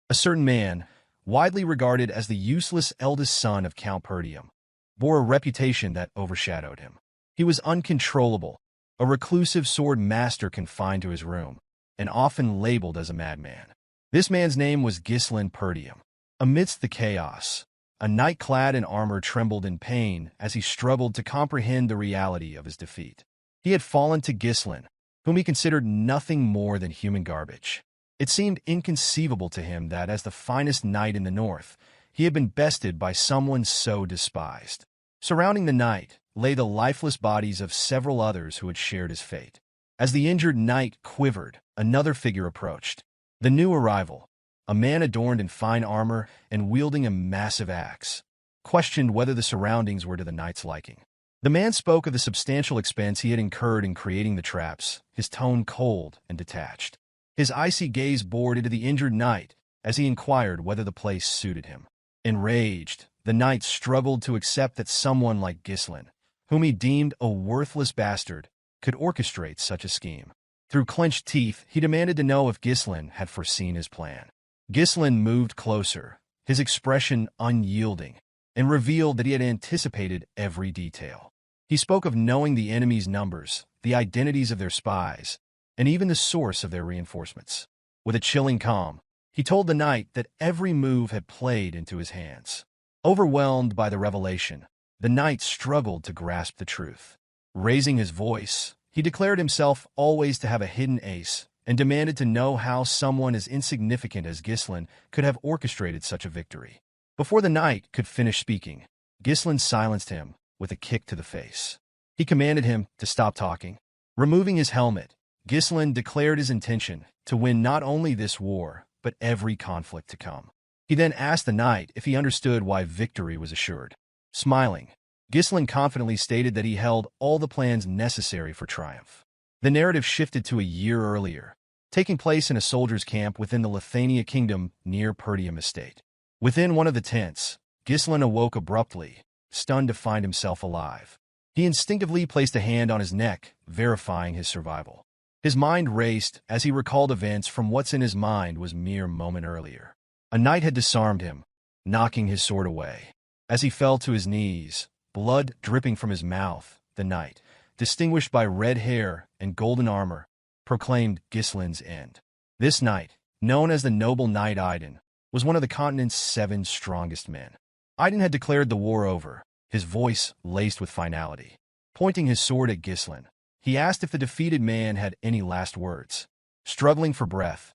A certain man, widely regarded as the useless eldest son of Count Perdium, bore a reputation that overshadowed him. He was uncontrollable, a reclusive sword master confined to his room, and often labeled as a madman. This man's name was Ghislain Perdium. Amidst the chaos, a knight clad in armor trembled in pain as he struggled to comprehend the reality of his defeat. He had fallen to Ghislain, whom he considered nothing more than human garbage. It seemed inconceivable to him that, as the finest knight in the north, he had been bested by someone so despised. Surrounding the knight lay the lifeless bodies of several others who had shared his fate. As the injured knight quivered, another figure approached. The new arrival, a man adorned in fine armor and wielding a massive axe, questioned whether the surroundings were to the knight's liking. The man spoke of the substantial expense he had incurred in creating the traps, his tone cold and detached. His icy gaze bored into the injured knight as he inquired whether the place suited him. Enraged, the knight struggled to accept that someone like Ghislain, whom he deemed a worthless bastard, could orchestrate such a scheme. Through clenched teeth, he demanded to know if Ghislain had foreseen his plan. Ghislain moved closer, his expression unyielding, and revealed that he had anticipated every detail. He spoke of knowing the enemy's numbers, the identities of their spies, and even the source of their reinforcements. With a chilling calm, he told the knight that every move had played into his hands. Overwhelmed by the revelation, the knight struggled to grasp the truth. Raising his voice, he declared himself always to have a hidden ace and demanded to know how someone as insignificant as Ghislain could have orchestrated such a victory. Before the knight could finish speaking, Ghislain silenced him with a kick to the face. He commanded him to stop talking. Removing his helmet, Ghislain declared his intention to win not only this war, but every conflict to come. He then asked the knight if he understood why victory was assured. Smiling, Ghislain confidently stated that he held all the plans necessary for triumph. The narrative shifted to a year earlier, taking place in a soldier's camp within the Lithuania kingdom near Perdium estate. Within one of the tents, Ghislain awoke abruptly, stunned to find himself alive. He instinctively placed a hand on his neck, verifying his survival. His mind raced as he recalled events from what's in his mind was mere moment earlier. A knight had disarmed him, knocking his sword away. As he fell to his knees, blood dripping from his mouth, the knight, distinguished by red hair and golden armor, proclaimed Ghislain's end. This knight, known as the noble knight Idun, was one of the continent's 7 strongest men. Idun had declared the war over, his voice laced with finality. Pointing his sword at Ghislain, he asked if the defeated man had any last words. Struggling for breath,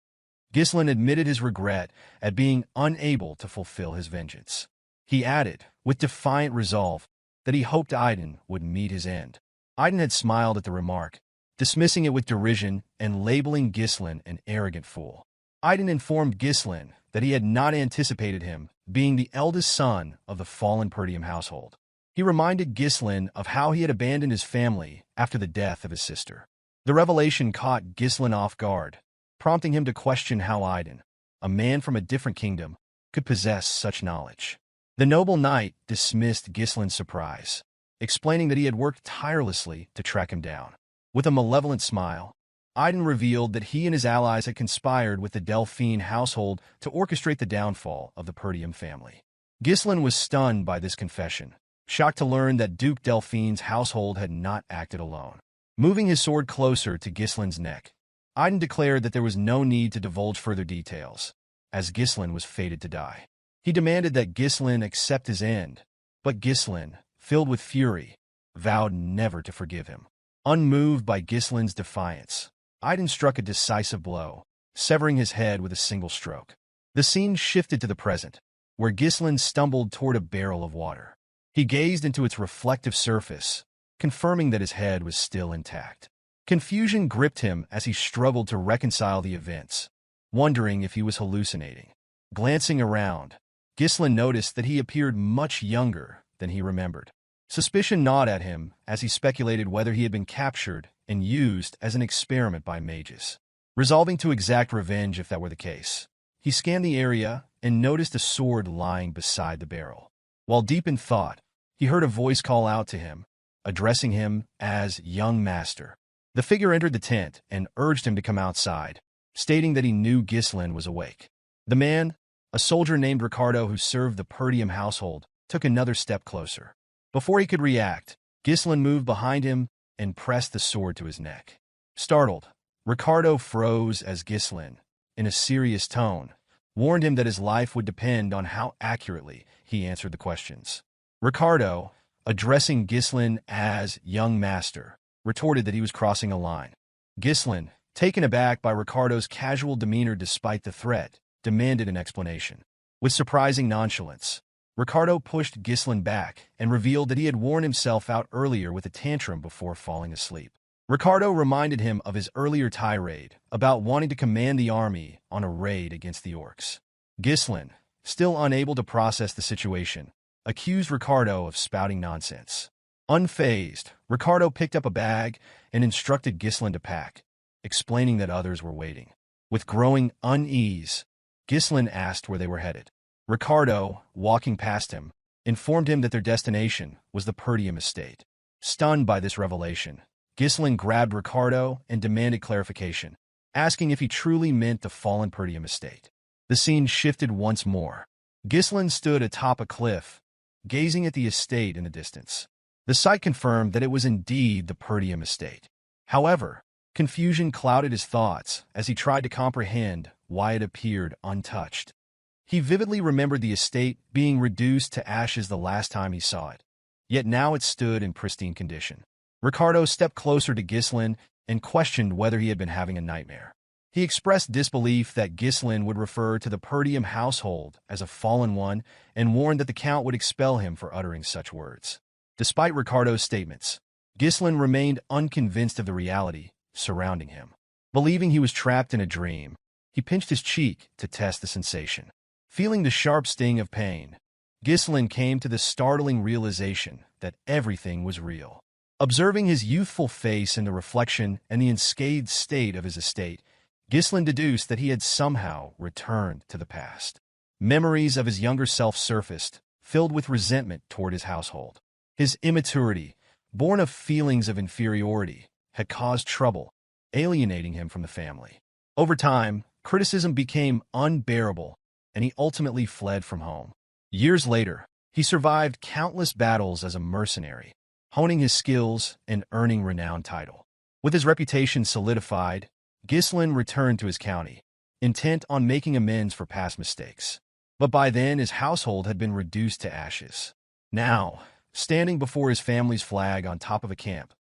Ghislain admitted his regret at being unable to fulfill his vengeance. He added, with defiant resolve, that he hoped Idun would meet his end. Idun had smiled at the remark, dismissing it with derision and labeling Ghislain an arrogant fool. Idun informed Ghislain that he had not anticipated him being the eldest son of the fallen Perdium household. He reminded Ghislain of how he had abandoned his family after the death of his sister. The revelation caught Ghislain off guard, prompting him to question how Idun, a man from a different kingdom, could possess such knowledge. The noble knight dismissed Ghislain's surprise, explaining that he had worked tirelessly to track him down. With a malevolent smile, Idun revealed that he and his allies had conspired with the Delphine household to orchestrate the downfall of the Perdium family. Ghislain was stunned by this confession, shocked to learn that Duke Delphine's household had not acted alone. Moving his sword closer to Ghislain's neck, Idun declared that there was no need to divulge further details, as Ghislain was fated to die. He demanded that Ghislain accept his end, but Ghislain, filled with fury, vowed never to forgive him. Unmoved by Ghislain's defiance, Idun struck a decisive blow, severing his head with a single stroke. The scene shifted to the present, where Ghislain stumbled toward a barrel of water. He gazed into its reflective surface, confirming that his head was still intact. Confusion gripped him as he struggled to reconcile the events, wondering if he was hallucinating. Glancing around, Ghislain noticed that he appeared much younger than he remembered. Suspicion gnawed at him as he speculated whether he had been captured and used as an experiment by mages. Resolving to exact revenge if that were the case, he scanned the area and noticed a sword lying beside the barrel. While deep in thought, he heard a voice call out to him, addressing him as young master. The figure entered the tent and urged him to come outside, stating that he knew Ghislain was awake. The man, A soldier named Ricardo who served the Perdium household took another step closer. Before he could react, Ghislain moved behind him and pressed the sword to his neck. Startled, Ricardo froze as Ghislain, in a serious tone, warned him that his life would depend on how accurately he answered the questions. Ricardo, addressing Ghislain as young master, retorted that he was crossing a line. Ghislain, taken aback by Ricardo's casual demeanor despite the threat, demanded an explanation. With surprising nonchalance, Ricardo pushed Ghislain back and revealed that he had worn himself out earlier with a tantrum before falling asleep. Ricardo reminded him of his earlier tirade about wanting to command the army on a raid against the orcs. Ghislain, still unable to process the situation, accused Ricardo of spouting nonsense. Unfazed, Ricardo picked up a bag and instructed Ghislain to pack, explaining that others were waiting. With growing unease, Ghislain asked where they were headed. Ricardo, walking past him, informed him that their destination was the Perdium estate. Stunned by this revelation, Ghislain grabbed Ricardo and demanded clarification, asking if he truly meant the fallen Perdium estate. The scene shifted once more. Ghislain stood atop a cliff, gazing at the estate in the distance. The sight confirmed that it was indeed the Perdium estate. However, confusion clouded his thoughts as he tried to comprehend why it appeared untouched. He vividly remembered the estate being reduced to ashes the last time he saw it, yet now it stood in pristine condition. Ricardo stepped closer to Ghislain and questioned whether he had been having a nightmare. He expressed disbelief that Ghislain would refer to the Perdium household as a fallen one and warned that the Count would expel him for uttering such words. Despite Ricardo's statements, Ghislain remained unconvinced of the reality surrounding him. Believing he was trapped in a dream, he pinched his cheek to test the sensation. Feeling the sharp sting of pain, Ghislain came to the startling realization that everything was real. Observing his youthful face in the reflection and the unscathed state of his estate, Ghislain deduced that he had somehow returned to the past. Memories of his younger self surfaced, filled with resentment toward his household. His immaturity, born of feelings of inferiority, had caused trouble, alienating him from the family. Over time, criticism became unbearable, and he ultimately fled from home. Years later, he survived countless battles as a mercenary, honing his skills and earning renowned title. With his reputation solidified, Ghislain returned to his county, intent on making amends for past mistakes. But by then, his household had been reduced to ashes. Now, standing before his family's flag on top of a camp,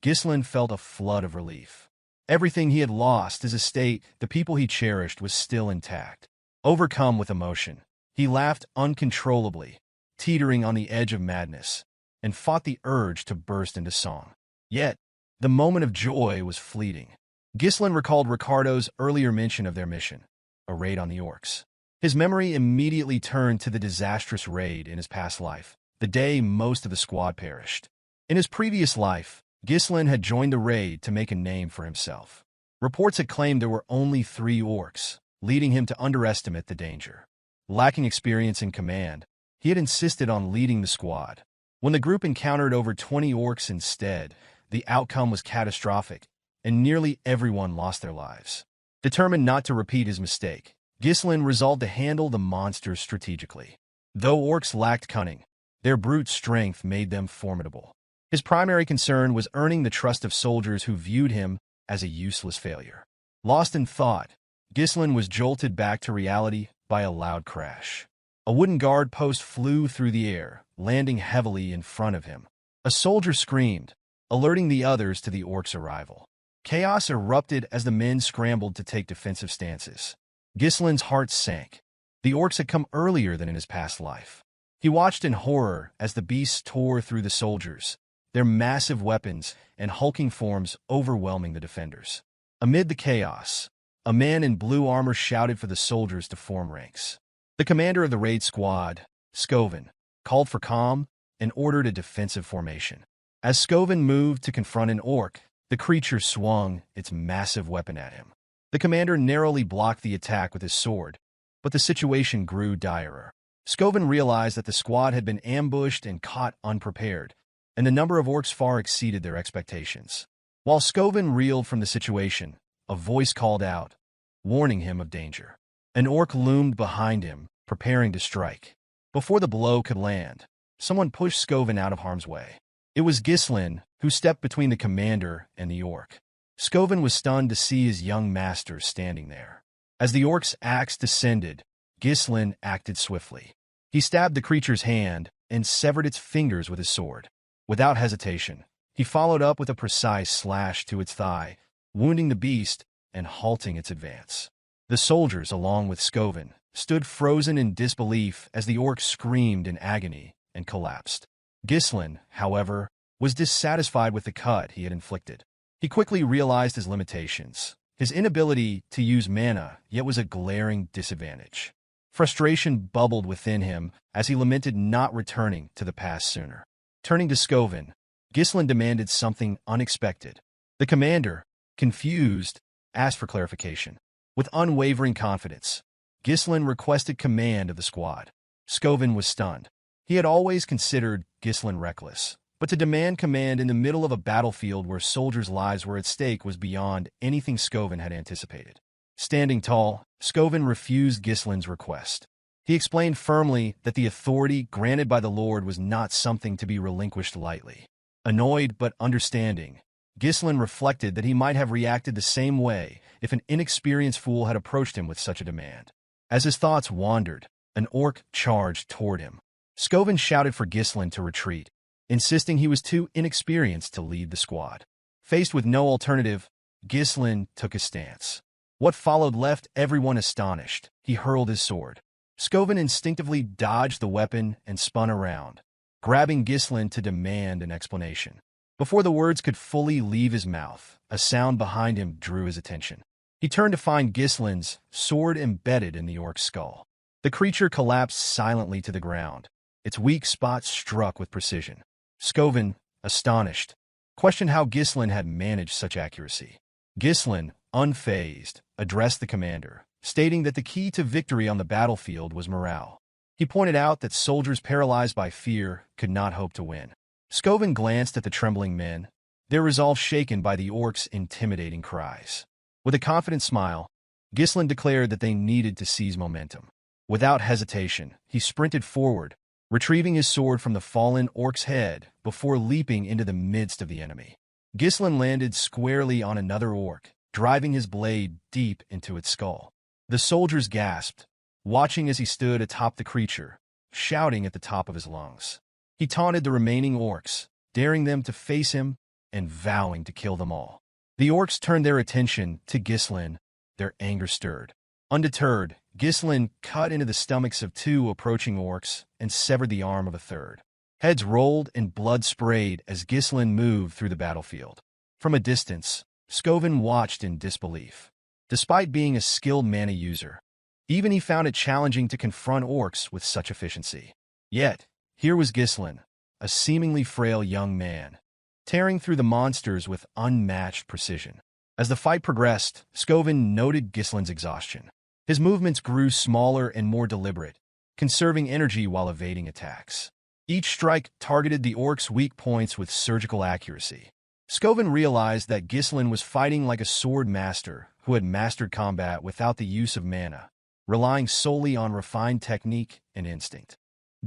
Ghislain felt a flood of relief. Everything he had lost, his estate, the people he cherished, was still intact. Overcome with emotion, he laughed uncontrollably, teetering on the edge of madness, and fought the urge to burst into song. Yet, the moment of joy was fleeting. Ghislain recalled Ricardo's earlier mention of their mission, a raid on the orcs. His memory immediately turned to the disastrous raid in his past life, the day most of the squad perished. In his previous life, Ghislain had joined the raid to make a name for himself. Reports had claimed there were only 3 orcs, leading him to underestimate the danger. Lacking experience in command, he had insisted on leading the squad. When the group encountered over 20 orcs instead, the outcome was catastrophic, and nearly everyone lost their lives. Determined not to repeat his mistake, Ghislain resolved to handle the monsters strategically. Though orcs lacked cunning, their brute strength made them formidable. His primary concern was earning the trust of soldiers who viewed him as a useless failure. Lost in thought, Ghislain was jolted back to reality by a loud crash. A wooden guard post flew through the air, landing heavily in front of him. A soldier screamed, alerting the others to the orcs' arrival. Chaos erupted as the men scrambled to take defensive stances. Ghislain's heart sank. The orcs had come earlier than in his past life. He watched in horror as the beasts tore through the soldiers, their massive weapons and hulking forms overwhelming the defenders. Amid the chaos, a man in blue armor shouted for the soldiers to form ranks. The commander of the raid squad, Scoven, called for calm and ordered a defensive formation. As Scoven moved to confront an orc, the creature swung its massive weapon at him. The commander narrowly blocked the attack with his sword, but the situation grew direr. Scoven realized that the squad had been ambushed and caught unprepared, and the number of orcs far exceeded their expectations. While Scoven reeled from the situation, a voice called out, warning him of danger. An orc loomed behind him, preparing to strike. Before the blow could land, someone pushed Skovin out of harm's way. It was Ghislain, who stepped between the commander and the orc. Skovin was stunned to see his young master standing there. As the orc's axe descended, Ghislain acted swiftly. He stabbed the creature's hand and severed its fingers with his sword. Without hesitation, he followed up with a precise slash to its thigh, wounding the beast and halting its advance. The soldiers, along with Skovin, stood frozen in disbelief as the orc screamed in agony and collapsed. Ghislain, however, was dissatisfied with the cut he had inflicted. He quickly realized his limitations. His inability to use mana yet was a glaring disadvantage. Frustration bubbled within him as he lamented not returning to the past sooner. Turning to Skovin, Ghislain demanded something unexpected. The commander, confused, asked for clarification. With unwavering confidence, Ghislain requested command of the squad. Skovin was stunned. He had always considered Ghislain reckless, but to demand command in the middle of a battlefield where soldiers' lives were at stake was beyond anything Skovin had anticipated. Standing tall, Skovin refused Ghislain's request. He explained firmly that the authority granted by the Lord was not something to be relinquished lightly. Annoyed but understanding, Ghislain reflected that he might have reacted the same way if an inexperienced fool had approached him with such a demand. As his thoughts wandered, an orc charged toward him. Skovin shouted for Ghislain to retreat, insisting he was too inexperienced to lead the squad. Faced with no alternative, Ghislain took his stance. What followed left everyone astonished. He hurled his sword. Skovin instinctively dodged the weapon and spun around, grabbing Ghislain to demand an explanation. Before the words could fully leave his mouth, a sound behind him drew his attention. He turned to find Ghislain's sword embedded in the orc's skull. The creature collapsed silently to the ground, its weak spot struck with precision. Skovin, astonished, questioned how Ghislain had managed such accuracy. Ghislain, unfazed, addressed the commander, stating that the key to victory on the battlefield was morale. He pointed out that soldiers paralyzed by fear could not hope to win. Skovin glanced at the trembling men, their resolve shaken by the orc's intimidating cries. With a confident smile, Ghislain declared that they needed to seize momentum. Without hesitation, he sprinted forward, retrieving his sword from the fallen orc's head before leaping into the midst of the enemy. Ghislain landed squarely on another orc, driving his blade deep into its skull. The soldiers gasped, watching as he stood atop the creature, shouting at the top of his lungs. He taunted the remaining orcs, daring them to face him and vowing to kill them all. The orcs turned their attention to Ghislain, their anger stirred. Undeterred, Ghislain cut into the stomachs of two approaching orcs and severed the arm of a third. Heads rolled and blood sprayed as Ghislain moved through the battlefield. From a distance, Skovin watched in disbelief. Despite being a skilled mana user, even he found it challenging to confront orcs with such efficiency. Yet, here was Ghislain, a seemingly frail young man, tearing through the monsters with unmatched precision. As the fight progressed, Skovin noted Ghislain's exhaustion. His movements grew smaller and more deliberate, conserving energy while evading attacks. Each strike targeted the orc's weak points with surgical accuracy. Skovin realized that Ghislain was fighting like a sword master who had mastered combat without the use of mana, relying solely on refined technique and instinct.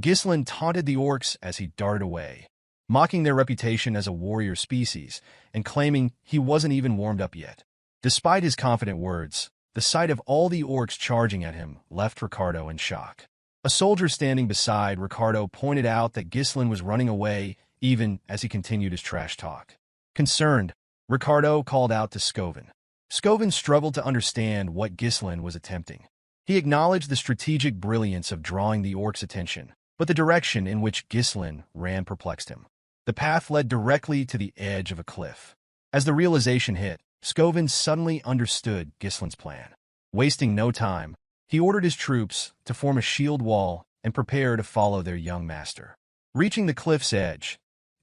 Ghislain taunted the orcs as he darted away, mocking their reputation as a warrior species and claiming he wasn't even warmed up yet. Despite his confident words, the sight of all the orcs charging at him left Ricardo in shock. A soldier standing beside Ricardo pointed out that Ghislain was running away even as he continued his trash talk. Concerned, Ricardo called out to Skovin. Skovin struggled to understand what Ghislain was attempting. He acknowledged the strategic brilliance of drawing the orcs' attention, but the direction in which Ghislain ran perplexed him. The path led directly to the edge of a cliff. As the realization hit, Skovin suddenly understood Ghislain's plan. Wasting no time, he ordered his troops to form a shield wall and prepare to follow their young master. Reaching the cliff's edge,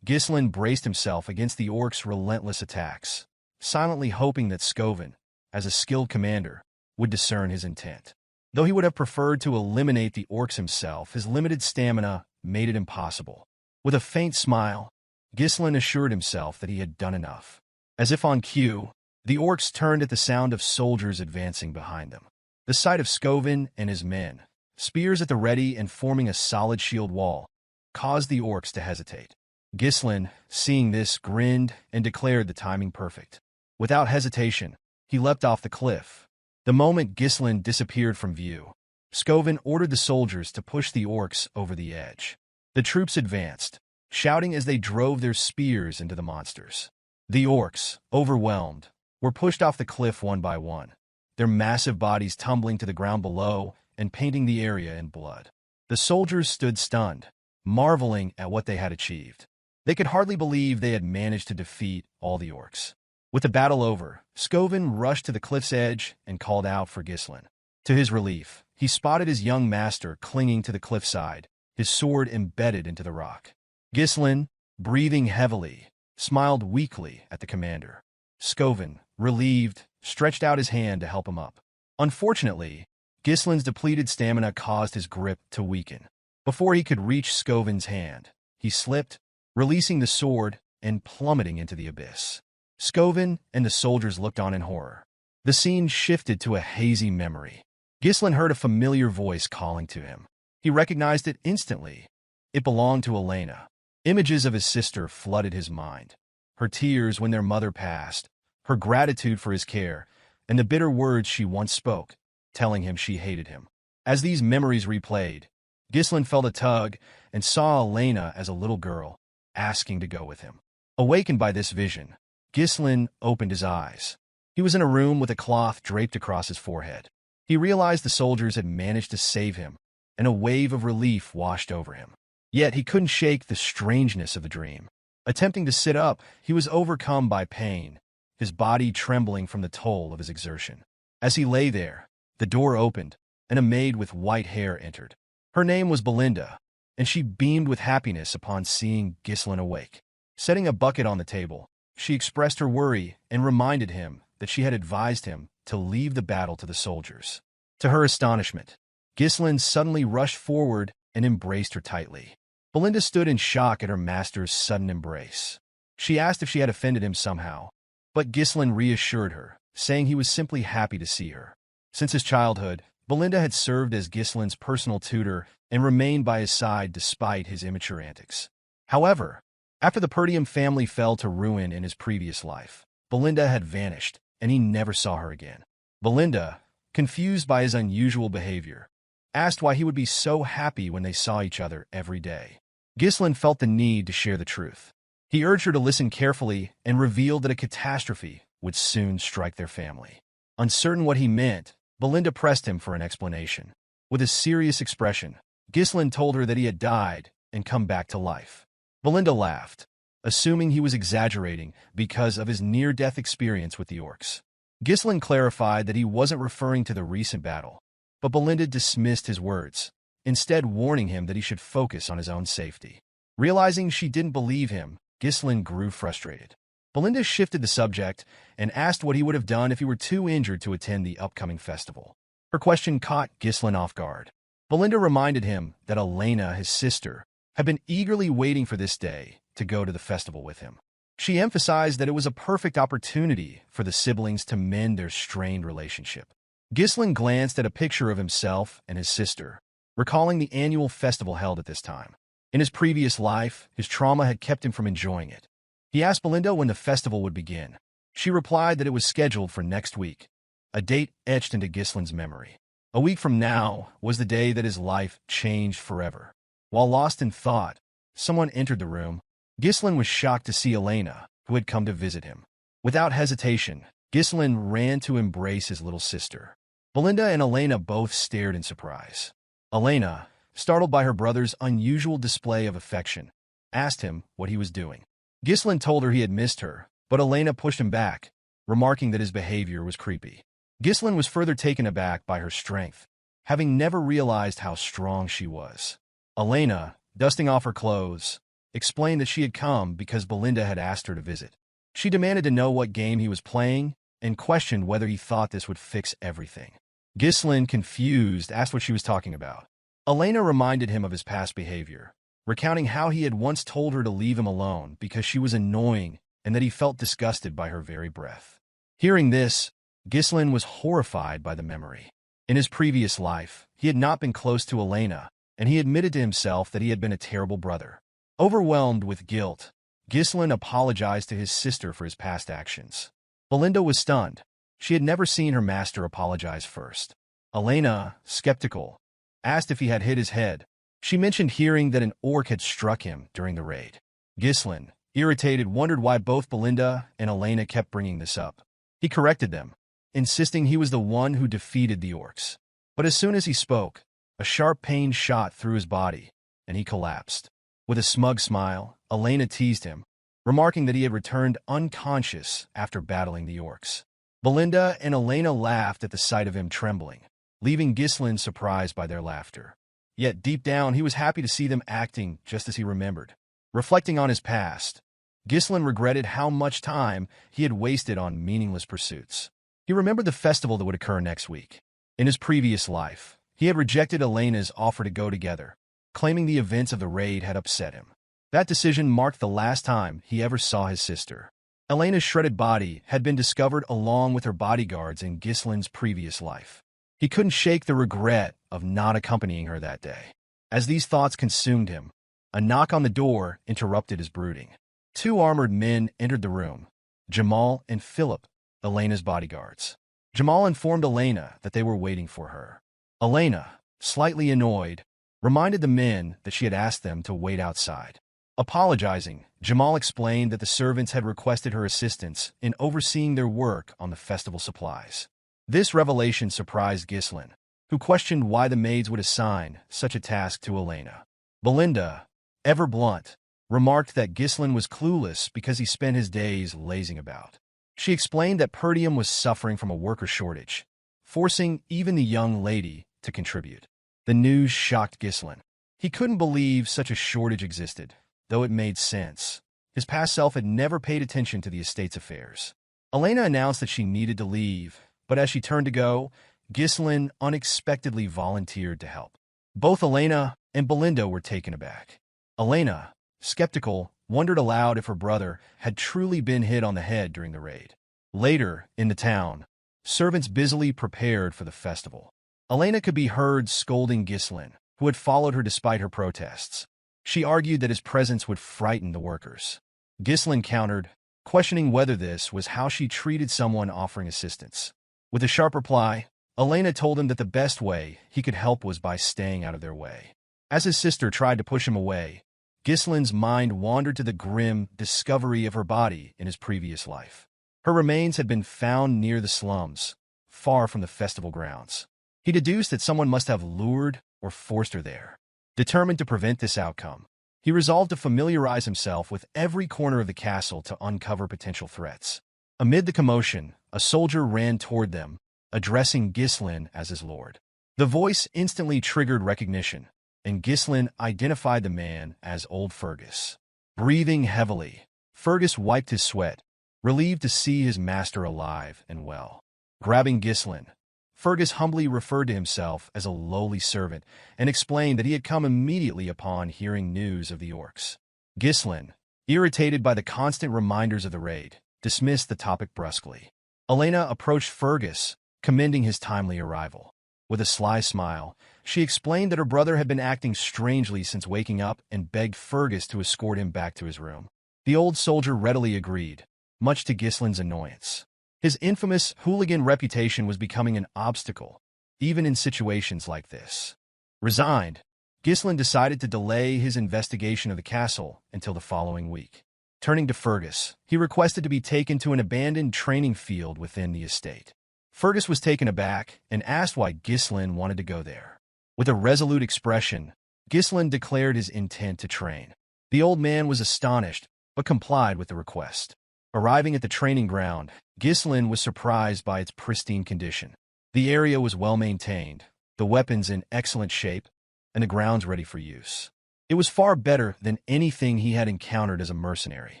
Ghislain braced himself against the orcs' relentless attacks, silently hoping that Skovin, as a skilled commander, would discern his intent. Though he would have preferred to eliminate the orcs himself, his limited stamina made it impossible. With a faint smile, Ghislain assured himself that he had done enough. As if on cue, the orcs turned at the sound of soldiers advancing behind them. The sight of Skovin and his men spears at the ready and forming a solid shield wall, caused the orcs to hesitate. Ghislain, seeing this, grinned and declared the timing perfect. Without hesitation, he leapt off the cliff. The moment Ghislain disappeared from view, Skovin ordered the soldiers to push the orcs over the edge. The troops advanced, shouting as they drove their spears into the monsters. The orcs, overwhelmed, were pushed off the cliff one by one, their massive bodies tumbling to the ground below and painting the area in blood. The soldiers stood stunned, marveling at what they had achieved. They could hardly believe they had managed to defeat all the orcs. With the battle over, Skovin rushed to the cliff's edge and called out for Ghislain. To his relief, he spotted his young master clinging to the cliffside, his sword embedded into the rock. Ghislain, breathing heavily, smiled weakly at the commander. Skovin, relieved, stretched out his hand to help him up. Unfortunately, Ghislain's depleted stamina caused his grip to weaken. Before he could reach Skovin's hand, he slipped, releasing the sword and plummeting into the abyss. Skovin and the soldiers looked on in horror. The scene shifted to a hazy memory. Ghislain heard a familiar voice calling to him. He recognized it instantly. It belonged to Elena. Images of his sister flooded his mind. Her tears when their mother passed, her gratitude for his care, and the bitter words she once spoke, telling him she hated him. As these memories replayed, Ghislain felt a tug and saw Elena as a little girl, asking to go with him. Awakened by this vision, Ghislain opened his eyes. He was in a room with a cloth draped across his forehead. He realized the soldiers had managed to save him, and a wave of relief washed over him. Yet he couldn't shake the strangeness of the dream. Attempting to sit up, he was overcome by pain, his body trembling from the toll of his exertion. As he lay there, the door opened, and a maid with white hair entered. Her name was Belinda, and she beamed with happiness upon seeing Ghislain awake. Setting a bucket on the table, she expressed her worry and reminded him that she had advised him to leave the battle to the soldiers. To her astonishment, Ghislain suddenly rushed forward and embraced her tightly. Belinda stood in shock at her master's sudden embrace. She asked if she had offended him somehow, but Ghislain reassured her, saying he was simply happy to see her. Since his childhood, Belinda had served as Ghislain's personal tutor and remained by his side despite his immature antics. However, after the Perdium family fell to ruin in his previous life, Belinda had vanished, and he never saw her again. Belinda, confused by his unusual behavior, asked why he would be so happy when they saw each other every day. Ghislain felt the need to share the truth. He urged her to listen carefully and revealed that a catastrophe would soon strike their family. Uncertain what he meant, Belinda pressed him for an explanation. With a serious expression, Ghislain told her that he had died and come back to life. Belinda laughed, assuming he was exaggerating because of his near-death experience with the orcs. Ghislain clarified that he wasn't referring to the recent battle, but Belinda dismissed his words, instead warning him that he should focus on his own safety. Realizing she didn't believe him, Ghislain grew frustrated. Belinda shifted the subject and asked what he would have done if he were too injured to attend the upcoming festival. Her question caught Ghislain off guard. Belinda reminded him that Elena, his sister, had been eagerly waiting for this day to go to the festival with him. She emphasized that it was a perfect opportunity for the siblings to mend their strained relationship. Ghislain glanced at a picture of himself and his sister, recalling the annual festival held at this time. In his previous life, his trauma had kept him from enjoying it. He asked Belinda when the festival would begin. She replied that it was scheduled for next week, a date etched into Ghislain's memory. A week from now was the day that his life changed forever. While lost in thought, someone entered the room. Ghislain was shocked to see Elena, who had come to visit him. Without hesitation, Ghislain ran to embrace his little sister. Belinda and Elena both stared in surprise. Elena, startled by her brother's unusual display of affection, asked him what he was doing. Ghislain told her he had missed her, but Elena pushed him back, remarking that his behavior was creepy. Ghislain was further taken aback by her strength, having never realized how strong she was. Elena, dusting off her clothes, explained that she had come because Belinda had asked her to visit. She demanded to know what game he was playing and questioned whether he thought this would fix everything. Ghislain, confused, asked what she was talking about. Elena reminded him of his past behavior, recounting how he had once told her to leave him alone because she was annoying and that he felt disgusted by her very breath. Hearing this, Ghislain was horrified by the memory. In his previous life, he had not been close to Elena, and he admitted to himself that he had been a terrible brother. Overwhelmed with guilt, Ghislain apologized to his sister for his past actions. Belinda was stunned. She had never seen her master apologize first. Elena, skeptical, asked if he had hit his head. She mentioned hearing that an orc had struck him during the raid. Ghislain, irritated, wondered why both Belinda and Elena kept bringing this up. He corrected them, insisting he was the one who defeated the orcs. But as soon as he spoke, a sharp pain shot through his body, and he collapsed. With a smug smile, Elena teased him, remarking that he had returned unconscious after battling the orcs. Belinda and Elena laughed at the sight of him trembling, leaving Ghislain surprised by their laughter. Yet deep down, he was happy to see them acting just as he remembered. Reflecting on his past, Ghislain regretted how much time he had wasted on meaningless pursuits. He remembered the festival that would occur next week. In his previous life, he had rejected Elena's offer to go together, claiming the events of the raid had upset him. That decision marked the last time he ever saw his sister. Elena's shredded body had been discovered along with her bodyguards in Ghislain's previous life. He couldn't shake the regret of not accompanying her that day. As these thoughts consumed him, a knock on the door interrupted his brooding. Two armored men entered the room, Jamal and Philip, Elena's bodyguards. Jamal informed Elena that they were waiting for her. Elena, slightly annoyed, reminded the men that she had asked them to wait outside. Apologizing, Jamal explained that the servants had requested her assistance in overseeing their work on the festival supplies. This revelation surprised Ghislain, who questioned why the maids would assign such a task to Elena. Belinda, ever blunt, remarked that Ghislain was clueless because he spent his days lazing about. She explained that Perdium was suffering from a worker shortage, forcing even the young lady to contribute. The news shocked Ghislain. He couldn't believe such a shortage existed, though it made sense. His past self had never paid attention to the estate's affairs. Elena announced that she needed to leave, but as she turned to go, Ghislain unexpectedly volunteered to help. Both Elena and Belinda were taken aback. Elena, skeptical, wondered aloud if her brother had truly been hit on the head during the raid. Later, in the town, servants busily prepared for the festival. Elena could be heard scolding Ghislain, who had followed her despite her protests. She argued that his presence would frighten the workers. Ghislain countered, questioning whether this was how she treated someone offering assistance. With a sharp reply, Elena told him that the best way he could help was by staying out of their way. As his sister tried to push him away, Ghislain's mind wandered to the grim discovery of her body in his previous life. Her remains had been found near the slums, far from the festival grounds. He deduced that someone must have lured or forced her there. Determined to prevent this outcome, he resolved to familiarize himself with every corner of the castle to uncover potential threats. Amid the commotion, a soldier ran toward them, addressing Ghislain as his lord. The voice instantly triggered recognition, and Ghislain identified the man as old Fergus. Breathing heavily, Fergus wiped his sweat, relieved to see his master alive and well. Grabbing Ghislain, Fergus humbly referred to himself as a lowly servant and explained that he had come immediately upon hearing news of the orcs. Ghislain, irritated by the constant reminders of the raid, dismissed the topic brusquely. Elena approached Fergus, commending his timely arrival. With a sly smile, she explained that her brother had been acting strangely since waking up and begged Fergus to escort him back to his room. The old soldier readily agreed, much to Ghislain's annoyance. His infamous hooligan reputation was becoming an obstacle, even in situations like this. Resigned, Ghislain decided to delay his investigation of the castle until the following week. Turning to Fergus, he requested to be taken to an abandoned training field within the estate. Fergus was taken aback and asked why Ghislain wanted to go there. With a resolute expression, Ghislain declared his intent to train. The old man was astonished, but complied with the request. Arriving at the training ground, Ghislain was surprised by its pristine condition. The area was well maintained, the weapons in excellent shape, and the grounds ready for use. It was far better than anything he had encountered as a mercenary.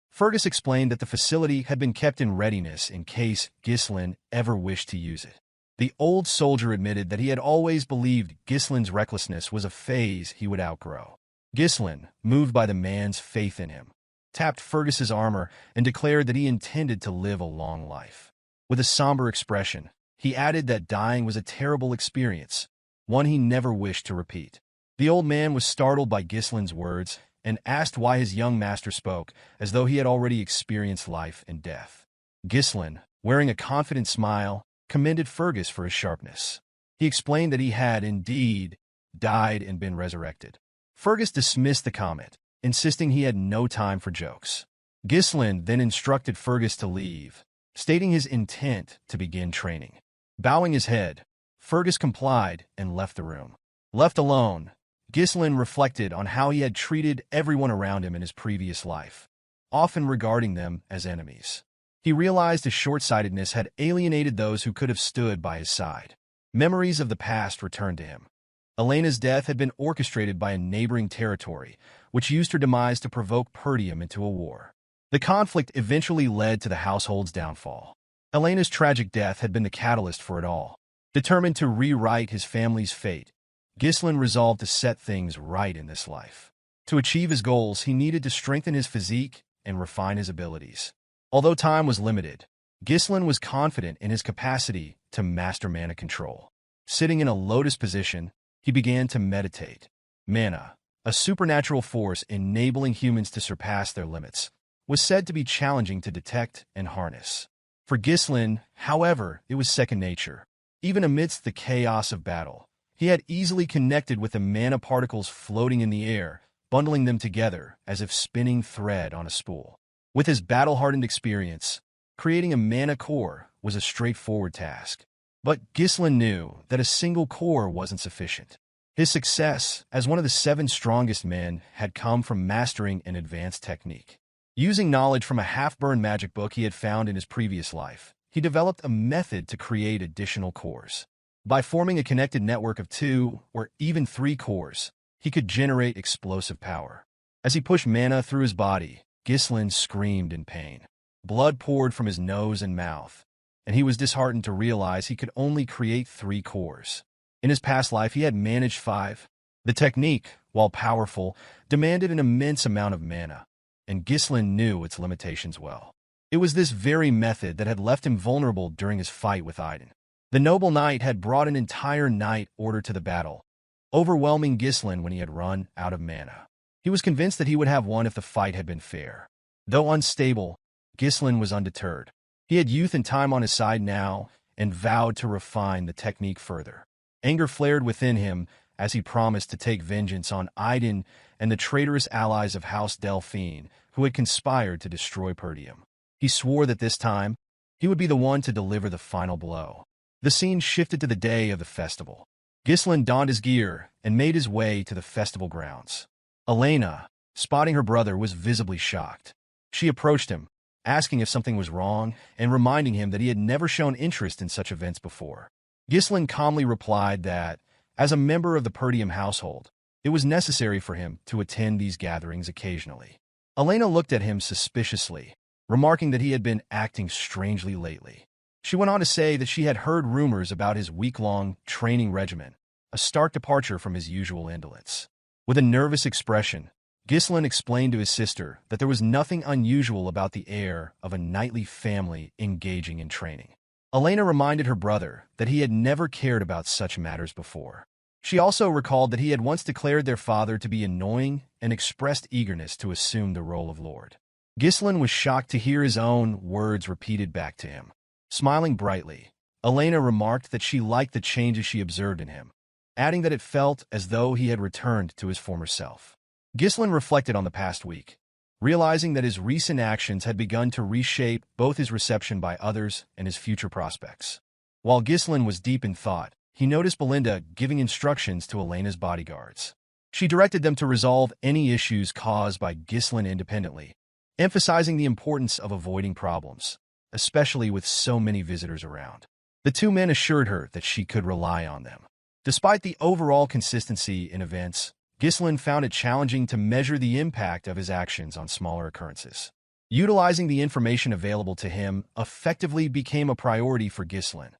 Fergus explained that the facility had been kept in readiness in case Ghislain ever wished to use it. The old soldier admitted that he had always believed Ghislain's recklessness was a phase he would outgrow. Ghislain, moved by the man's faith in him, tapped Fergus's armor and declared that he intended to live a long life. With a somber expression, He added that dying was a terrible experience, one he never wished to repeat. The old man was startled by Ghislain's words and asked why his young master spoke as though he had already experienced life and death. Ghislain, wearing a confident smile, commended Fergus for his sharpness. He explained that he had indeed died and been resurrected. Fergus dismissed the comment, insisting he had no time for jokes. Ghislain then instructed Fergus to leave, stating his intent to begin training. Bowing his head, Fergus complied and left the room. Left alone, Ghislain reflected on how he had treated everyone around him in his previous life, often regarding them as enemies. He realized his short-sightedness had alienated those who could have stood by his side. Memories of the past returned to him. Elena's death had been orchestrated by a neighboring territory, which used her demise to provoke Perdium into a war. The conflict eventually led to the household's downfall. Elena's tragic death had been the catalyst for it all. Determined to rewrite his family's fate, Ghislain resolved to set things right in this life. To achieve his goals, he needed to strengthen his physique and refine his abilities. Although time was limited, Ghislain was confident in his capacity to master mana control. Sitting in a lotus position, he began to meditate. Mana, a supernatural force enabling humans to surpass their limits, was said to be challenging to detect and harness. For Ghislain, however, it was second nature. Even amidst the chaos of battle, he had easily connected with the mana particles floating in the air, bundling them together as if spinning thread on a spool. With his battle-hardened experience, creating a mana core was a straightforward task. But Ghislain knew that a single core wasn't sufficient. His success as one of the 7 strongest men had come from mastering an advanced technique. Using knowledge from a half-burned magic book he had found in his previous life, he developed a method to create additional cores. By forming a connected network of 2 or even 3 cores, he could generate explosive power. As he pushed mana through his body, Ghislain screamed in pain. Blood poured from his nose and mouth, and he was disheartened to realize he could only create 3 cores. In his past life, he had managed 5. The technique, while powerful, demanded an immense amount of mana, and Ghislain knew its limitations well. It was this very method that had left him vulnerable during his fight with Idun. The noble knight had brought an entire knight order to the battle, overwhelming Ghislain when he had run out of mana. He was convinced that he would have won if the fight had been fair. Though unstable, Ghislain was undeterred. He had youth and time on his side now, and vowed to refine the technique further. Anger flared within him as he promised to take vengeance on Idun and the traitorous allies of House Delphine who had conspired to destroy Perdium. He swore that this time, he would be the one to deliver the final blow. The scene shifted to the day of the festival. Ghislain donned his gear and made his way to the festival grounds. Elena, spotting her brother, was visibly shocked. She approached him, asking if something was wrong and reminding him that he had never shown interest in such events before. Ghislain calmly replied that, as a member of the Perdium household, it was necessary for him to attend these gatherings occasionally. Elena looked at him suspiciously, remarking that he had been acting strangely lately. She went on to say that she had heard rumors about his week-long training regimen, a stark departure from his usual indolence. With a nervous expression, Ghislain explained to his sister that there was nothing unusual about the heir of a knightly family engaging in training. Elena reminded her brother that he had never cared about such matters before. She also recalled that he had once declared their father to be annoying and expressed eagerness to assume the role of lord. Ghislain was shocked to hear his own words repeated back to him. Smiling brightly, Elena remarked that she liked the changes she observed in him, adding that it felt as though he had returned to his former self. Ghislain reflected on the past week, realizing that his recent actions had begun to reshape both his reception by others and his future prospects. While Ghislain was deep in thought, he noticed Belinda giving instructions to Elena's bodyguards. She directed them to resolve any issues caused by Ghislain independently, emphasizing the importance of avoiding problems, especially with so many visitors around. The 2 men assured her that she could rely on them. Despite the overall consistency in events, Ghislain found it challenging to measure the impact of his actions on smaller occurrences. Utilizing the information available to him effectively became a priority for Ghislain,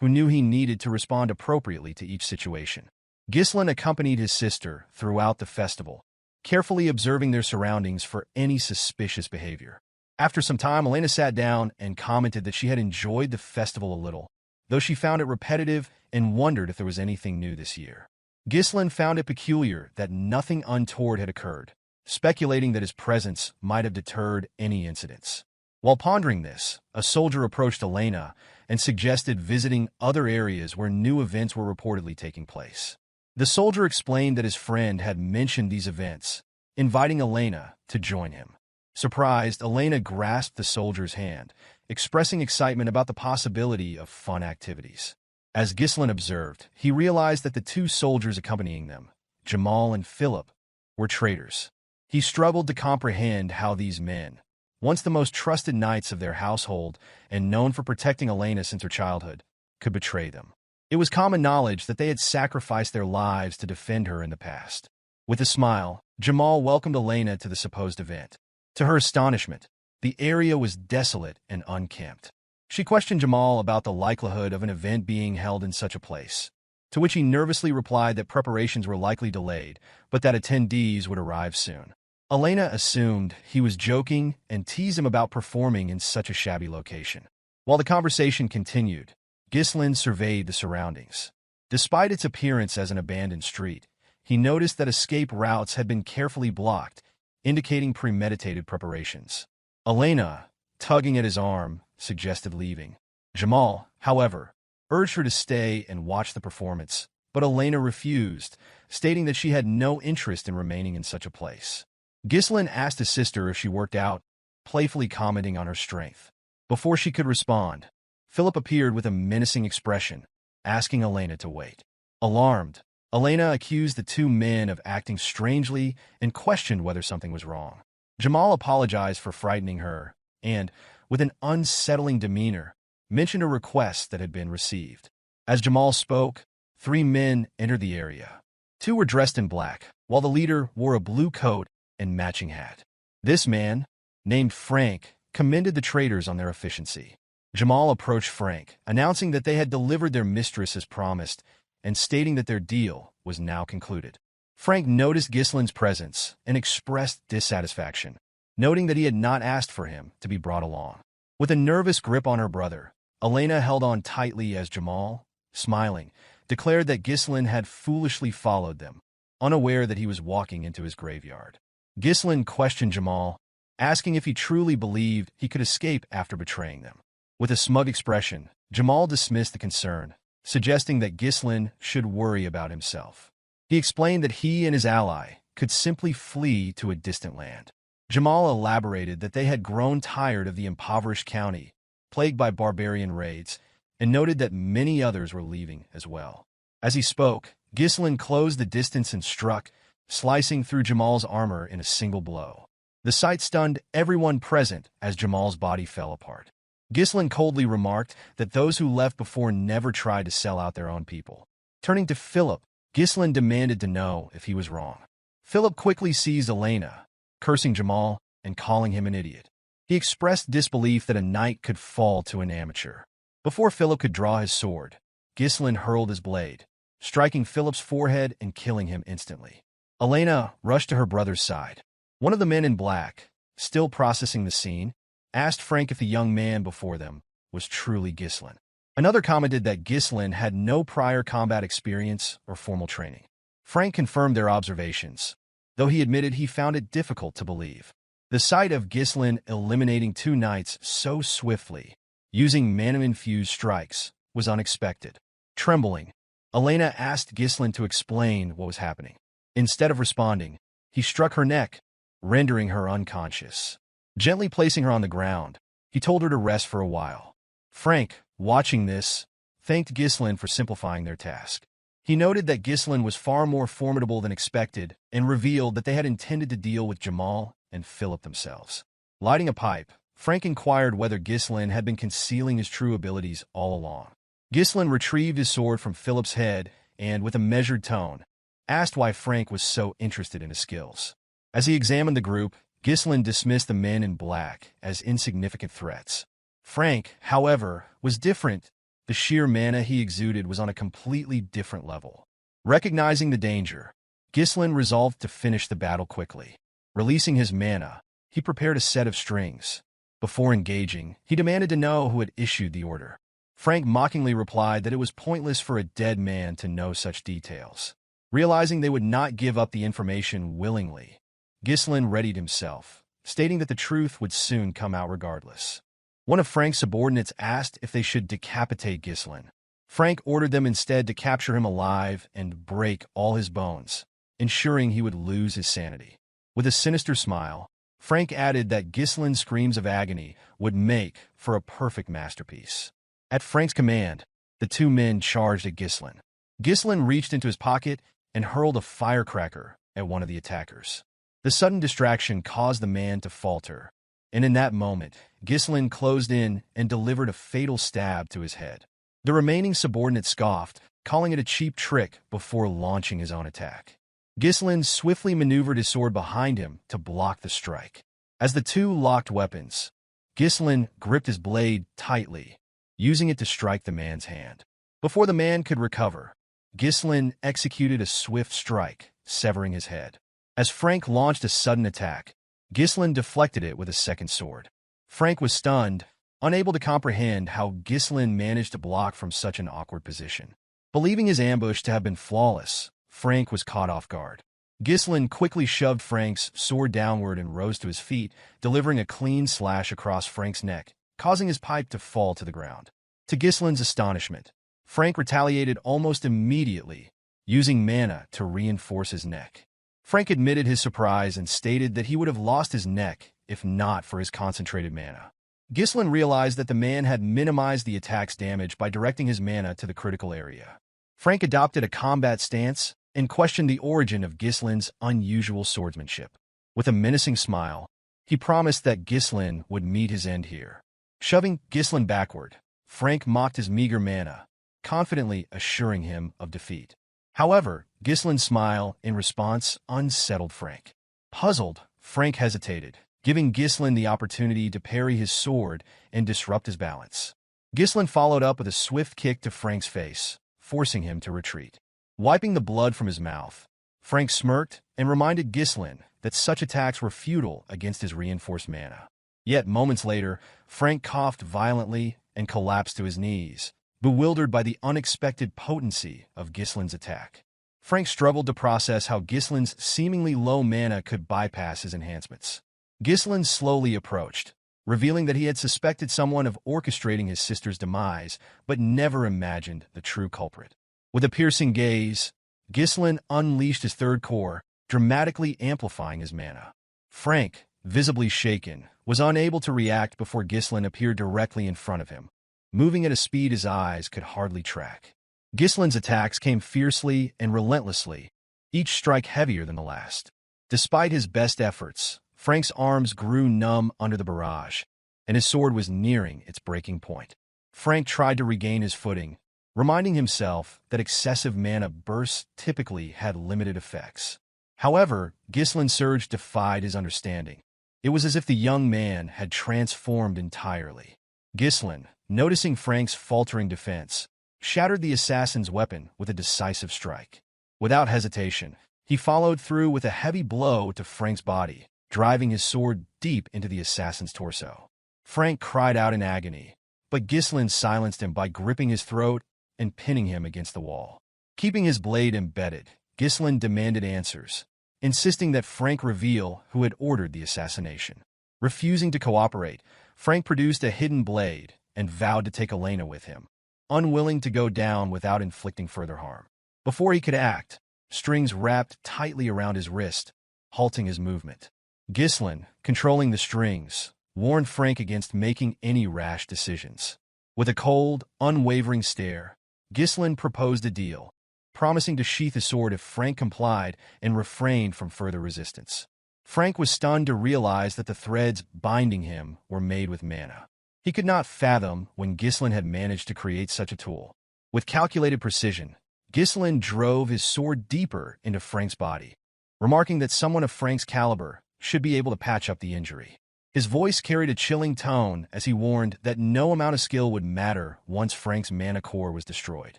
who knew he needed to respond appropriately to each situation. Ghislain accompanied his sister throughout the festival, carefully observing their surroundings for any suspicious behavior. After some time, Elena sat down and commented that she had enjoyed the festival a little, though she found it repetitive and wondered if there was anything new this year. Ghislain found it peculiar that nothing untoward had occurred, speculating that his presence might have deterred any incidents. While pondering this, a soldier approached Elena and suggested visiting other areas where new events were reportedly taking place. The soldier explained that his friend had mentioned these events, inviting Elena to join him. Surprised, Elena grasped the soldier's hand, expressing excitement about the possibility of fun activities. As Ghislain observed, he realized that the two soldiers accompanying them, Jamal and Philip, were traitors. He struggled to comprehend how these men, once the most trusted knights of their household and known for protecting Elena since her childhood, could betray them. It was common knowledge that they had sacrificed their lives to defend her in the past. With a smile, Jamal welcomed Elena to the supposed event. To her astonishment, the area was desolate and unkempt. She questioned Jamal about the likelihood of an event being held in such a place, to which he nervously replied that preparations were likely delayed, but that attendees would arrive soon. Elena assumed he was joking and teased him about performing in such a shabby location. While the conversation continued, Ghislain surveyed the surroundings. Despite its appearance as an abandoned street, he noticed that escape routes had been carefully blocked, indicating premeditated preparations. Elena, tugging at his arm, suggested leaving. Jamal, however, urged her to stay and watch the performance, but Elena refused, stating that she had no interest in remaining in such a place. Ghislain asked his sister if she worked out, playfully commenting on her strength. Before she could respond, Philip appeared with a menacing expression, asking Elena to wait. Alarmed, Elena accused the two men of acting strangely and questioned whether something was wrong. Jamal apologized for frightening her and, with an unsettling demeanor, mentioned a request that had been received. As Jamal spoke, three men entered the area. Two were dressed in black, while the leader wore a blue coat and matching hat. This man, named Frank, commended the traders on their efficiency. Jamal approached Frank, announcing that they had delivered their mistress as promised and stating that their deal was now concluded. Frank noticed Ghislain's presence and expressed dissatisfaction, noting that he had not asked for him to be brought along. With a nervous grip on her brother, Elena held on tightly as Jamal, smiling, declared that Ghislain had foolishly followed them, unaware that he was walking into his graveyard. Ghislain questioned Jamal, asking if he truly believed he could escape after betraying them. With a smug expression, Jamal dismissed the concern, suggesting that Ghislain should worry about himself. He explained that he and his ally could simply flee to a distant land. Jamal elaborated that they had grown tired of the impoverished county, plagued by barbarian raids, and noted that many others were leaving as well. As he spoke, Ghislain closed the distance and struck, slicing through Jamal's armor in a single blow. The sight stunned everyone present as Jamal's body fell apart. Ghislain coldly remarked that those who left before never tried to sell out their own people. Turning to Philip, Ghislain demanded to know if he was wrong. Philip quickly seized Elena, cursing Jamal and calling him an idiot. He expressed disbelief that a knight could fall to an amateur. Before Philip could draw his sword, Ghislain hurled his blade, striking Philip's forehead and killing him instantly. Elena rushed to her brother's side. One of the men in black, still processing the scene, asked Frank if the young man before them was truly Ghislain. Another commented that Ghislain had no prior combat experience or formal training. Frank confirmed their observations, though he admitted he found it difficult to believe. The sight of Ghislain eliminating two knights so swiftly, using mana-infused strikes, was unexpected. Trembling, Elena asked Ghislain to explain what was happening. Instead of responding, he struck her neck, rendering her unconscious. Gently placing her on the ground, he told her to rest for a while. Frank, watching this, thanked Ghislain for simplifying their task. He noted that Ghislain was far more formidable than expected and revealed that they had intended to deal with Jamal and Philip themselves. Lighting a pipe, Frank inquired whether Ghislain had been concealing his true abilities all along. Ghislain retrieved his sword from Philip's head and, with a measured tone, asked why Frank was so interested in his skills. As he examined the group, Ghislain dismissed the men in black as insignificant threats. Frank, however, was different. The sheer mana he exuded was on a completely different level. Recognizing the danger, Ghislain resolved to finish the battle quickly. Releasing his mana, he prepared a set of strings. Before engaging, he demanded to know who had issued the order. Frank mockingly replied that it was pointless for a dead man to know such details. Realizing they would not give up the information willingly, Ghislain readied himself, stating that the truth would soon come out regardless. One of Frank's subordinates asked if they should decapitate Ghislain. Frank ordered them instead to capture him alive and break all his bones, ensuring he would lose his sanity. With a sinister smile, Frank added that Ghislain's screams of agony would make for a perfect masterpiece. At Frank's command, the two men charged at Ghislain. Ghislain reached into his pocket and hurled a firecracker at one of the attackers. The sudden distraction caused the man to falter, and in that moment, Ghislain closed in and delivered a fatal stab to his head. The remaining subordinate scoffed, calling it a cheap trick before launching his own attack. Ghislain swiftly maneuvered his sword behind him to block the strike. As the two locked weapons, Ghislain gripped his blade tightly, using it to strike the man's hand. Before the man could recover, Ghislain executed a swift strike, severing his head. As Frank launched a sudden attack, Ghislain deflected it with a second sword. Frank was stunned, unable to comprehend how Ghislain managed to block from such an awkward position. Believing his ambush to have been flawless, Frank was caught off guard. Ghislain quickly shoved Frank's sword downward and rose to his feet, delivering a clean slash across Frank's neck, causing his pipe to fall to the ground. To Ghislain's astonishment, Frank retaliated almost immediately, using mana to reinforce his neck. Frank admitted his surprise and stated that he would have lost his neck if not for his concentrated mana. Ghislain realized that the man had minimized the attack's damage by directing his mana to the critical area. Frank adopted a combat stance and questioned the origin of Ghislain's unusual swordsmanship. With a menacing smile, he promised that Ghislain would meet his end here. Shoving Ghislain backward, Frank mocked his meager mana, confidently assuring him of defeat. However, Ghislain's smile in response unsettled Frank. Puzzled, Frank hesitated, giving Ghislain the opportunity to parry his sword and disrupt his balance. Ghislain followed up with a swift kick to Frank's face, forcing him to retreat. Wiping the blood from his mouth, Frank smirked and reminded Ghislain that such attacks were futile against his reinforced mana. Yet moments later, Frank coughed violently and collapsed to his knees, bewildered by the unexpected potency of Ghislain's attack. Frank struggled to process how Ghislain's seemingly low mana could bypass his enhancements. Ghislain slowly approached, revealing that he had suspected someone of orchestrating his sister's demise, but never imagined the true culprit. With a piercing gaze, Ghislain unleashed his third core, dramatically amplifying his mana. Frank, visibly shaken, was unable to react before Ghislain appeared directly in front of him, moving at a speed his eyes could hardly track. Ghislain's attacks came fiercely and relentlessly, each strike heavier than the last. Despite his best efforts, Frank's arms grew numb under the barrage, and his sword was nearing its breaking point. Frank tried to regain his footing, reminding himself that excessive mana bursts typically had limited effects. However, Ghislain's surge defied his understanding. It was as if the young man had transformed entirely. Ghislain, noticing Frank's faltering defense, shattered the assassin's weapon with a decisive strike. Without hesitation, he followed through with a heavy blow to Frank's body, driving his sword deep into the assassin's torso. Frank cried out in agony, but Ghislain silenced him by gripping his throat and pinning him against the wall. Keeping his blade embedded, Ghislain demanded answers, insisting that Frank reveal who had ordered the assassination. Refusing to cooperate, Frank produced a hidden blade and vowed to take Elena with him, unwilling to go down without inflicting further harm. Before he could act, strings wrapped tightly around his wrist, halting his movement. Ghislain, controlling the strings, warned Frank against making any rash decisions. With a cold, unwavering stare, Ghislain proposed a deal, promising to sheath his sword if Frank complied and refrained from further resistance. Frank was stunned to realize that the threads binding him were made with mana. He could not fathom when Ghislain had managed to create such a tool. With calculated precision, Ghislain drove his sword deeper into Frank's body, remarking that someone of Frank's caliber should be able to patch up the injury. His voice carried a chilling tone as he warned that no amount of skill would matter once Frank's mana core was destroyed.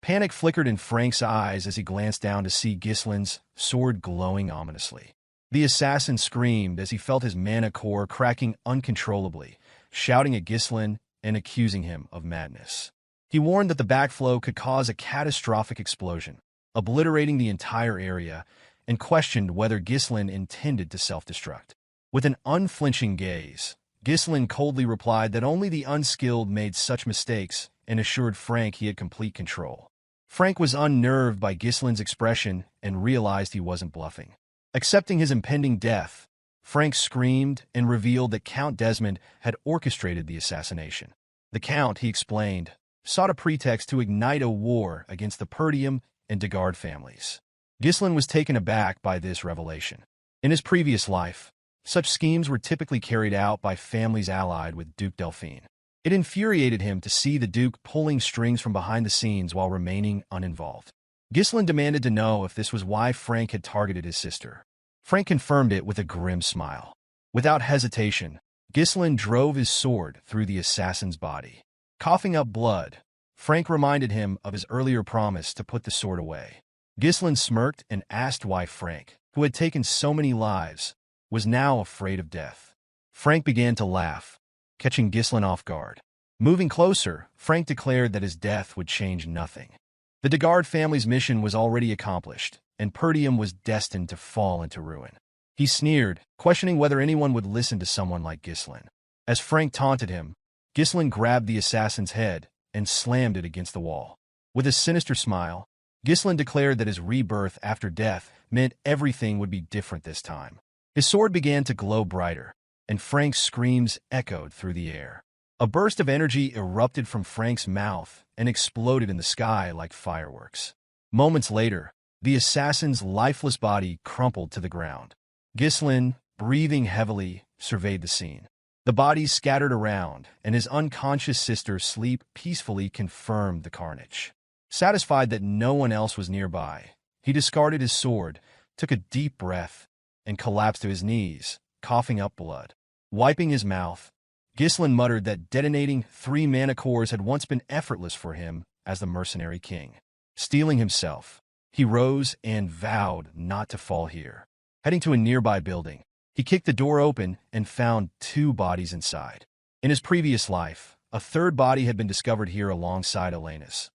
Panic flickered in Frank's eyes as he glanced down to see Ghislain's sword glowing ominously. The assassin screamed as he felt his mana core cracking uncontrollably, shouting at Ghislain and accusing him of madness. He warned that the backflow could cause a catastrophic explosion, obliterating the entire area, and questioned whether Ghislain intended to self-destruct. With an unflinching gaze, Ghislain coldly replied that only the unskilled made such mistakes and assured Frank he had complete control. Frank was unnerved by Ghislain's expression and realized he wasn't bluffing. Accepting his impending death, Frank screamed and revealed that Count Desmond had orchestrated the assassination. The Count, he explained, sought a pretext to ignite a war against the Perdium and Degard families. Ghislain was taken aback by this revelation. In his previous life, such schemes were typically carried out by families allied with Duke Delphine. It infuriated him to see the Duke pulling strings from behind the scenes while remaining uninvolved. Ghislain demanded to know if this was why Frank had targeted his sister. Frank confirmed it with a grim smile. Without hesitation, Ghislain drove his sword through the assassin's body. Coughing up blood, Frank reminded him of his earlier promise to put the sword away. Ghislain smirked and asked why Frank, who had taken so many lives, was now afraid of death. Frank began to laugh, catching Ghislain off guard. Moving closer, Frank declared that his death would change nothing. The Degard family's mission was already accomplished, and Perdium was destined to fall into ruin. He sneered, questioning whether anyone would listen to someone like Ghislain. As Frank taunted him, Ghislain grabbed the assassin's head and slammed it against the wall. With a sinister smile, Ghislain declared that his rebirth after death meant everything would be different this time. His sword began to glow brighter, and Frank's screams echoed through the air. A burst of energy erupted from Frank's mouth and exploded in the sky like fireworks. Moments later, the assassin's lifeless body crumpled to the ground. Ghislain, breathing heavily, surveyed the scene. The bodies scattered around, and his unconscious sister's sleep peacefully confirmed the carnage. Satisfied that no one else was nearby, he discarded his sword, took a deep breath, and collapsed to his knees, coughing up blood. Wiping his mouth, Ghislain muttered that detonating 3 mana cores had once been effortless for him as the Mercenary King. Steeling himself, he rose and vowed not to fall here. Heading to a nearby building, he kicked the door open and found 2 bodies inside. In his previous life, a 3rd body had been discovered here alongside Elena's.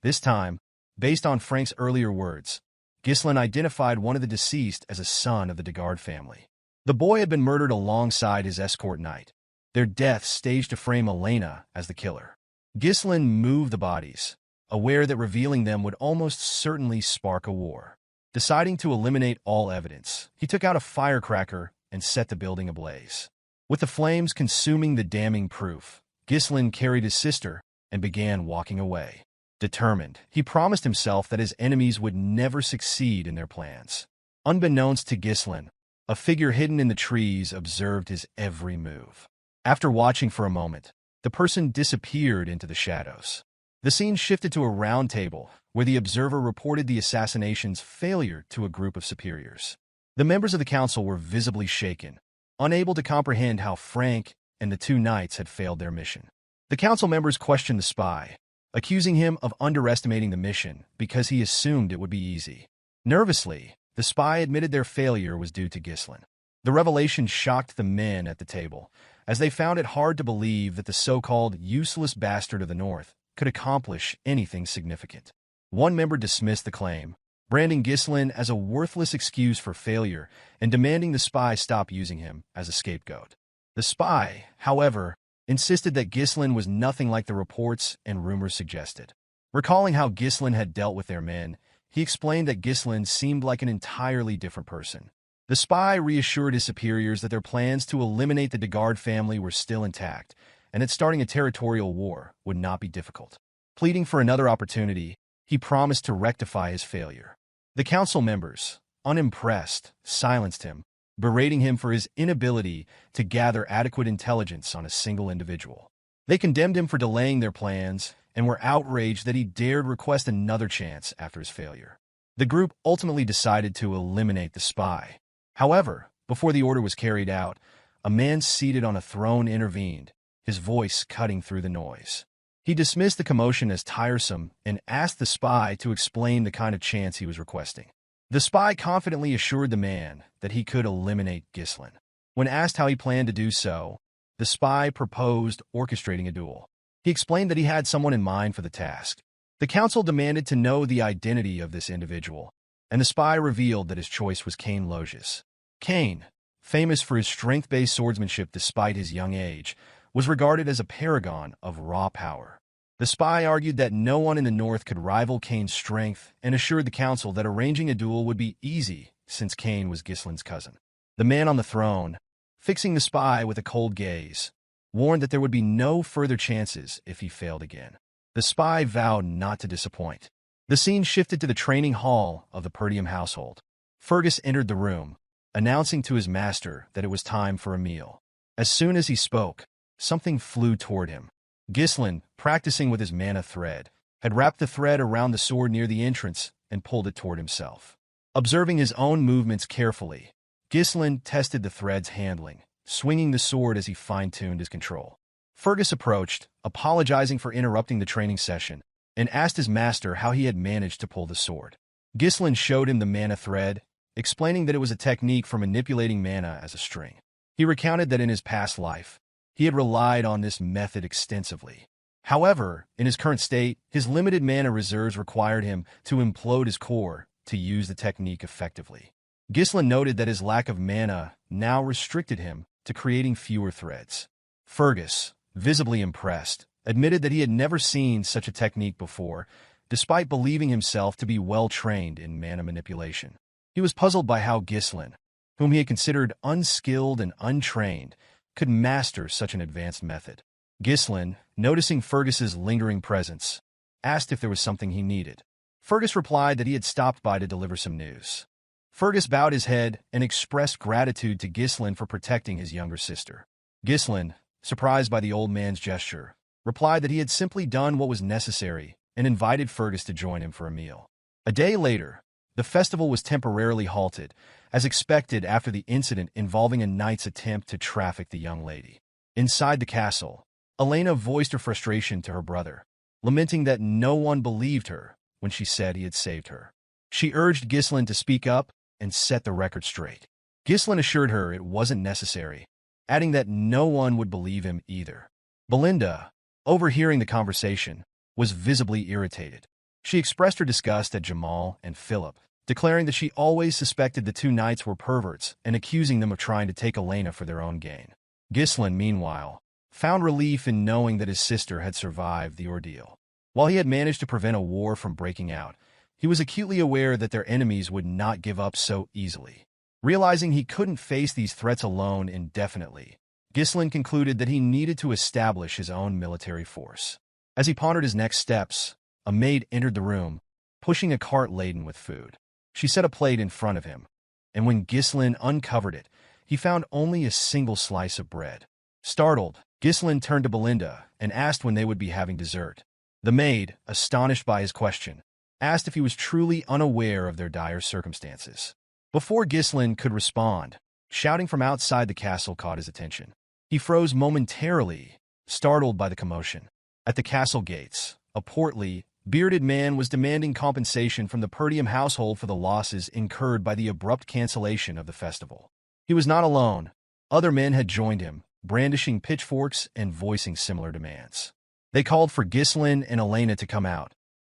This time, based on Frank's earlier words, Ghislain identified one of the deceased as a son of the Degard family. The boy had been murdered alongside his escort knight, their deaths staged to frame Elena as the killer. Ghislain moved the bodies, aware that revealing them would almost certainly spark a war. Deciding to eliminate all evidence, he took out a firecracker and set the building ablaze. With the flames consuming the damning proof, Ghislain carried his sister and began walking away. Determined, he promised himself that his enemies would never succeed in their plans. Unbeknownst to Ghislain, a figure hidden in the trees observed his every move. After watching for a moment, the person disappeared into the shadows. The scene shifted to a round table, where the observer reported the assassination's failure to a group of superiors. The members of the council were visibly shaken, unable to comprehend how Frank and the 2 knights had failed their mission. The council members questioned the spy, accusing him of underestimating the mission because he assumed it would be easy. Nervously, the spy admitted their failure was due to Ghislain. The revelation shocked the men at the table, as they found it hard to believe that the so-called useless bastard of the North could accomplish anything significant. One member dismissed the claim, branding Ghislain as a worthless excuse for failure and demanding the spy stop using him as a scapegoat. The spy, however, insisted that Ghislain was nothing like the reports and rumors suggested. Recalling how Ghislain had dealt with their men, he explained that Ghislain seemed like an entirely different person. The spy reassured his superiors that their plans to eliminate the Degard family were still intact, and that starting a territorial war would not be difficult. Pleading for another opportunity, he promised to rectify his failure. The council members, unimpressed, silenced him, berating him for his inability to gather adequate intelligence on a single individual. They condemned him for delaying their plans and were outraged that he dared request another chance after his failure. The group ultimately decided to eliminate the spy. However, before the order was carried out, a man seated on a throne intervened, his voice cutting through the noise. He dismissed the commotion as tiresome and asked the spy to explain the kind of chance he was requesting. The spy confidently assured the man that he could eliminate Ghislain. When asked how he planned to do so, the spy proposed orchestrating a duel. He explained that he had someone in mind for the task. The council demanded to know the identity of this individual, and the spy revealed that his choice was Cain Logius. Cain, famous for his strength-based swordsmanship despite his young age, was regarded as a paragon of raw power. The spy argued that no one in the north could rival Cain's strength and assured the council that arranging a duel would be easy since Cain was Ghislain's cousin. The man on the throne, fixing the spy with a cold gaze, warned that there would be no further chances if he failed again. The spy vowed not to disappoint. The scene shifted to the training hall of the Perdium household. Fergus entered the room, announcing to his master that it was time for a meal. As soon as he spoke, something flew toward him. Ghislain, practicing with his mana thread, had wrapped the thread around the sword near the entrance and pulled it toward himself. Observing his own movements carefully, Ghislain tested the thread's handling, swinging the sword as he fine-tuned his control. Fergus approached, apologizing for interrupting the training session, and asked his master how he had managed to pull the sword. Ghislain showed him the mana thread, explaining that it was a technique for manipulating mana as a string. He recounted that in his past life, he had relied on this method extensively. However, in his current state, his limited mana reserves required him to implode his core to use the technique effectively. Ghislain noted that his lack of mana now restricted him to creating fewer threads. Fergus, visibly impressed, admitted that he had never seen such a technique before, despite believing himself to be well-trained in mana manipulation. He was puzzled by how Ghislain, whom he had considered unskilled and untrained, could master such an advanced method. Ghislain, noticing Fergus's lingering presence, asked if there was something he needed. Fergus replied that he had stopped by to deliver some news. Fergus bowed his head and expressed gratitude to Ghislain for protecting his younger sister. Ghislain, surprised by the old man's gesture, replied that he had simply done what was necessary and invited Fergus to join him for a meal. A day later, the festival was temporarily halted, as expected after the incident involving a knight's attempt to traffic the young lady. Inside the castle, Elena voiced her frustration to her brother, lamenting that no one believed her when she said he had saved her. She urged Ghislain to speak up and set the record straight. Ghislain assured her it wasn't necessary, adding that no one would believe him either. Belinda, overhearing the conversation, was visibly irritated. She expressed her disgust at Jamal and Philip, declaring that she always suspected the two knights were perverts and accusing them of trying to take Elena for their own gain. Ghislain, meanwhile, found relief in knowing that his sister had survived the ordeal. While he had managed to prevent a war from breaking out, he was acutely aware that their enemies would not give up so easily. Realizing he couldn't face these threats alone indefinitely, Ghislain concluded that he needed to establish his own military force. As he pondered his next steps, a maid entered the room, pushing a cart laden with food. She set a plate in front of him, and when Ghislain uncovered it, he found only a single slice of bread. Startled, Ghislain turned to Belinda and asked when they would be having dessert. The maid, astonished by his question, asked if he was truly unaware of their dire circumstances. Before Ghislain could respond, shouting from outside the castle caught his attention. He froze momentarily, startled by the commotion. At the castle gates, a portly, bearded man was demanding compensation from the Perdium household for the losses incurred by the abrupt cancellation of the festival. He was not alone. Other men had joined him, brandishing pitchforks and voicing similar demands. They called for Ghislain and Elena to come out,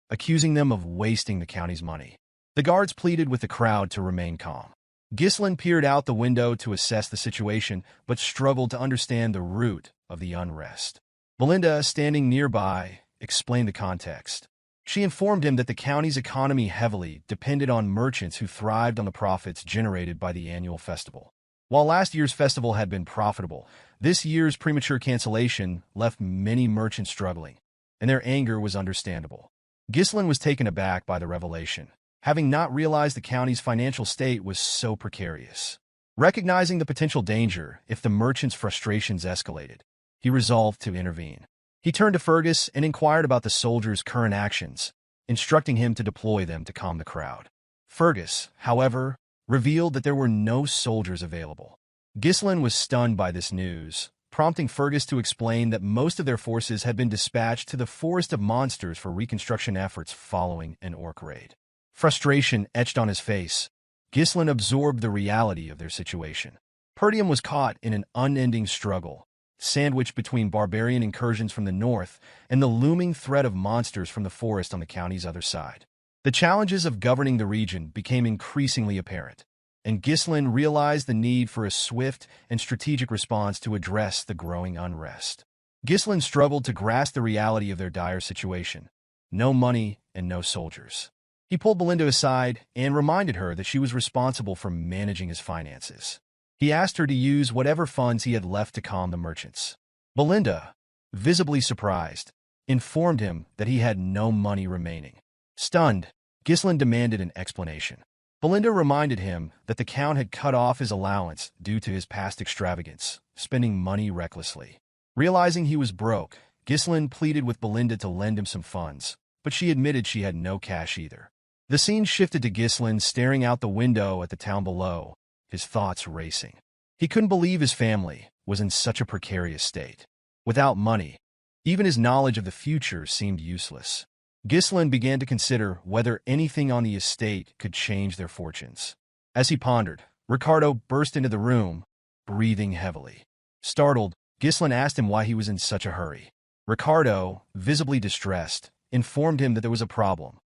accusing them of wasting the county's money. The guards pleaded with the crowd to remain calm. Ghislain peered out the window to assess the situation, but struggled to understand the root of the unrest. Belinda, standing nearby, explained the context. She informed him that the county's economy heavily depended on merchants who thrived on the profits generated by the annual festival. While last year's festival had been profitable, this year's premature cancellation left many merchants struggling, and their anger was understandable. Ghislain was taken aback by the revelation, having not realized the county's financial state was so precarious. Recognizing the potential danger if the merchants' frustrations escalated, he resolved to intervene. He turned to Fergus and inquired about the soldiers' current actions, instructing him to deploy them to calm the crowd. Fergus, however, revealed that there were no soldiers available. Ghislain was stunned by this news, prompting Fergus to explain that most of their forces had been dispatched to the Forest of Monsters for reconstruction efforts following an orc raid. Frustration etched on his face, Ghislain absorbed the reality of their situation. Perdium was caught in an unending struggle, sandwiched between barbarian incursions from the north and the looming threat of monsters from the forest on the county's other side. The challenges of governing the region became increasingly apparent, and Ghislain realized the need for a swift and strategic response to address the growing unrest. Ghislain struggled to grasp the reality of their dire situation. No money and no soldiers. He pulled Belinda aside and reminded her that she was responsible for managing his finances. He asked her to use whatever funds he had left to calm the merchants. Belinda, visibly surprised, informed him that he had no money remaining. Stunned, Ghislain demanded an explanation. Belinda reminded him that the Count had cut off his allowance due to his past extravagance, spending money recklessly. Realizing he was broke, Ghislain pleaded with Belinda to lend him some funds, but she admitted she had no cash either. The scene shifted to Ghislain staring out the window at the town below, his thoughts racing. He couldn't believe his family was in such a precarious state. Without money, even his knowledge of the future seemed useless. Ghislain began to consider whether anything on the estate could change their fortunes. As he pondered, Ricardo burst into the room, breathing heavily. Startled, Ghislain asked him why he was in such a hurry. Ricardo, visibly distressed, informed him that there was a problem.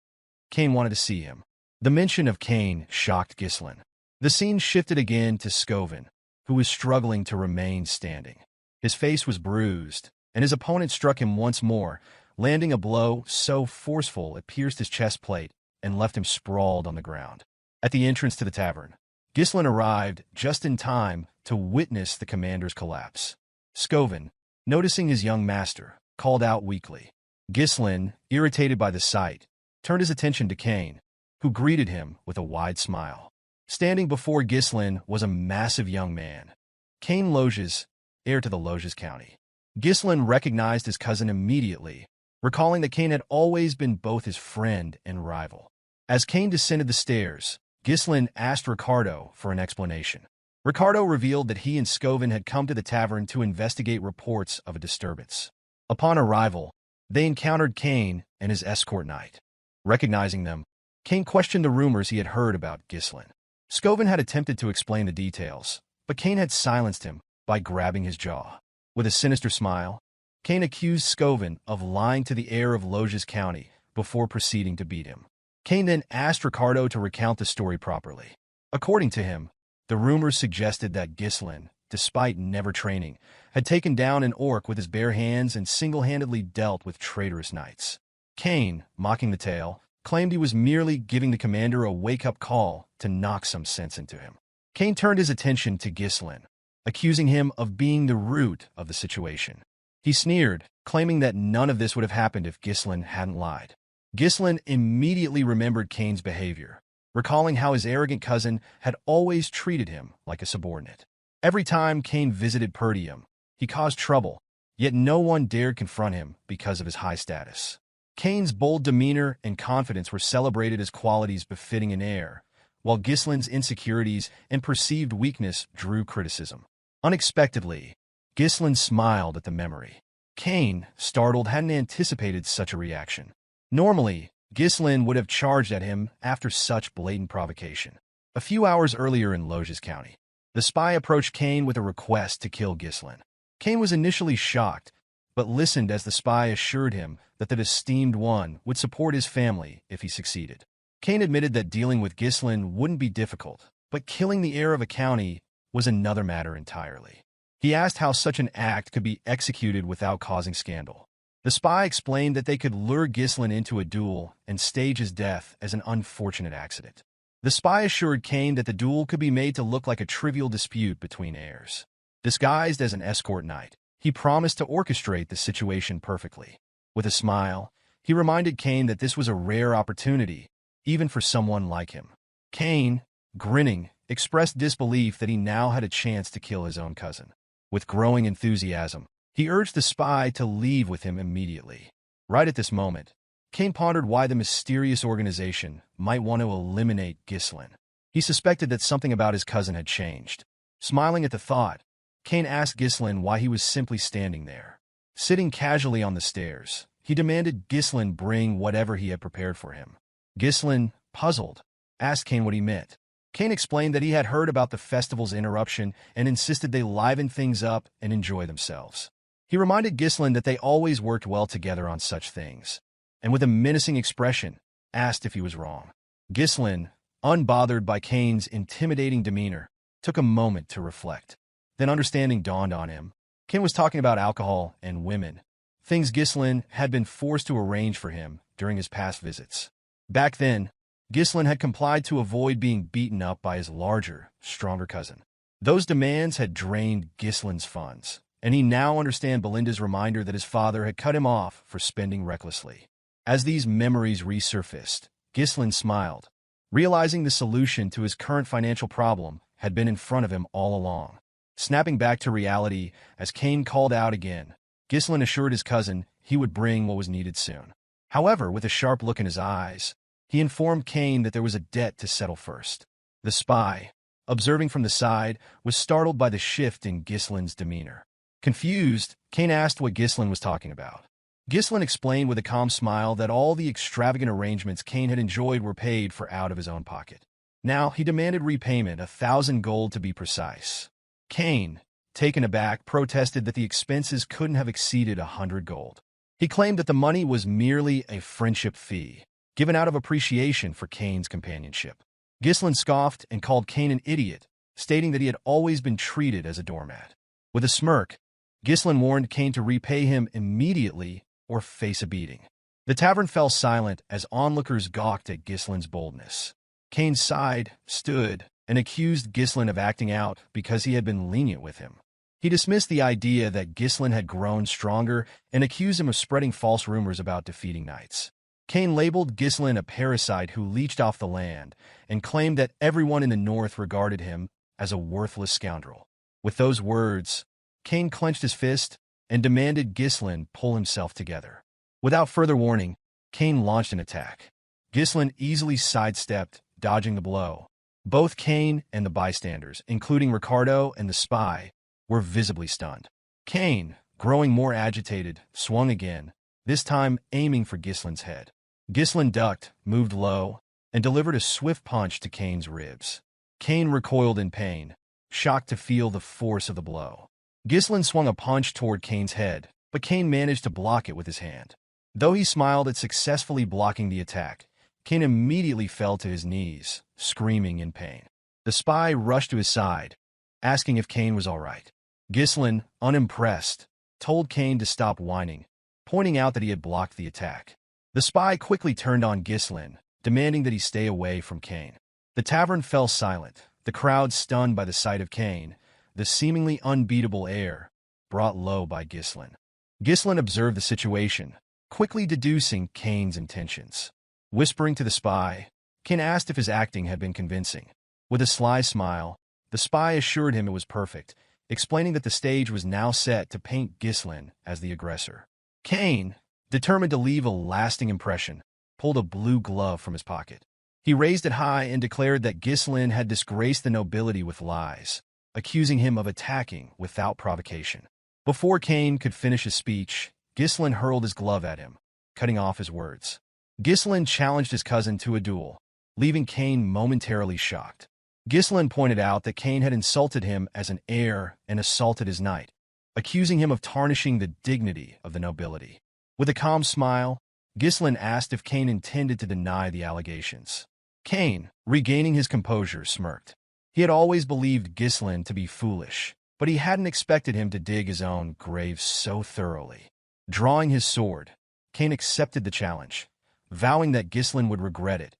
Cain wanted to see him. The mention of Cain shocked Ghislain. The scene shifted again to Scoven, who was struggling to remain standing. His face was bruised, and his opponent struck him once more, landing a blow so forceful it pierced his chest plate and left him sprawled on the ground. At the entrance to the tavern, Ghislain arrived just in time to witness the commander's collapse. Scoven, noticing his young master, called out weakly. Ghislain, irritated by the sight, turned his attention to Cain, who greeted him with a wide smile. Standing before Ghislain was a massive young man, Cain Loges, heir to the Loges County. Ghislain recognized his cousin immediately, recalling that Cain had always been both his friend and rival. As Cain descended the stairs, Ghislain asked Ricardo for an explanation. Ricardo revealed that he and Scoven had come to the tavern to investigate reports of a disturbance. Upon arrival, they encountered Cain and his escort knight. Recognizing them, Cain questioned the rumors he had heard about Ghislain. Scoven had attempted to explain the details, but Cain had silenced him by grabbing his jaw. With a sinister smile, Cain accused Scoven of lying to the heir of Loges County before proceeding to beat him. Cain then asked Ricardo to recount the story properly. According to him, the rumors suggested that Ghislain, despite never training, had taken down an orc with his bare hands and single-handedly dealt with traitorous knights. Cain, mocking the tale, claimed he was merely giving the commander a wake-up call to knock some sense into him. Cain turned his attention to Ghislain, accusing him of being the root of the situation. He sneered, claiming that none of this would have happened if Ghislain hadn't lied. Ghislain immediately remembered Cain's behavior, recalling how his arrogant cousin had always treated him like a subordinate. Every time Cain visited Perdium, he caused trouble, yet no one dared confront him because of his high status. Cain's bold demeanor and confidence were celebrated as qualities befitting an heir, while Ghislain's insecurities and perceived weakness drew criticism. Unexpectedly, Ghislain smiled at the memory. Cain, startled, hadn't anticipated such a reaction. Normally, Ghislain would have charged at him after such blatant provocation. A few hours earlier in Loges County, the spy approached Cain with a request to kill Ghislain. Cain was initially shocked, but listened as the spy assured him that the esteemed one would support his family if he succeeded. Cain admitted that dealing with Ghislain wouldn't be difficult, but killing the heir of a county was another matter entirely. He asked how such an act could be executed without causing scandal. The spy explained that they could lure Ghislain into a duel and stage his death as an unfortunate accident. The spy assured Cain that the duel could be made to look like a trivial dispute between heirs. Disguised as an escort knight, he promised to orchestrate the situation perfectly. With a smile, he reminded Cain that this was a rare opportunity, even for someone like him. Cain, grinning, expressed disbelief that he now had a chance to kill his own cousin. With growing enthusiasm, he urged the spy to leave with him immediately. Right at this moment, Cain pondered why the mysterious organization might want to eliminate Ghislain. He suspected that something about his cousin had changed. Smiling at the thought, Cain asked Ghislain why he was simply standing there. Sitting casually on the stairs, he demanded Ghislain bring whatever he had prepared for him. Ghislain, puzzled, asked Cain what he meant. Cain explained that he had heard about the festival's interruption and insisted they liven things up and enjoy themselves. He reminded Ghislain that they always worked well together on such things, and with a menacing expression, asked if he was wrong. Ghislain, unbothered by Cain's intimidating demeanor, took a moment to reflect. Then understanding dawned on him. Cain was talking about alcohol and women, things Ghislain had been forced to arrange for him during his past visits. Back then, Ghislain had complied to avoid being beaten up by his larger, stronger cousin. Those demands had drained Ghislain's funds, and he now understood Belinda's reminder that his father had cut him off for spending recklessly. As these memories resurfaced, Ghislain smiled, realizing the solution to his current financial problem had been in front of him all along. Snapping back to reality as Cain called out again, Ghislain assured his cousin he would bring what was needed soon. However, with a sharp look in his eyes, he informed Cain that there was a debt to settle first. The spy, observing from the side, was startled by the shift in Ghislain's demeanor. Confused, Cain asked what Ghislain was talking about. Ghislain explained with a calm smile that all the extravagant arrangements Cain had enjoyed were paid for out of his own pocket. Now he demanded repayment, 1,000 gold to be precise. Cain, taken aback, protested that the expenses couldn't have exceeded 100 gold. He claimed that the money was merely a friendship fee, given out of appreciation for Cain's companionship. Ghislain scoffed and called Cain an idiot, stating that he had always been treated as a doormat. With a smirk, Ghislain warned Cain to repay him immediately or face a beating. The tavern fell silent as onlookers gawked at Ghislain's boldness. Cain sighed, stood, and accused Ghislain of acting out because he had been lenient with him. He dismissed the idea that Ghislain had grown stronger and accused him of spreading false rumors about defeating knights. Cain labeled Ghislain a parasite who leached off the land and claimed that everyone in the north regarded him as a worthless scoundrel. With those words, Cain clenched his fist and demanded Ghislain pull himself together. Without further warning, Cain launched an attack. Ghislain easily sidestepped, dodging the blow. Both Cain and the bystanders, including Ricardo and the spy, were visibly stunned. Cain, growing more agitated, swung again, this time aiming for Ghislain's head. Ghislain ducked, moved low, and delivered a swift punch to Cain's ribs. Cain recoiled in pain, shocked to feel the force of the blow. Ghislain swung a punch toward Cain's head, but Cain managed to block it with his hand. Though he smiled at successfully blocking the attack, Cain immediately fell to his knees, screaming in pain. The spy rushed to his side, asking if Cain was all right. Ghislain, unimpressed, told Cain to stop whining, pointing out that he had blocked the attack. The spy quickly turned on Ghislain, demanding that he stay away from Cain. The tavern fell silent, the crowd stunned by the sight of Cain, the seemingly unbeatable air, brought low by Ghislain. Ghislain observed the situation, quickly deducing Cain's intentions. Whispering to the spy, Cain asked if his acting had been convincing. With a sly smile, the spy assured him it was perfect, explaining that the stage was now set to paint Ghislain as the aggressor. Cain, determined to leave a lasting impression, pulled a blue glove from his pocket. He raised it high and declared that Ghislain had disgraced the nobility with lies, accusing him of attacking without provocation. Before Cain could finish his speech, Ghislain hurled his glove at him, cutting off his words. Ghislain challenged his cousin to a duel, leaving Cain momentarily shocked. Ghislain pointed out that Cain had insulted him as an heir and assaulted his knight, accusing him of tarnishing the dignity of the nobility. With a calm smile, Ghislain asked if Cain intended to deny the allegations. Cain, regaining his composure, smirked. He had always believed Ghislain to be foolish, but he hadn't expected him to dig his own grave so thoroughly. Drawing his sword, Cain accepted the challenge, vowing that Ghislain would regret it,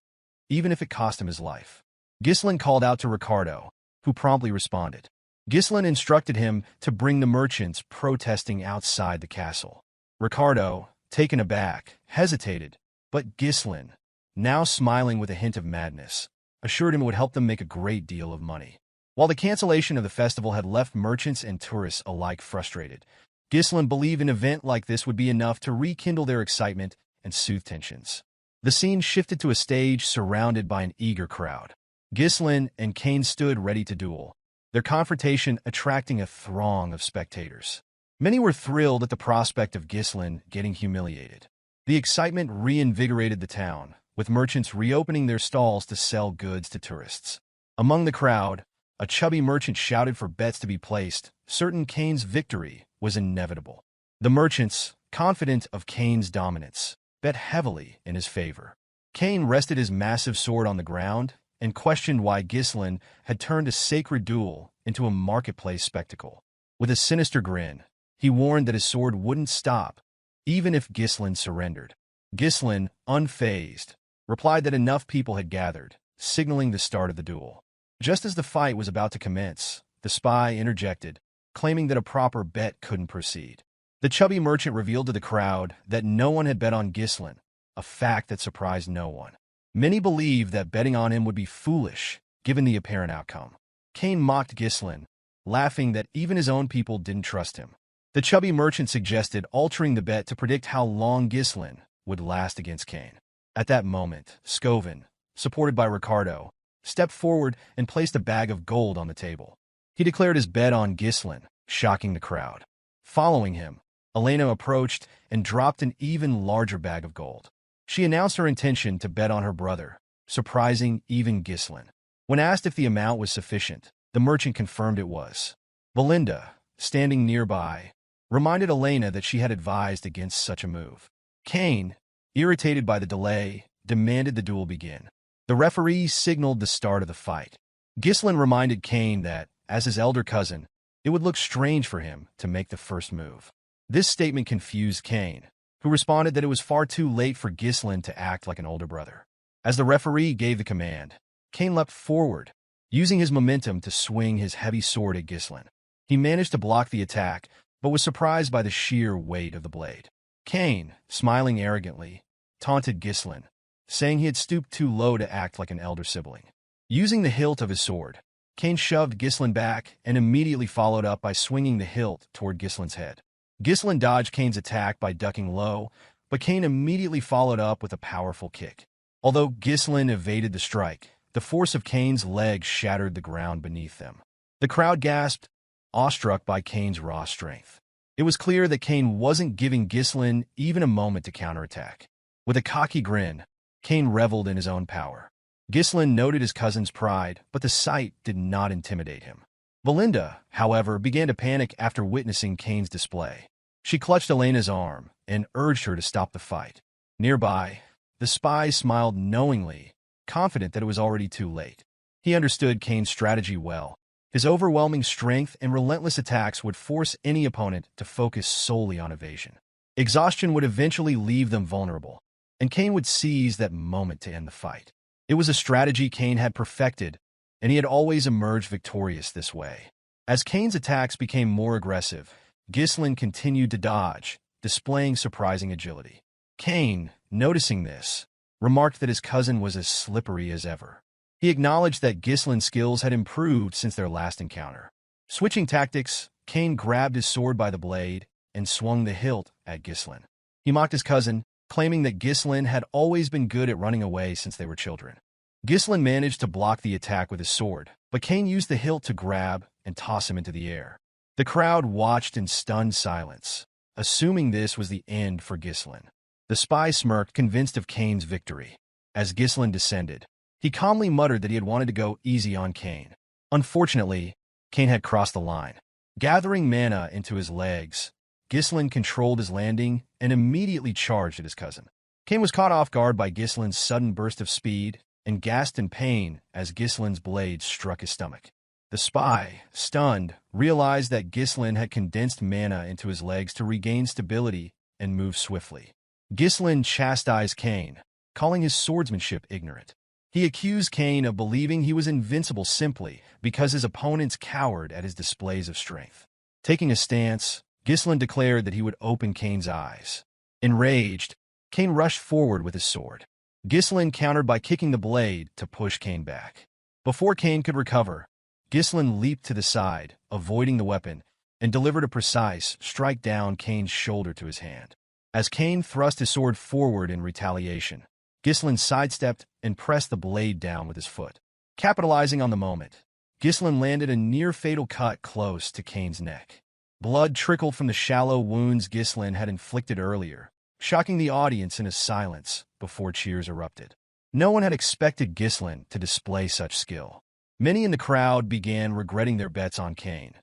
even if it cost him his life. Ghislain called out to Ricardo, who promptly responded. Ghislain instructed him to bring the merchants protesting outside the castle. Ricardo, taken aback, hesitated, but Ghislain, now smiling with a hint of madness, assured him it would help them make a great deal of money. While the cancellation of the festival had left merchants and tourists alike frustrated, Ghislain believed an event like this would be enough to rekindle their excitement and soothe tensions. The scene shifted to a stage surrounded by an eager crowd. Ghislain and Cain stood ready to duel, their confrontation attracting a throng of spectators. Many were thrilled at the prospect of Ghislain getting humiliated. The excitement reinvigorated the town, with merchants reopening their stalls to sell goods to tourists. Among the crowd, a chubby merchant shouted for bets to be placed, certain Kane's victory was inevitable. The merchants, confident of Kane's dominance, bet heavily in his favor. Kane rested his massive sword on the ground and questioned why Ghislain had turned a sacred duel into a marketplace spectacle. With a sinister grin, he warned that his sword wouldn't stop, even if Ghislain surrendered. Ghislain, unfazed, replied that enough people had gathered, signaling the start of the duel. Just as the fight was about to commence, the spy interjected, claiming that a proper bet couldn't proceed. The chubby merchant revealed to the crowd that no one had bet on Ghislain, a fact that surprised no one. Many believed that betting on him would be foolish, given the apparent outcome. Kane mocked Ghislain, laughing that even his own people didn't trust him. The chubby merchant suggested altering the bet to predict how long Ghislain would last against Kane. At that moment, Scovin, supported by Ricardo, stepped forward and placed a bag of gold on the table. He declared his bet on Ghislain, shocking the crowd. Following him, Elena approached and dropped an even larger bag of gold. She announced her intention to bet on her brother, surprising even Ghislain. When asked if the amount was sufficient, the merchant confirmed it was. Belinda, standing nearby, reminded Elena that she had advised against such a move. Kane, irritated by the delay, demanded the duel begin. The referee signaled the start of the fight. Ghislain reminded Kane that, as his elder cousin, it would look strange for him to make the first move. This statement confused Kane, who responded that it was far too late for Ghislain to act like an older brother. As the referee gave the command, Kane leapt forward, using his momentum to swing his heavy sword at Ghislain. He managed to block the attack, but was surprised by the sheer weight of the blade. Kane, smiling arrogantly, taunted Ghislain, saying he had stooped too low to act like an elder sibling. Using the hilt of his sword, Kane shoved Ghislain back and immediately followed up by swinging the hilt toward Ghislain's head. Ghislain dodged Kane's attack by ducking low, but Kane immediately followed up with a powerful kick. Although Ghislain evaded the strike, the force of Kane's legs shattered the ground beneath them. The crowd gasped, awestruck by Kane's raw strength. It was clear that Kane wasn't giving Ghislain even a moment to counterattack. With a cocky grin, Kane reveled in his own power. Ghislain noted his cousin's pride, but the sight did not intimidate him. Belinda, however, began to panic after witnessing Kane's display. She clutched Elena's arm and urged her to stop the fight. Nearby, the spy smiled knowingly, confident that it was already too late. He understood Kane's strategy well. His overwhelming strength and relentless attacks would force any opponent to focus solely on evasion. Exhaustion would eventually leave them vulnerable, and Kane would seize that moment to end the fight. It was a strategy Kane had perfected, and he had always emerged victorious this way. As Kane's attacks became more aggressive, Ghislain continued to dodge, displaying surprising agility. Kane, noticing this, remarked that his cousin was as slippery as ever. He acknowledged that Ghislain's skills had improved since their last encounter. Switching tactics, Kane grabbed his sword by the blade and swung the hilt at Ghislain. He mocked his cousin, claiming that Ghislain had always been good at running away since they were children. Ghislain managed to block the attack with his sword, but Kane used the hilt to grab and toss him into the air. The crowd watched in stunned silence, assuming this was the end for Ghislain. The spy smirked, convinced of Kane's victory. As Ghislain descended, he calmly muttered that he had wanted to go easy on Kane. Unfortunately, Kane had crossed the line. Gathering mana into his legs, Ghislain controlled his landing and immediately charged at his cousin. Kane was caught off guard by Ghislain's sudden burst of speed and gasped in pain as Ghislain's blade struck his stomach. The spy, stunned, realized that Ghislain had condensed mana into his legs to regain stability and move swiftly. Ghislain chastised Kane, calling his swordsmanship ignorant. He accused Kane of believing he was invincible simply because his opponents cowered at his displays of strength. Taking a stance, Ghislain declared that he would open Kane's eyes. Enraged, Kane rushed forward with his sword. Ghislain countered by kicking the blade to push Kane back. Before Kane could recover, Ghislain leaped to the side, avoiding the weapon, and delivered a precise strike down Kane's shoulder to his hand. As Kane thrust his sword forward in retaliation, Ghislain sidestepped and pressed the blade down with his foot. Capitalizing on the moment, Ghislain landed a near-fatal cut close to Kane's neck. Blood trickled from the shallow wounds Ghislain had inflicted earlier, shocking the audience into silence before cheers erupted. No one had expected Ghislain to display such skill. Many in the crowd began regretting their bets on Cain,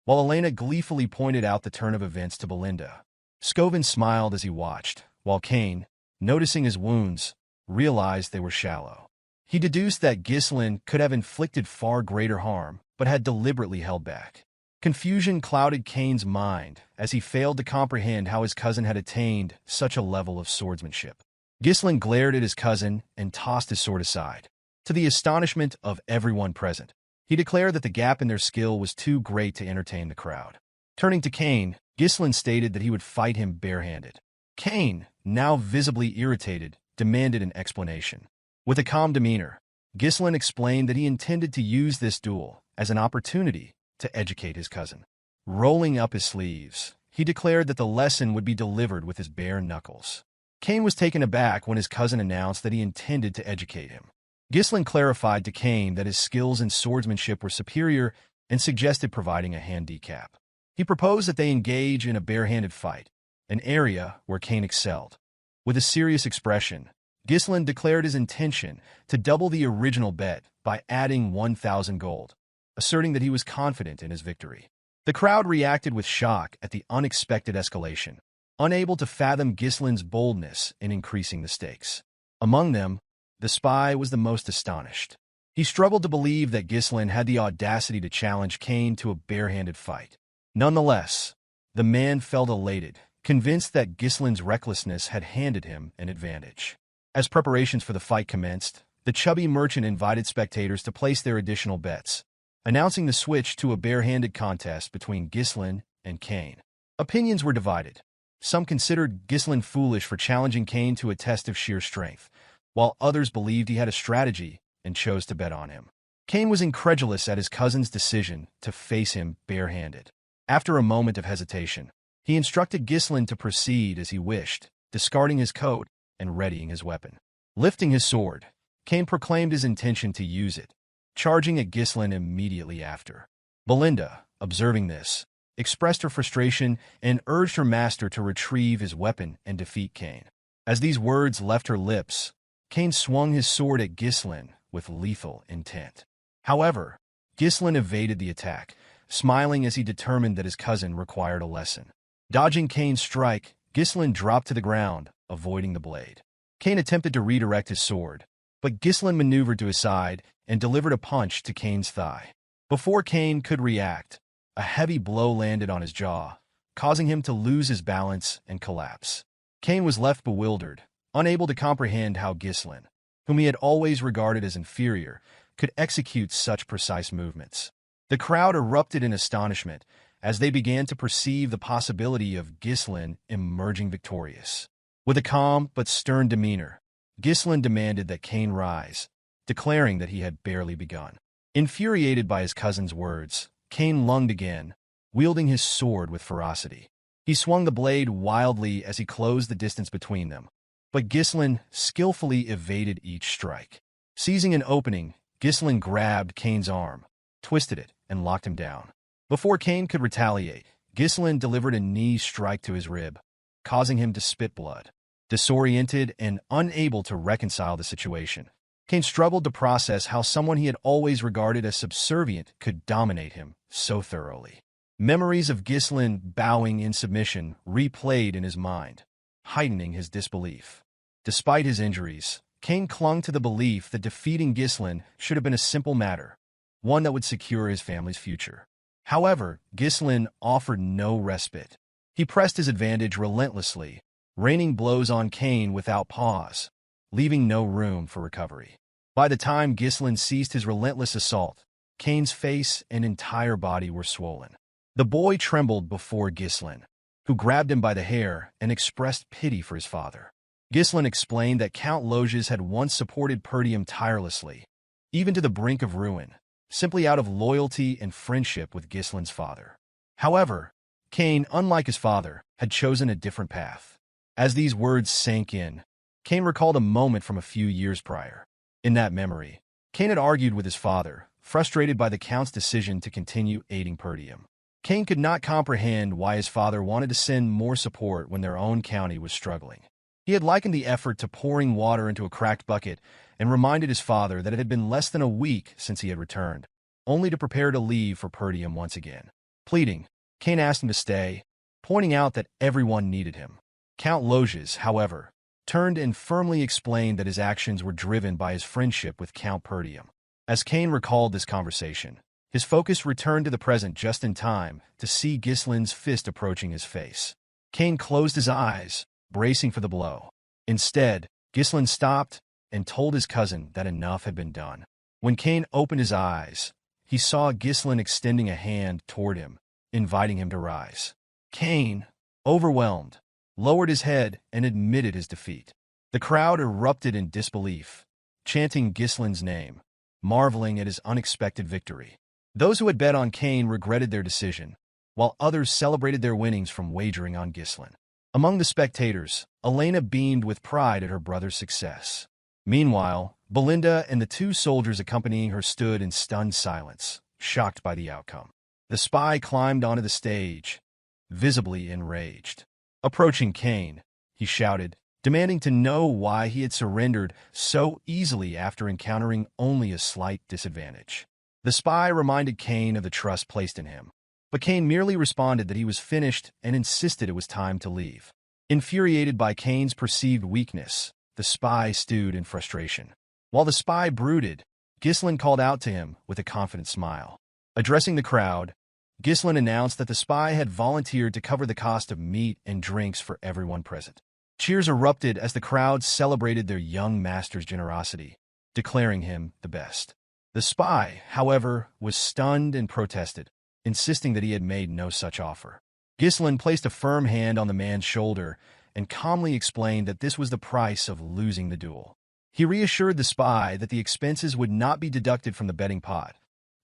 while Elena gleefully pointed out the turn of events to Belinda. Scovin smiled as he watched, while Cain, noticing his wounds, realized they were shallow. He deduced that Ghislain could have inflicted far greater harm, but had deliberately held back. Confusion clouded Cain's mind as he failed to comprehend how his cousin had attained such a level of swordsmanship. Ghislain glared at his cousin and tossed his sword aside. To the astonishment of everyone present, he declared that the gap in their skill was too great to entertain the crowd. Turning to Cain, Ghislain stated that he would fight him barehanded. Cain, now visibly irritated, demanded an explanation. With a calm demeanor, Ghislain explained that he intended to use this duel as an opportunity to educate his cousin. Rolling up his sleeves, he declared that the lesson would be delivered with his bare knuckles. Cain was taken aback when his cousin announced that he intended to educate him. Ghislain clarified to Cain that his skills in swordsmanship were superior and suggested providing a handicap. He proposed that they engage in a barehanded fight, an area where Cain excelled. With a serious expression, Ghislain declared his intention to double the original bet by adding 1,000 gold, asserting that he was confident in his victory. The crowd reacted with shock at the unexpected escalation, unable to fathom Ghislain's boldness in increasing the stakes. Among them, the spy was the most astonished. He struggled to believe that Ghislain had the audacity to challenge Cain to a barehanded fight. Nonetheless, the man felt elated, convinced that Ghislain's recklessness had handed him an advantage. As preparations for the fight commenced, the chubby merchant invited spectators to place their additional bets, announcing the switch to a barehanded contest between Ghislain and Cain. Opinions were divided. Some considered Ghislain foolish for challenging Cain to a test of sheer strength, while others believed he had a strategy and chose to bet on him. Cain was incredulous at his cousin's decision to face him barehanded. After a moment of hesitation, he instructed Ghislain to proceed as he wished, discarding his coat and readying his weapon. Lifting his sword, Cain proclaimed his intention to use it, charging at Ghislain immediately after. Belinda, observing this, expressed her frustration and urged her master to retrieve his weapon and defeat Cain. As these words left her lips, Cain swung his sword at Ghislain with lethal intent. However, Ghislain evaded the attack, smiling as he determined that his cousin required a lesson. Dodging Cain's strike, Ghislain dropped to the ground, avoiding the blade. Cain attempted to redirect his sword, but Ghislain maneuvered to his side and delivered a punch to Cain's thigh. Before Cain could react, a heavy blow landed on his jaw, causing him to lose his balance and collapse. Cain was left bewildered, unable to comprehend how Ghislain, whom he had always regarded as inferior, could execute such precise movements. The crowd erupted in astonishment as they began to perceive the possibility of Ghislain emerging victorious. With a calm but stern demeanor, Ghislain demanded that Cain rise, declaring that he had barely begun. Infuriated by his cousin's words, Cain lunged again, wielding his sword with ferocity. He swung the blade wildly as he closed the distance between them, but Ghislain skillfully evaded each strike. Seizing an opening, Ghislain grabbed Cain's arm, twisted it, and locked him down. Before Cain could retaliate, Ghislain delivered a knee strike to his rib, causing him to spit blood. Disoriented and unable to reconcile the situation, Cain struggled to process how someone he had always regarded as subservient could dominate him so thoroughly. Memories of Ghislain bowing in submission replayed in his mind, heightening his disbelief. Despite his injuries, Cain clung to the belief that defeating Ghislain should have been a simple matter, one that would secure his family's future. However, Ghislain offered no respite. He pressed his advantage relentlessly, raining blows on Cain without pause, leaving no room for recovery. By the time Ghislain ceased his relentless assault, Cain's face and entire body were swollen. The boy trembled before Ghislain, who grabbed him by the hair and expressed pity for his father. Ghislain explained that Count Loges had once supported Perdium tirelessly, even to the brink of ruin, simply out of loyalty and friendship with Ghislain's father. However, Cain, unlike his father, had chosen a different path. As these words sank in, Cain recalled a moment from a few years prior. In that memory, Cain had argued with his father, frustrated by the Count's decision to continue aiding Perdium. Cain could not comprehend why his father wanted to send more support when their own county was struggling. He had likened the effort to pouring water into a cracked bucket and reminded his father that it had been less than a week since he had returned. only to prepare to leave for Perdium once again. Pleading, Cain asked him to stay, pointing out that everyone needed him. Count Loges, however, turned and firmly explained that his actions were driven by his friendship with Count Perdium. As Cain recalled this conversation, his focus returned to the present just in time to see Ghislain's fist approaching his face. Cain closed his eyes, bracing for the blow. Instead, Ghislain stopped and told his cousin that enough had been done. When Cain opened his eyes, he saw Ghislain extending a hand toward him, inviting him to rise. Cain, overwhelmed, lowered his head and admitted his defeat. The crowd erupted in disbelief, chanting Ghislain's name, marveling at his unexpected victory. Those who had bet on Cain regretted their decision, while others celebrated their winnings from wagering on Ghislain. Among the spectators, Elena beamed with pride at her brother's success. Meanwhile, Belinda and the two soldiers accompanying her stood in stunned silence, shocked by the outcome. The spy climbed onto the stage, visibly enraged. Approaching Cain, he shouted, demanding to know why he had surrendered so easily after encountering only a slight disadvantage. The spy reminded Cain of the trust placed in him, but Cain merely responded that he was finished and insisted it was time to leave. Infuriated by Cain's perceived weakness, the spy stewed in frustration. While the spy brooded, Ghislain called out to him with a confident smile. Addressing the crowd, Ghislain announced that the spy had volunteered to cover the cost of meat and drinks for everyone present. Cheers erupted as the crowd celebrated their young master's generosity, declaring him the best. The spy, however, was stunned and protested, insisting that he had made no such offer. Ghislain placed a firm hand on the man's shoulder and calmly explained that this was the price of losing the duel. He reassured the spy that the expenses would not be deducted from the betting pot,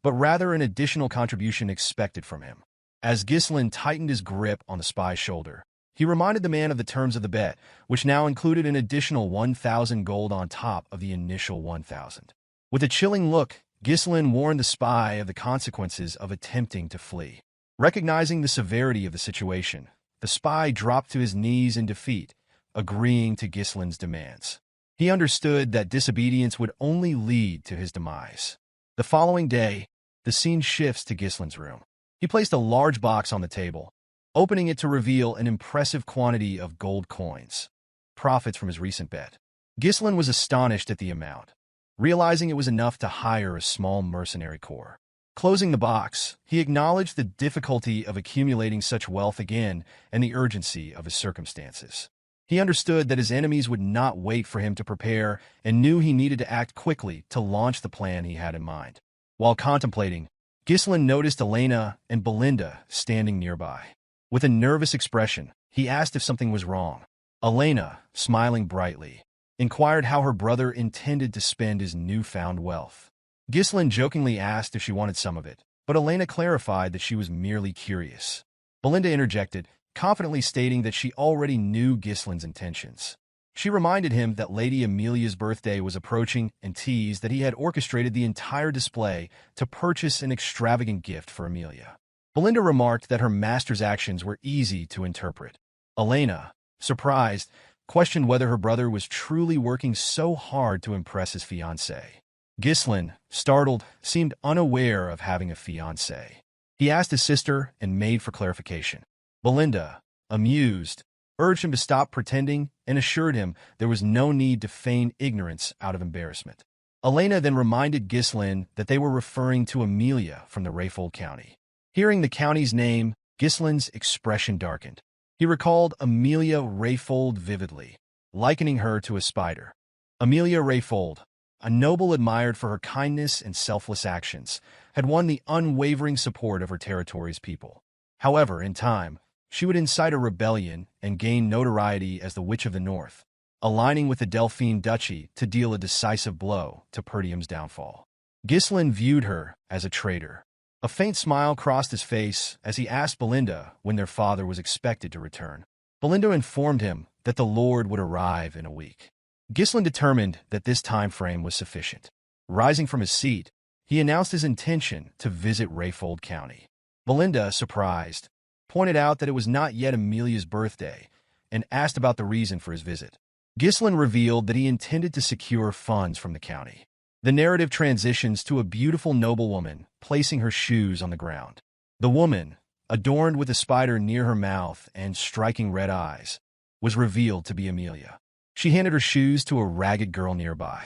but rather an additional contribution expected from him. As Ghislain tightened his grip on the spy's shoulder, he reminded the man of the terms of the bet, which now included an additional 1,000 gold on top of the initial 1,000. With a chilling look, Ghislain warned the spy of the consequences of attempting to flee. Recognizing the severity of the situation, the spy dropped to his knees in defeat, agreeing to Ghislain's demands. He understood that disobedience would only lead to his demise. The following day, the scene shifts to Ghislain's room. He placed a large box on the table, opening it to reveal an impressive quantity of gold coins, profits from his recent bet. Ghislain was astonished at the amount, realizing it was enough to hire a small mercenary corps. Closing the box, he acknowledged the difficulty of accumulating such wealth again and the urgency of his circumstances. He understood that his enemies would not wait for him to prepare and knew he needed to act quickly to launch the plan he had in mind. While contemplating, Ghislain noticed Elena and Belinda standing nearby. With a nervous expression, he asked if something was wrong. Elena, smiling brightly, inquired how her brother intended to spend his newfound wealth. Ghislain jokingly asked if she wanted some of it, but Elena clarified that she was merely curious. Belinda interjected, confidently stating that she already knew Ghislain's intentions. She reminded him that Lady Amelia's birthday was approaching and teased that he had orchestrated the entire display to purchase an extravagant gift for Amelia. Belinda remarked that her master's actions were easy to interpret. Elena, surprised, questioned whether her brother was truly working so hard to impress his fiancée. Ghislain, startled, seemed unaware of having a fiancée. He asked his sister and maid for clarification. Belinda, amused, urged him to stop pretending and assured him there was no need to feign ignorance out of embarrassment. Elena then reminded Ghislain that they were referring to Amelia from the Rayfold County. Hearing the county's name, Ghislain's expression darkened. He recalled Amelia Rayfold vividly, likening her to a spider. Amelia Rayfold, a noble admired for her kindness and selfless actions, had won the unwavering support of her territory's people. However, in time, she would incite a rebellion and gain notoriety as the Witch of the North, aligning with the Delphine Duchy to deal a decisive blow to Perdium's downfall. Ghislain viewed her as a traitor. A faint smile crossed his face as he asked Belinda when their father was expected to return. Belinda informed him that the Lord would arrive in a week. Ghislain determined that this time frame was sufficient. Rising from his seat, he announced his intention to visit Rayfold County. Belinda, surprised, pointed out that it was not yet Amelia's birthday and asked about the reason for his visit. Ghislain revealed that he intended to secure funds from the county. The narrative transitions to a beautiful noblewoman placing her shoes on the ground. The woman, adorned with a spider near her mouth and striking red eyes, was revealed to be Amelia. She handed her shoes to a ragged girl nearby.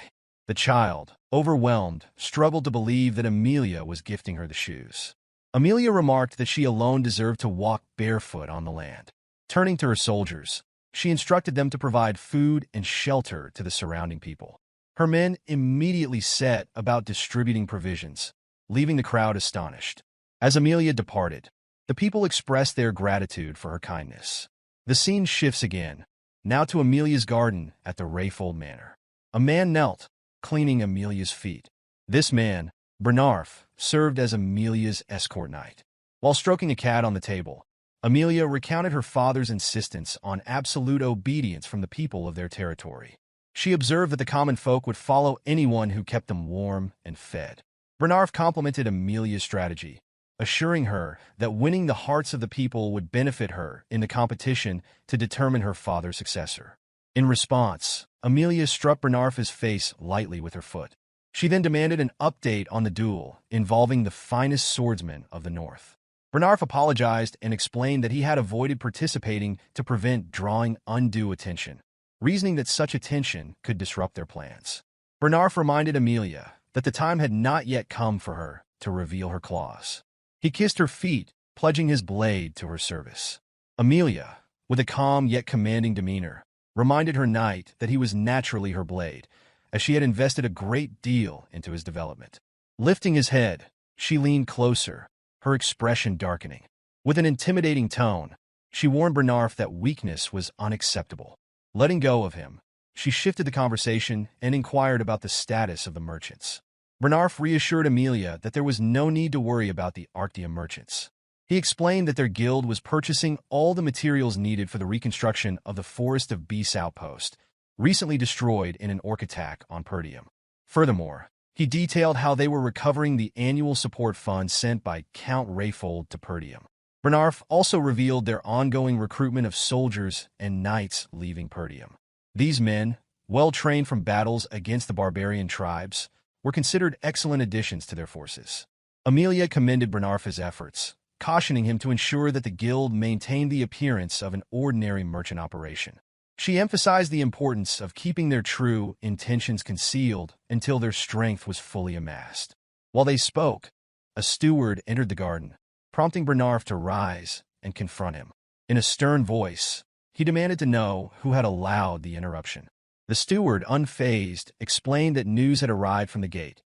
The child, overwhelmed, struggled to believe that Amelia was gifting her the shoes. Amelia remarked that she alone deserved to walk barefoot on the land. Turning to her soldiers, she instructed them to provide food and shelter to the surrounding people. Her men immediately set about distributing provisions, leaving the crowd astonished. As Amelia departed, the people expressed their gratitude for her kindness. The scene shifts again, now to Amelia's garden at the Rayfold Manor. A man knelt, cleaning Amelia's feet. This man, Bernarf, served as Amelia's escort knight. While stroking a cat on the table, Amelia recounted her father's insistence on absolute obedience from the people of their territory. She observed that the common folk would follow anyone who kept them warm and fed. Bernarf complimented Amelia's strategy, assuring her that winning the hearts of the people would benefit her in the competition to determine her father's successor. In response, Amelia struck Bernarf's face lightly with her foot. She then demanded an update on the duel involving the finest swordsman of the North. Bernarf apologized and explained that he had avoided participating to prevent drawing undue attention, reasoning that such attention could disrupt their plans. Bernarf reminded Amelia that the time had not yet come for her to reveal her claws. He kissed her feet, pledging his blade to her service. Amelia, with a calm yet commanding demeanor, reminded her knight that he was naturally her blade, as she had invested a great deal into his development. Lifting his head, she leaned closer, her expression darkening. With an intimidating tone, she warned Bernarf that weakness was unacceptable. Letting go of him, she shifted the conversation and inquired about the status of the merchants. Bernarf reassured Amelia that there was no need to worry about the Arctium merchants. He explained that their guild was purchasing all the materials needed for the reconstruction of the Forest of Beasts outpost, recently destroyed in an orc attack on Perdium. Furthermore, he detailed how they were recovering the annual support fund sent by Count Rayfold to Perdium. Bernarf also revealed their ongoing recruitment of soldiers and knights leaving Perdium. These men, well trained from battles against the barbarian tribes, were considered excellent additions to their forces. Amelia commended Bernarf's efforts, cautioning him to ensure that the guild maintained the appearance of an ordinary merchant operation. She emphasized the importance of keeping their true intentions concealed until their strength was fully amassed. While they spoke, a steward entered the garden, prompting Bernarf to rise and confront him. In a stern voice, he demanded to know who had allowed the interruption. The steward, unfazed, explained that news had arrived from the gate.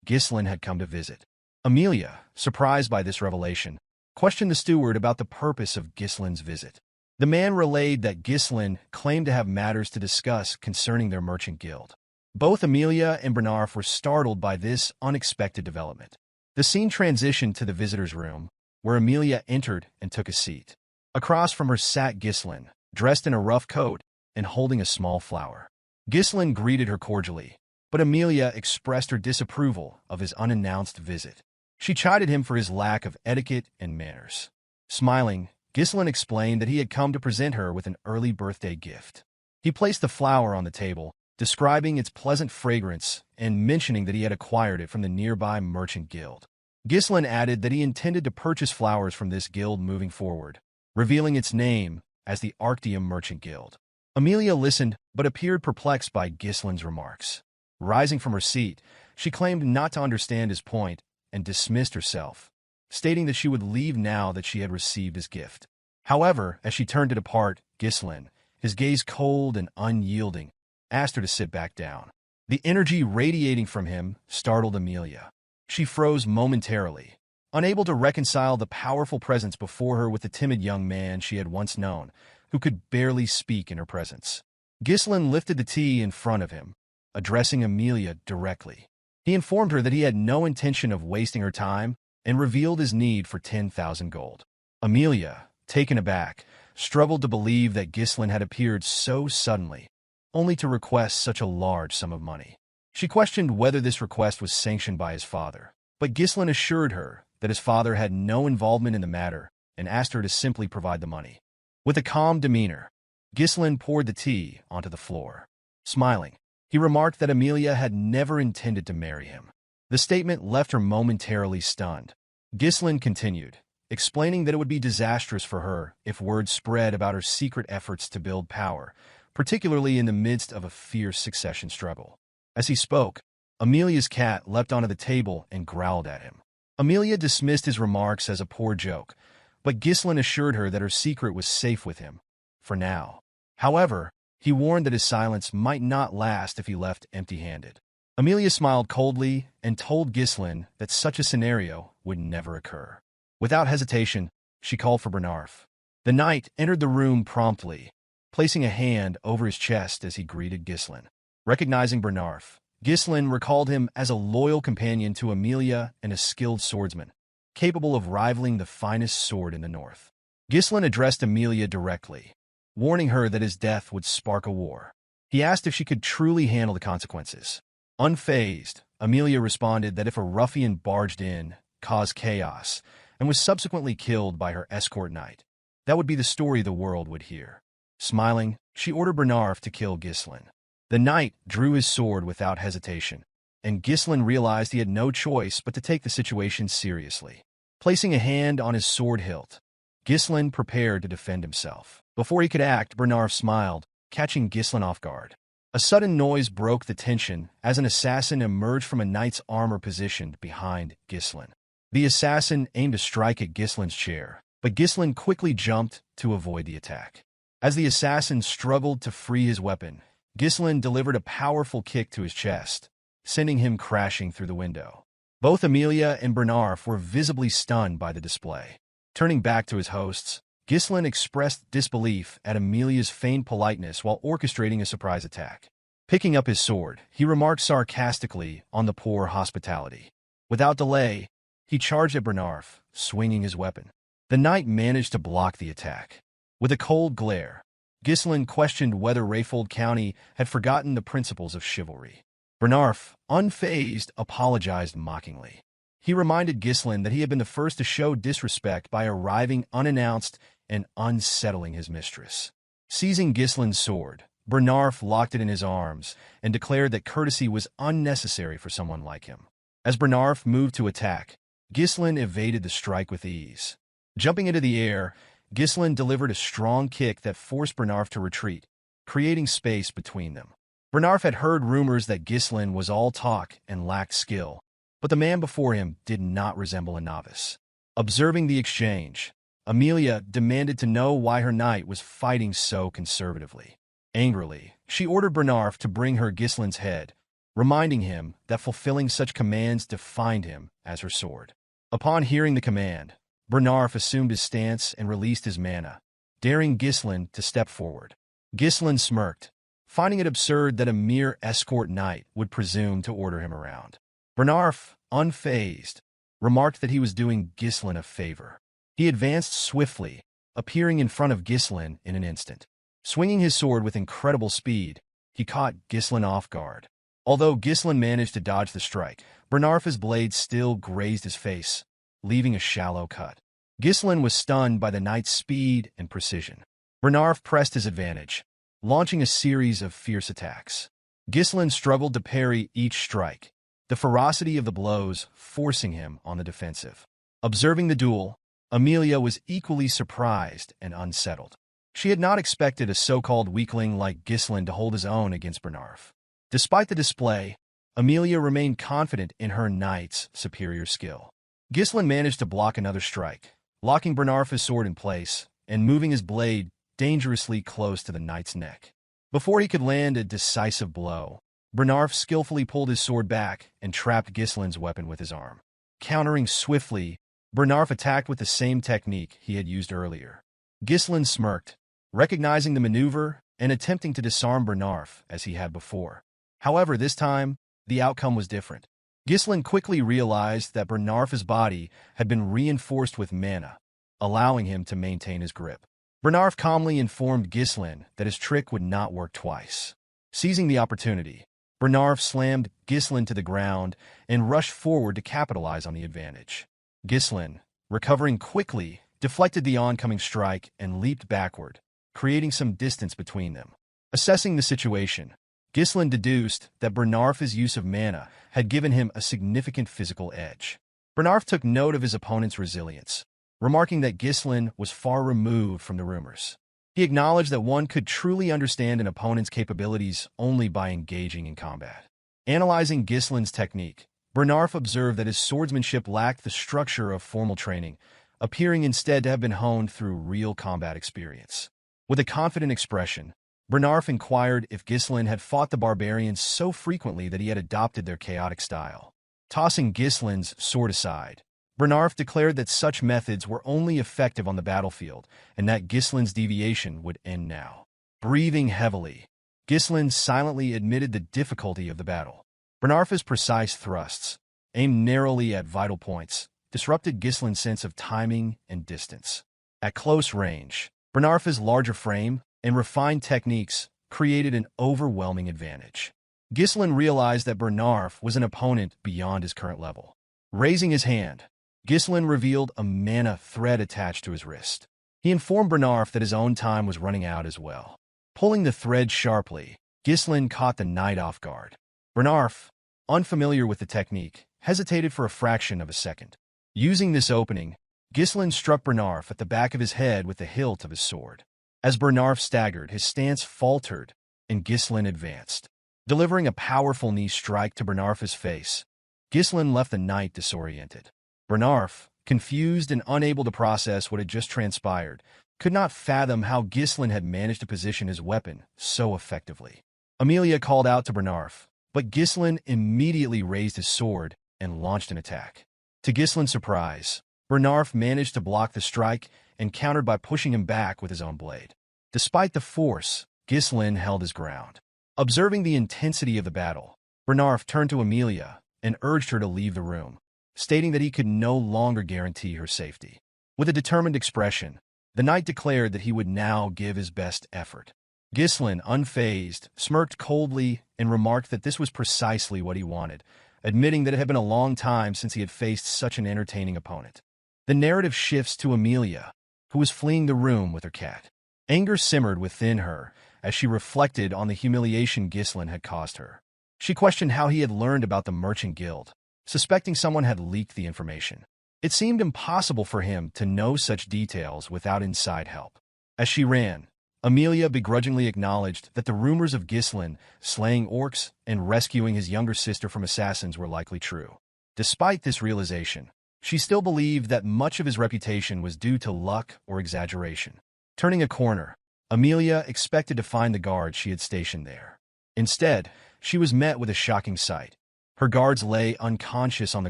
Ghislain had come to visit. Amelia, surprised by this revelation, questioned the steward about the purpose of Ghislain's visit. The man relayed that Ghislain claimed to have matters to discuss concerning their merchant guild. Both Amelia and Bernarf were startled by this unexpected development. The scene transitioned to the visitor's room, where Amelia entered and took a seat. Across from her sat Ghislain, dressed in a rough coat and holding a small flower. Ghislain greeted her cordially, but Amelia expressed her disapproval of his unannounced visit. She chided him for his lack of etiquette and manners. Smiling, Ghislain explained that he had come to present her with an early birthday gift. He placed the flower on the table, describing its pleasant fragrance and mentioning that he had acquired it from the nearby merchant guild. Ghislain added that he intended to purchase flowers from this guild moving forward, revealing its name as the Arctium Merchant Guild. Amelia listened, but appeared perplexed by Ghislain's remarks. Rising from her seat, she claimed not to understand his point and dismissed herself, stating that she would leave now that she had received his gift. However, as she turned to depart, Ghislain, his gaze cold and unyielding, asked her to sit back down. The energy radiating from him startled Amelia. She froze momentarily, unable to reconcile the powerful presence before her with the timid young man she had once known, who could barely speak in her presence. Ghislain lifted the tea in front of him, addressing Amelia directly. He informed her that he had no intention of wasting her time and revealed his need for 10,000 gold. Amelia, taken aback, struggled to believe that Ghislain had appeared so suddenly, only to request such a large sum of money. She questioned whether this request was sanctioned by his father, but Ghislain assured her that his father had no involvement in the matter and asked her to simply provide the money. With a calm demeanor, Ghislain poured the tea onto the floor. Smiling, He remarked that Amelia had never intended to marry him. The statement left her momentarily stunned. Ghislain continued, explaining that it would be disastrous for her if word spread about her secret efforts to build power, particularly in the midst of a fierce succession struggle. As he spoke, Amelia's cat leapt onto the table and growled at him. Amelia dismissed his remarks as a poor joke, but Ghislain assured her that her secret was safe with him, for now. However, he warned that his silence might not last if he left empty-handed. Amelia smiled coldly and told Ghislain that such a scenario would never occur. Without hesitation, she called for Bernarf. The knight entered the room promptly, placing a hand over his chest as he greeted Ghislain. Recognizing Bernarf, Ghislain recalled him as a loyal companion to Amelia and a skilled swordsman, capable of rivaling the finest sword in the north. Ghislain addressed Amelia directly, warning her that his death would spark a war. He asked if she could truly handle the consequences. Unfazed, Amelia responded that if a ruffian barged in, caused chaos, and was subsequently killed by her escort knight, that would be the story the world would hear. Smiling, she ordered Bernarf to kill Ghislain. The knight drew his sword without hesitation, and Ghislain realized he had no choice but to take the situation seriously. Placing a hand on his sword hilt, Ghislain prepared to defend himself. Before he could act, Bernarf smiled, catching Ghislain off guard. A sudden noise broke the tension as an assassin emerged from a knight's armor positioned behind Ghislain. The assassin aimed to strike at Ghislain's chair, but Ghislain quickly jumped to avoid the attack. As the assassin struggled to free his weapon, Ghislain delivered a powerful kick to his chest, sending him crashing through the window. Both Amelia and Bernarf were visibly stunned by the display. Turning back to his hosts, Ghislain expressed disbelief at Amelia's feigned politeness while orchestrating a surprise attack. Picking up his sword, he remarked sarcastically on the poor hospitality. Without delay, he charged at Bernarf, swinging his weapon. The knight managed to block the attack. With a cold glare, Ghislain questioned whether Rayfold County had forgotten the principles of chivalry. Bernarf, unfazed, apologized mockingly. He reminded Ghislain that he had been the first to show disrespect by arriving unannounced and unsettling his mistress. Seizing Ghislain's sword, Bernarf locked it in his arms and declared that courtesy was unnecessary for someone like him. As Bernarf moved to attack, Ghislain evaded the strike with ease. Jumping into the air, Ghislain delivered a strong kick that forced Bernarf to retreat, creating space between them. Bernarf had heard rumors that Ghislain was all talk and lacked skill, but the man before him did not resemble a novice. Observing the exchange, Amelia demanded to know why her knight was fighting so conservatively. Angrily, she ordered Bernarf to bring her Ghislain's head, reminding him that fulfilling such commands defined him as her sword. Upon hearing the command, Bernarf assumed his stance and released his mana, daring Ghislain to step forward. Ghislain smirked, finding it absurd that a mere escort knight would presume to order him around. Bernarf, unfazed, remarked that he was doing Ghislain a favor. He advanced swiftly, appearing in front of Ghislain in an instant. Swinging his sword with incredible speed, he caught Ghislain off guard. Although Ghislain managed to dodge the strike, Bernarf's blade still grazed his face, leaving a shallow cut. Ghislain was stunned by the knight's speed and precision. Bernarf pressed his advantage, launching a series of fierce attacks. Ghislain struggled to parry each strike, the ferocity of the blows forcing him on the defensive. Observing the duel, Amelia was equally surprised and unsettled. She had not expected a so-called weakling like Ghislain to hold his own against Bernarf. Despite the display, Amelia remained confident in her knight's superior skill. Ghislain managed to block another strike, locking Bernarf's sword in place and moving his blade dangerously close to the knight's neck. Before he could land a decisive blow, Bernarf skillfully pulled his sword back and trapped Ghislain's weapon with his arm. Countering swiftly, Bernarf attacked with the same technique he had used earlier. Ghislain smirked, recognizing the maneuver and attempting to disarm Bernarf as he had before. However, this time, the outcome was different. Ghislain quickly realized that Bernarf's body had been reinforced with mana, allowing him to maintain his grip. Bernarf calmly informed Ghislain that his trick would not work twice. Seizing the opportunity, Bernarf slammed Ghislain to the ground and rushed forward to capitalize on the advantage. Ghislain, recovering quickly, deflected the oncoming strike and leaped backward, creating some distance between them. Assessing the situation, Ghislain deduced that Bernarf's use of mana had given him a significant physical edge. Bernarf took note of his opponent's resilience, remarking that Ghislain was far removed from the rumors. He acknowledged that one could truly understand an opponent's capabilities only by engaging in combat. Analyzing Ghislain's technique, Bernarf observed that his swordsmanship lacked the structure of formal training, appearing instead to have been honed through real combat experience. With a confident expression, Bernarf inquired if Ghislain had fought the barbarians so frequently that he had adopted their chaotic style. Tossing Ghislain's sword aside, Bernarf declared that such methods were only effective on the battlefield and that Ghislain's deviation would end now. Breathing heavily, Ghislain silently admitted the difficulty of the battle. Bernarf's precise thrusts, aimed narrowly at vital points, disrupted Ghislain's sense of timing and distance. At close range, Bernarf's larger frame and refined techniques created an overwhelming advantage. Ghislain realized that Bernarf was an opponent beyond his current level. Raising his hand, Ghislain revealed a mana thread attached to his wrist. He informed Bernarf that his own time was running out as well. Pulling the thread sharply, Ghislain caught the knight off guard. Bernarf, unfamiliar with the technique, hesitated for a fraction of a second. Using this opening, Ghislain struck Bernarf at the back of his head with the hilt of his sword. As Bernarf staggered, his stance faltered, and Ghislain advanced. Delivering a powerful knee strike to Bernarf's face, Ghislain left the knight disoriented. Bernarf, confused and unable to process what had just transpired, could not fathom how Ghislain had managed to position his weapon so effectively. Amelia called out to Bernarf, but Ghislain immediately raised his sword and launched an attack. To Ghislain's surprise, Bernarf managed to block the strike and countered by pushing him back with his own blade. Despite the force, Ghislain held his ground. Observing the intensity of the battle, Bernarf turned to Amelia and urged her to leave the room, stating that he could no longer guarantee her safety. With a determined expression, the knight declared that he would now give his best effort. Ghislain, unfazed, smirked coldly and remarked that this was precisely what he wanted, admitting that it had been a long time since he had faced such an entertaining opponent. The narrative shifts to Amelia, who was fleeing the room with her cat. Anger simmered within her as she reflected on the humiliation Ghislain had caused her. She questioned how he had learned about the Merchant Guild, suspecting someone had leaked the information. It seemed impossible for him to know such details without inside help. As she ran, Amelia begrudgingly acknowledged that the rumors of Ghislain slaying orcs and rescuing his younger sister from assassins were likely true. Despite this realization, she still believed that much of his reputation was due to luck or exaggeration. Turning a corner, Amelia expected to find the guards she had stationed there. Instead, she was met with a shocking sight. Her guards lay unconscious on the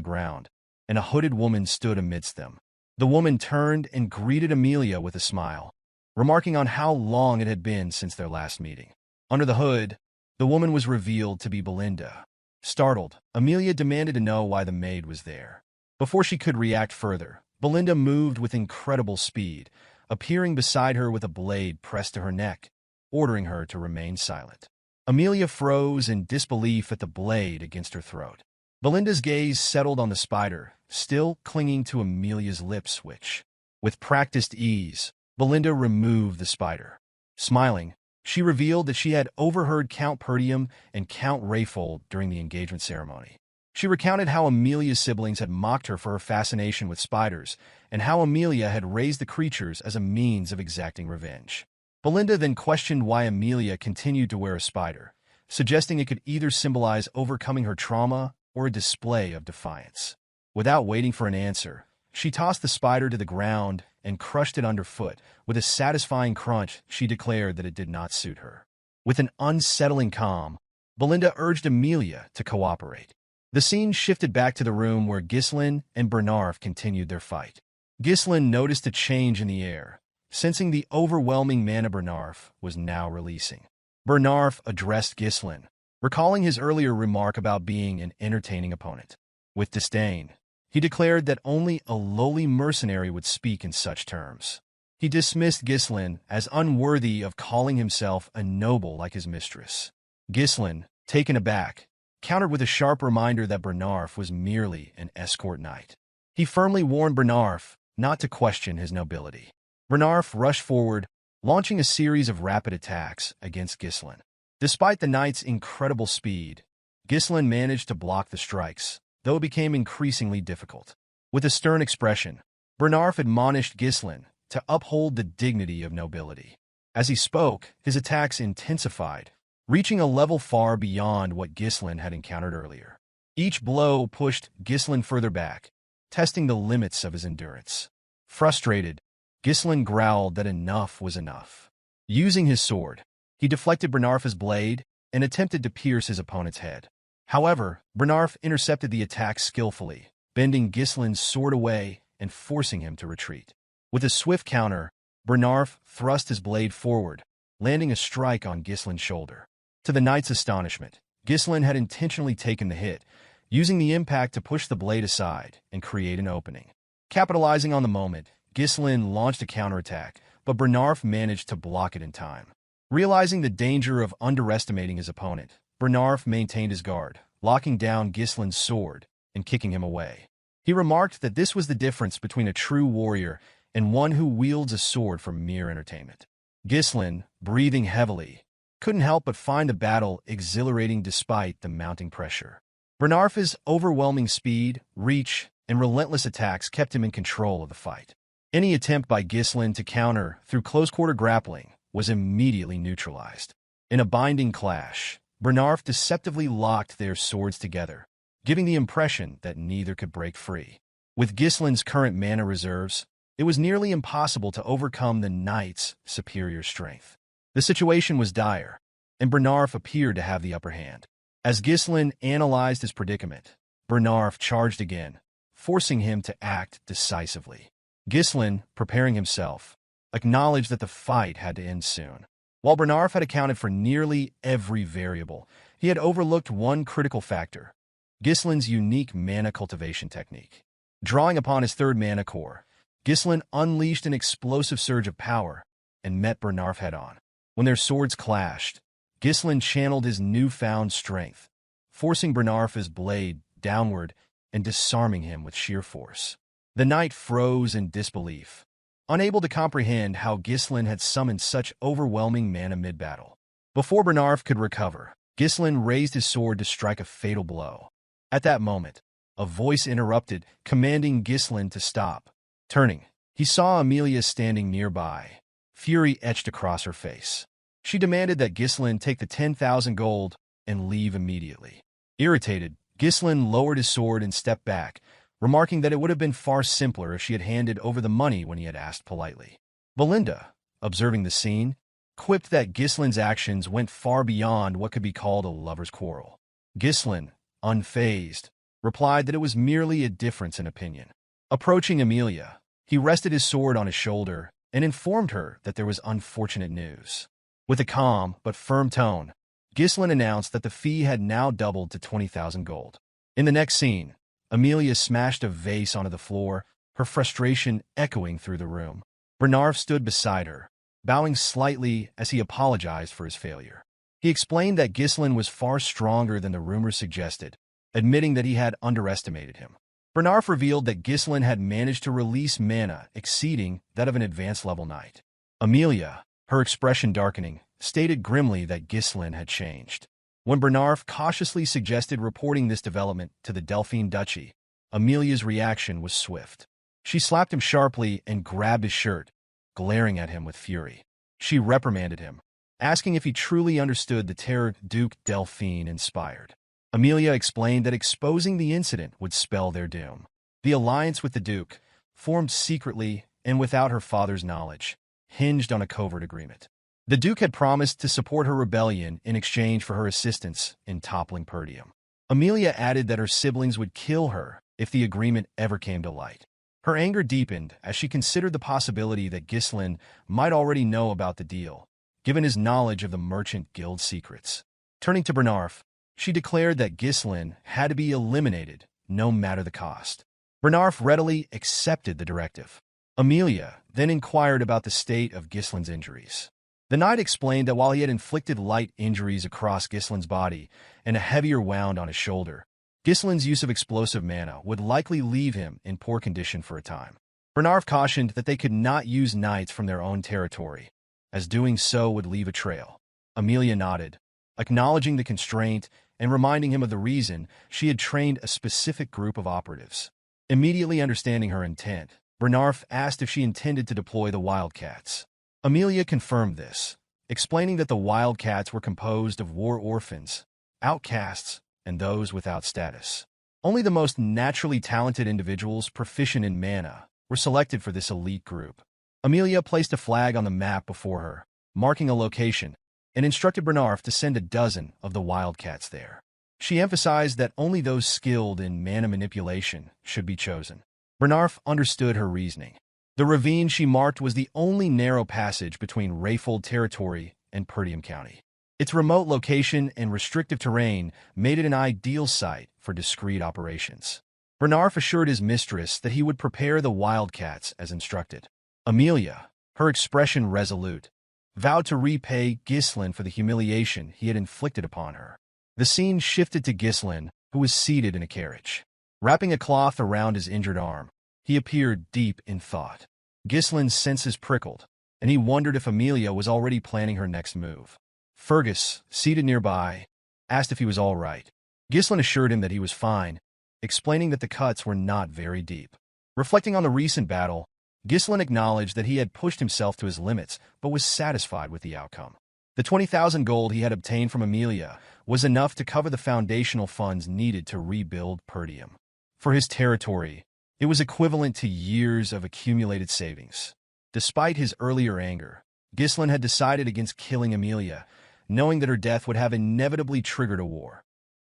ground, and a hooded woman stood amidst them. The woman turned and greeted Amelia with a smile, remarking on how long it had been since their last meeting. Under the hood, the woman was revealed to be Belinda. Startled, Amelia demanded to know why the maid was there. Before she could react further, Belinda moved with incredible speed, appearing beside her with a blade pressed to her neck, ordering her to remain silent. Amelia froze in disbelief at the blade against her throat. Belinda's gaze settled on the spider, still clinging to Amelia's lip switch. With practiced ease, Belinda removed the spider. Smiling, she revealed that she had overheard Count Perdium and Count Rayfold during the engagement ceremony. She recounted how Amelia's siblings had mocked her for her fascination with spiders, and how Amelia had raised the creatures as a means of exacting revenge. Belinda then questioned why Amelia continued to wear a spider, suggesting it could either symbolize overcoming her trauma or a display of defiance. Without waiting for an answer, she tossed the spider to the ground and crushed it underfoot. With a satisfying crunch, she declared that it did not suit her. With an unsettling calm, Belinda urged Amelia to cooperate. The scene shifted back to the room where Ghislain and Bernarf continued their fight. Ghislain noticed a change in the air, sensing the overwhelming mana Bernarf was now releasing. Bernarf addressed Ghislain, recalling his earlier remark about being an entertaining opponent. With disdain, he declared that only a lowly mercenary would speak in such terms. He dismissed Ghislain as unworthy of calling himself a noble like his mistress. Ghislain, taken aback, countered with a sharp reminder that Bernarf was merely an escort knight. He firmly warned Bernarf not to question his nobility. Bernarf rushed forward, launching a series of rapid attacks against Ghislain. Despite the knight's incredible speed, Ghislain managed to block the strikes, though it became increasingly difficult. With a stern expression, Bernarf admonished Ghislain to uphold the dignity of nobility. As he spoke, his attacks intensified, reaching a level far beyond what Ghislain had encountered earlier. Each blow pushed Ghislain further back, testing the limits of his endurance. Frustrated, Ghislain growled that enough was enough. Using his sword, he deflected Bernarf's blade and attempted to pierce his opponent's head. However, Bernarf intercepted the attack skillfully, bending Ghislain's sword away and forcing him to retreat. With a swift counter, Bernarf thrust his blade forward, landing a strike on Ghislain's shoulder. To the knight's astonishment, Ghislain had intentionally taken the hit, using the impact to push the blade aside and create an opening. Capitalizing on the moment, Ghislain launched a counterattack, but Bernarf managed to block it in time. Realizing the danger of underestimating his opponent, Bernarf maintained his guard, locking down Ghislain's sword and kicking him away. He remarked that this was the difference between a true warrior and one who wields a sword for mere entertainment. Ghislain, breathing heavily, couldn't help but find the battle exhilarating despite the mounting pressure. Bernarf's overwhelming speed, reach, and relentless attacks kept him in control of the fight. Any attempt by Ghislain to counter through close-quarter grappling was immediately neutralized. In a binding clash, Bernarf deceptively locked their swords together, giving the impression that neither could break free. With Ghislain's current mana reserves, it was nearly impossible to overcome the knight's superior strength. The situation was dire, and Bernarf appeared to have the upper hand. As Ghislain analyzed his predicament, Bernarf charged again, forcing him to act decisively. Ghislain, preparing himself, acknowledged that the fight had to end soon. While Bernarf had accounted for nearly every variable, he had overlooked one critical factor: Ghislain's unique mana cultivation technique. Drawing upon his third mana core, Ghislain unleashed an explosive surge of power and met Bernarf head-on. When their swords clashed, Ghislain channeled his newfound strength, forcing Bernarf's blade downward and disarming him with sheer force. The knight froze in disbelief, unable to comprehend how Ghislain had summoned such overwhelming mana mid-battle. Before Bernarf could recover, Ghislain raised his sword to strike a fatal blow. At that moment, a voice interrupted, commanding Ghislain to stop. Turning, he saw Amelia standing nearby, fury etched across her face. She demanded that Ghislain take the 10,000 gold and leave immediately. Irritated, Ghislain lowered his sword and stepped back, remarking that it would have been far simpler if she had handed over the money when he had asked politely. Belinda, observing the scene, quipped that Ghislain's actions went far beyond what could be called a lover's quarrel. Ghislain, unfazed, replied that it was merely a difference in opinion. Approaching Amelia, he rested his sword on his shoulder and informed her that there was unfortunate news. With a calm but firm tone, Ghislain announced that the fee had now doubled to 20,000 gold. In the next scene, Amelia smashed a vase onto the floor, her frustration echoing through the room. Bernarf stood beside her, bowing slightly as he apologized for his failure. He explained that Ghislain was far stronger than the rumors suggested, admitting that he had underestimated him. Bernarf revealed that Ghislain had managed to release mana exceeding that of an advanced-level knight. Amelia, her expression darkening, stated grimly that Ghislain had changed. When Bernarf cautiously suggested reporting this development to the Delphine Duchy, Amelia's reaction was swift. She slapped him sharply and grabbed his shirt, glaring at him with fury. She reprimanded him, asking if he truly understood the terror Duke Delphine inspired. Amelia explained that exposing the incident would spell their doom. The alliance with the Duke, formed secretly and without her father's knowledge, hinged on a covert agreement. The Duke had promised to support her rebellion in exchange for her assistance in toppling Perdium. Amelia added that her siblings would kill her if the agreement ever came to light. Her anger deepened as she considered the possibility that Ghislain might already know about the deal, given his knowledge of the Merchant Guild secrets. Turning to Bernarf, she declared that Ghislain had to be eliminated, no matter the cost. Bernarf readily accepted the directive. Amelia then inquired about the state of Ghislain's injuries. The knight explained that while he had inflicted light injuries across Ghislain's body and a heavier wound on his shoulder, Ghislain's use of explosive mana would likely leave him in poor condition for a time. Bernarf cautioned that they could not use knights from their own territory, as doing so would leave a trail. Amelia nodded, acknowledging the constraint and reminding him of the reason she had trained a specific group of operatives. Immediately understanding her intent, Bernarf asked if she intended to deploy the Wildcats. Amelia confirmed this, explaining that the Wildcats were composed of war orphans, outcasts, and those without status. Only the most naturally talented individuals proficient in mana were selected for this elite group. Amelia placed a flag on the map before her, marking a location, and instructed Bernarf to send a dozen of the Wildcats there. She emphasized that only those skilled in mana manipulation should be chosen. Bernarf understood her reasoning. The ravine she marked was the only narrow passage between Rayfold territory and Perdium County. Its remote location and restrictive terrain made it an ideal site for discreet operations. Bernarf assured his mistress that he would prepare the Wildcats as instructed. Amelia, her expression resolute, vowed to repay Ghislain for the humiliation he had inflicted upon her. The scene shifted to Ghislain, who was seated in a carriage. Wrapping a cloth around his injured arm, he appeared deep in thought. Ghislain's senses prickled, and he wondered if Amelia was already planning her next move. Fergus, seated nearby, asked if he was all right. Ghislain assured him that he was fine, explaining that the cuts were not very deep. Reflecting on the recent battle, Ghislain acknowledged that he had pushed himself to his limits, but was satisfied with the outcome. The 20,000 gold he had obtained from Amelia was enough to cover the foundational funds needed to rebuild Perdium. For his territory, it was equivalent to years of accumulated savings. Despite his earlier anger, Ghislain had decided against killing Amelia, knowing that her death would have inevitably triggered a war,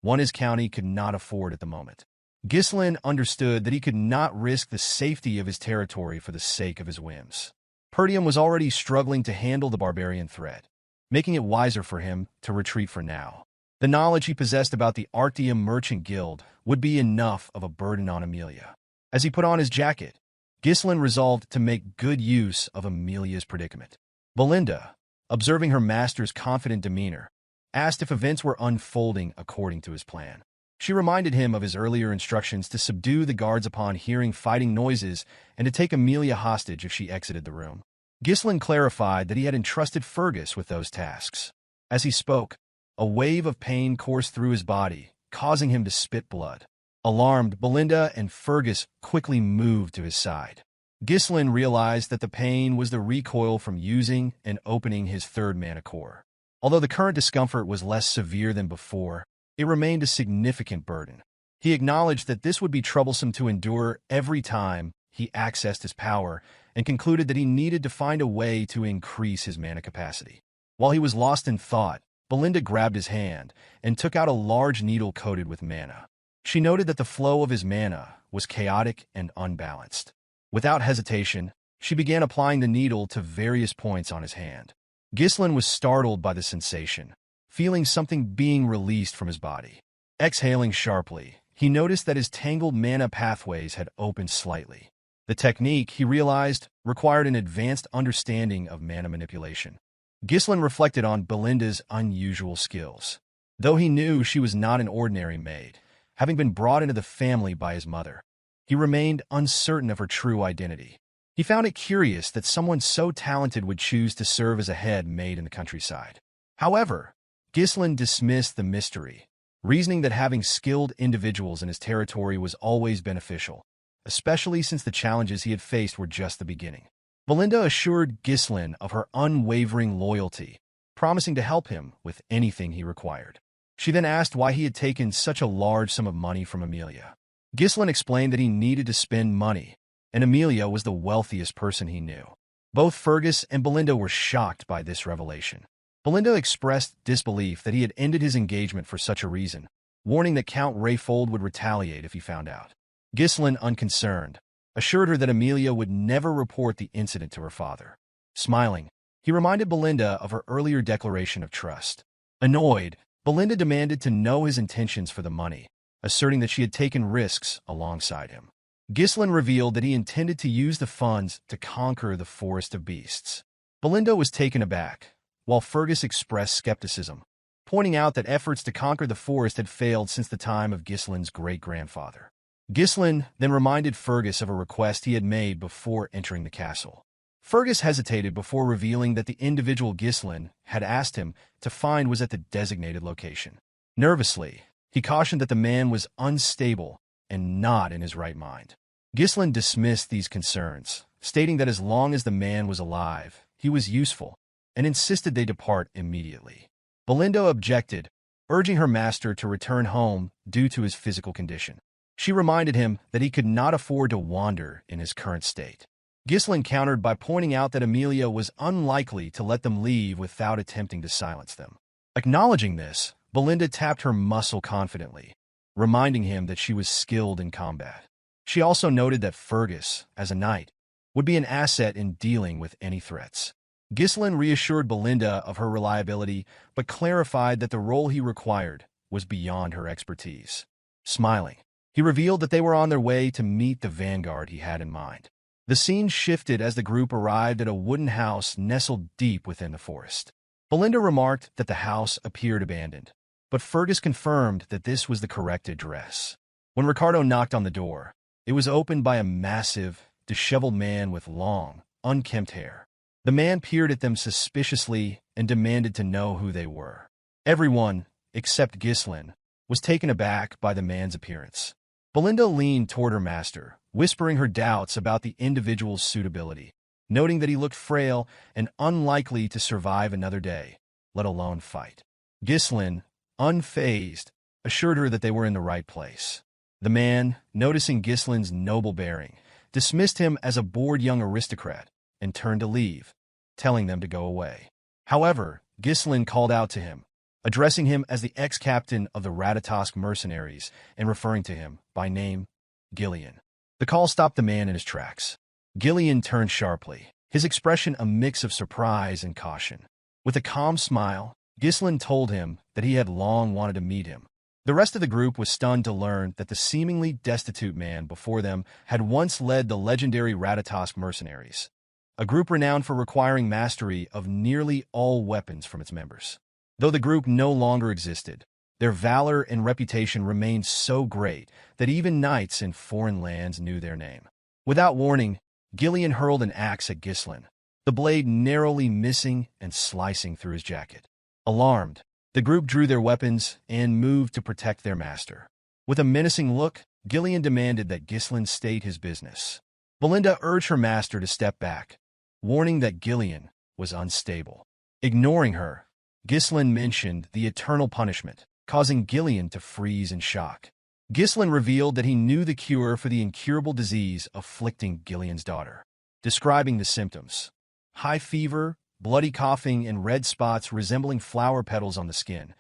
one his county could not afford at the moment. Ghislain understood that he could not risk the safety of his territory for the sake of his whims. Perdium was already struggling to handle the barbarian threat, making it wiser for him to retreat for now. The knowledge he possessed about the Arctium Merchant Guild would be enough of a burden on Amelia. As he put on his jacket, Ghislain resolved to make good use of Amelia's predicament. Belinda, observing her master's confident demeanor, asked if events were unfolding according to his plan. She reminded him of his earlier instructions to subdue the guards upon hearing fighting noises and to take Amelia hostage if she exited the room. Ghislain clarified that he had entrusted Fergus with those tasks. As he spoke, a wave of pain coursed through his body, causing him to spit blood. Alarmed, Belinda and Fergus quickly moved to his side. Ghislain realized that the pain was the recoil from using and opening his third mana core. Although the current discomfort was less severe than before, it remained a significant burden. He acknowledged that this would be troublesome to endure every time he accessed his power and concluded that he needed to find a way to increase his mana capacity. While he was lost in thought, Belinda grabbed his hand and took out a large needle coated with mana. She noted that the flow of his mana was chaotic and unbalanced. Without hesitation, she began applying the needle to various points on his hand. Ghislain was startled by the sensation, feeling something being released from his body. Exhaling sharply, he noticed that his tangled mana pathways had opened slightly. The technique, he realized, required an advanced understanding of mana manipulation. Ghislain reflected on Belinda's unusual skills. Though he knew she was not an ordinary maid, having been brought into the family by his mother, he remained uncertain of her true identity. He found it curious that someone so talented would choose to serve as a head maid in the countryside. However, Ghislain dismissed the mystery, reasoning that having skilled individuals in his territory was always beneficial, especially since the challenges he had faced were just the beginning. Belinda assured Ghislain of her unwavering loyalty, promising to help him with anything he required. She then asked why he had taken such a large sum of money from Amelia. Ghislain explained that he needed to spend money, and Amelia was the wealthiest person he knew. Both Fergus and Belinda were shocked by this revelation. Belinda expressed disbelief that he had ended his engagement for such a reason, warning that Count Rayfold would retaliate if he found out. Ghislain, unconcerned, assured her that Amelia would never report the incident to her father. Smiling, he reminded Belinda of her earlier declaration of trust. Annoyed, Belinda demanded to know his intentions for the money, asserting that she had taken risks alongside him. Ghislain revealed that he intended to use the funds to conquer the Forest of Beasts. Belinda was taken aback, while Fergus expressed skepticism, pointing out that efforts to conquer the forest had failed since the time of Ghislain's great-grandfather. Ghislain then reminded Fergus of a request he had made before entering the castle. Fergus hesitated before revealing that the individual Ghislain had asked him to find was at the designated location. Nervously, he cautioned that the man was unstable and not in his right mind. Ghislain dismissed these concerns, stating that as long as the man was alive, he was useful, and insisted they depart immediately. Belinda objected, urging her master to return home due to his physical condition. She reminded him that he could not afford to wander in his current state. Ghislain countered by pointing out that Amelia was unlikely to let them leave without attempting to silence them. Acknowledging this, Belinda tapped her muscle confidently, reminding him that she was skilled in combat. She also noted that Fergus, as a knight, would be an asset in dealing with any threats. Ghislain reassured Belinda of her reliability, but clarified that the role he required was beyond her expertise. Smiling, he revealed that they were on their way to meet the vanguard he had in mind. The scene shifted as the group arrived at a wooden house nestled deep within the forest. Belinda remarked that the house appeared abandoned, but Fergus confirmed that this was the correct address. When Ricardo knocked on the door, it was opened by a massive, disheveled man with long, unkempt hair. The man peered at them suspiciously and demanded to know who they were. Everyone, except Ghislain, was taken aback by the man's appearance. Belinda leaned toward her master, whispering her doubts about the individual's suitability, noting that he looked frail and unlikely to survive another day, let alone fight. Ghislain, unfazed, assured her that they were in the right place. The man, noticing Ghislain's noble bearing, dismissed him as a bored young aristocrat and turned to leave, telling them to go away. However, Ghislain called out to him, addressing him as the ex-captain of the Ratatosk mercenaries and referring to him by name, Ghislain. The call stopped the man in his tracks. Ghislain turned sharply, his expression a mix of surprise and caution. With a calm smile, Ghislain told him that he had long wanted to meet him. The rest of the group was stunned to learn that the seemingly destitute man before them had once led the legendary Ratatosk mercenaries, a group renowned for requiring mastery of nearly all weapons from its members. Though the group no longer existed, their valor and reputation remained so great that even knights in foreign lands knew their name. Without warning, Ghislain hurled an axe at Ghislain, the blade narrowly missing and slicing through his jacket. Alarmed, the group drew their weapons and moved to protect their master. With a menacing look, Ghislain demanded that Ghislain state his business. Belinda urged her master to step back, warning that Ghislain was unstable. Ignoring her, Ghislain mentioned the eternal punishment, causing Ghislain to freeze in shock. Ghislain revealed that he knew the cure for the incurable disease afflicting Ghislain's daughter, describing the symptoms: high fever, bloody coughing, and red spots resembling flower petals on the skin.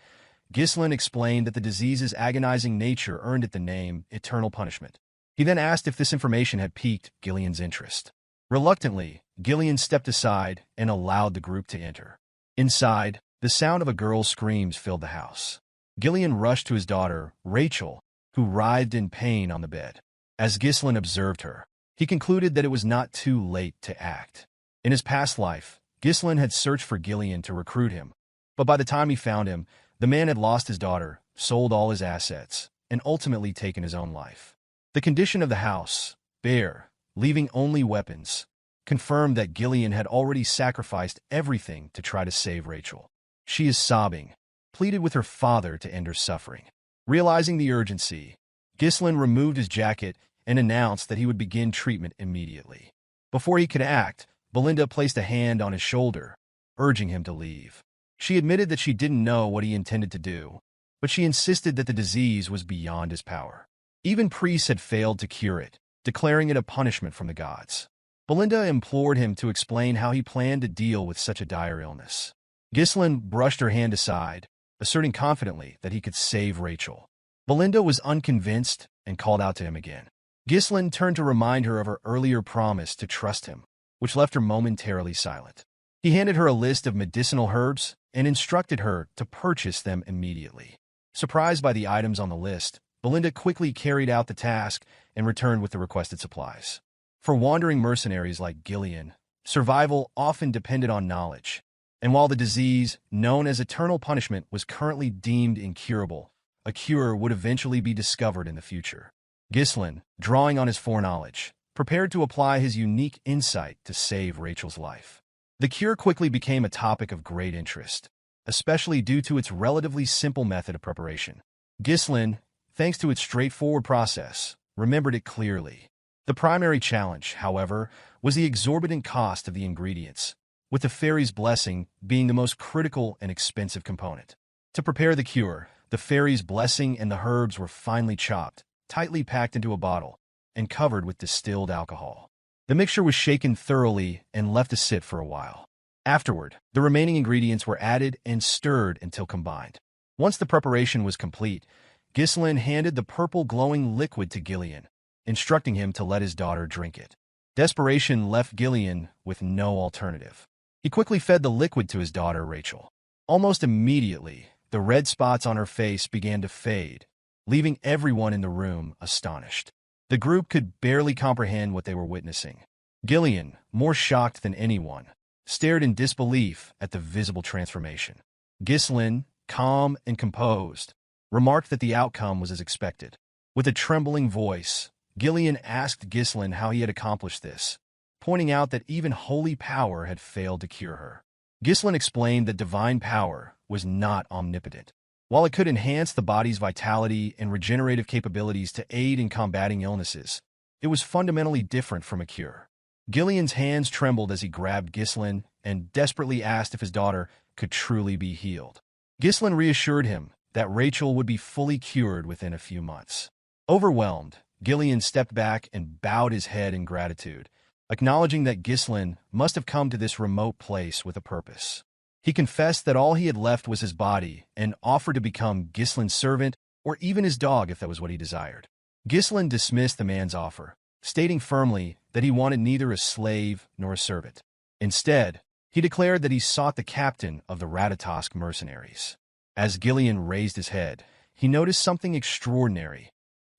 Ghislain explained that the disease's agonizing nature earned it the name eternal punishment. He then asked if this information had piqued Ghislain's interest. Reluctantly, Ghislain stepped aside and allowed the group to enter. Inside, the sound of a girl's screams filled the house. Ghislain rushed to his daughter, Rachel, who writhed in pain on the bed. As Ghislain observed her, he concluded that it was not too late to act. In his past life, Ghislain had searched for Ghislain to recruit him, but by the time he found him, the man had lost his daughter, sold all his assets, and ultimately taken his own life. The condition of the house, bare, leaving only weapons, confirmed that Ghislain had already sacrificed everything to try to save Rachel. She is sobbing, pleaded with her father to end her suffering. Realizing the urgency, Ghislain removed his jacket and announced that he would begin treatment immediately. Before he could act, Belinda placed a hand on his shoulder, urging him to leave. She admitted that she didn't know what he intended to do, but she insisted that the disease was beyond his power. Even priests had failed to cure it, declaring it a punishment from the gods. Belinda implored him to explain how he planned to deal with such a dire illness. Ghislain brushed her hand aside, asserting confidently that he could save Rachel. Belinda was unconvinced and called out to him again. Ghislain turned to remind her of her earlier promise to trust him, which left her momentarily silent. He handed her a list of medicinal herbs and instructed her to purchase them immediately. Surprised by the items on the list, Belinda quickly carried out the task and returned with the requested supplies. For wandering mercenaries like Ghislain, survival often depended on knowledge, and while the disease, known as eternal punishment, was currently deemed incurable, a cure would eventually be discovered in the future. Ghislain, drawing on his foreknowledge, prepared to apply his unique insight to save Rachel's life. The cure quickly became a topic of great interest, especially due to its relatively simple method of preparation. Ghislain, thanks to its straightforward process, remembered it clearly. The primary challenge, however, was the exorbitant cost of the ingredients, with the fairy's blessing being the most critical and expensive component. To prepare the cure, the fairy's blessing and the herbs were finely chopped, tightly packed into a bottle, and covered with distilled alcohol. The mixture was shaken thoroughly and left to sit for a while. Afterward, the remaining ingredients were added and stirred until combined. Once the preparation was complete, Ghislain handed the purple glowing liquid to Ghislain, instructing him to let his daughter drink it. Desperation left Ghislain with no alternative. He quickly fed the liquid to his daughter, Rachel. Almost immediately, the red spots on her face began to fade, leaving everyone in the room astonished. The group could barely comprehend what they were witnessing. Ghislain, more shocked than anyone, stared in disbelief at the visible transformation. Ghislain, calm and composed, remarked that the outcome was as expected. With a trembling voice, Ghislain asked Ghislain how he had accomplished this, pointing out that even holy power had failed to cure her. Ghislain explained that divine power was not omnipotent. While it could enhance the body's vitality and regenerative capabilities to aid in combating illnesses, it was fundamentally different from a cure. Ghislain's hands trembled as he grabbed Ghislain and desperately asked if his daughter could truly be healed. Ghislain reassured him that Rachel would be fully cured within a few months. Overwhelmed, Ghislain stepped back and bowed his head in gratitude, acknowledging that Ghislain must have come to this remote place with a purpose. He confessed that all he had left was his body and offered to become Ghislain's servant or even his dog if that was what he desired. Ghislain dismissed the man's offer, stating firmly that he wanted neither a slave nor a servant. Instead, he declared that he sought the captain of the Ratatosk mercenaries. As Ghislain raised his head, he noticed something extraordinary.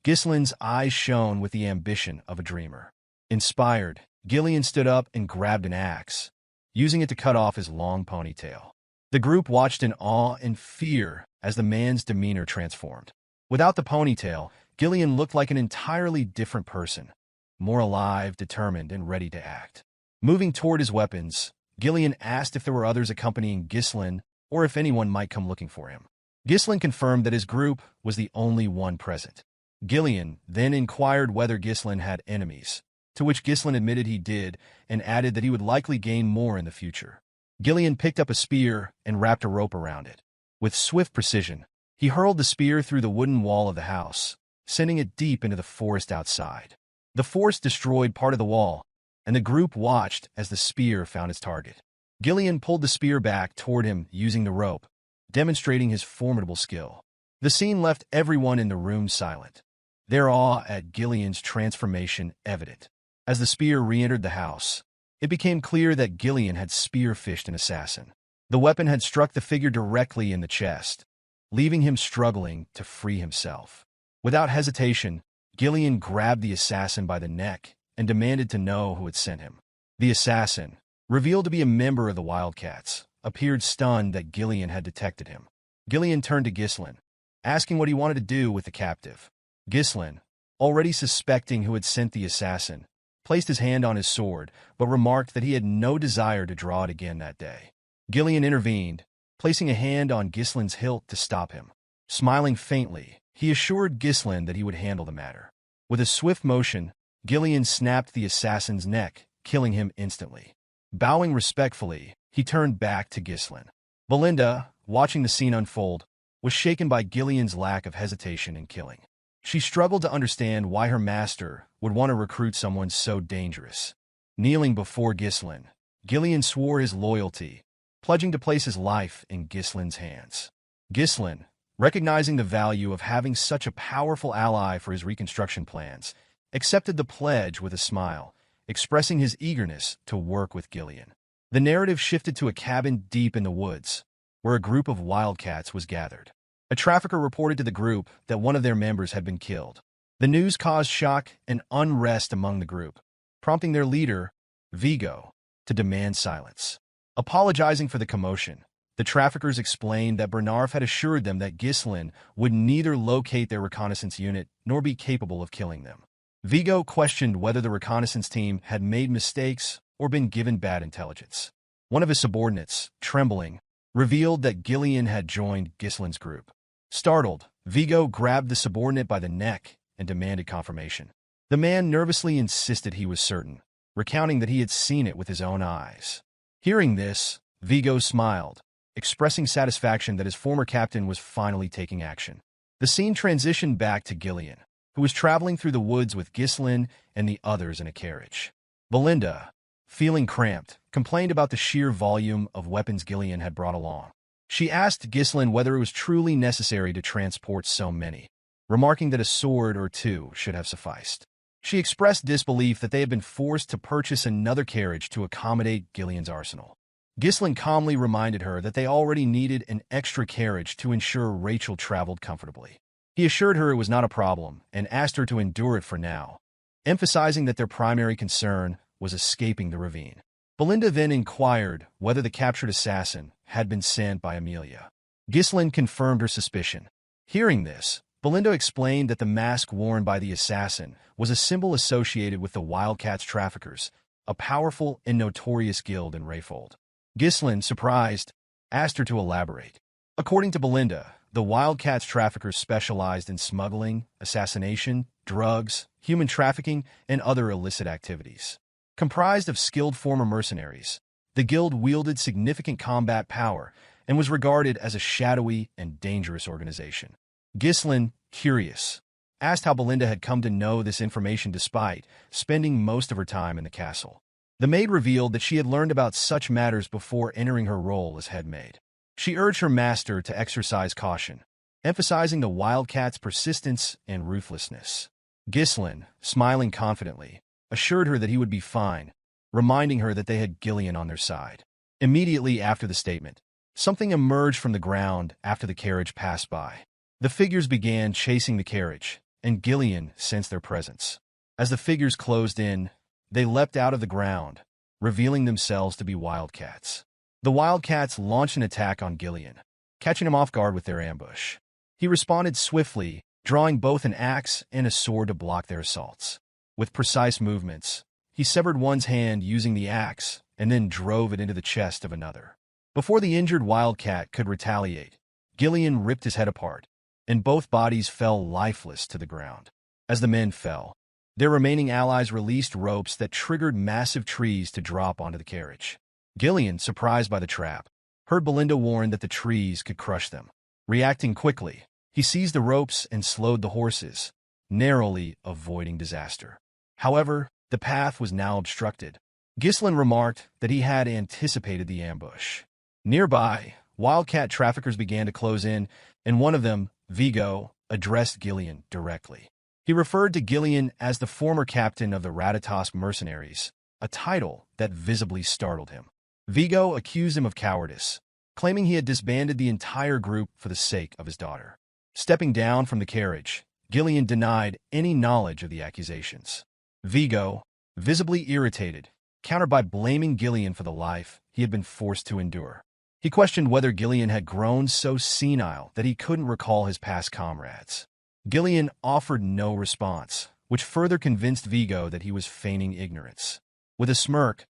Ghislain's eyes shone with the ambition of a dreamer. Inspired, Ghislain stood up and grabbed an axe, using it to cut off his long ponytail. The group watched in awe and fear as the man's demeanor transformed. Without the ponytail, Ghislain looked like an entirely different person, more alive, determined, and ready to act. Moving toward his weapons, Ghislain asked if there were others accompanying Ghislain or if anyone might come looking for him. Ghislain confirmed that his group was the only one present. Ghislain then inquired whether Ghislain had enemies, to which Ghislain admitted he did and added that he would likely gain more in the future. Ghislain picked up a spear and wrapped a rope around it. With swift precision, he hurled the spear through the wooden wall of the house, sending it deep into the forest outside. The force destroyed part of the wall, and the group watched as the spear found its target. Ghislain pulled the spear back toward him using the rope, demonstrating his formidable skill. The scene left everyone in the room silent, their awe at Ghislain's transformation evident. As the spear re-entered the house, it became clear that Ghislain had spear-fished an assassin. The weapon had struck the figure directly in the chest, leaving him struggling to free himself. Without hesitation, Ghislain grabbed the assassin by the neck and demanded to know who had sent him. The assassin, revealed to be a member of the Wildcats, appeared stunned that Ghislain had detected him. Ghislain turned to Ghislain, asking what he wanted to do with the captive. Ghislain, already suspecting who had sent the assassin, placed his hand on his sword, but remarked that he had no desire to draw it again that day. Ghislain intervened, placing a hand on Ghislain's hilt to stop him. Smiling faintly, he assured Ghislain that he would handle the matter. With a swift motion, Ghislain snapped the assassin's neck, killing him instantly. Bowing respectfully, he turned back to Ghislain. Belinda, watching the scene unfold, was shaken by Ghislain's lack of hesitation in killing. She struggled to understand why her master would want to recruit someone so dangerous. Kneeling before Ghislain, Ghislain swore his loyalty, pledging to place his life in Ghislain's hands. Ghislain, recognizing the value of having such a powerful ally for his reconstruction plans, accepted the pledge with a smile, expressing his eagerness to work with Ghislain. The narrative shifted to a cabin deep in the woods, where a group of wildcats was gathered. A trafficker reported to the group that one of their members had been killed. The news caused shock and unrest among the group, prompting their leader, Vigo, to demand silence. Apologizing for the commotion, the traffickers explained that Bernarf had assured them that Ghislain would neither locate their reconnaissance unit nor be capable of killing them. Vigo questioned whether the reconnaissance team had made mistakes or been given bad intelligence. One of his subordinates, trembling, revealed that Ghislain had joined Ghislain's group. Startled, Vigo grabbed the subordinate by the neck and demanded confirmation. The man nervously insisted he was certain, recounting that he had seen it with his own eyes. Hearing this, Vigo smiled, expressing satisfaction that his former captain was finally taking action. The scene transitioned back to Ghislain, who was traveling through the woods with Ghislain and the others in a carriage. Belinda, feeling cramped, complained about the sheer volume of weapons Ghislain had brought along. She asked Ghislain whether it was truly necessary to transport so many, remarking that a sword or two should have sufficed. She expressed disbelief that they had been forced to purchase another carriage to accommodate Ghislain's arsenal. Ghislain calmly reminded her that they already needed an extra carriage to ensure Rachel traveled comfortably. He assured her it was not a problem and asked her to endure it for now, emphasizing that their primary concern was escaping the ravine. Belinda then inquired whether the captured assassin had been sent by Amelia. Ghislain confirmed her suspicion. Hearing this, Belinda explained that the mask worn by the assassin was a symbol associated with the Wildcats traffickers, a powerful and notorious guild in Rayfold. Ghislain, surprised, asked her to elaborate. According to Belinda, the Wildcats traffickers specialized in smuggling, assassination, drugs, human trafficking, and other illicit activities. Comprised of skilled former mercenaries, the guild wielded significant combat power and was regarded as a shadowy and dangerous organization. Ghislain, curious, asked how Belinda had come to know this information despite spending most of her time in the castle. The maid revealed that she had learned about such matters before entering her role as head maid. She urged her master to exercise caution, emphasizing the Wildcats' persistence and ruthlessness. Ghislain, smiling confidently, assured her that he would be fine, reminding her that they had Ghislain on their side. Immediately after the statement, something emerged from the ground after the carriage passed by. The figures began chasing the carriage, and Ghislain sensed their presence. As the figures closed in, they leapt out of the ground, revealing themselves to be Wildcats. The Wildcats launched an attack on Ghislain, catching him off guard with their ambush. He responded swiftly, drawing both an axe and a sword to block their assaults. With precise movements, he severed one's hand using the axe and then drove it into the chest of another. Before the injured Wildcat could retaliate, Ghislain ripped his head apart, and both bodies fell lifeless to the ground. As the men fell, their remaining allies released ropes that triggered massive trees to drop onto the carriage. Ghislain, surprised by the trap, heard Belinda warn that the trees could crush them. Reacting quickly, he seized the ropes and slowed the horses, narrowly avoiding disaster. However, the path was now obstructed. Ghislain remarked that he had anticipated the ambush. Nearby, Wildcat traffickers began to close in, and one of them, Vigo, addressed Ghislain directly. He referred to Ghislain as the former captain of the Ratatosk mercenaries, a title that visibly startled him. Vigo accused him of cowardice, claiming he had disbanded the entire group for the sake of his daughter. Stepping down from the carriage, Ghislain denied any knowledge of the accusations. Vigo, visibly irritated, countered by blaming Ghislain for the life he had been forced to endure. He questioned whether Ghislain had grown so senile that he couldn't recall his past comrades. Ghislain offered no response, which further convinced Vigo that he was feigning ignorance. With a smirk,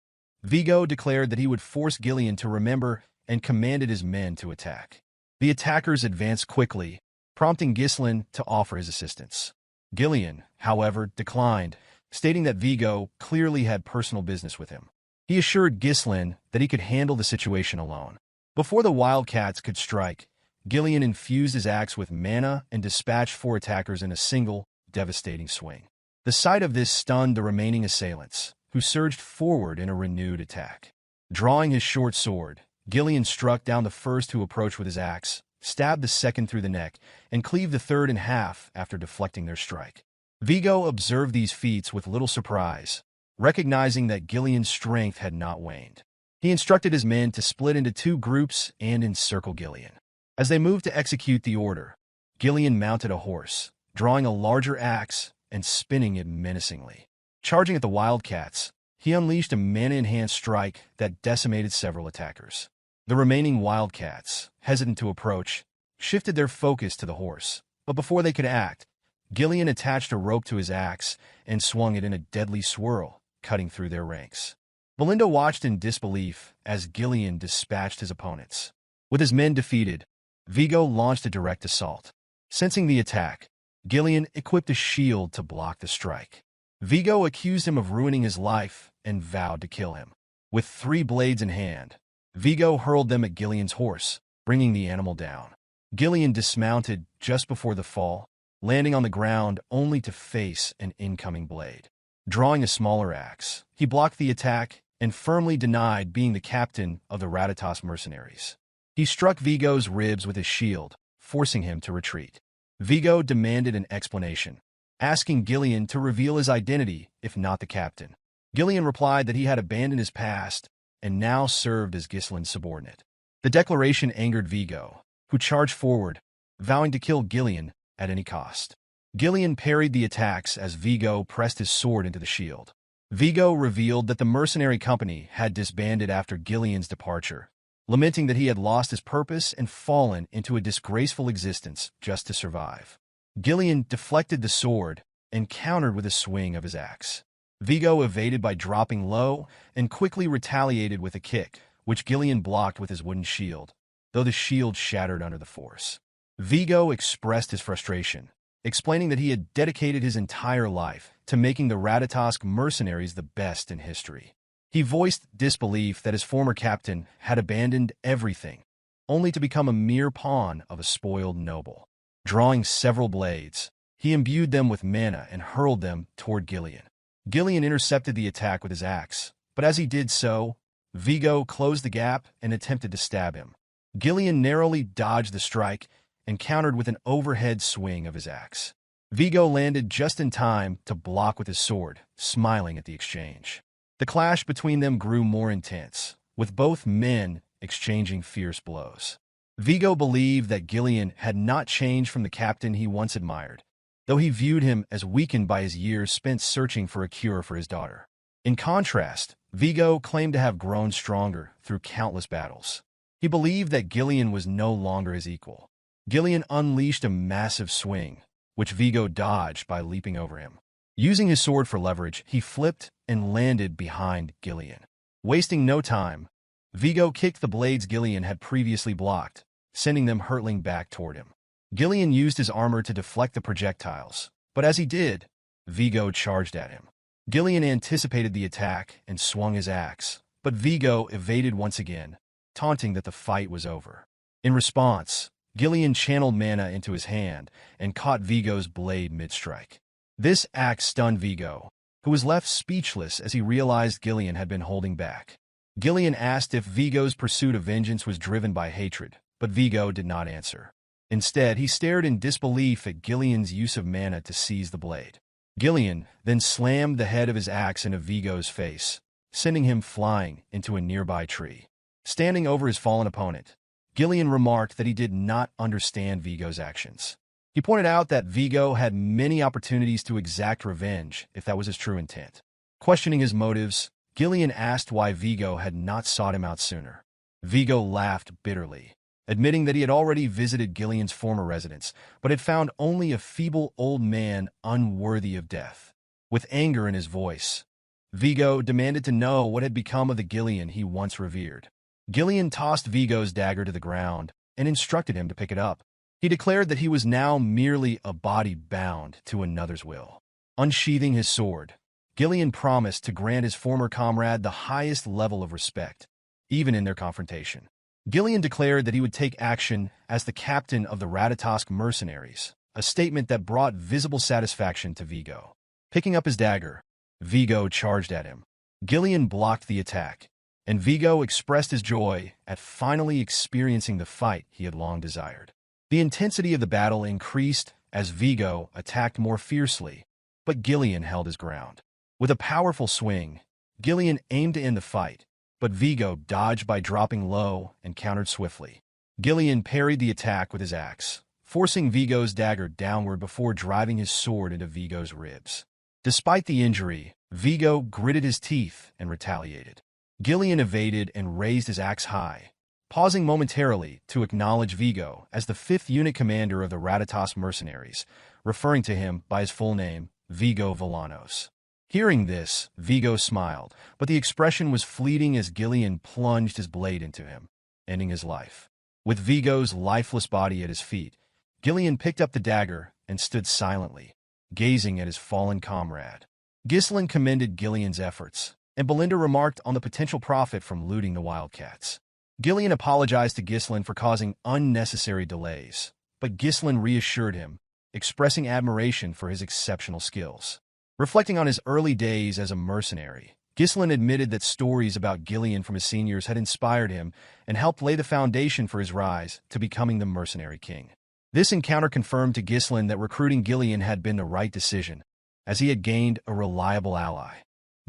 Vigo declared that he would force Ghislain to remember and commanded his men to attack. The attackers advanced quickly, prompting Ghislain to offer his assistance. Ghislain, however, declined, stating that Vigo clearly had personal business with him. He assured Ghislain that he could handle the situation alone. Before the Wildcats could strike, Ghislain infused his axe with mana and dispatched 4 attackers in a single, devastating swing. The sight of this stunned the remaining assailants, who surged forward in a renewed attack. Drawing his short sword, Ghislain struck down the first who approached with his axe, stabbed the second through the neck, and cleaved the third in half after deflecting their strike. Vigo observed these feats with little surprise, recognizing that Ghislain's strength had not waned. He instructed his men to split into 2 groups and encircle Ghislain. As they moved to execute the order, Ghislain mounted a horse, drawing a larger axe and spinning it menacingly. Charging at the Wildcats, he unleashed a mana-enhanced strike that decimated several attackers. The remaining Wildcats, hesitant to approach, shifted their focus to the horse, but before they could act, Ghislain attached a rope to his axe and swung it in a deadly swirl, cutting through their ranks. Belinda watched in disbelief as Ghislain dispatched his opponents. With his men defeated, Vigo launched a direct assault. Sensing the attack, Ghislain equipped a shield to block the strike. Vigo accused him of ruining his life and vowed to kill him. With 3 blades in hand, Vigo hurled them at Ghislain's horse, bringing the animal down. Ghislain dismounted just before the fall, landing on the ground only to face an incoming blade. Drawing a smaller axe, he blocked the attack and firmly denied being the captain of the Ratatas mercenaries. He struck Vigo's ribs with his shield, forcing him to retreat. Vigo demanded an explanation, asking Ghislain to reveal his identity if not the captain. Ghislain replied that he had abandoned his past and now served as Ghislain's subordinate. The declaration angered Vigo, who charged forward, vowing to kill Ghislain at any cost. Ghislain parried the attacks as Vigo pressed his sword into the shield. Vigo revealed that the mercenary company had disbanded after Ghislain's departure, lamenting that he had lost his purpose and fallen into a disgraceful existence just to survive. Ghislain deflected the sword and countered with a swing of his axe. Vigo evaded by dropping low and quickly retaliated with a kick, which Ghislain blocked with his wooden shield, though the shield shattered under the force. Vigo expressed his frustration, explaining that he had dedicated his entire life to making the Ratatas mercenaries the best in history. He voiced disbelief that his former captain had abandoned everything, only to become a mere pawn of a spoiled noble. Drawing several blades, he imbued them with mana and hurled them toward Ghislain. Ghislain intercepted the attack with his axe, but as he did so, Vigo closed the gap and attempted to stab him. Ghislain narrowly dodged the strike and countered with an overhead swing of his axe. Vigo landed just in time to block with his sword, smiling at the exchange. The clash between them grew more intense, with both men exchanging fierce blows. Vigo believed that Ghislain had not changed from the captain he once admired, though he viewed him as weakened by his years spent searching for a cure for his daughter. In contrast, Vigo claimed to have grown stronger through countless battles. He believed that Ghislain was no longer his equal. Ghislain unleashed a massive swing, which Vigo dodged by leaping over him. Using his sword for leverage, he flipped and landed behind Ghislain. Wasting no time, Vigo kicked the blades Ghislain had previously blocked, sending them hurtling back toward him. Ghislain used his armor to deflect the projectiles, but as he did, Vigo charged at him. Ghislain anticipated the attack and swung his axe, but Vigo evaded once again, taunting that the fight was over. In response, Ghislain channeled mana into his hand and caught Vigo's blade mid-strike. This act stunned Vigo, who was left speechless as he realized Ghislain had been holding back. Ghislain asked if Vigo's pursuit of vengeance was driven by hatred, but Vigo did not answer. Instead, he stared in disbelief at Ghislain's use of mana to seize the blade. Ghislain then slammed the head of his axe into Vigo's face, sending him flying into a nearby tree. Standing over his fallen opponent, Ghislain remarked that he did not understand Vigo's actions. He pointed out that Vigo had many opportunities to exact revenge if that was his true intent. Questioning his motives, Ghislain asked why Vigo had not sought him out sooner. Vigo laughed bitterly, admitting that he had already visited Ghislain's former residence, but had found only a feeble old man unworthy of death. With anger in his voice, Vigo demanded to know what had become of the Ghislain he once revered. Ghislain tossed Vigo's dagger to the ground and instructed him to pick it up. He declared that he was now merely a body bound to another's will. Unsheathing his sword, Ghislain promised to grant his former comrade the highest level of respect, even in their confrontation. Ghislain declared that he would take action as the captain of the Ratatas mercenaries, a statement that brought visible satisfaction to Vigo. Picking up his dagger, Vigo charged at him. Ghislain blocked the attack, and Vigo expressed his joy at finally experiencing the fight he had long desired. The intensity of the battle increased as Vigo attacked more fiercely, but Ghislain held his ground. With a powerful swing, Ghislain aimed to end the fight, but Vigo dodged by dropping low and countered swiftly. Ghislain parried the attack with his axe, forcing Vigo's dagger downward before driving his sword into Vigo's ribs. Despite the injury, Vigo gritted his teeth and retaliated. Ghislain evaded and raised his axe high, pausing momentarily to acknowledge Vigo as the 5th unit commander of the Ratatas mercenaries, referring to him by his full name, Vigo Villanos. Hearing this, Vigo smiled, but the expression was fleeting as Ghislain plunged his blade into him, ending his life. With Vigo's lifeless body at his feet, Ghislain picked up the dagger and stood silently, gazing at his fallen comrade. Ghislain commended Ghislain's efforts, and Belinda remarked on the potential profit from looting the wildcats. Ghislain apologized to Ghislain for causing unnecessary delays, but Ghislain reassured him, expressing admiration for his exceptional skills. Reflecting on his early days as a mercenary, Ghislain admitted that stories about Ghislain from his seniors had inspired him and helped lay the foundation for his rise to becoming the Mercenary King. This encounter confirmed to Ghislain that recruiting Ghislain had been the right decision, as he had gained a reliable ally.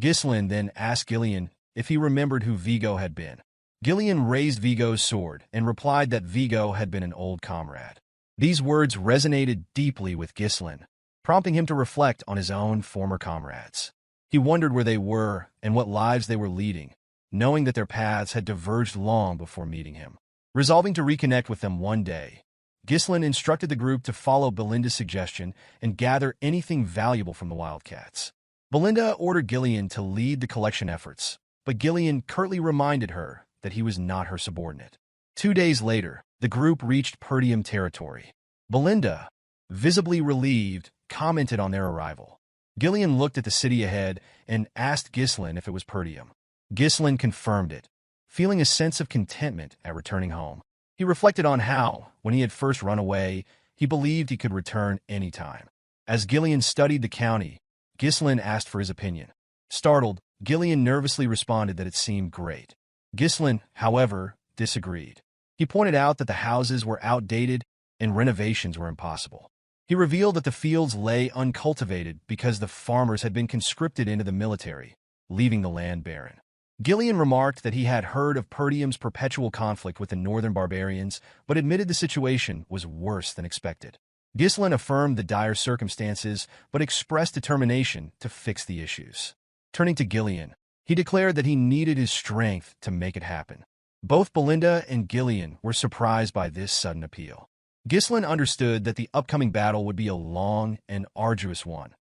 Ghislain then asked Ghislain if he remembered who Vigo had been. Ghislain raised Vigo's sword and replied that Vigo had been an old comrade. These words resonated deeply with Ghislain, prompting him to reflect on his own former comrades. He wondered where they were and what lives they were leading, knowing that their paths had diverged long before meeting him. Resolving to reconnect with them one day, Ghislain instructed the group to follow Belinda's suggestion and gather anything valuable from the wildcats. Belinda ordered Ghislain to lead the collection efforts, but Ghislain curtly reminded her that he was not her subordinate. 2 days later, the group reached Perdium territory. Belinda, visibly relieved, commented on their arrival. Ghislain looked at the city ahead and asked Ghislain if it was Perdium. Ghislain confirmed it, feeling a sense of contentment at returning home. He reflected on how, when he had first run away, he believed he could return any time. As Ghislain studied the county, Ghislain asked for his opinion. Startled, Ghislain nervously responded that it seemed great. Ghislain, however, disagreed. He pointed out that the houses were outdated and renovations were impossible. He revealed that the fields lay uncultivated because the farmers had been conscripted into the military, leaving the land barren. Ghislain remarked that he had heard of Perdium's perpetual conflict with the northern barbarians, but admitted the situation was worse than expected. Ghislain affirmed the dire circumstances, but expressed determination to fix the issues. Turning to Ghislain, he declared that he needed his strength to make it happen. Both Belinda and Ghislain were surprised by this sudden appeal. Ghislain understood that the upcoming battle would be a long and arduous one,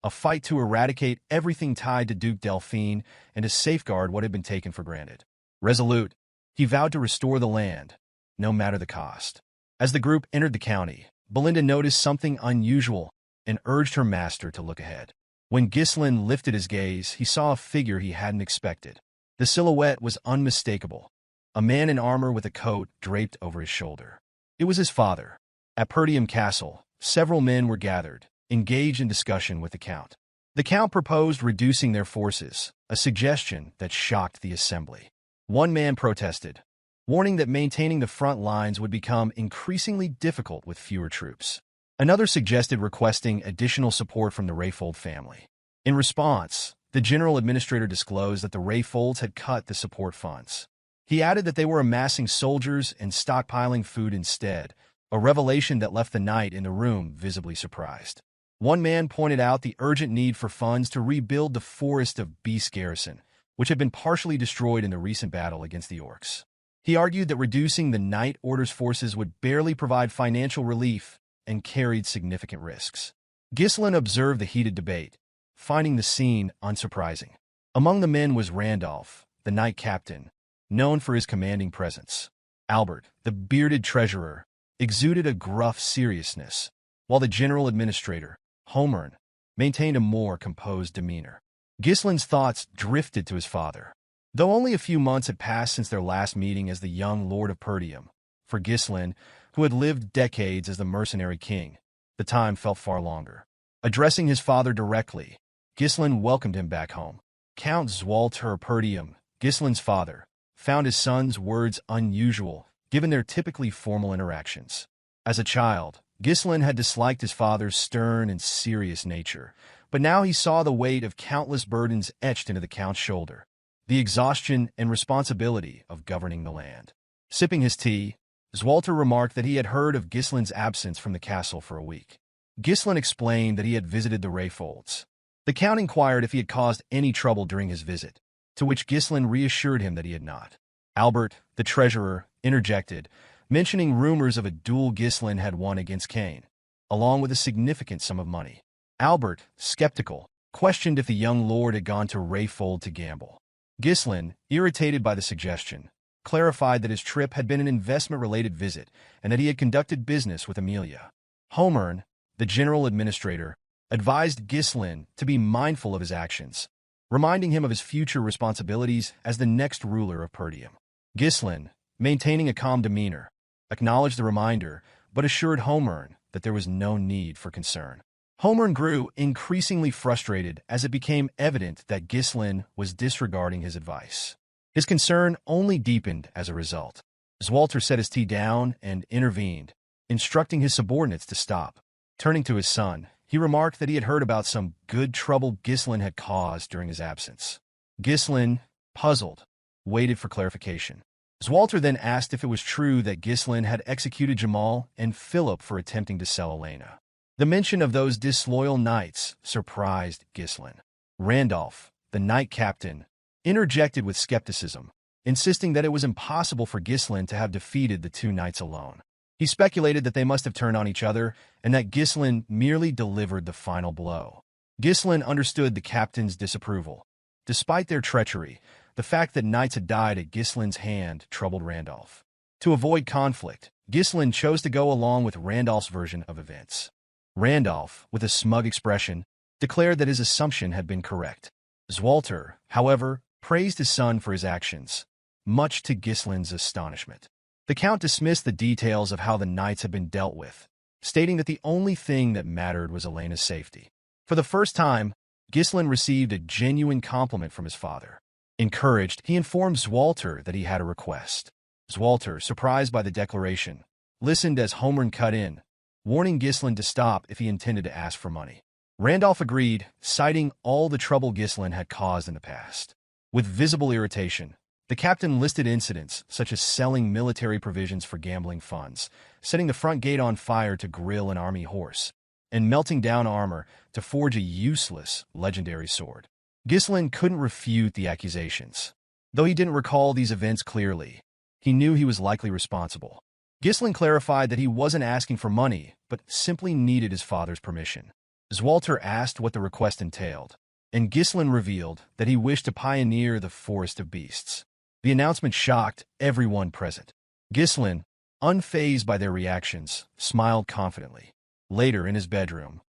a fight to eradicate everything tied to Duke Delphine and to safeguard what had been taken for granted. Resolute, he vowed to restore the land, no matter the cost. As the group entered the county, Belinda noticed something unusual and urged her master to look ahead. When Ghislain lifted his gaze, he saw a figure he hadn't expected. The silhouette was unmistakable, a man in armor with a coat draped over his shoulder. It was his father. At Perdium Castle, several men were gathered, engaged in discussion with the Count. The Count proposed reducing their forces, a suggestion that shocked the assembly. One man protested, warning that maintaining the front lines would become increasingly difficult with fewer troops. Another suggested requesting additional support from the Rayfold family. In response, the general administrator disclosed that the Rayfolds had cut the support funds. He added that they were amassing soldiers and stockpiling food instead, a revelation that left the knight in the room visibly surprised. One man pointed out the urgent need for funds to rebuild the Forest of Beast garrison, which had been partially destroyed in the recent battle against the orcs. He argued that reducing the Knight Order's forces would barely provide financial relief and carried significant risks. Ghislain observed the heated debate, finding the scene unsurprising. Among the men was Randolph, the knight captain, known for his commanding presence. Albert, the bearded treasurer, exuded a gruff seriousness, while the general administrator, Homern, maintained a more composed demeanor. Ghislain's thoughts drifted to his father. Though only a few months had passed since their last meeting as the young Lord of Perdium, for Ghislain, who had lived decades as the Mercenary King, the time felt far longer. Addressing his father directly, Ghislain welcomed him back home. Count Zwalter Perdium, Ghislain's father, found his son's words unusual, given their typically formal interactions. As a child, Ghislain had disliked his father's stern and serious nature, but now he saw the weight of countless burdens etched into the Count's shoulder, the exhaustion and responsibility of governing the land. Sipping his tea, Zwalter remarked that he had heard of Ghislain's absence from the castle for a week. Ghislain explained that he had visited the Rayfolds. The Count inquired if he had caused any trouble during his visit, to which Ghislain reassured him that he had not. Albert, the treasurer, interjected, mentioning rumors of a duel Ghislain had won against Cain. along with a significant sum of money. Albert, skeptical, questioned if the young lord had gone to Rayfold to gamble. Ghislain, irritated by the suggestion, clarified that his trip had been an investment-related visit and that he had conducted business with Amelia. Homern, the general administrator, advised Ghislain to be mindful of his actions, reminding him of his future responsibilities as the next ruler of Perdium. Ghislain, maintaining a calm demeanor, acknowledged the reminder, but assured Homern that there was no need for concern. Homern grew increasingly frustrated as it became evident that Ghislain was disregarding his advice. His concern only deepened as a result. Zwalter set his tea down and intervened, instructing his subordinates to stop. Turning to his son, he remarked that he had heard about some good trouble Ghislain had caused during his absence. Ghislain, puzzled, waited for clarification. Zwalter then asked if it was true that Ghislain had executed Jamal and Philip for attempting to sell Elena. The mention of those disloyal knights surprised Ghislain. Randolph, the knight captain, interjected with skepticism, insisting that it was impossible for Ghislain to have defeated the two knights alone. He speculated that they must have turned on each other and that Ghislain merely delivered the final blow. Ghislain understood the captain's disapproval. Despite their treachery, the fact that knights had died at Ghislain's hand troubled Randolph. To avoid conflict, Ghislain chose to go along with Randolph's version of events. Randolph, with a smug expression, declared that his assumption had been correct. Zwalter, however, praised his son for his actions, much to Ghislain's astonishment. The Count dismissed the details of how the knights had been dealt with, stating that the only thing that mattered was Elena's safety. For the first time, Ghislain received a genuine compliment from his father. Encouraged, he informed Zwalter that he had a request. Zwalter, surprised by the declaration, listened as Homern cut in, warning Ghislain to stop if he intended to ask for money. Randolph agreed, citing all the trouble Ghislain had caused in the past. With visible irritation, the captain listed incidents such as selling military provisions for gambling funds, setting the front gate on fire to grill an army horse, and melting down armor to forge a useless, legendary sword. Ghislain couldn't refute the accusations. Though he didn't recall these events clearly, he knew he was likely responsible. Ghislain clarified that he wasn't asking for money, but simply needed his father's permission. Zwalter asked what the request entailed, and Ghislain revealed that he wished to pioneer the Forest of Beasts. The announcement shocked everyone present. Ghislain, unfazed by their reactions, smiled confidently. Later, in his bedroom,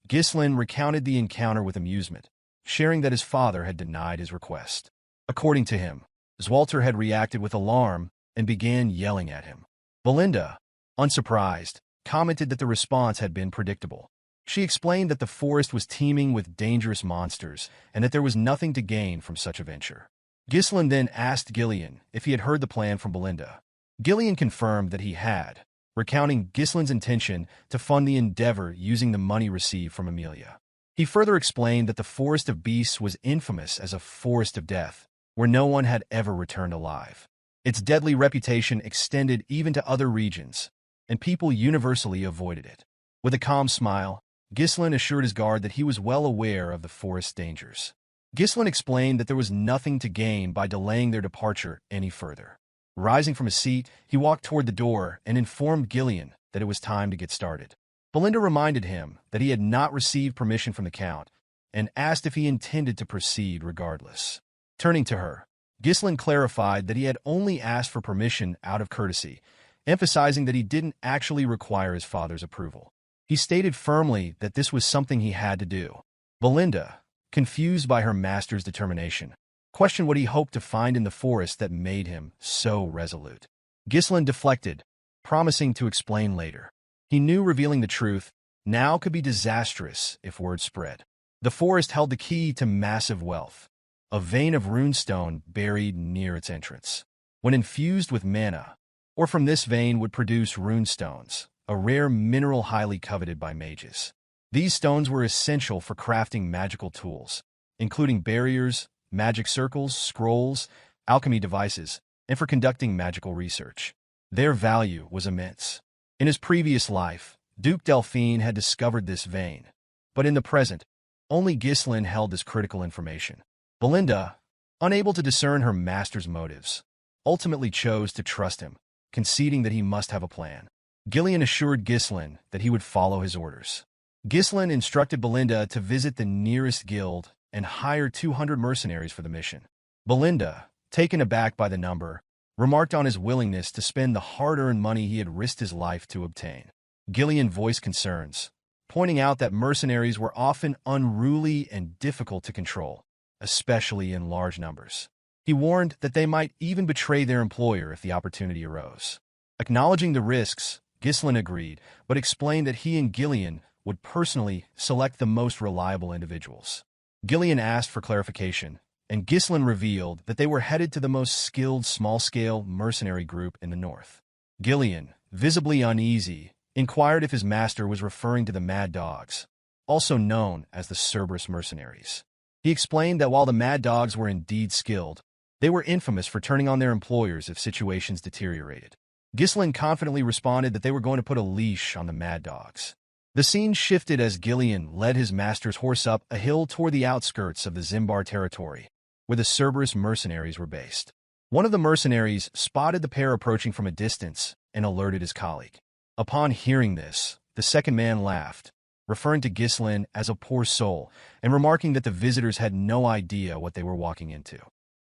Ghislain recounted the encounter with amusement, sharing that his father had denied his request. According to him, Zwalter had reacted with alarm and began yelling at him. Belinda, unsurprised, commented that the response had been predictable. She explained that the forest was teeming with dangerous monsters and that there was nothing to gain from such a venture. Ghislain then asked Gillian if he had heard the plan from Belinda. Gillian confirmed that he had, recounting Ghislain's intention to fund the endeavor using the money received from Amelia. He further explained that the Forest of Beasts was infamous as a forest of death, where no one had ever returned alive. Its deadly reputation extended even to other regions, and people universally avoided it. With a calm smile, Ghislain assured his guard that he was well aware of the forest's dangers. Ghislain explained that there was nothing to gain by delaying their departure any further. Rising from his seat, he walked toward the door and informed Gillian that it was time to get started. Belinda reminded him that he had not received permission from the Count and asked if he intended to proceed regardless. Turning to her, Ghislain clarified that he had only asked for permission out of courtesy, emphasizing that he didn't actually require his father's approval. He stated firmly that this was something he had to do. Belinda, confused by her master's determination, questioned what he hoped to find in the forest that made him so resolute. Ghislain deflected, promising to explain later. He knew revealing the truth now could be disastrous if word spread. The forest held the key to massive wealth, a vein of runestone buried near its entrance. When infused with mana, or from this vein would produce runestones, a rare mineral highly coveted by mages. These stones were essential for crafting magical tools, including barriers, magic circles, scrolls, alchemy devices, and for conducting magical research. Their value was immense. In his previous life, Duke Delphine had discovered this vein, but in the present, only Ghislain held this critical information. Belinda, unable to discern her master's motives, ultimately chose to trust him, conceding that he must have a plan. Ghislain assured Ghislain that he would follow his orders. Ghislain instructed Belinda to visit the nearest guild and hire 200 mercenaries for the mission. Belinda, taken aback by the number, remarked on his willingness to spend the hard-earned money he had risked his life to obtain. Ghislain voiced concerns, pointing out that mercenaries were often unruly and difficult to control, especially in large numbers. He warned that they might even betray their employer if the opportunity arose. Acknowledging the risks, Ghislain agreed, but explained that he and Ghislain would personally select the most reliable individuals. Ghislain asked for clarification, and Ghislain revealed that they were headed to the most skilled small-scale mercenary group in the north. Ghislain, visibly uneasy, inquired if his master was referring to the Mad Dogs, also known as the Cerberus mercenaries. He explained that while the Mad Dogs were indeed skilled, they were infamous for turning on their employers if situations deteriorated. Ghislain confidently responded that they were going to put a leash on the Mad Dogs. The scene shifted as Ghislain led his master's horse up a hill toward the outskirts of the Zimbar territory, where the Cerberus mercenaries were based. One of the mercenaries spotted the pair approaching from a distance and alerted his colleague. Upon hearing this, the second man laughed, referring to Ghislain as a poor soul and remarking that the visitors had no idea what they were walking into.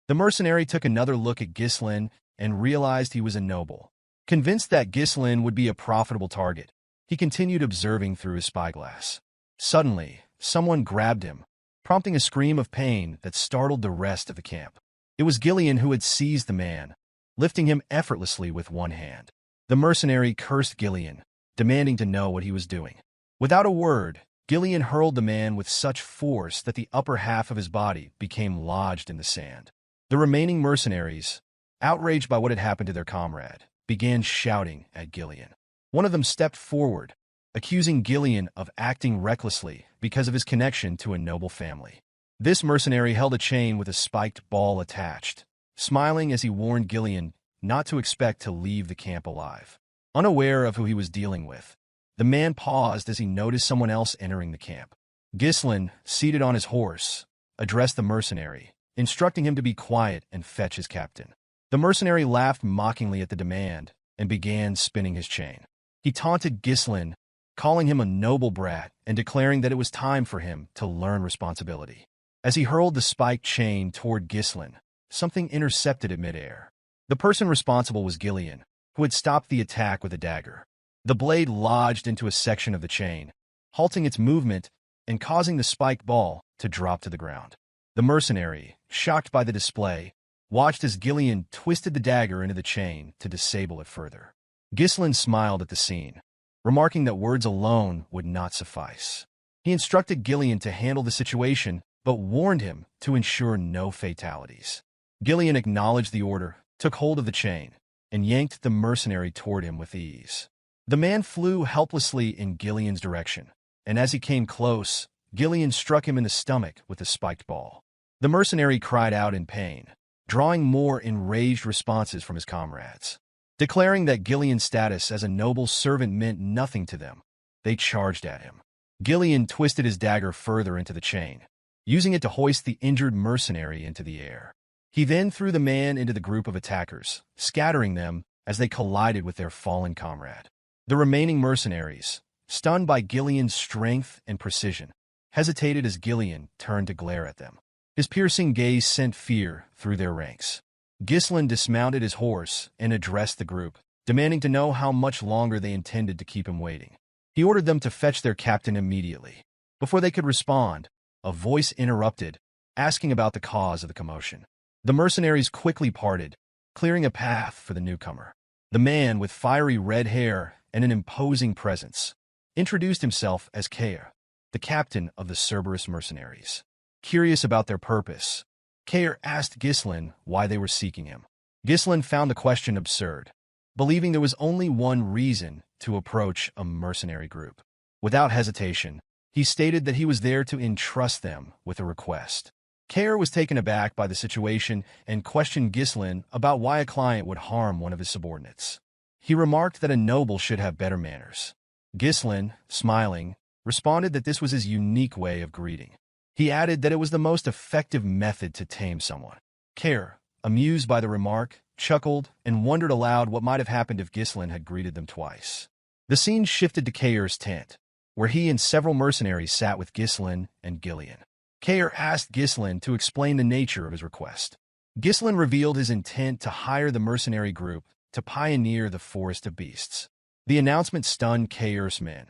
The mercenary took another look at Ghislain and realized he was a noble. Convinced that Ghislain would be a profitable target, he continued observing through his spyglass. Suddenly, someone grabbed him, prompting a scream of pain that startled the rest of the camp. It was Ghislain who had seized the man, lifting him effortlessly with one hand. The mercenary cursed Ghislain, demanding to know what he was doing. Without a word, Ghislain hurled the man with such force that the upper half of his body became lodged in the sand. The remaining mercenaries, outraged by what had happened to their comrade, began shouting at Ghislain. One of them stepped forward, accusing Ghislain of acting recklessly because of his connection to a noble family. This mercenary held a chain with a spiked ball attached, smiling as he warned Ghislain not to expect to leave the camp alive. Unaware of who he was dealing with, the man paused as he noticed someone else entering the camp. Ghislain, seated on his horse, addressed the mercenary, instructing him to be quiet and fetch his captain. The mercenary laughed mockingly at the demand and began spinning his chain. He taunted Ghislain, calling him a noble brat and declaring that it was time for him to learn responsibility. As he hurled the spiked chain toward Ghislain, something intercepted it midair. The person responsible was Ghislain, who had stopped the attack with a dagger. The blade lodged into a section of the chain, halting its movement and causing the spiked ball to drop to the ground. The mercenary, shocked by the display, watched as Ghislain twisted the dagger into the chain to disable it further. Ghislain smiled at the scene, remarking that words alone would not suffice. He instructed Ghislain to handle the situation, but warned him to ensure no fatalities. Ghislain acknowledged the order, took hold of the chain, and yanked the mercenary toward him with ease. The man flew helplessly in Ghislain's direction, and as he came close, Ghislain struck him in the stomach with the spiked ball. The mercenary cried out in pain, drawing more enraged responses from his comrades. Declaring that Ghislain's status as a noble servant meant nothing to them, they charged at him. Ghislain twisted his dagger further into the chain, using it to hoist the injured mercenary into the air. He then threw the man into the group of attackers, scattering them as they collided with their fallen comrade. The remaining mercenaries, stunned by Ghislain's strength and precision, hesitated as Ghislain turned to glare at them. His piercing gaze sent fear through their ranks. Ghislain dismounted his horse and addressed the group, demanding to know how much longer they intended to keep him waiting. He ordered them to fetch their captain immediately. Before they could respond, a voice interrupted, asking about the cause of the commotion. The mercenaries quickly parted, clearing a path for the newcomer. The man, with fiery red hair and an imposing presence, introduced himself as Kair, the captain of the Cerberus mercenaries. Curious about their purpose, Kair asked Ghislain why they were seeking him. Ghislain found the question absurd, believing there was only one reason to approach a mercenary group. Without hesitation, he stated that he was there to entrust them with a request. Kair was taken aback by the situation and questioned Ghislain about why a client would harm one of his subordinates. He remarked that a noble should have better manners. Ghislain, smiling, responded that this was his unique way of greeting. He added that it was the most effective method to tame someone. Kair, amused by the remark, chuckled and wondered aloud what might have happened if Ghislain had greeted them twice. The scene shifted to Kair's tent, where he and several mercenaries sat with Ghislain and Ghislain. Kair asked Ghislain to explain the nature of his request. Ghislain revealed his intent to hire the mercenary group to pioneer the Forest of Beasts. The announcement stunned Kair's men,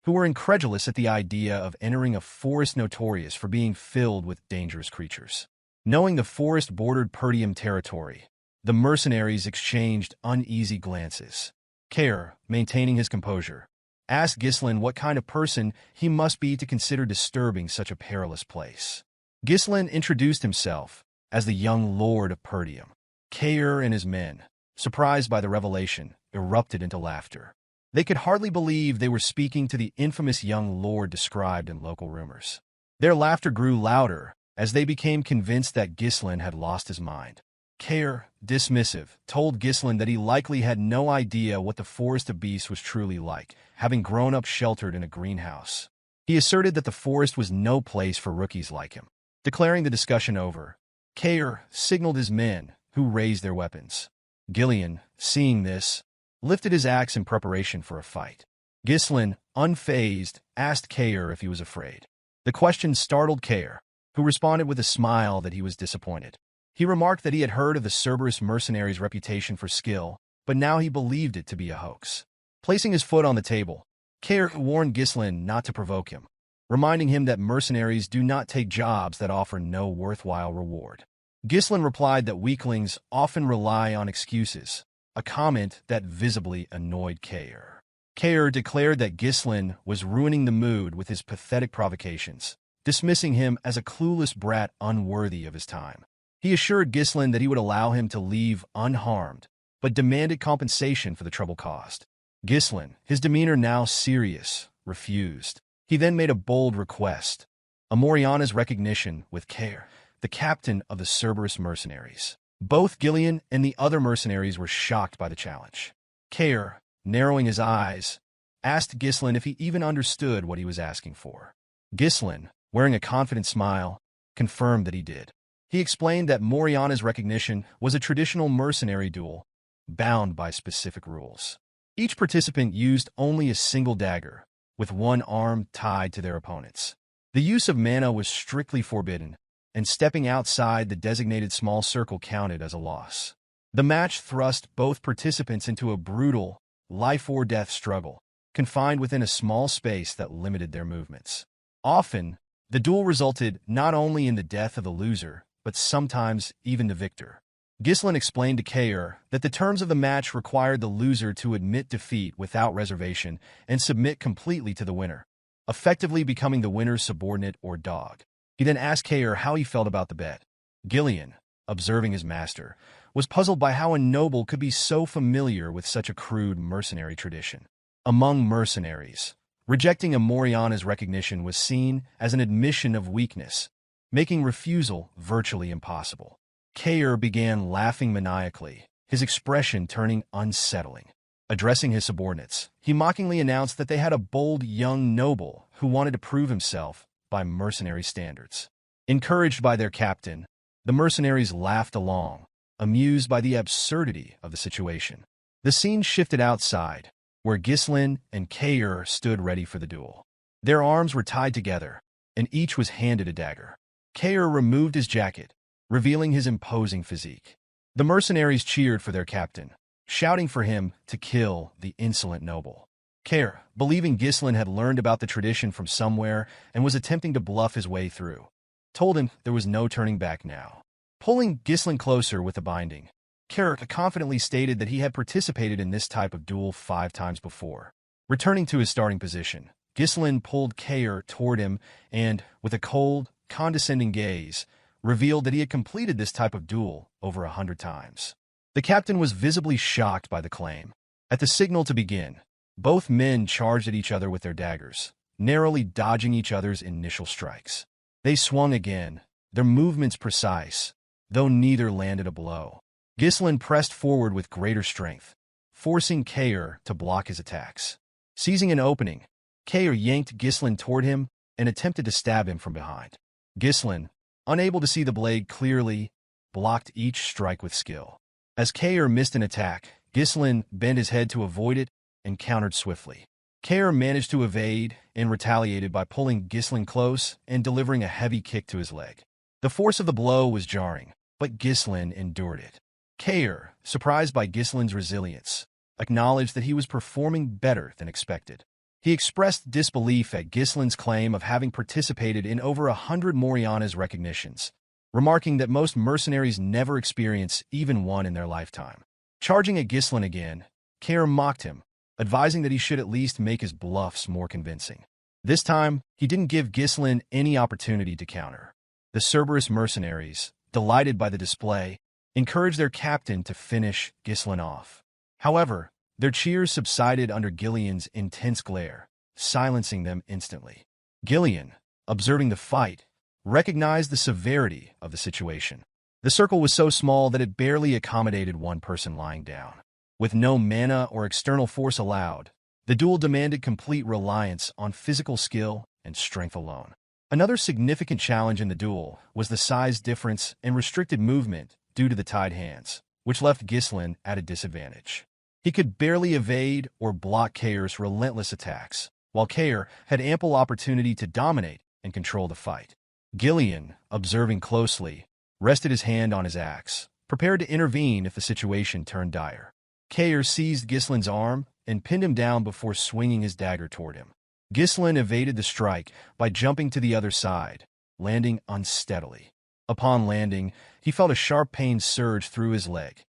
who were incredulous at the idea of entering a forest notorious for being filled with dangerous creatures. Knowing the forest bordered Perdium territory, the mercenaries exchanged uneasy glances. Kair, maintaining his composure, asked Ghislain what kind of person he must be to consider disturbing such a perilous place. Ghislain introduced himself as the young lord of Perdium. Kair and his men, surprised by the revelation, erupted into laughter. They could hardly believe they were speaking to the infamous young lord described in local rumors. Their laughter grew louder as they became convinced that Ghislain had lost his mind. Kair, dismissive, told Ghislain that he likely had no idea what the Forest of Beasts was truly like, having grown up sheltered in a greenhouse. He asserted that the forest was no place for rookies like him. Declaring the discussion over, Kair signaled his men, who raised their weapons. Ghislain, seeing this, lifted his axe in preparation for a fight. Ghislain, unfazed, asked Kair if he was afraid. The question startled Kair, who responded with a smile that he was disappointed. He remarked that he had heard of the Cerberus mercenaries' reputation for skill, but now he believed it to be a hoax. Placing his foot on the table, Kair warned Ghislain not to provoke him, reminding him that mercenaries do not take jobs that offer no worthwhile reward. Ghislain replied that weaklings often rely on excuses, a comment that visibly annoyed Kair. Kair declared that Ghislain was ruining the mood with his pathetic provocations, dismissing him as a clueless brat unworthy of his time. He assured Ghislain that he would allow him to leave unharmed, but demanded compensation for the trouble caused. Ghislain, his demeanor now serious, refused. He then made a bold request, a Moriana's recognition with Kair, the captain of the Cerberus mercenaries. Both Ghislain and the other mercenaries were shocked by the challenge. Kair, narrowing his eyes, asked Ghislain if he even understood what he was asking for. Ghislain, wearing a confident smile, confirmed that he did. He explained that Moriana's recognition was a traditional mercenary duel, bound by specific rules. Each participant used only a single dagger, with one arm tied to their opponent's. The use of mana was strictly forbidden, and stepping outside the designated small circle counted as a loss. The match thrust both participants into a brutal, life-or-death struggle, confined within a small space that limited their movements. Often, the duel resulted not only in the death of the loser, but sometimes even the victor. Ghislain explained to Kair that the terms of the match required the loser to admit defeat without reservation and submit completely to the winner, effectively becoming the winner's subordinate or dog. He then asked Kair how he felt about the bet. Ghislain, observing his master, was puzzled by how a noble could be so familiar with such a crude mercenary tradition. Among mercenaries, rejecting a Moriana's recognition was seen as an admission of weakness, making refusal virtually impossible. Kair began laughing maniacally, his expression turning unsettling. Addressing his subordinates, he mockingly announced that they had a bold young noble who wanted to prove himself by mercenary standards. Encouraged by their captain, the mercenaries laughed along, amused by the absurdity of the situation. The scene shifted outside, where Ghislain and Kair stood ready for the duel. Their arms were tied together, and each was handed a dagger. Kair removed his jacket, revealing his imposing physique. The mercenaries cheered for their captain, shouting for him to kill the insolent noble. Kair, believing Ghislain had learned about the tradition from somewhere and was attempting to bluff his way through, told him there was no turning back now. Pulling Ghislain closer with a binding, Kair confidently stated that he had participated in this type of duel 5 times before. Returning to his starting position, Ghislain pulled Kair toward him and, with a cold, condescending gaze, revealed that he had completed this type of duel over 100 times. The captain was visibly shocked by the claim. At the signal to begin, both men charged at each other with their daggers, narrowly dodging each other's initial strikes. They swung again, their movements precise, though neither landed a blow. Ghislain pressed forward with greater strength, forcing Kair to block his attacks. Seizing an opening, Kair yanked Ghislain toward him and attempted to stab him from behind. Ghislain, unable to see the blade clearly, blocked each strike with skill. As Kair missed an attack, Ghislain bent his head to avoid it and countered swiftly. Kair managed to evade and retaliated by pulling Ghislain close and delivering a heavy kick to his leg. The force of the blow was jarring, but Ghislain endured it. Kair, surprised by Ghislain's resilience, acknowledged that he was performing better than expected. He expressed disbelief at Ghislain's claim of having participated in over 100 Moriana's recognitions, remarking that most mercenaries never experience even one in their lifetime. Charging at Ghislain again, Kair mocked him, advising that he should at least make his bluffs more convincing. This time, he didn't give Ghislain any opportunity to counter. The Cerberus mercenaries, delighted by the display, encouraged their captain to finish Ghislain off. However, their cheers subsided under Ghislain's intense glare, silencing them instantly. Ghislain, observing the fight, recognized the severity of the situation. The circle was so small that it barely accommodated one person lying down. With no mana or external force allowed, the duel demanded complete reliance on physical skill and strength alone. Another significant challenge in the duel was the size difference and restricted movement due to the tied hands, which left Ghislain at a disadvantage. He could barely evade or block Kair's relentless attacks, while Kair had ample opportunity to dominate and control the fight. Ghislain, observing closely, rested his hand on his axe, prepared to intervene if the situation turned dire. Kair seized Ghislain's arm and pinned him down before swinging his dagger toward him. Ghislain evaded the strike by jumping to the other side, landing unsteadily. Upon landing, he felt a sharp pain surge through his leg,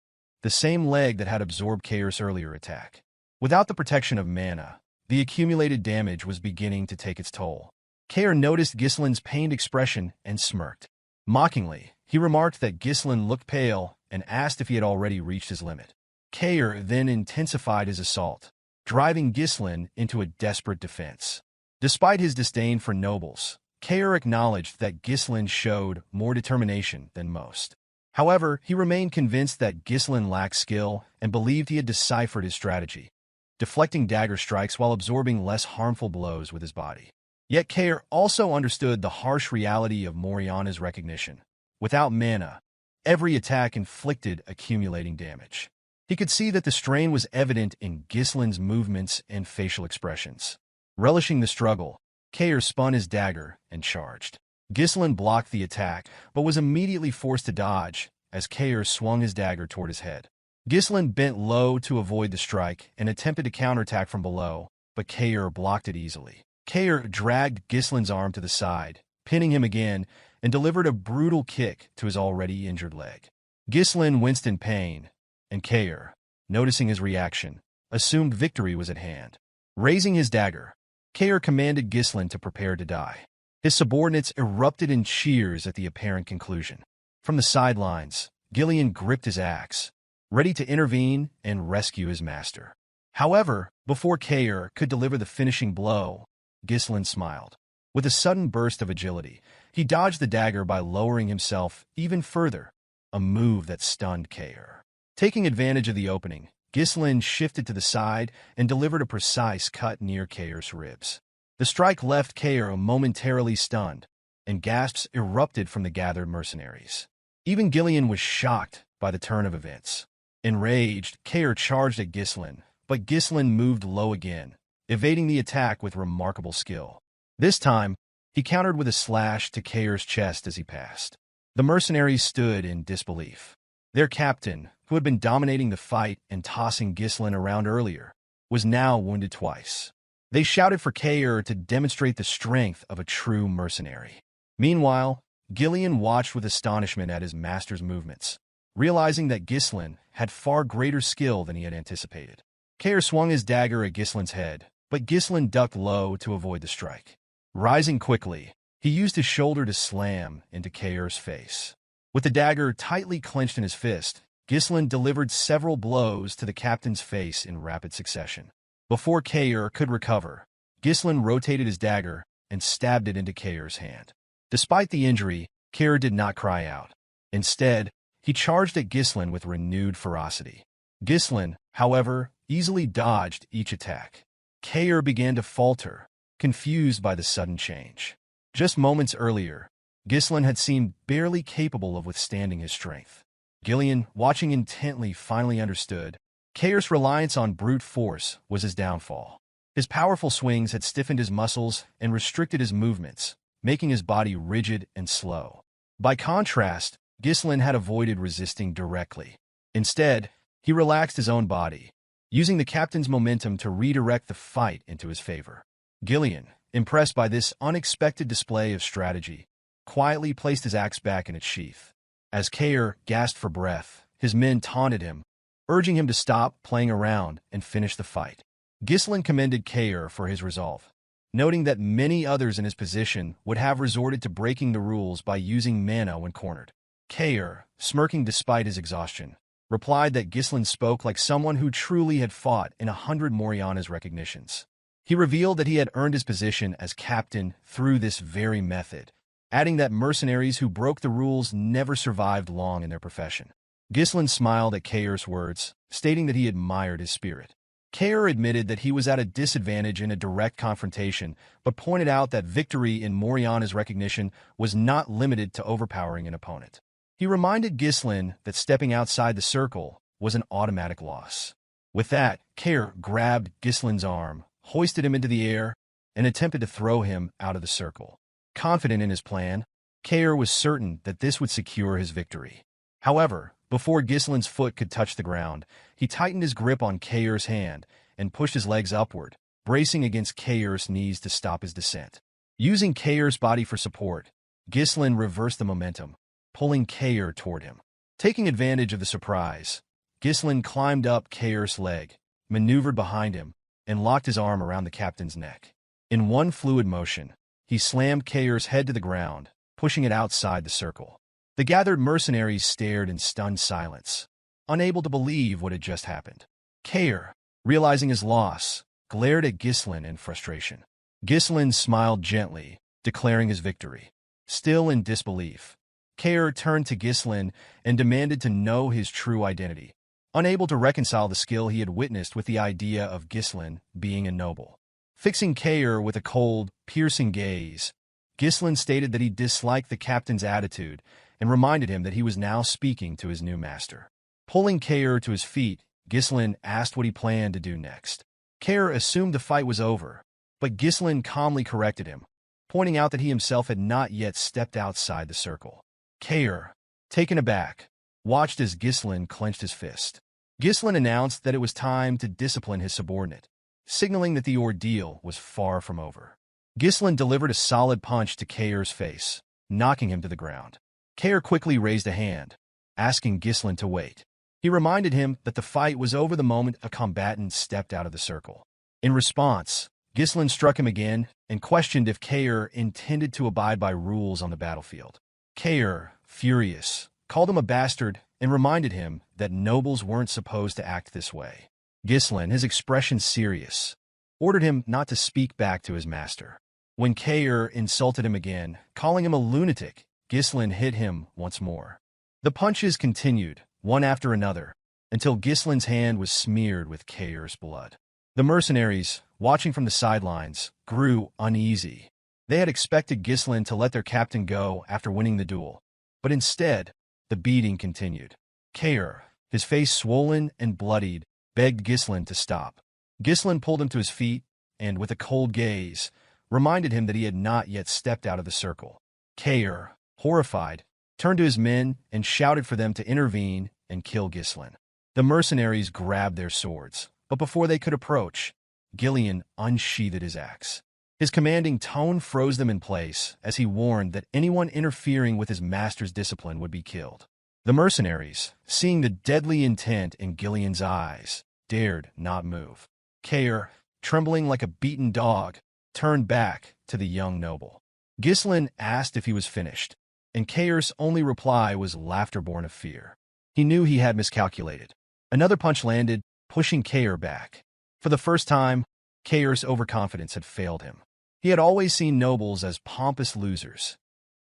the same leg that had absorbed Kair's earlier attack. Without the protection of mana, the accumulated damage was beginning to take its toll. Kair noticed Ghislain's pained expression and smirked. Mockingly, he remarked that Ghislain looked pale and asked if he had already reached his limit. Kair then intensified his assault, driving Ghislain into a desperate defense. Despite his disdain for nobles, Kair acknowledged that Ghislain showed more determination than most. However, he remained convinced that Ghislain lacked skill and believed he had deciphered his strategy, deflecting dagger strikes while absorbing less harmful blows with his body. Yet Kair also understood the harsh reality of Moriana's recognition. Without mana, every attack inflicted accumulating damage. He could see that the strain was evident in Ghislain's movements and facial expressions. Relishing the struggle, Kair spun his dagger and charged. Ghislain blocked the attack, but was immediately forced to dodge as Kair swung his dagger toward his head. Ghislain bent low to avoid the strike and attempted to counterattack from below, but Kair blocked it easily. Kair dragged Ghislain's arm to the side, pinning him again, and delivered a brutal kick to his already injured leg. Ghislain winced in pain, and Kair, noticing his reaction, assumed victory was at hand. Raising his dagger, Kair commanded Ghislain to prepare to die. His subordinates erupted in cheers at the apparent conclusion. From the sidelines, Ghislain gripped his axe, ready to intervene and rescue his master. However, before Kair could deliver the finishing blow, Ghislain smiled. With a sudden burst of agility, he dodged the dagger by lowering himself even further, a move that stunned Kair. Taking advantage of the opening, Ghislain shifted to the side and delivered a precise cut near Kair's ribs. The strike left Kair momentarily stunned, and gasps erupted from the gathered mercenaries. Even Ghislain was shocked by the turn of events. Enraged, Kair charged at Ghislain, but Ghislain moved low again, evading the attack with remarkable skill. This time, he countered with a slash to Kair's chest as he passed. The mercenaries stood in disbelief. Their captain, who had been dominating the fight and tossing Ghislain around earlier, was now wounded twice. They shouted for Kair to demonstrate the strength of a true mercenary. Meanwhile, Ghislain watched with astonishment at his master's movements, realizing that Ghislain had far greater skill than he had anticipated. Kair swung his dagger at Ghislain's head, but Ghislain ducked low to avoid the strike. Rising quickly, he used his shoulder to slam into Kair's face. With the dagger tightly clenched in his fist, Ghislain delivered several blows to the captain's face in rapid succession. Before Kair could recover, Ghislain rotated his dagger and stabbed it into Kair's hand. Despite the injury, Kair did not cry out. Instead, he charged at Ghislain with renewed ferocity. Ghislain, however, easily dodged each attack. Kair began to falter, confused by the sudden change. Just moments earlier, Ghislain had seemed barely capable of withstanding his strength. Ghislain, watching intently, finally understood. Kair's reliance on brute force was his downfall. His powerful swings had stiffened his muscles and restricted his movements, making his body rigid and slow. By contrast, Ghislain had avoided resisting directly. Instead, he relaxed his own body, using the captain's momentum to redirect the fight into his favor. Ghislain, impressed by this unexpected display of strategy, quietly placed his axe back in its sheath. As Kair gasped for breath, his men taunted him, urging him to stop playing around and finish the fight. Ghislain commended Kair for his resolve, noting that many others in his position would have resorted to breaking the rules by using mana when cornered. Kair, smirking despite his exhaustion, replied that Ghislain spoke like someone who truly had fought in 100 Moriana's recognitions. He revealed that he had earned his position as captain through this very method, adding that mercenaries who broke the rules never survived long in their profession. Ghislain smiled at Kair's words, stating that he admired his spirit. Kair admitted that he was at a disadvantage in a direct confrontation, but pointed out that victory in Moriana's recognition was not limited to overpowering an opponent. He reminded Ghislain that stepping outside the circle was an automatic loss. With that, Kair grabbed Ghislain's arm, hoisted him into the air, and attempted to throw him out of the circle. Confident in his plan, Kair was certain that this would secure his victory. However, before Ghislain's foot could touch the ground, he tightened his grip on Kair's hand and pushed his legs upward, bracing against Kair's knees to stop his descent. Using Kair's body for support, Ghislain reversed the momentum, pulling Kair toward him. Taking advantage of the surprise, Ghislain climbed up Kair's leg, maneuvered behind him, and locked his arm around the captain's neck. In one fluid motion, he slammed Kair's head to the ground, pushing it outside the circle. The gathered mercenaries stared in stunned silence, unable to believe what had just happened. Kair, realizing his loss, glared at Ghislain in frustration. Ghislain smiled gently, declaring his victory. Still in disbelief, Kair turned to Ghislain and demanded to know his true identity, unable to reconcile the skill he had witnessed with the idea of Ghislain being a noble. Fixing Kair with a cold, piercing gaze, Ghislain stated that he disliked the captain's attitude and reminded him that he was now speaking to his new master. Pulling Kair to his feet, Ghislain asked what he planned to do next. Kair assumed the fight was over, but Ghislain calmly corrected him, pointing out that he himself had not yet stepped outside the circle. Kair, taken aback, watched as Ghislain clenched his fist. Ghislain announced that it was time to discipline his subordinate, signaling that the ordeal was far from over. Ghislain delivered a solid punch to Kair's face, knocking him to the ground. Kair quickly raised a hand, asking Ghislain to wait. He reminded him that the fight was over the moment a combatant stepped out of the circle. In response, Ghislain struck him again and questioned if Kair intended to abide by rules on the battlefield. Kair, furious, called him a bastard and reminded him that nobles weren't supposed to act this way. Ghislain, his expression serious, ordered him not to speak back to his master. When Kair insulted him again, calling him a lunatic, Ghislain hit him once more. The punches continued, one after another, until Ghislain's hand was smeared with Kair's blood. The mercenaries, watching from the sidelines, grew uneasy. They had expected Ghislain to let their captain go after winning the duel, but instead, the beating continued. Kair, his face swollen and bloodied, begged Ghislain to stop. Ghislain pulled him to his feet and, with a cold gaze, reminded him that he had not yet stepped out of the circle. Kair, horrified, turned to his men and shouted for them to intervene and kill Ghislain. The mercenaries grabbed their swords, but before they could approach, Ghislain unsheathed his axe. His commanding tone froze them in place as he warned that anyone interfering with his master's discipline would be killed. The mercenaries, seeing the deadly intent in Ghislain's eyes, dared not move. Kair, trembling like a beaten dog, turned back to the young noble. Ghislain asked if he was finished, and Kair's only reply was laughter born of fear. He knew he had miscalculated. Another punch landed, pushing Kair back. For the first time, Kair's overconfidence had failed him. He had always seen nobles as pompous losers,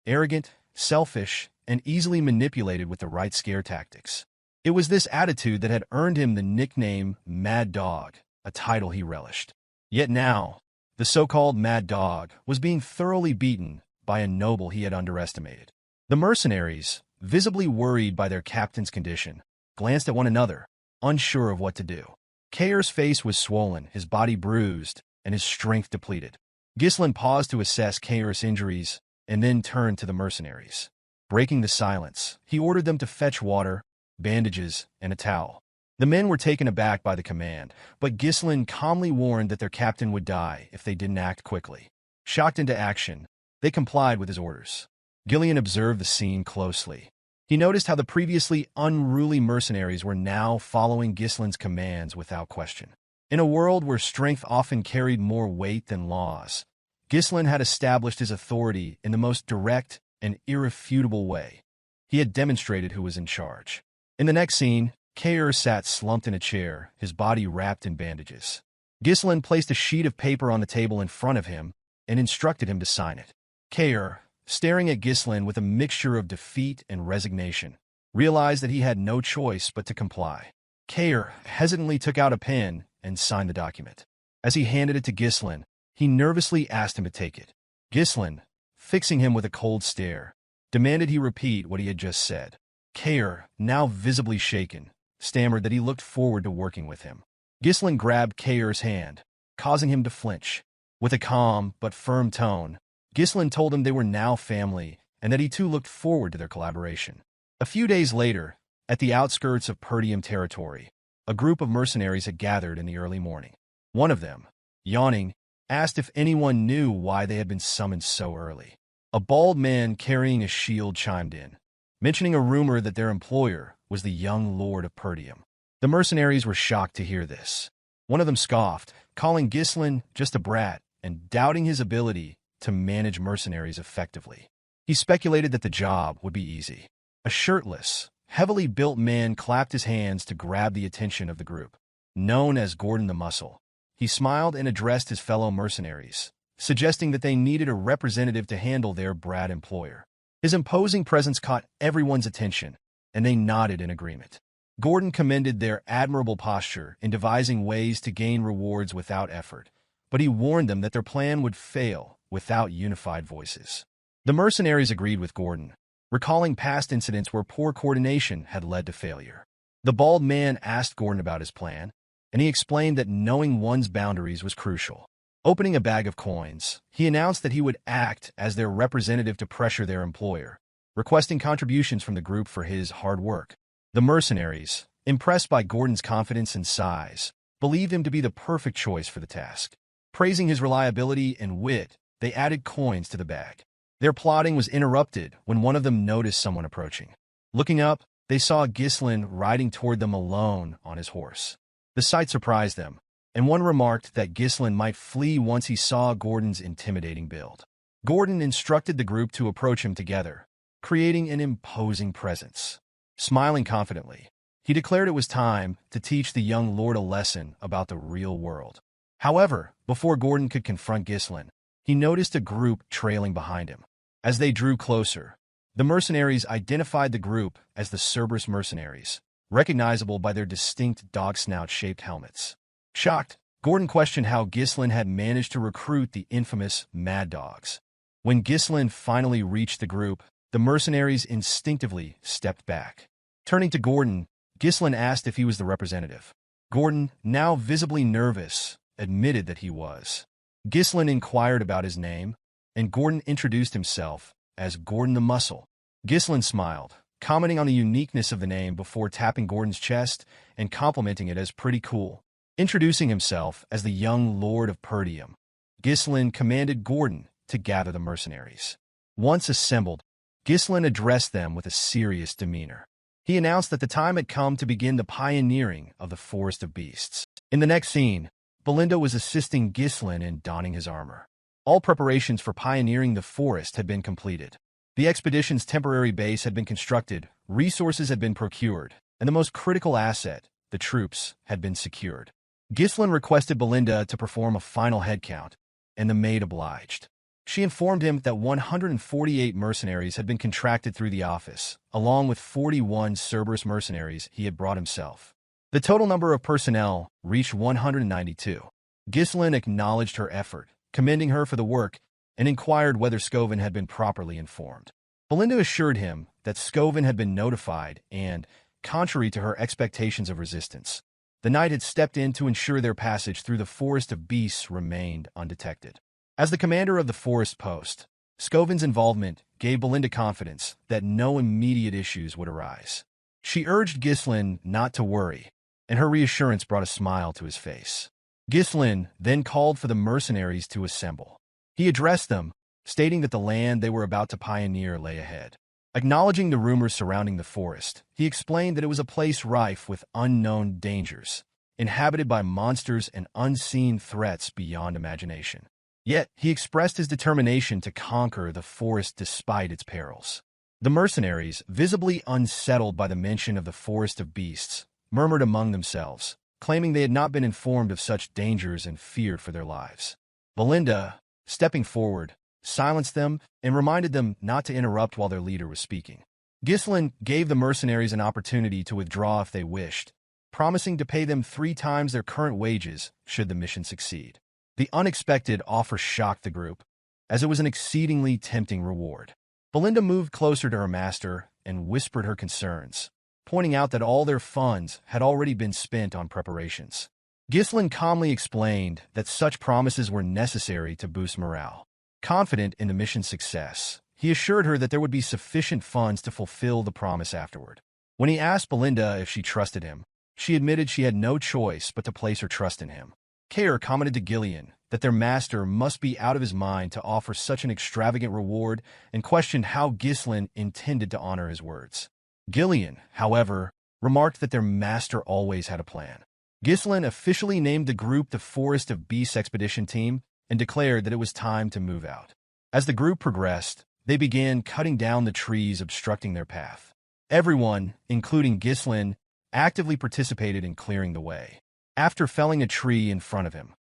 arrogant, selfish, and easily manipulated with the right scare tactics. It was this attitude that had earned him the nickname Mad Dog, a title he relished. Yet now, the so-called Mad Dog was being thoroughly beaten by a noble he had underestimated. The mercenaries, visibly worried by their captain's condition, glanced at one another, unsure of what to do. Kair's face was swollen, his body bruised, and his strength depleted. Ghislain paused to assess Kair's injuries and then turned to the mercenaries. Breaking the silence, he ordered them to fetch water, bandages, and a towel. The men were taken aback by the command, but Ghislain calmly warned that their captain would die if they didn't act quickly. Shocked into action, they complied with his orders. Ghislain observed the scene closely. He noticed how the previously unruly mercenaries were now following Ghislain's commands without question. In a world where strength often carried more weight than laws, Ghislain had established his authority in the most direct and irrefutable way. He had demonstrated who was in charge. In the next scene, Kair sat slumped in a chair, his body wrapped in bandages. Ghislain placed a sheet of paper on the table in front of him and instructed him to sign it. Kair, staring at Ghislain with a mixture of defeat and resignation, realized that he had no choice but to comply. Kair hesitantly took out a pen and signed the document. As he handed it to Ghislain, he nervously asked him to take it. Ghislain, fixing him with a cold stare, demanded he repeat what he had just said. Kair, now visibly shaken, stammered that he looked forward to working with him. Ghislain grabbed Kair's hand, causing him to flinch. With a calm but firm tone, Ghislain told him they were now family and that he too looked forward to their collaboration. A few days later, at the outskirts of Perdium territory, a group of mercenaries had gathered in the early morning. One of them, yawning, asked if anyone knew why they had been summoned so early. A bald man carrying a shield chimed in, mentioning a rumor that their employer was the young lord of Perdium. The mercenaries were shocked to hear this. One of them scoffed, calling Ghislain just a brat and doubting his ability to manage mercenaries effectively. He speculated that the job would be easy. A shirtless, heavily built man clapped his hands to grab the attention of the group. Known as Gordon the Muscle, he smiled and addressed his fellow mercenaries, suggesting that they needed a representative to handle their brat employer. His imposing presence caught everyone's attention, and they nodded in agreement. Gordon commended their admirable posture in devising ways to gain rewards without effort, but he warned them that their plan would fail without unified voices. The mercenaries agreed with Gordon, recalling past incidents where poor coordination had led to failure. The bald man asked Gordon about his plan, and he explained that knowing one's boundaries was crucial. Opening a bag of coins, he announced that he would act as their representative to pressure their employer, requesting contributions from the group for his hard work. The mercenaries, impressed by Gordon's confidence and size, believed him to be the perfect choice for the task. Praising his reliability and wit, they added coins to the bag. Their plotting was interrupted when one of them noticed someone approaching. Looking up, they saw Ghislain riding toward them alone on his horse. The sight surprised them, and one remarked that Ghislain might flee once he saw Gordon's intimidating build. Gordon instructed the group to approach him together, creating an imposing presence. Smiling confidently, he declared it was time to teach the young lord a lesson about the real world. However, before Gordon could confront Ghislain, he noticed a group trailing behind him. As they drew closer, the mercenaries identified the group as the Cerberus mercenaries, recognizable by their distinct dog-snout-shaped helmets. Shocked, Gordon questioned how Ghislain had managed to recruit the infamous Mad Dogs. When Ghislain finally reached the group, the mercenaries instinctively stepped back. Turning to Gordon, Ghislain asked if he was the representative. Gordon, now visibly nervous, admitted that he was. Ghislain inquired about his name, and Gordon introduced himself as Gordon the Muscle. Ghislain smiled, commenting on the uniqueness of the name before tapping Gordon's chest and complimenting it as pretty cool. Introducing himself as the young lord of Perdium, Ghislain commanded Gordon to gather the mercenaries. Once assembled, Ghislain addressed them with a serious demeanor. He announced that the time had come to begin the pioneering of the Forest of Beasts. In the next scene, Belinda was assisting Ghislain in donning his armor. All preparations for pioneering the forest had been completed. The expedition's temporary base had been constructed, resources had been procured, and the most critical asset, the troops, had been secured. Ghislain requested Belinda to perform a final head count, and the maid obliged. She informed him that 148 mercenaries had been contracted through the office, along with 41 Cerberus mercenaries he had brought himself. The total number of personnel reached 192. Ghislain acknowledged her effort, commending her for the work, and inquired whether Scoven had been properly informed. Belinda assured him that Scoven had been notified and, contrary to her expectations of resistance. The knight had stepped in to ensure their passage through the forest of beasts remained undetected. As the commander of the forest post, Scovin's involvement gave Belinda confidence that no immediate issues would arise. She urged Ghislain not to worry, and her reassurance brought a smile to his face. Ghislain then called for the mercenaries to assemble. He addressed them, stating that the land they were about to pioneer lay ahead. Acknowledging the rumors surrounding the forest, he explained that it was a place rife with unknown dangers, inhabited by monsters and unseen threats beyond imagination. Yet, he expressed his determination to conquer the forest despite its perils. The mercenaries, visibly unsettled by the mention of the forest of beasts, murmured among themselves, claiming they had not been informed of such dangers and feared for their lives. Belinda, stepping forward, silenced them and reminded them not to interrupt while their leader was speaking. Ghislain gave the mercenaries an opportunity to withdraw if they wished, promising to pay them 3 times their current wages should the mission succeed. The unexpected offer shocked the group, as it was an exceedingly tempting reward. Belinda moved closer to her master and whispered her concerns, pointing out that all their funds had already been spent on preparations. Ghislain calmly explained that such promises were necessary to boost morale. Confident in the mission's success, he assured her that there would be sufficient funds to fulfill the promise afterward. When he asked Belinda if she trusted him, she admitted she had no choice but to place her trust in him. Care commented to Ghislain that their master must be out of his mind to offer such an extravagant reward and questioned how Ghislain intended to honor his words. Ghislain, however, remarked that their master always had a plan. Ghislain officially named the group the Forest of Beasts Expedition Team and declared that it was time to move out. As the group progressed, they began cutting down the trees obstructing their path. Everyone, including Ghislain, actively participated in clearing the way. After felling a tree in front of him,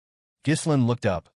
Ghislain looked up,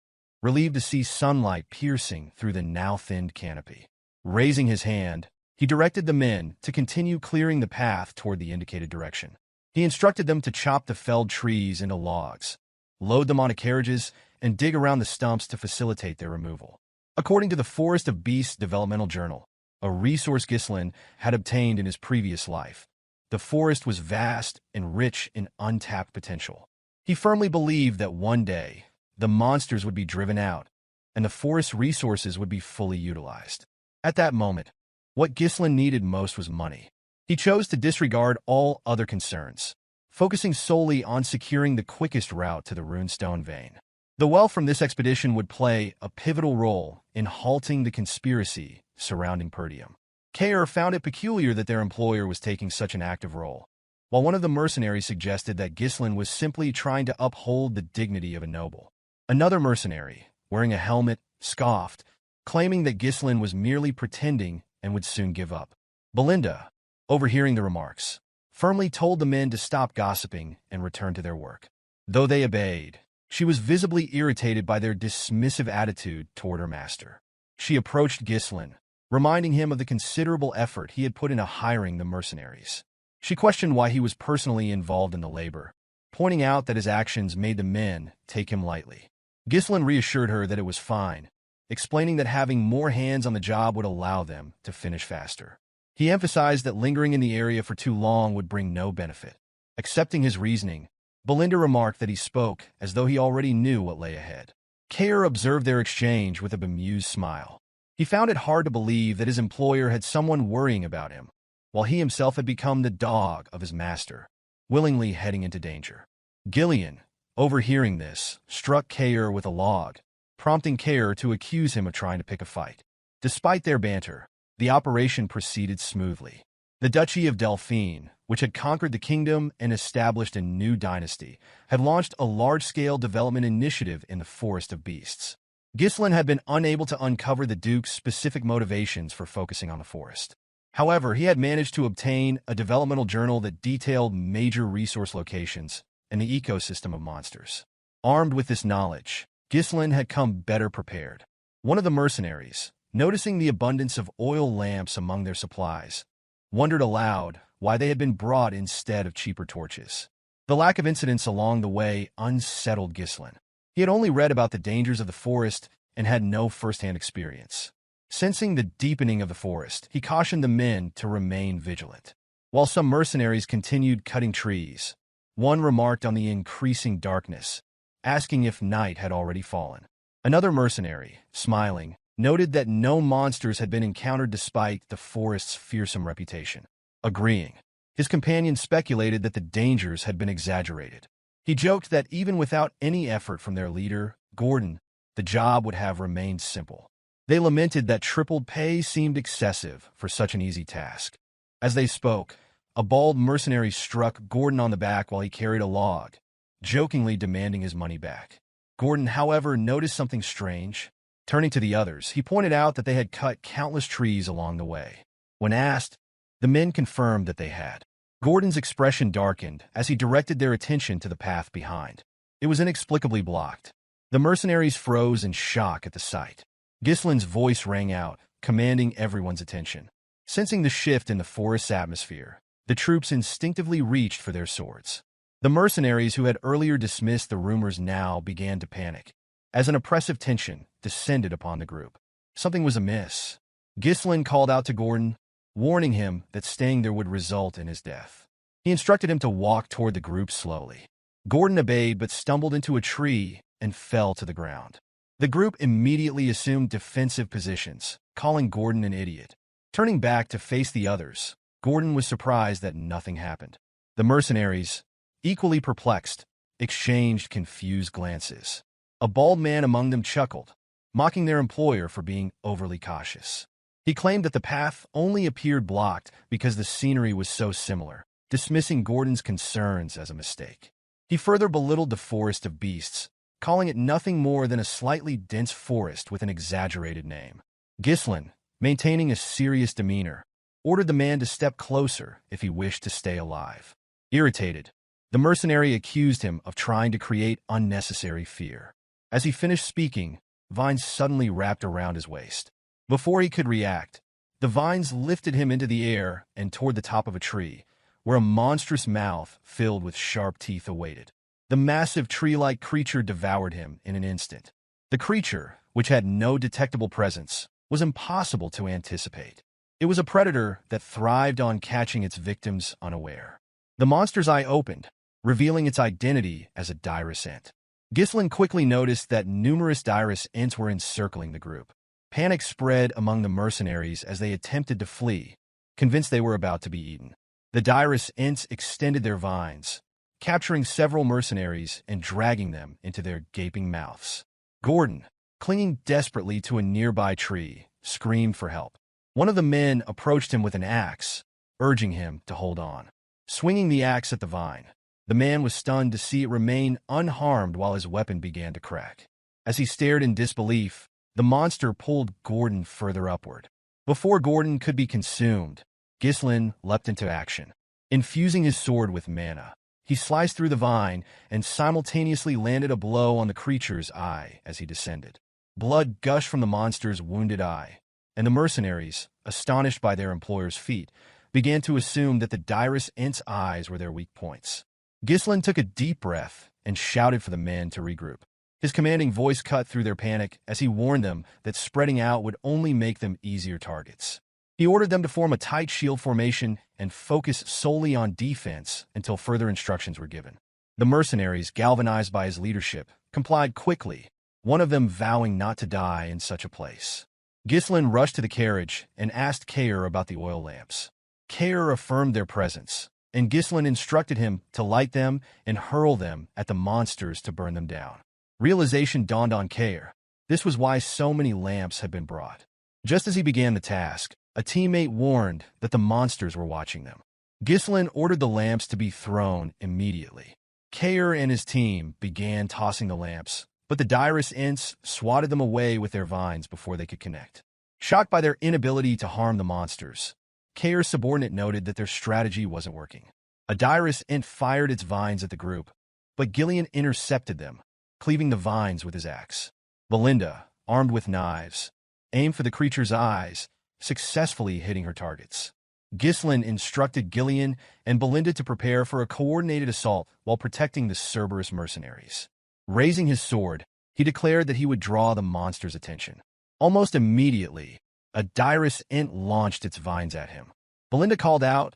relieved to see sunlight piercing through the now-thinned canopy. Raising his hand, he directed the men to continue clearing the path toward the indicated direction. He instructed them to chop the felled trees into logs, load them onto carriages, and dig around the stumps to facilitate their removal. According to the Forest of Beasts Developmental Journal, a resource Ghislain had obtained in his previous life, the forest was vast and rich in untapped potential. He firmly believed that one day, the monsters would be driven out, and the forest's resources would be fully utilized. At that moment, what Ghislain needed most was money. He chose to disregard all other concerns, focusing solely on securing the quickest route to the runestone vein. The wealth from this expedition would play a pivotal role in halting the conspiracy surrounding Perdium. Care found it peculiar that their employer was taking such an active role, while one of the mercenaries suggested that Ghislain was simply trying to uphold the dignity of a noble. Another mercenary, wearing a helmet, scoffed, claiming that Ghislain was merely pretending and would soon give up. Belinda, overhearing the remarks, firmly told the men to stop gossiping and return to their work. Though they obeyed, she was visibly irritated by their dismissive attitude toward her master. She approached Ghislain, reminding him of the considerable effort he had put into hiring the mercenaries. She questioned why he was personally involved in the labor, pointing out that his actions made the men take him lightly. Ghislain reassured her that it was fine, explaining that having more hands on the job would allow them to finish faster. He emphasized that lingering in the area for too long would bring no benefit. Accepting his reasoning, Belinda remarked that he spoke as though he already knew what lay ahead. Care observed their exchange with a bemused smile. He found it hard to believe that his employer had someone worrying about him, while he himself had become the dog of his master, willingly heading into danger. Ghislain, overhearing this, struck Care with a log, prompting Care to accuse him of trying to pick a fight. Despite their banter, the operation proceeded smoothly. The Duchy of Delphine, which had conquered the kingdom and established a new dynasty, had launched a large-scale development initiative in the Forest of Beasts. Ghislain had been unable to uncover the Duke's specific motivations for focusing on the forest. However, he had managed to obtain a developmental journal that detailed major resource locations and the ecosystem of monsters. Armed with this knowledge, Ghislain had come better prepared. One of the mercenaries, noticing the abundance of oil lamps among their supplies, wondered aloud why they had been brought instead of cheaper torches. The lack of incidents along the way unsettled Ghislain. He had only read about the dangers of the forest and had no first-hand experience. Sensing the deepening of the forest, he cautioned the men to remain vigilant. While some mercenaries continued cutting trees, one remarked on the increasing darkness, asking if night had already fallen. Another mercenary, smiling, noted that no monsters had been encountered despite the forest's fearsome reputation. Agreeing, his companion speculated that the dangers had been exaggerated. He joked that even without any effort from their leader, Gordon, the job would have remained simple. They lamented that tripled pay seemed excessive for such an easy task. As they spoke, a bald mercenary struck Gordon on the back while he carried a log, jokingly demanding his money back. Gordon, however, noticed something strange. Turning to the others, he pointed out that they had cut countless trees along the way. When asked, the men confirmed that they had. Gordon's expression darkened as he directed their attention to the path behind. It was inexplicably blocked. The mercenaries froze in shock at the sight. Ghislain's voice rang out, commanding everyone's attention. Sensing the shift in the forest's atmosphere, the troops instinctively reached for their swords. The mercenaries who had earlier dismissed the rumors now began to panic, as an oppressive tension descended upon the group. Something was amiss. Ghislain called out to Gordon, warning him that staying there would result in his death. He instructed him to walk toward the group slowly. Gordon obeyed but stumbled into a tree and fell to the ground. The group immediately assumed defensive positions, calling Gordon an idiot. Turning back to face the others, Gordon was surprised that nothing happened. The mercenaries, equally perplexed, exchanged confused glances. A bald man among them chuckled, mocking their employer for being overly cautious. He claimed that the path only appeared blocked because the scenery was so similar, dismissing Gordon's concerns as a mistake. He further belittled the forest of beasts, calling it nothing more than a slightly dense forest with an exaggerated name. Ghislain, maintaining a serious demeanor, ordered the man to step closer if he wished to stay alive. Irritated, the mercenary accused him of trying to create unnecessary fear. As he finished speaking, vines suddenly wrapped around his waist. Before he could react, the vines lifted him into the air and toward the top of a tree, where a monstrous mouth filled with sharp teeth awaited. The massive tree-like creature devoured him in an instant. The creature, which had no detectable presence, was impossible to anticipate. It was a predator that thrived on catching its victims unaware. The monster's eye opened, revealing its identity as a dirus ent. Ghislain quickly noticed that numerous dirus ents were encircling the group. Panic spread among the mercenaries as they attempted to flee, convinced they were about to be eaten. The dirus ents extended their vines, capturing several mercenaries and dragging them into their gaping mouths. Gordon, clinging desperately to a nearby tree, screamed for help. One of the men approached him with an axe, urging him to hold on. Swinging the axe at the vine, the man was stunned to see it remain unharmed while his weapon began to crack. As he stared in disbelief, the monster pulled Gordon further upward. Before Gordon could be consumed, Ghislain leapt into action. Infusing his sword with mana, he sliced through the vine and simultaneously landed a blow on the creature's eye as he descended. Blood gushed from the monster's wounded eye, and the mercenaries, astonished by their employer's feat, began to assume that the dirus ent's eyes were their weak points. Ghislain took a deep breath and shouted for the men to regroup. His commanding voice cut through their panic as he warned them that spreading out would only make them easier targets. He ordered them to form a tight shield formation and focus solely on defense until further instructions were given. The mercenaries, galvanized by his leadership, complied quickly, one of them vowing not to die in such a place. Ghislain rushed to the carriage and asked Kair about the oil lamps. Kair affirmed their presence, and Ghislain instructed him to light them and hurl them at the monsters to burn them down. Realization dawned on Kair. This was why so many lamps had been brought. Just as he began the task, a teammate warned that the monsters were watching them. Ghislain ordered the lamps to be thrown immediately. Kair and his team began tossing the lamps, but the dirus ents swatted them away with their vines before they could connect. Shocked by their inability to harm the monsters, Kair's subordinate noted that their strategy wasn't working. A dirus ent fired its vines at the group, but Ghislain intercepted them, cleaving the vines with his axe. Belinda, armed with knives, aimed for the creature's eyes, successfully hitting her targets. Ghislain instructed Ghislain and Belinda to prepare for a coordinated assault while protecting the Cerberus mercenaries. Raising his sword, he declared that he would draw the monster's attention. Almost immediately, a dirus ent launched its vines at him. Belinda called out,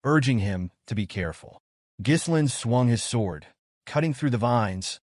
urging him to be careful. Ghislain swung his sword, cutting through the vines,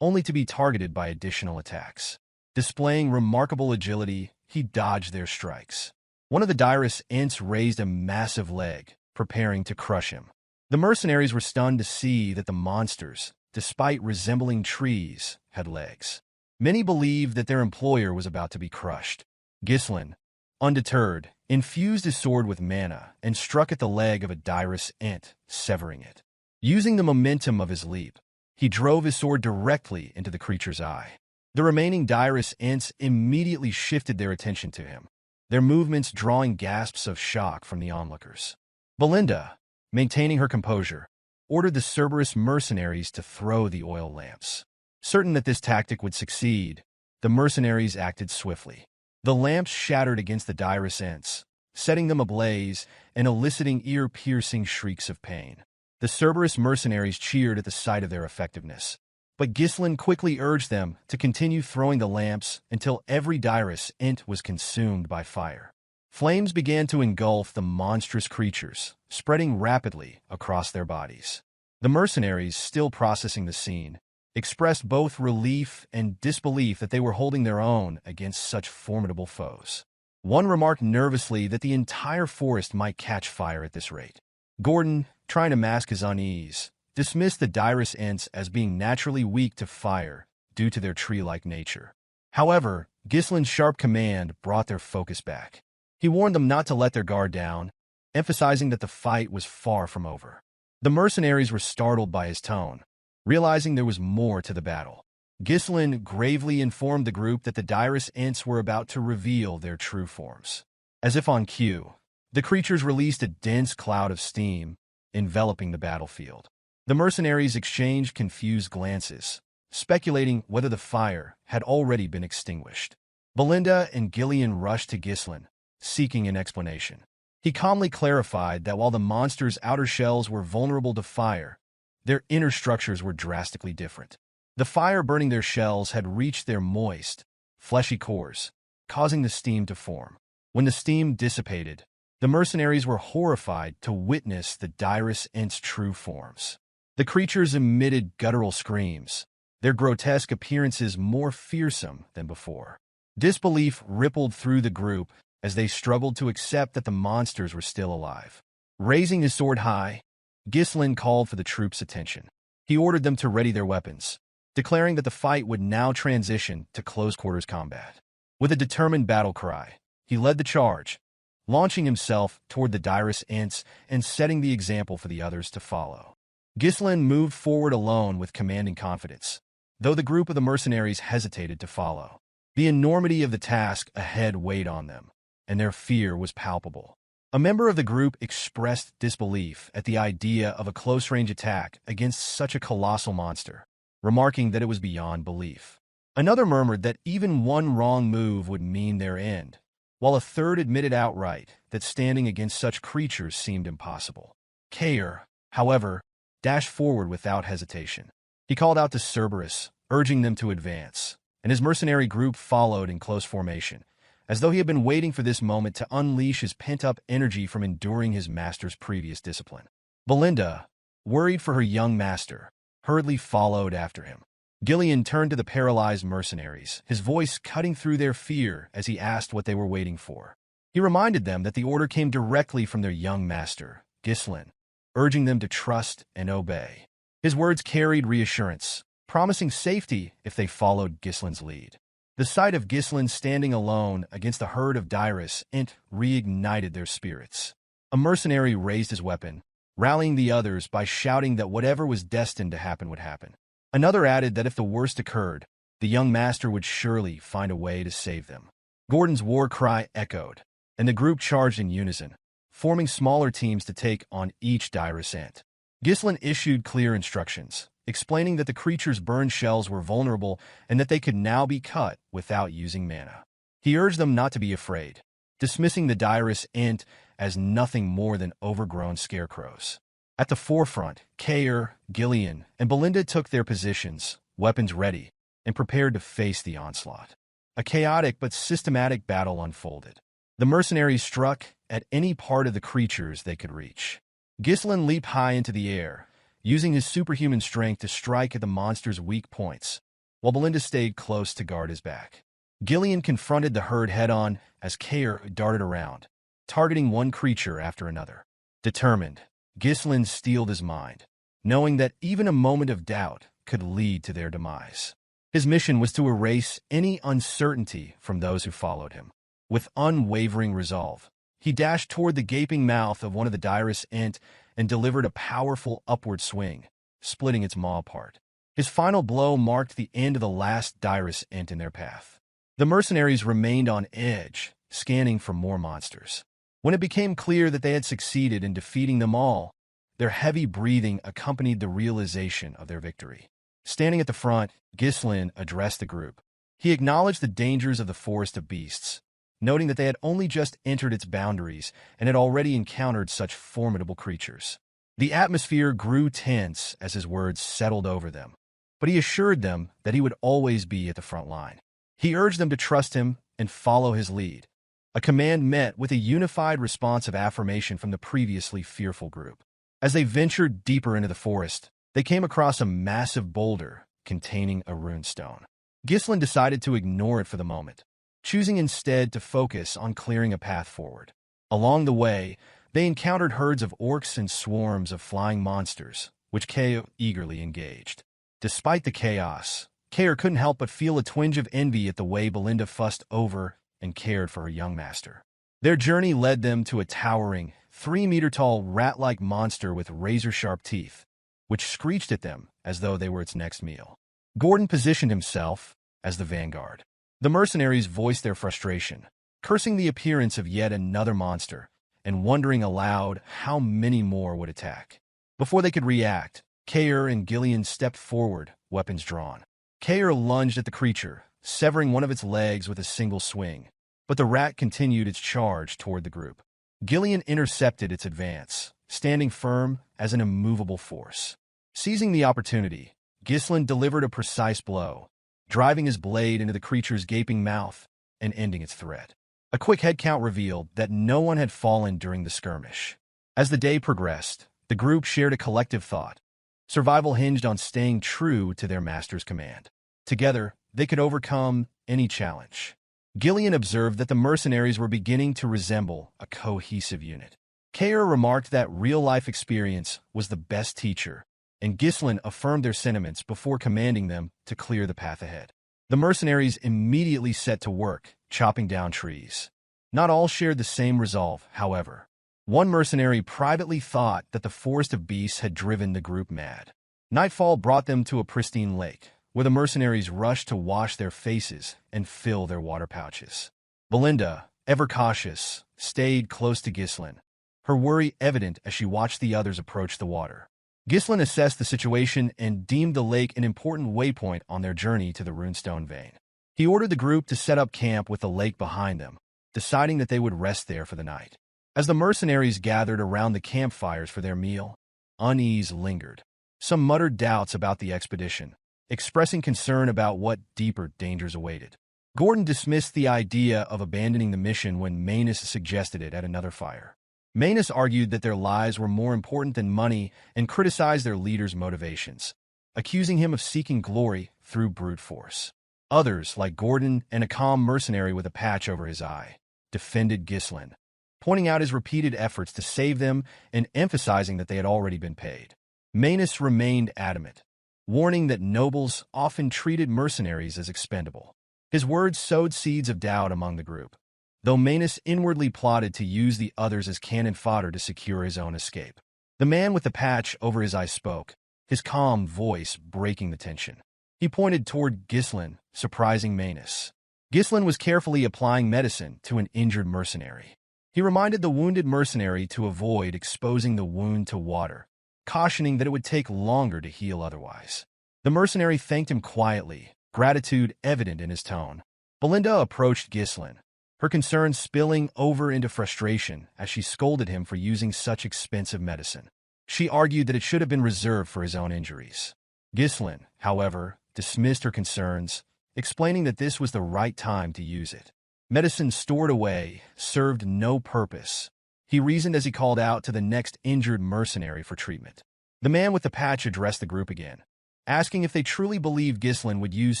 only to be targeted by additional attacks. Displaying remarkable agility, he dodged their strikes. One of the direst ants raised a massive leg, preparing to crush him. The mercenaries were stunned to see that the monsters, despite resembling trees, had legs. Many believed that their employer was about to be crushed. Ghislain, undeterred, infused his sword with mana and struck at the leg of a direst ant, severing it. Using the momentum of his leap, he drove his sword directly into the creature's eye. The remaining direst ants immediately shifted their attention to him, their movements drawing gasps of shock from the onlookers. Belinda, maintaining her composure, ordered the Cerberus mercenaries to throw the oil lamps. Certain that this tactic would succeed, the mercenaries acted swiftly. The lamps shattered against the direst ants, setting them ablaze and eliciting ear-piercing shrieks of pain. The Cerberus mercenaries cheered at the sight of their effectiveness, but Ghislain quickly urged them to continue throwing the lamps until every direst ant was consumed by fire. Flames began to engulf the monstrous creatures, spreading rapidly across their bodies. The mercenaries, still processing the scene, expressed both relief and disbelief that they were holding their own against such formidable foes. One remarked nervously that the entire forest might catch fire at this rate. Gordon, trying to mask his unease, dismissed the direst ants as being naturally weak to fire due to their tree-like nature. However, Ghislain's sharp command brought their focus back. He warned them not to let their guard down, emphasizing that the fight was far from over. The mercenaries were startled by his tone, realizing there was more to the battle. Ghislain gravely informed the group that the direst ants were about to reveal their true forms. As if on cue, the creatures released a dense cloud of steam, enveloping the battlefield. The mercenaries exchanged confused glances, speculating whether the fire had already been extinguished. Belinda and Ghislain rushed to Ghislain, seeking an explanation. He calmly clarified that while the monster's outer shells were vulnerable to fire, their inner structures were drastically different. The fire burning their shells had reached their moist, fleshy cores, causing the steam to form. When the steam dissipated, the mercenaries were horrified to witness the direst ants' true forms. The creatures emitted guttural screams, their grotesque appearances more fearsome than before. Disbelief rippled through the group as they struggled to accept that the monsters were still alive. Raising his sword high, Ghislain called for the troops' attention. He ordered them to ready their weapons, declaring that the fight would now transition to close-quarters combat. With a determined battle cry, he led the charge, launching himself toward the direst ants and setting the example for the others to follow. Ghislain moved forward alone with commanding confidence, though the group of the mercenaries hesitated to follow. The enormity of the task ahead weighed on them, and their fear was palpable. A member of the group expressed disbelief at the idea of a close-range attack against such a colossal monster, remarking that it was beyond belief. Another murmured that even one wrong move would mean their end, while a third admitted outright that standing against such creatures seemed impossible. Kair, however, dashed forward without hesitation. He called out to Cerberus, urging them to advance, and his mercenary group followed in close formation, as though he had been waiting for this moment to unleash his pent-up energy from enduring his master's previous discipline. Belinda, worried for her young master, hurriedly followed after him. Ghislain turned to the paralyzed mercenaries, his voice cutting through their fear as he asked what they were waiting for. He reminded them that the order came directly from their young master, Ghislain, urging them to trust and obey. His words carried reassurance, promising safety if they followed Ghislain's lead. The sight of Ghislain standing alone against a herd of direst ant reignited their spirits. A mercenary raised his weapon, rallying the others by shouting that whatever was destined to happen would happen. Another added that if the worst occurred, the young master would surely find a way to save them. Gordon's war cry echoed, and the group charged in unison, forming smaller teams to take on each direst ant. Ghislain issued clear instructions, explaining that the creature's burned shells were vulnerable and that they could now be cut without using mana. He urged them not to be afraid, dismissing the direst ant as nothing more than overgrown scarecrows. At the forefront, Kair, Ghislain, and Belinda took their positions, weapons ready, and prepared to face the onslaught. A chaotic but systematic battle unfolded. The mercenaries struck at any part of the creatures they could reach. Ghislain leaped high into the air, using his superhuman strength to strike at the monster's weak points, while Belinda stayed close to guard his back. Ghislain confronted the herd head-on as Kair darted around, targeting one creature after another. Determined, Ghislain steeled his mind, knowing that even a moment of doubt could lead to their demise. His mission was to erase any uncertainty from those who followed him. With unwavering resolve, he dashed toward the gaping mouth of one of the direst ent and delivered a powerful upward swing, splitting its maw apart. His final blow marked the end of the last direst ent in their path. The mercenaries remained on edge, scanning for more monsters. When it became clear that they had succeeded in defeating them all, their heavy breathing accompanied the realization of their victory. Standing at the front, Ghislain addressed the group. He acknowledged the dangers of the Forest of Beasts, noting that they had only just entered its boundaries and had already encountered such formidable creatures. The atmosphere grew tense as his words settled over them, but he assured them that he would always be at the front line. He urged them to trust him and follow his lead, a command met with a unified response of affirmation from the previously fearful group. As they ventured deeper into the forest, they came across a massive boulder containing a runestone. Ghislain decided to ignore it for the moment, choosing instead to focus on clearing a path forward. Along the way, they encountered herds of orcs and swarms of flying monsters, which Kair eagerly engaged. Despite the chaos, Kair couldn't help but feel a twinge of envy at the way Belinda fussed over and cared for her young master. Their journey led them to a towering, 3-meter-tall rat-like monster with razor-sharp teeth, which screeched at them as though they were its next meal. Gordon positioned himself as the vanguard. The mercenaries voiced their frustration, cursing the appearance of yet another monster and wondering aloud how many more would attack. Before they could react, Kair and Ghislain stepped forward, weapons drawn. Kair lunged at the creature, severing one of its legs with a single swing, but the rat continued its charge toward the group. Ghislain intercepted its advance, standing firm as an immovable force. Seizing the opportunity, Ghislain delivered a precise blow, driving his blade into the creature's gaping mouth and ending its threat. A quick head count revealed that no one had fallen during the skirmish. As the day progressed, the group shared a collective thought. Survival hinged on staying true to their master's command. Together, they could overcome any challenge. Ghislain observed that the mercenaries were beginning to resemble a cohesive unit. Kair remarked that real-life experience was the best teacher, and Ghislain affirmed their sentiments before commanding them to clear the path ahead. The mercenaries immediately set to work, chopping down trees. Not all shared the same resolve, however. One mercenary privately thought that the Forest of Beasts had driven the group mad. Nightfall brought them to a pristine lake, where the mercenaries rushed to wash their faces and fill their water pouches. Belinda, ever cautious, stayed close to Ghislain, her worry evident as she watched the others approach the water. Ghislain assessed the situation and deemed the lake an important waypoint on their journey to the runestone vein. He ordered the group to set up camp with the lake behind them, deciding that they would rest there for the night. As the mercenaries gathered around the campfires for their meal, unease lingered. Some muttered doubts about the expedition, expressing concern about what deeper dangers awaited. Gordon dismissed the idea of abandoning the mission when Manus suggested it at another fire. Manus argued that their lives were more important than money and criticized their leader's motivations, accusing him of seeking glory through brute force. Others, like Gordon and a calm mercenary with a patch over his eye, defended Ghislain, pointing out his repeated efforts to save them and emphasizing that they had already been paid. Manus remained adamant, warning that nobles often treated mercenaries as expendable. His words sowed seeds of doubt among the group, though Manus inwardly plotted to use the others as cannon fodder to secure his own escape. The man with the patch over his eye spoke, his calm voice breaking the tension. He pointed toward Ghislain, surprising Manus. Ghislain was carefully applying medicine to an injured mercenary. He reminded the wounded mercenary to avoid exposing the wound to water, cautioning that it would take longer to heal otherwise. The mercenary thanked him quietly, gratitude evident in his tone. Belinda approached Ghislain, her concern spilling over into frustration as she scolded him for using such expensive medicine. She argued that it should have been reserved for his own injuries. Ghislain, however, dismissed her concerns, explaining that this was the right time to use it. Medicine stored away served no purpose, he reasoned as he called out to the next injured mercenary for treatment. The man with the patch addressed the group again, asking if they truly believed Ghislain would use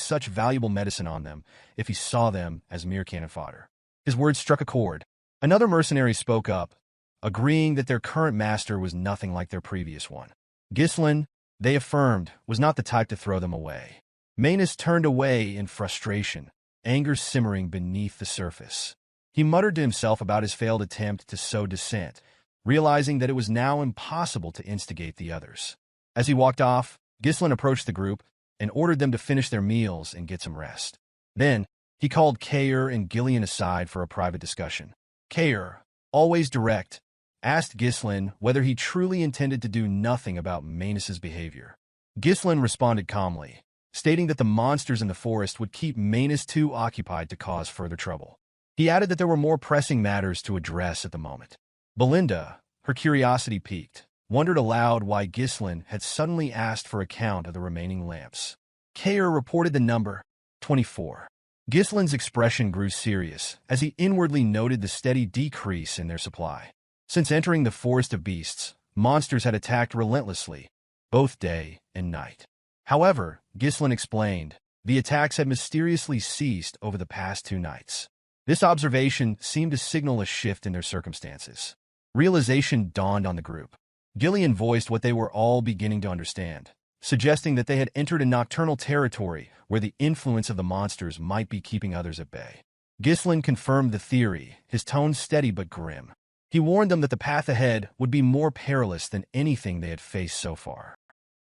such valuable medicine on them if he saw them as mere cannon fodder. His words struck a chord. Another mercenary spoke up, agreeing that their current master was nothing like their previous one. Ghislain, they affirmed, was not the type to throw them away. Manus turned away in frustration, anger simmering beneath the surface. He muttered to himself about his failed attempt to sow dissent, realizing that it was now impossible to instigate the others. As he walked off, Ghislain approached the group and ordered them to finish their meals and get some rest. Then, he called Kair and Gillian aside for a private discussion. Kair, always direct, asked Ghislain whether he truly intended to do nothing about Manus's behavior. Ghislain responded calmly, stating that the monsters in the forest would keep Manus too occupied to cause further trouble. He added that there were more pressing matters to address at the moment. Belinda, her curiosity piqued, wondered aloud why Ghislain had suddenly asked for a count of the remaining lamps. Kair reported the number, 24. Ghislain's expression grew serious as he inwardly noted the steady decrease in their supply. Since entering the forest of beasts, monsters had attacked relentlessly, both day and night. However, Ghislain explained, the attacks had mysteriously ceased over the past 2 nights. This observation seemed to signal a shift in their circumstances. Realization dawned on the group. Gillian voiced what they were all beginning to understand, suggesting that they had entered a nocturnal territory where the influence of the monsters might be keeping others at bay. Ghislain confirmed the theory, his tone steady but grim. He warned them that the path ahead would be more perilous than anything they had faced so far.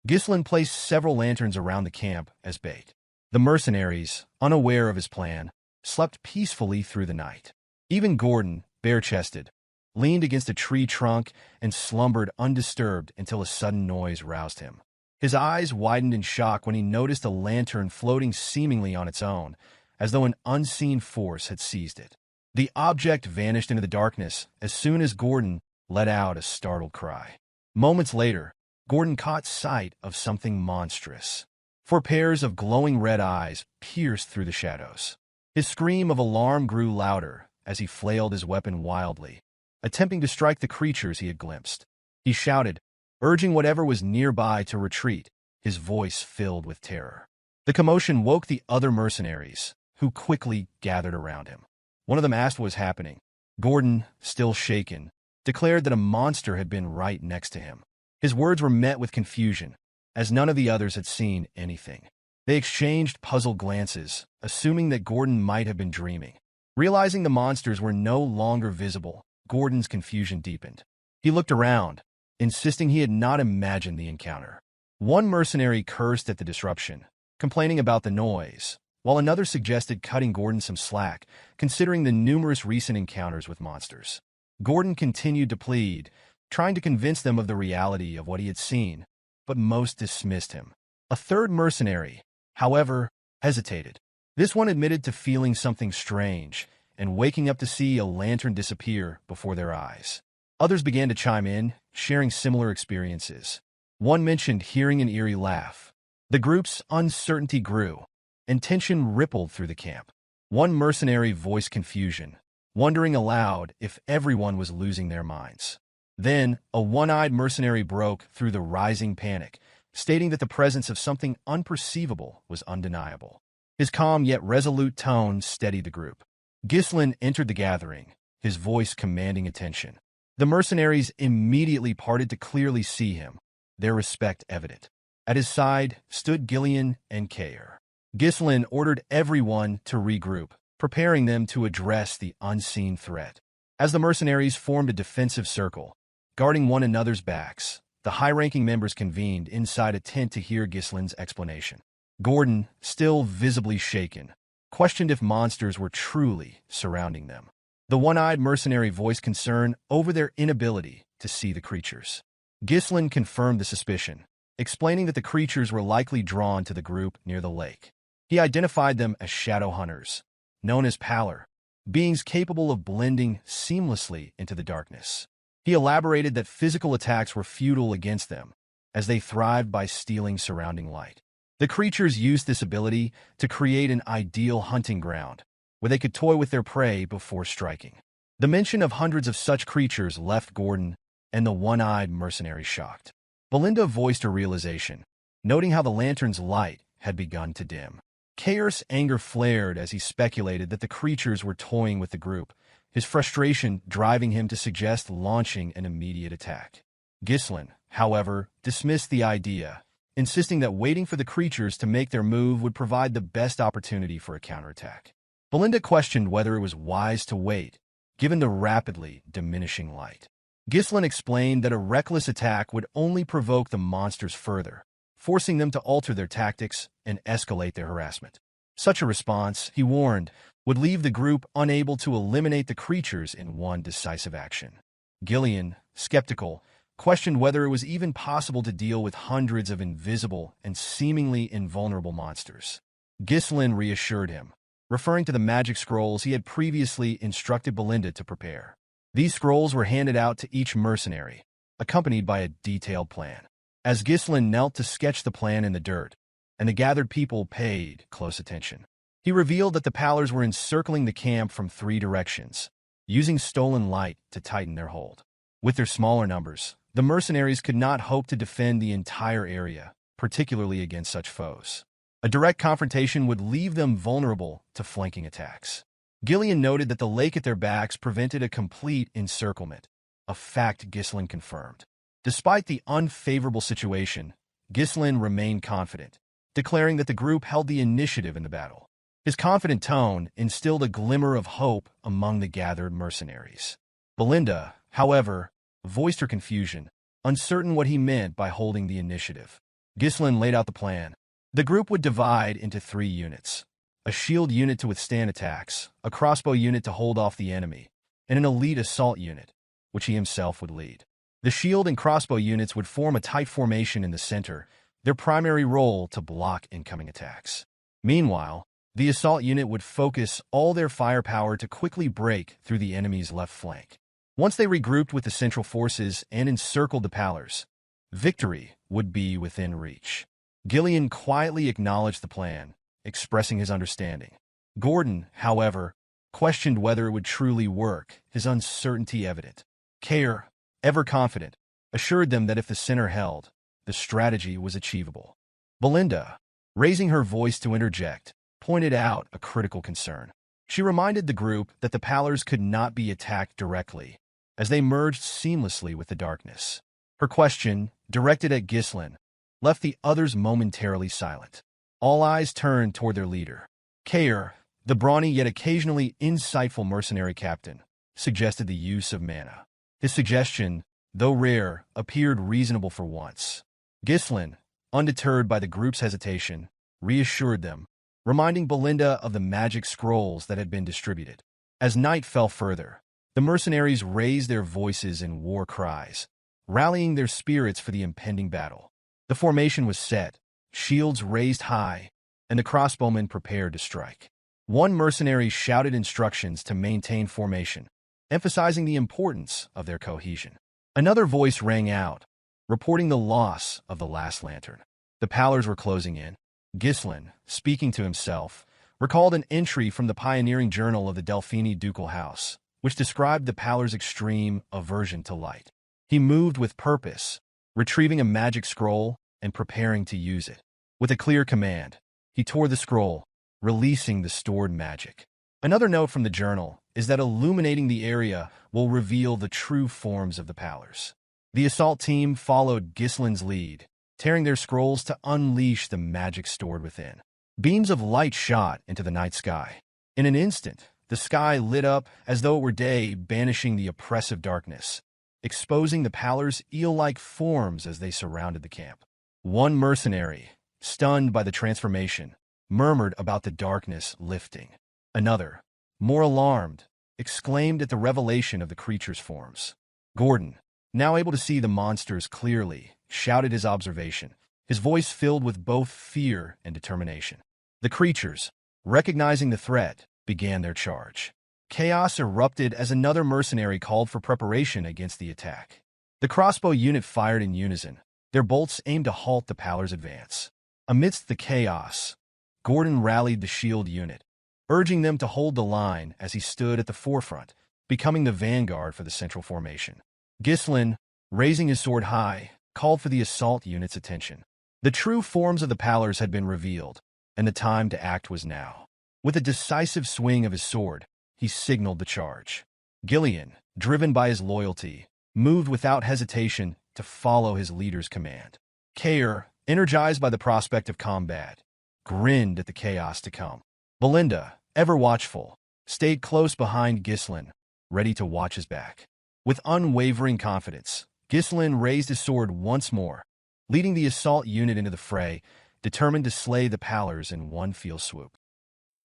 Ghislain placed several lanterns around the camp as bait. The mercenaries, unaware of his plan, slept peacefully through the night. Even Gordon, bare-chested, leaned against a tree trunk and slumbered undisturbed until a sudden noise roused him. His eyes widened in shock when he noticed a lantern floating seemingly on its own, as though an unseen force had seized it. The object vanished into the darkness as soon as Gordon let out a startled cry. Moments later, Gordon caught sight of something monstrous. 4 pairs of glowing red eyes pierced through the shadows. His scream of alarm grew louder as he flailed his weapon wildly, attempting to strike the creatures he had glimpsed. He shouted, urging whatever was nearby to retreat, his voice filled with terror. The commotion woke the other mercenaries, who quickly gathered around him. One of them asked what was happening. Gordon, still shaken, declared that a monster had been right next to him. His words were met with confusion, as none of the others had seen anything. They exchanged puzzled glances, assuming that Gordon might have been dreaming. Realizing the monsters were no longer visible, Gordon's confusion deepened. He looked around, insisting he had not imagined the encounter. One mercenary cursed at the disruption, complaining about the noise, while another suggested cutting Gordon some slack, considering the numerous recent encounters with monsters. Gordon continued to plead, trying to convince them of the reality of what he had seen, but most dismissed him. A third mercenary, however, hesitated. This one admitted to feeling something strange and waking up to see a lantern disappear before their eyes. Others began to chime in, sharing similar experiences. One mentioned hearing an eerie laugh. The group's uncertainty grew, and tension rippled through the camp. One mercenary voiced confusion, wondering aloud if everyone was losing their minds. Then, a one-eyed mercenary broke through the rising panic, stating that the presence of something unperceivable was undeniable. His calm yet resolute tone steadied the group. Ghislain entered the gathering, his voice commanding attention. The mercenaries immediately parted to clearly see him, their respect evident. At his side stood Gillian and Kair. Ghislain ordered everyone to regroup, preparing them to address the unseen threat. As the mercenaries formed a defensive circle, guarding one another's backs, the high-ranking members convened inside a tent to hear Ghislain's explanation. Gordon, still visibly shaken, questioned if monsters were truly surrounding them. The one-eyed mercenary voiced concern over their inability to see the creatures. Ghislain confirmed the suspicion, explaining that the creatures were likely drawn to the group near the lake. He identified them as shadow hunters, known as Pallor, beings capable of blending seamlessly into the darkness. He elaborated that physical attacks were futile against them, as they thrived by stealing surrounding light. The creatures used this ability to create an ideal hunting ground, where they could toy with their prey before striking. The mention of hundreds of such creatures left Gordon and the one-eyed mercenary shocked. Belinda voiced her realization, noting how the lantern's light had begun to dim. Kair's anger flared as he speculated that the creatures were toying with the group, his frustration driving him to suggest launching an immediate attack. Ghislain, however, dismissed the idea, insisting that waiting for the creatures to make their move would provide the best opportunity for a counterattack. Belinda questioned whether it was wise to wait, given the rapidly diminishing light. Ghislain explained that a reckless attack would only provoke the monsters further, forcing them to alter their tactics and escalate their harassment. Such a response, he warned, would leave the group unable to eliminate the creatures in one decisive action. Ghislain, skeptical, questioned whether it was even possible to deal with hundreds of invisible and seemingly invulnerable monsters. Ghislain reassured him, referring to the magic scrolls he had previously instructed Belinda to prepare. These scrolls were handed out to each mercenary, accompanied by a detailed plan. As Ghislain knelt to sketch the plan in the dirt, and the gathered people paid close attention, he revealed that the Pallars were encircling the camp from 3 directions, using stolen light to tighten their hold. With their smaller numbers, the mercenaries could not hope to defend the entire area, particularly against such foes. A direct confrontation would leave them vulnerable to flanking attacks. Ghislain noted that the lake at their backs prevented a complete encirclement, a fact Ghislain confirmed. Despite the unfavorable situation, Ghislain remained confident, declaring that the group held the initiative in the battle. His confident tone instilled a glimmer of hope among the gathered mercenaries. Belinda, however, voiced her confusion, uncertain what he meant by holding the initiative. Ghislain laid out the plan. The group would divide into 3 units: a shield unit to withstand attacks, a crossbow unit to hold off the enemy, and an elite assault unit, which he himself would lead. The shield and crossbow units would form a tight formation in the center, their primary role to block incoming attacks. Meanwhile, the assault unit would focus all their firepower to quickly break through the enemy's left flank. Once they regrouped with the central forces and encircled the Pallars, victory would be within reach. Ghislain quietly acknowledged the plan, expressing his understanding. Gordon, however, questioned whether it would truly work, his uncertainty evident. Kair, ever confident, assured them that if the center held, the strategy was achievable. Belinda, raising her voice to interject, pointed out a critical concern. She reminded the group that the Pallars could not be attacked directly, as they merged seamlessly with the darkness. Her question, directed at Ghislain, left the others momentarily silent. All eyes turned toward their leader. Kair, the brawny yet occasionally insightful mercenary captain, suggested the use of mana. His suggestion, though rare, appeared reasonable for once. Ghislain, undeterred by the group's hesitation, reassured them, reminding Belinda of the magic scrolls that had been distributed. As night fell further, the mercenaries raised their voices in war cries, rallying their spirits for the impending battle. The formation was set, shields raised high, and the crossbowmen prepared to strike. One mercenary shouted instructions to maintain formation, emphasizing the importance of their cohesion. Another voice rang out, reporting the loss of the last lantern. The Pallars were closing in. Ghislain, speaking to himself, recalled an entry from the pioneering journal of the Delphini ducal house, which described the Pallars' extreme aversion to light. He moved with purpose, retrieving a magic scroll and preparing to use it. With a clear command, he tore the scroll, releasing the stored magic. Another note from the journal is that illuminating the area will reveal the true forms of the Pallars. The assault team followed Ghislain's lead, tearing their scrolls to unleash the magic stored within. Beams of light shot into the night sky. In an instant, the sky lit up as though it were day, banishing the oppressive darkness, exposing the Pallars' eel-like forms as they surrounded the camp. One mercenary, stunned by the transformation, murmured about the darkness lifting. Another, more alarmed, exclaimed at the revelation of the creature's forms. Gordon, now able to see the monsters clearly, shouted his observation, his voice filled with both fear and determination. The creatures, recognizing the threat, began their charge. Chaos erupted as another mercenary called for preparation against the attack. The crossbow unit fired in unison, their bolts aimed to halt the Pallars' advance. Amidst the chaos, Gordon rallied the shield unit, urging them to hold the line as he stood at the forefront, becoming the vanguard for the central formation. Ghislain, raising his sword high, called for the assault unit's attention. The true forms of the Pallors had been revealed, and the time to act was now. With a decisive swing of his sword, he signaled the charge. Ghislain, driven by his loyalty, moved without hesitation to follow his leader's command. Caer, energized by the prospect of combat, grinned at the chaos to come. Belinda, ever watchful, stayed close behind Ghislain, ready to watch his back. With unwavering confidence, Ghislain raised his sword once more, leading the assault unit into the fray, determined to slay the Pallors in one fell swoop.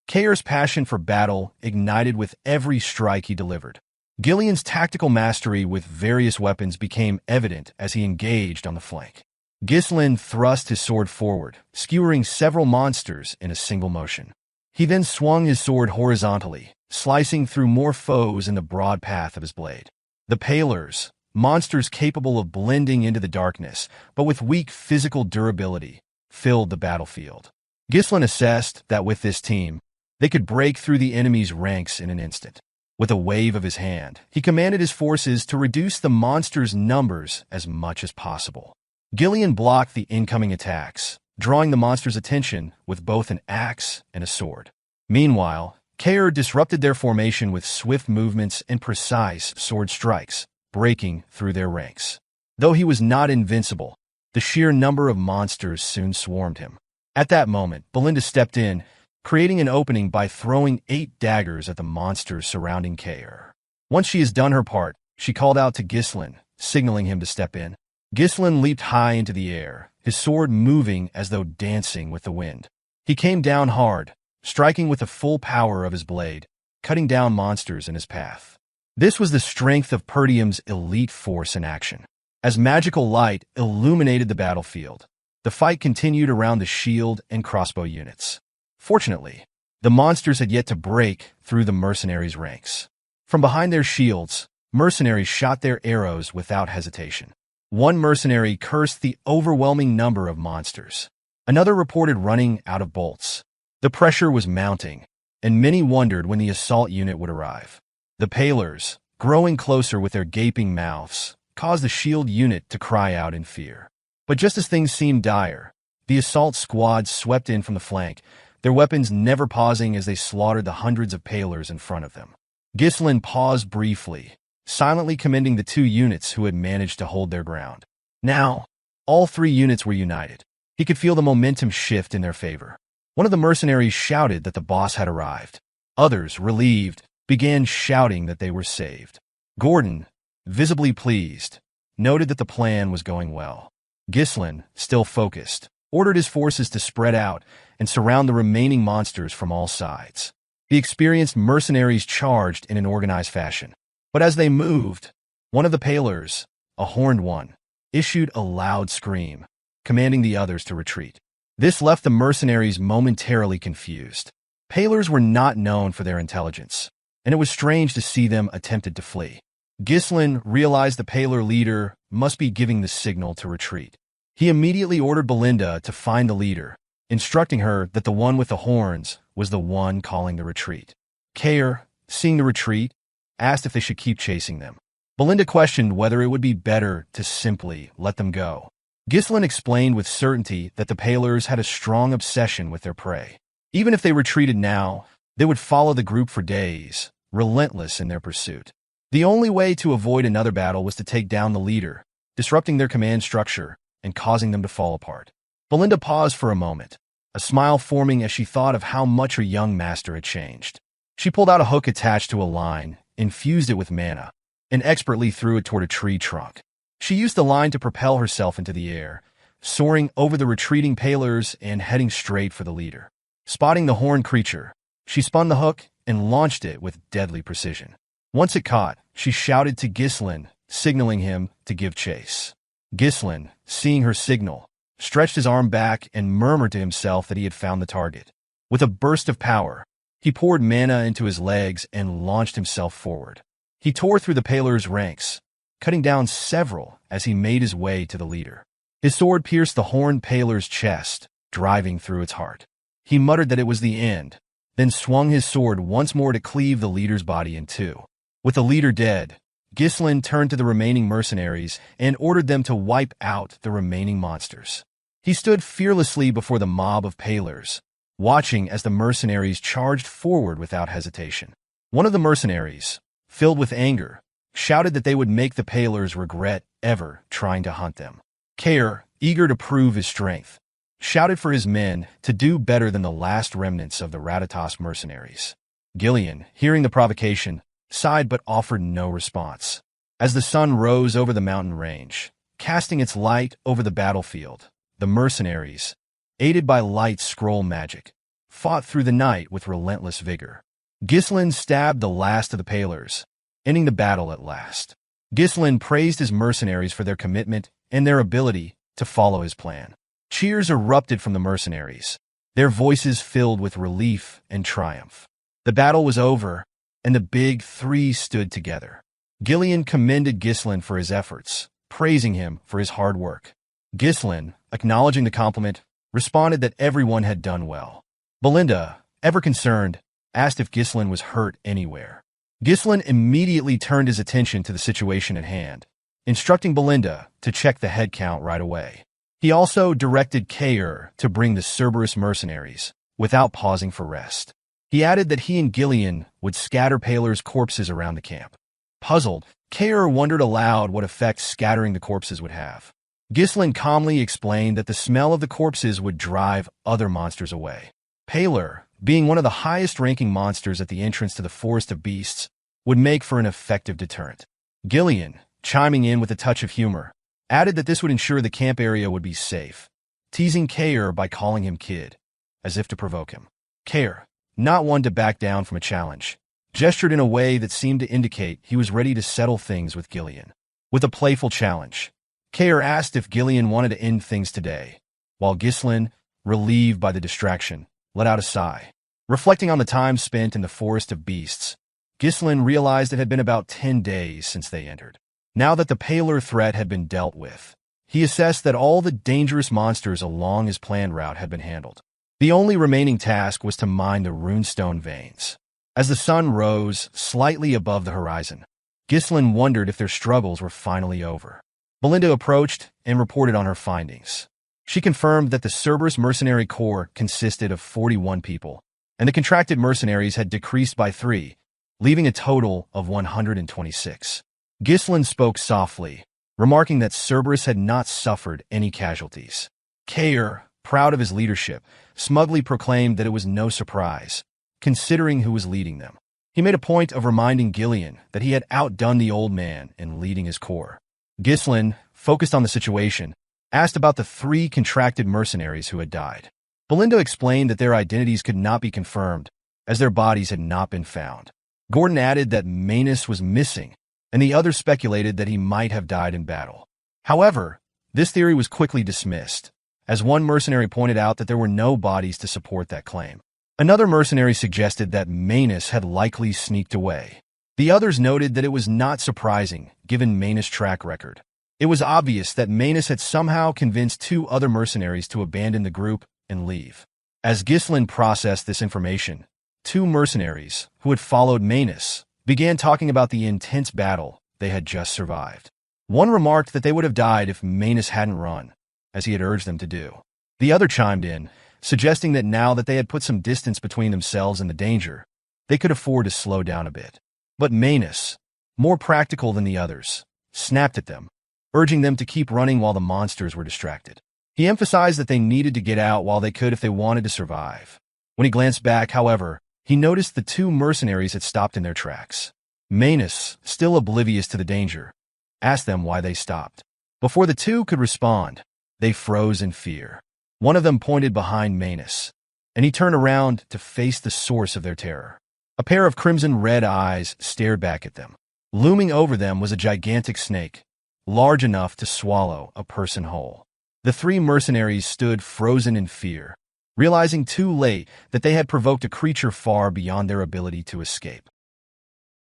Caer's passion for battle ignited with every strike he delivered. Ghislain's tactical mastery with various weapons became evident as he engaged on the flank. Ghislain thrust his sword forward, skewering several monsters in a single motion. He then swung his sword horizontally, slicing through more foes in the broad path of his blade. The Pallors, monsters capable of blending into the darkness, but with weak physical durability, filled the battlefield. Ghislain assessed that with this team, they could break through the enemy's ranks in an instant. With a wave of his hand, he commanded his forces to reduce the monsters' numbers as much as possible. Ghislain blocked the incoming attacks, drawing the monsters' attention with both an axe and a sword. Meanwhile, Caer disrupted their formation with swift movements and precise sword strikes, breaking through their ranks. Though he was not invincible, the sheer number of monsters soon swarmed him. At that moment, Belinda stepped in, creating an opening by throwing 8 daggers at the monsters surrounding Caer. Once she has done her part, she called out to Ghislain, signaling him to step in. Ghislain leaped high into the air, his sword moving as though dancing with the wind. He came down hard, striking with the full power of his blade, cutting down monsters in his path. This was the strength of Perdium's elite force in action. As magical light illuminated the battlefield, the fight continued around the shield and crossbow units. Fortunately, the monsters had yet to break through the mercenaries' ranks. From behind their shields, mercenaries shot their arrows without hesitation. One mercenary cursed the overwhelming number of monsters. Another reported running out of bolts. The pressure was mounting, and many wondered when the assault unit would arrive. The Pallors, growing closer with their gaping mouths, caused the shield unit to cry out in fear. But just as things seemed dire, the assault squad swept in from the flank, their weapons never pausing as they slaughtered the hundreds of Pallors in front of them. Ghislain paused briefly, silently commending the 2 units who had managed to hold their ground. Now, all 3 units were united. He could feel the momentum shift in their favor. One of the mercenaries shouted that the boss had arrived. Others, relieved, began shouting that they were saved. Gordon, visibly pleased, noted that the plan was going well. Ghislain, still focused, ordered his forces to spread out and surround the remaining monsters from all sides. The experienced mercenaries charged in an organized fashion. But as they moved, one of the Pallors, a horned one, issued a loud scream, commanding the others to retreat. This left the mercenaries momentarily confused. Pallors were not known for their intelligence, and it was strange to see them attempted to flee. Ghislain realized the Pallor leader must be giving the signal to retreat. He immediately ordered Belinda to find the leader, instructing her that the one with the horns was the one calling the retreat. Caer, seeing the retreat, asked if they should keep chasing them. Belinda questioned whether it would be better to simply let them go. Ghislain explained with certainty that the Pallors had a strong obsession with their prey. Even if they retreated now, they would follow the group for days, relentless in their pursuit. The only way to avoid another battle was to take down the leader, disrupting their command structure and causing them to fall apart. Belinda paused for a moment, a smile forming as she thought of how much her young master had changed. She pulled out a hook attached to a line, infused it with mana, and expertly threw it toward a tree trunk. She used the line to propel herself into the air, soaring over the retreating Pallors and heading straight for the leader. Spotting the horned creature, she spun the hook and launched it with deadly precision. Once it caught, she shouted to Ghislain, signaling him to give chase. Ghislain, seeing her signal, stretched his arm back and murmured to himself that he had found the target. With a burst of power, he poured mana into his legs and launched himself forward. He tore through the Pallors' ranks, cutting down several as he made his way to the leader. His sword pierced the horned Pallor's chest, driving through its heart. He muttered that it was the end, then swung his sword once more to cleave the leader's body in 2. With the leader dead, Ghislain turned to the remaining mercenaries and ordered them to wipe out the remaining monsters. He stood fearlessly before the mob of Palers, watching as the mercenaries charged forward without hesitation. One of the mercenaries, filled with anger, shouted that they would make the Palers regret ever trying to hunt them. Kair, eager to prove his strength, shouted for his men to do better than the last remnants of the Ratatas mercenaries. Ghislain, hearing the provocation, sighed but offered no response. As the sun rose over the mountain range, casting its light over the battlefield, the mercenaries, aided by light scroll magic, fought through the night with relentless vigor. Ghislain stabbed the last of the Palers, ending the battle at last. Ghislain praised his mercenaries for their commitment and their ability to follow his plan. Cheers erupted from the mercenaries, their voices filled with relief and triumph. The battle was over, and the big three stood together. Ghislain commended Ghislain for his efforts, praising him for his hard work. Ghislain, acknowledging the compliment, responded that everyone had done well. Belinda, ever concerned, asked if Ghislain was hurt anywhere. Ghislain immediately turned his attention to the situation at hand, instructing Belinda to check the head count right away. He also directed Kair to bring the Cerberus mercenaries, without pausing for rest. He added that he and Ghislain would scatter Palers' corpses around the camp. Puzzled, Kair wondered aloud what effect scattering the corpses would have. Ghislain calmly explained that the smell of the corpses would drive other monsters away. Paler, being one of the highest-ranking monsters at the entrance to the Forest of Beasts, would make for an effective deterrent. Ghislain, chiming in with a touch of humor, added that this would ensure the camp area would be safe, teasing Kair by calling him Kid, as if to provoke him. Kair, not one to back down from a challenge, gestured in a way that seemed to indicate he was ready to settle things with Ghislain. With a playful challenge, Kair asked if Ghislain wanted to end things today, while Ghislain, relieved by the distraction, let out a sigh. Reflecting on the time spent in the Forest of Beasts, Ghislain realized it had been about 10 days since they entered. Now that the Paler threat had been dealt with, he assessed that all the dangerous monsters along his planned route had been handled. The only remaining task was to mine the runestone veins. As the sun rose slightly above the horizon, Ghislain wondered if their struggles were finally over. Belinda approached and reported on her findings. She confirmed that the Cerberus mercenary corps consisted of 41 people, and the contracted mercenaries had decreased by 3, leaving a total of 126. Ghislain spoke softly, remarking that Cerberus had not suffered any casualties. Kair, proud of his leadership, smugly proclaimed that it was no surprise, considering who was leading them. He made a point of reminding Ghislain that he had outdone the old man in leading his corps. Ghislain, focused on the situation, asked about the 3 contracted mercenaries who had died. Belinda explained that their identities could not be confirmed, as their bodies had not been found. Gordon added that Manus was missing, and the others speculated that he might have died in battle. However, this theory was quickly dismissed, as one mercenary pointed out that there were no bodies to support that claim. Another mercenary suggested that Manus had likely sneaked away. The others noted that it was not surprising, given Manus' track record. It was obvious that Manus had somehow convinced 2 other mercenaries to abandon the group and leave. As Ghislain processed this information, 2 mercenaries, who had followed Manus, began talking about the intense battle they had just survived. One remarked that they would have died if Manus hadn't run, as he had urged them to do. The other chimed in, suggesting that now that they had put some distance between themselves and the danger, they could afford to slow down a bit. But Manus, more practical than the others, snapped at them, urging them to keep running while the monsters were distracted. He emphasized that they needed to get out while they could if they wanted to survive. When he glanced back, however, he noticed the 2 mercenaries had stopped in their tracks. Manus, still oblivious to the danger, asked them why they stopped. Before the 2 could respond, they froze in fear. One of them pointed behind Manus, and he turned around to face the source of their terror. A pair of crimson-red eyes stared back at them. Looming over them was a gigantic snake, large enough to swallow a person whole. The 3 mercenaries stood frozen in fear, realizing too late that they had provoked a creature far beyond their ability to escape.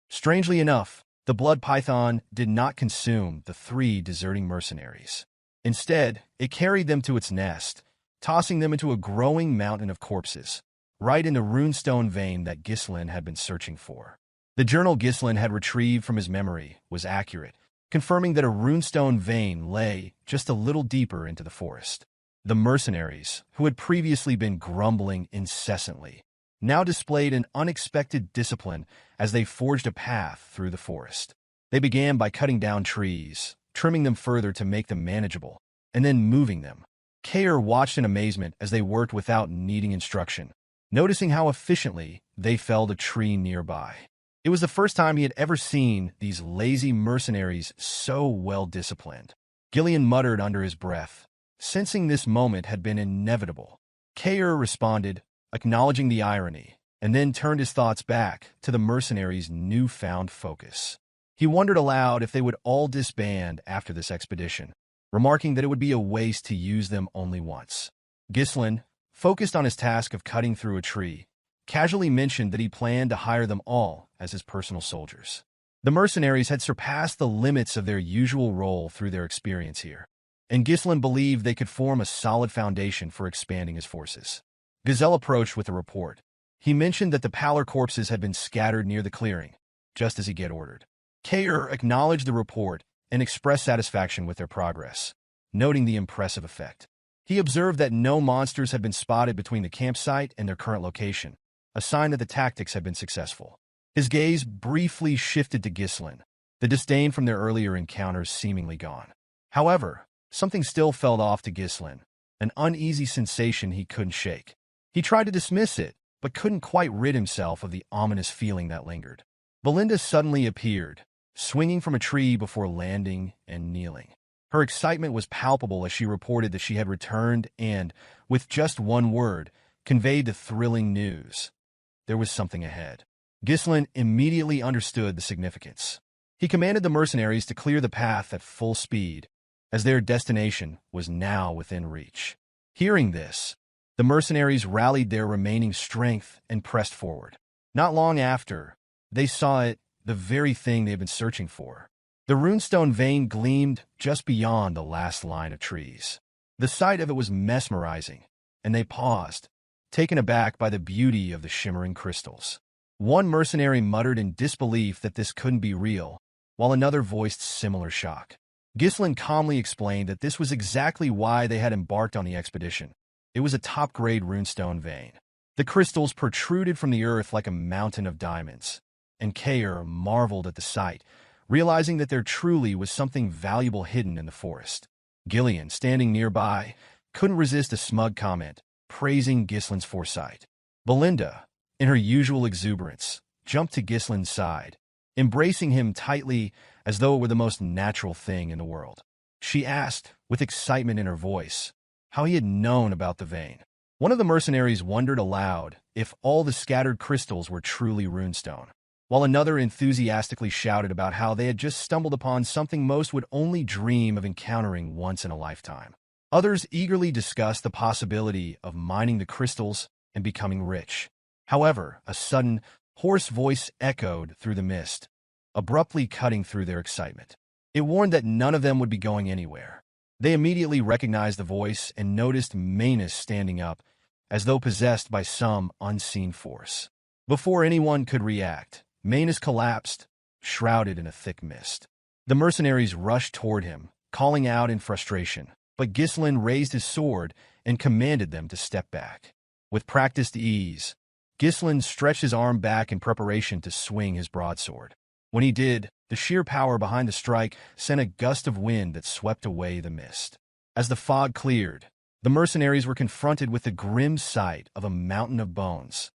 Strangely enough, the blood python did not consume the 3 deserting mercenaries. Instead, it carried them to its nest, tossing them into a growing mountain of corpses, right in the runestone vein that Ghislain had been searching for. The journal Ghislain had retrieved from his memory was accurate, confirming that a runestone vein lay just a little deeper into the forest. The mercenaries, who had previously been grumbling incessantly, now displayed an unexpected discipline as they forged a path through the forest. They began by cutting down trees, trimming them further to make them manageable, and then moving them. Kair watched in amazement as they worked without needing instruction, noticing how efficiently they felled a tree nearby. It was the first time he had ever seen these lazy mercenaries so well-disciplined. Ghislain muttered under his breath, sensing this moment had been inevitable. Kair responded, acknowledging the irony, and then turned his thoughts back to the mercenaries' newfound focus. He wondered aloud if they would all disband after this expedition, remarking that it would be a waste to use them only once. Ghislain, focused on his task of cutting through a tree, casually mentioned that he planned to hire them all as his personal soldiers. The mercenaries had surpassed the limits of their usual role through their experience here, and Ghislain believed they could form a solid foundation for expanding his forces. Gazelle approached with a report. He mentioned that the pallor corpses had been scattered near the clearing, just as he had ordered. Kair acknowledged the report and expressed satisfaction with their progress, noting the impressive effect. He observed that no monsters had been spotted between the campsite and their current location, a sign that the tactics had been successful. His gaze briefly shifted to Ghislain, the disdain from their earlier encounters seemingly gone. However, something still felt off to Ghislain, an uneasy sensation he couldn't shake. He tried to dismiss it, but couldn't quite rid himself of the ominous feeling that lingered. Belinda suddenly appeared, swinging from a tree before landing and kneeling. Her excitement was palpable as she reported that she had returned and, with just one word, conveyed the thrilling news. There was something ahead. Ghislain immediately understood the significance. He commanded the mercenaries to clear the path at full speed, as their destination was now within reach. Hearing this, the mercenaries rallied their remaining strength and pressed forward. Not long after, they saw it, the very thing they had been searching for. The runestone vein gleamed just beyond the last line of trees. The sight of it was mesmerizing, and they paused, taken aback by the beauty of the shimmering crystals. One mercenary muttered in disbelief that this couldn't be real, while another voiced similar shock. Ghislain calmly explained that this was exactly why they had embarked on the expedition. It was a top-grade runestone vein. The crystals protruded from the earth like a mountain of diamonds, and Kair marveled at the sight, realizing that there truly was something valuable hidden in the forest. Ghislain, standing nearby, couldn't resist a smug comment, praising Ghislain's foresight. Belinda, in her usual exuberance, jumped to Ghislain's side, embracing him tightly as though it were the most natural thing in the world. She asked, with excitement in her voice, how he had known about the vein. One of the mercenaries wondered aloud if all the scattered crystals were truly runestone, while another enthusiastically shouted about how they had just stumbled upon something most would only dream of encountering once in a lifetime. Others eagerly discussed the possibility of mining the crystals and becoming rich. However, a sudden, hoarse voice echoed through the mist, abruptly cutting through their excitement. It warned that none of them would be going anywhere. They immediately recognized the voice and noticed Manus standing up, as though possessed by some unseen force. Before anyone could react, Manus collapsed, shrouded in a thick mist. The mercenaries rushed toward him, calling out in frustration, but Ghislain raised his sword and commanded them to step back. With practiced ease, Ghislain stretched his arm back in preparation to swing his broadsword. When he did, the sheer power behind the strike sent a gust of wind that swept away the mist. As the fog cleared, the mercenaries were confronted with the grim sight of a mountain of bones,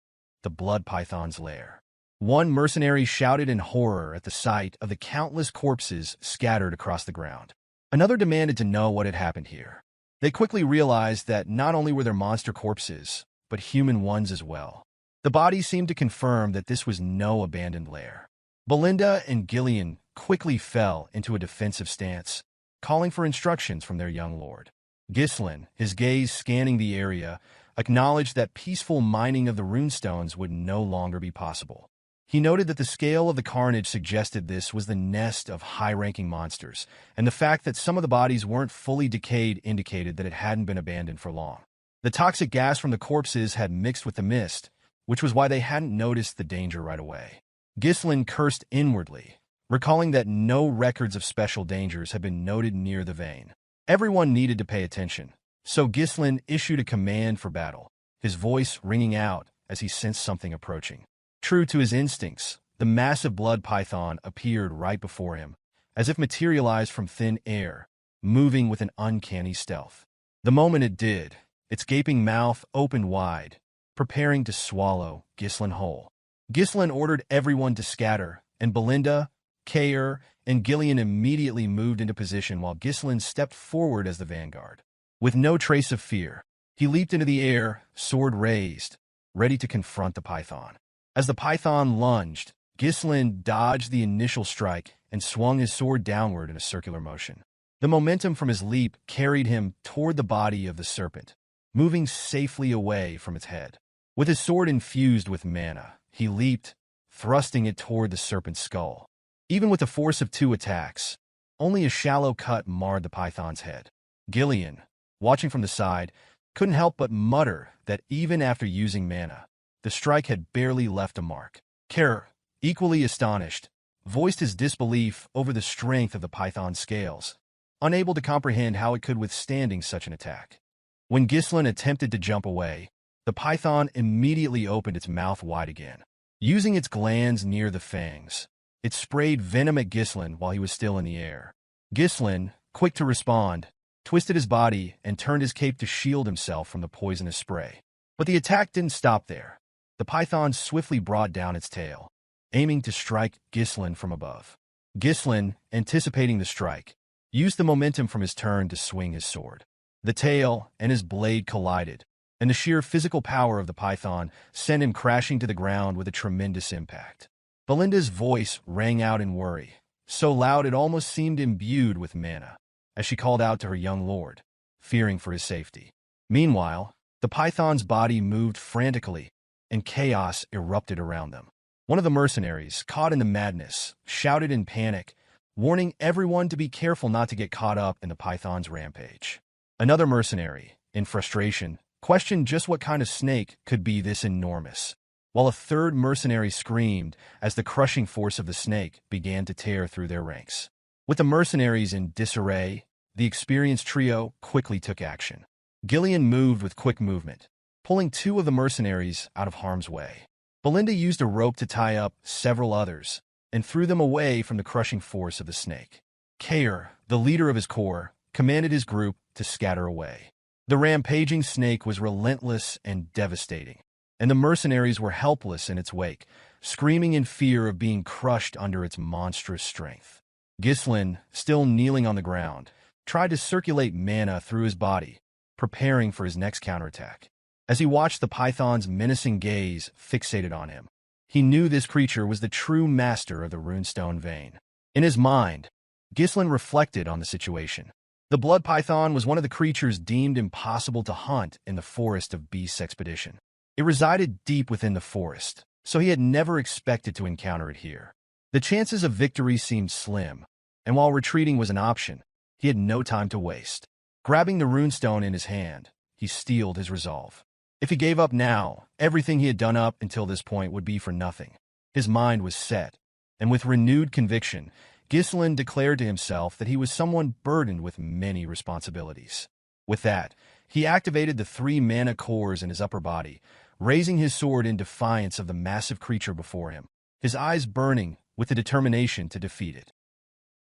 the blood python's lair. One mercenary shouted in horror at the sight of the countless corpses scattered across the ground. Another demanded to know what had happened here. They quickly realized that not only were there monster corpses, but human ones as well. The bodies seemed to confirm that this was no abandoned lair. Belinda and Ghislain quickly fell into a defensive stance, calling for instructions from their young lord. Ghislain, his gaze scanning the area, acknowledged that peaceful mining of the runestones would no longer be possible. He noted that the scale of the carnage suggested this was the nest of high-ranking monsters, and the fact that some of the bodies weren't fully decayed indicated that it hadn't been abandoned for long. The toxic gas from the corpses had mixed with the mist, which was why they hadn't noticed the danger right away. Ghislain cursed inwardly, recalling that no records of special dangers had been noted near the vein. Everyone needed to pay attention, so Ghislain issued a command for battle, his voice ringing out as he sensed something approaching. True to his instincts, the massive blood python appeared right before him, as if materialized from thin air, moving with an uncanny stealth. The moment it did, its gaping mouth opened wide, preparing to swallow Ghislain whole. Ghislain ordered everyone to scatter, and Belinda, Kair, and Gillian immediately moved into position while Ghislain stepped forward as the vanguard. With no trace of fear, he leaped into the air, sword raised, ready to confront the python. As the python lunged, Ghislain dodged the initial strike and swung his sword downward in a circular motion. The momentum from his leap carried him toward the body of the serpent, moving safely away from its head. With his sword infused with mana, he leaped, thrusting it toward the serpent's skull. Even with the force of 2 attacks, only a shallow cut marred the python's head. Gillian, watching from the side, couldn't help but mutter that even after using mana, the strike had barely left a mark. Kair, equally astonished, voiced his disbelief over the strength of the python's scales, unable to comprehend how it could withstand such an attack. When Ghislain attempted to jump away, the python immediately opened its mouth wide again. Using its glands near the fangs, it sprayed venom at Ghislain while he was still in the air. Ghislain, quick to respond, twisted his body and turned his cape to shield himself from the poisonous spray. But the attack didn't stop there. The python swiftly brought down its tail, aiming to strike Ghislain from above. Ghislain, anticipating the strike, used the momentum from his turn to swing his sword. The tail and his blade collided, and the sheer physical power of the python sent him crashing to the ground with a tremendous impact. Belinda's voice rang out in worry, so loud it almost seemed imbued with mana, as she called out to her young lord, fearing for his safety. Meanwhile, the python's body moved frantically, and chaos erupted around them. One of the mercenaries, caught in the madness, shouted in panic, warning everyone to be careful not to get caught up in the python's rampage. Another mercenary, in frustration, questioned just what kind of snake could be this enormous, while a third mercenary screamed as the crushing force of the snake began to tear through their ranks. With the mercenaries in disarray, the experienced trio quickly took action. Gillian moved with quick movement, pulling 2 of the mercenaries out of harm's way. Belinda used a rope to tie up several others and threw them away from the crushing force of the snake. Kair, the leader of his corps, commanded his group to scatter away. The rampaging snake was relentless and devastating, and the mercenaries were helpless in its wake, screaming in fear of being crushed under its monstrous strength. Ghislain, still kneeling on the ground, tried to circulate mana through his body, preparing for his next counterattack. As he watched the python's menacing gaze fixated on him, he knew this creature was the true master of the runestone vein. In his mind, Ghislain reflected on the situation. The blood python was one of the creatures deemed impossible to hunt in the forest of Beast's expedition. It resided deep within the forest, so he had never expected to encounter it here. The chances of victory seemed slim, and while retreating was an option, he had no time to waste. Grabbing the runestone in his hand, he steeled his resolve. If he gave up now, everything he had done up until this point would be for nothing. His mind was set, and with renewed conviction, Ghislain declared to himself that he was someone burdened with many responsibilities. With that, he activated the 3 mana cores in his upper body, raising his sword in defiance of the massive creature before him, his eyes burning with the determination to defeat it.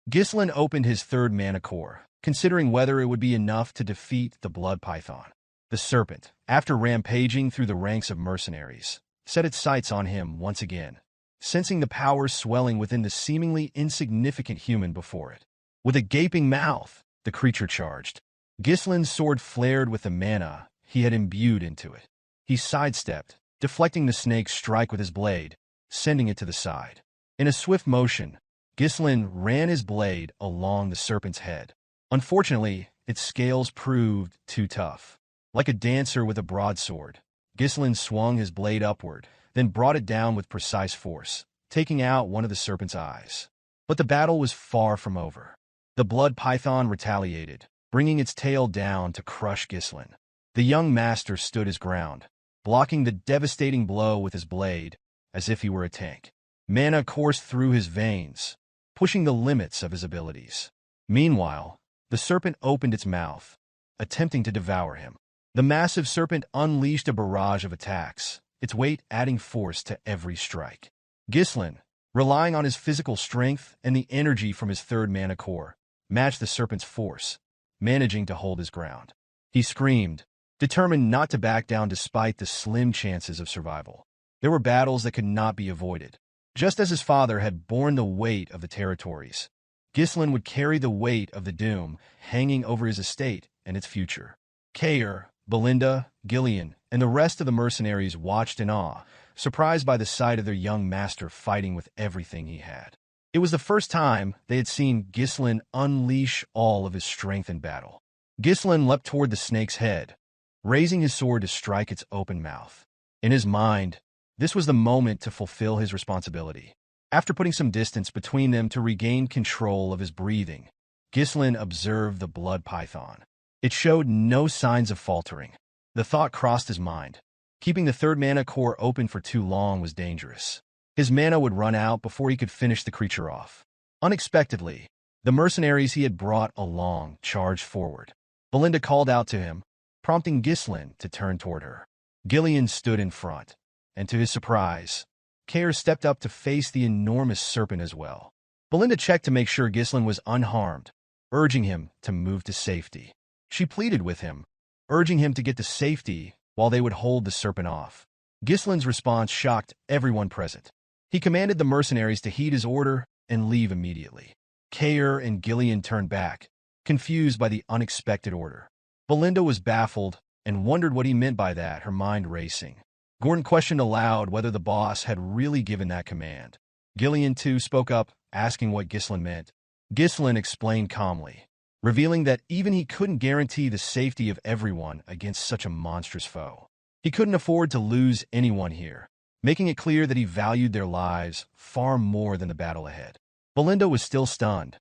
Ghislain opened his 3rd mana core, considering whether it would be enough to defeat the blood python. The serpent, after rampaging through the ranks of mercenaries, set its sights on him once again, sensing the power swelling within the seemingly insignificant human before it. With a gaping mouth, the creature charged. Ghislain's sword flared with the mana he had imbued into it. He sidestepped, deflecting the snake's strike with his blade, sending it to the side. In a swift motion, Ghislain ran his blade along the serpent's head. Unfortunately, its scales proved too tough. Like a dancer with a broadsword, Ghislain swung his blade upward, then brought it down with precise force, taking out one of the serpent's eyes. But the battle was far from over. The blood python retaliated, bringing its tail down to crush Ghislain. The young master stood his ground, blocking the devastating blow with his blade as if he were a tank. Mana coursed through his veins, pushing the limits of his abilities. Meanwhile, the serpent opened its mouth, attempting to devour him. The massive serpent unleashed a barrage of attacks, its weight adding force to every strike. Ghislain, relying on his physical strength and the energy from his third mana core, matched the serpent's force, managing to hold his ground. He screamed, determined not to back down despite the slim chances of survival. There were battles that could not be avoided. Just as his father had borne the weight of the territories, Ghislain would carry the weight of the doom hanging over his estate and its future. Kair, Belinda, Gillian, and the rest of the mercenaries watched in awe, surprised by the sight of their young master fighting with everything he had. It was the first time they had seen Ghislain unleash all of his strength in battle. Ghislain leapt toward the snake's head, raising his sword to strike its open mouth. In his mind, this was the moment to fulfill his responsibility. After putting some distance between them to regain control of his breathing, Ghislain observed the blood python. It showed no signs of faltering. The thought crossed his mind. Keeping the third mana core open for too long was dangerous. His mana would run out before he could finish the creature off. Unexpectedly, the mercenaries he had brought along charged forward. Belinda called out to him, prompting Ghislain to turn toward her. Gillian stood in front, and to his surprise, Kair stepped up to face the enormous serpent as well. Belinda checked to make sure Ghislain was unharmed, urging him to move to safety. She pleaded with him, urging him to get to safety while they would hold the serpent off. Ghislain's response shocked everyone present. He commanded the mercenaries to heed his order and leave immediately. Kair and Gillian turned back, confused by the unexpected order. Belinda was baffled and wondered what he meant by that, her mind racing. Gordon questioned aloud whether the boss had really given that command. Gillian, too, spoke up, asking what Ghislain meant. Ghislain explained calmly, revealing that even he couldn't guarantee the safety of everyone against such a monstrous foe. He couldn't afford to lose anyone here, making it clear that he valued their lives far more than the battle ahead. Belinda was still stunned,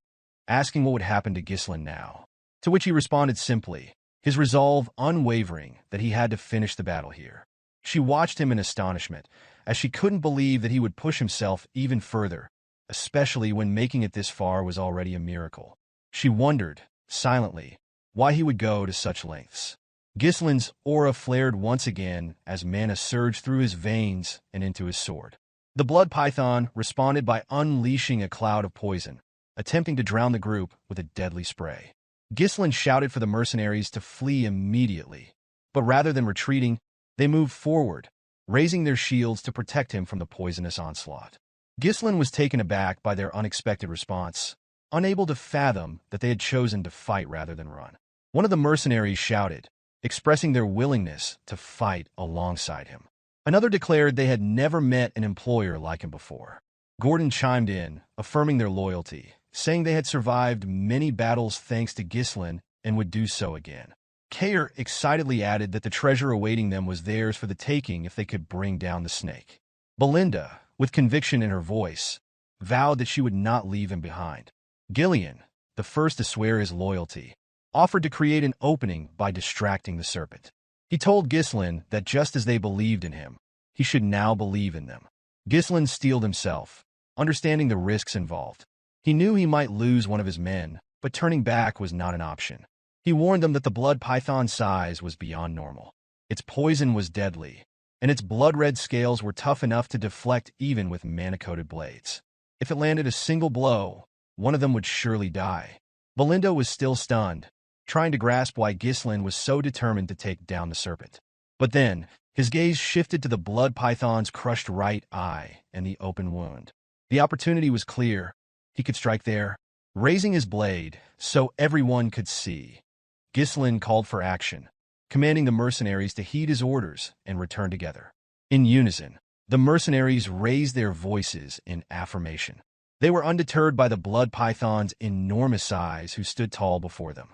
asking what would happen to Ghislain now, to which he responded simply, his resolve unwavering that he had to finish the battle here. She watched him in astonishment, as she couldn't believe that he would push himself even further, especially when making it this far was already a miracle. She wondered, silently, why he would go to such lengths. Ghislain's aura flared once again as mana surged through his veins and into his sword. The blood python responded by unleashing a cloud of poison, attempting to drown the group with a deadly spray. Ghislain shouted for the mercenaries to flee immediately, but rather than retreating, they moved forward, raising their shields to protect him from the poisonous onslaught. Ghislain was taken aback by their unexpected response, unable to fathom that they had chosen to fight rather than run. One of the mercenaries shouted, expressing their willingness to fight alongside him. Another declared they had never met an employer like him before. Gordon chimed in, affirming their loyalty, saying they had survived many battles thanks to Ghislain and would do so again. Kair excitedly added that the treasure awaiting them was theirs for the taking if they could bring down the snake. Belinda, with conviction in her voice, vowed that she would not leave him behind. Gillian, the first to swear his loyalty, offered to create an opening by distracting the serpent. He told Ghislain that just as they believed in him, he should now believe in them. Ghislain steeled himself, understanding the risks involved. He knew he might lose one of his men, but turning back was not an option. He warned them that the blood python's size was beyond normal. Its poison was deadly, and its blood-red scales were tough enough to deflect even with mana-coated blades. If it landed a single blow, one of them would surely die. Belinda was still stunned, trying to grasp why Ghislain was so determined to take down the serpent. But then, his gaze shifted to the blood python's crushed right eye and the open wound. The opportunity was clear. He could strike there. Raising his blade so everyone could see, Ghislain called for action, commanding the mercenaries to heed his orders and return together. In unison, the mercenaries raised their voices in affirmation. They were undeterred by the blood python's enormous size who stood tall before them.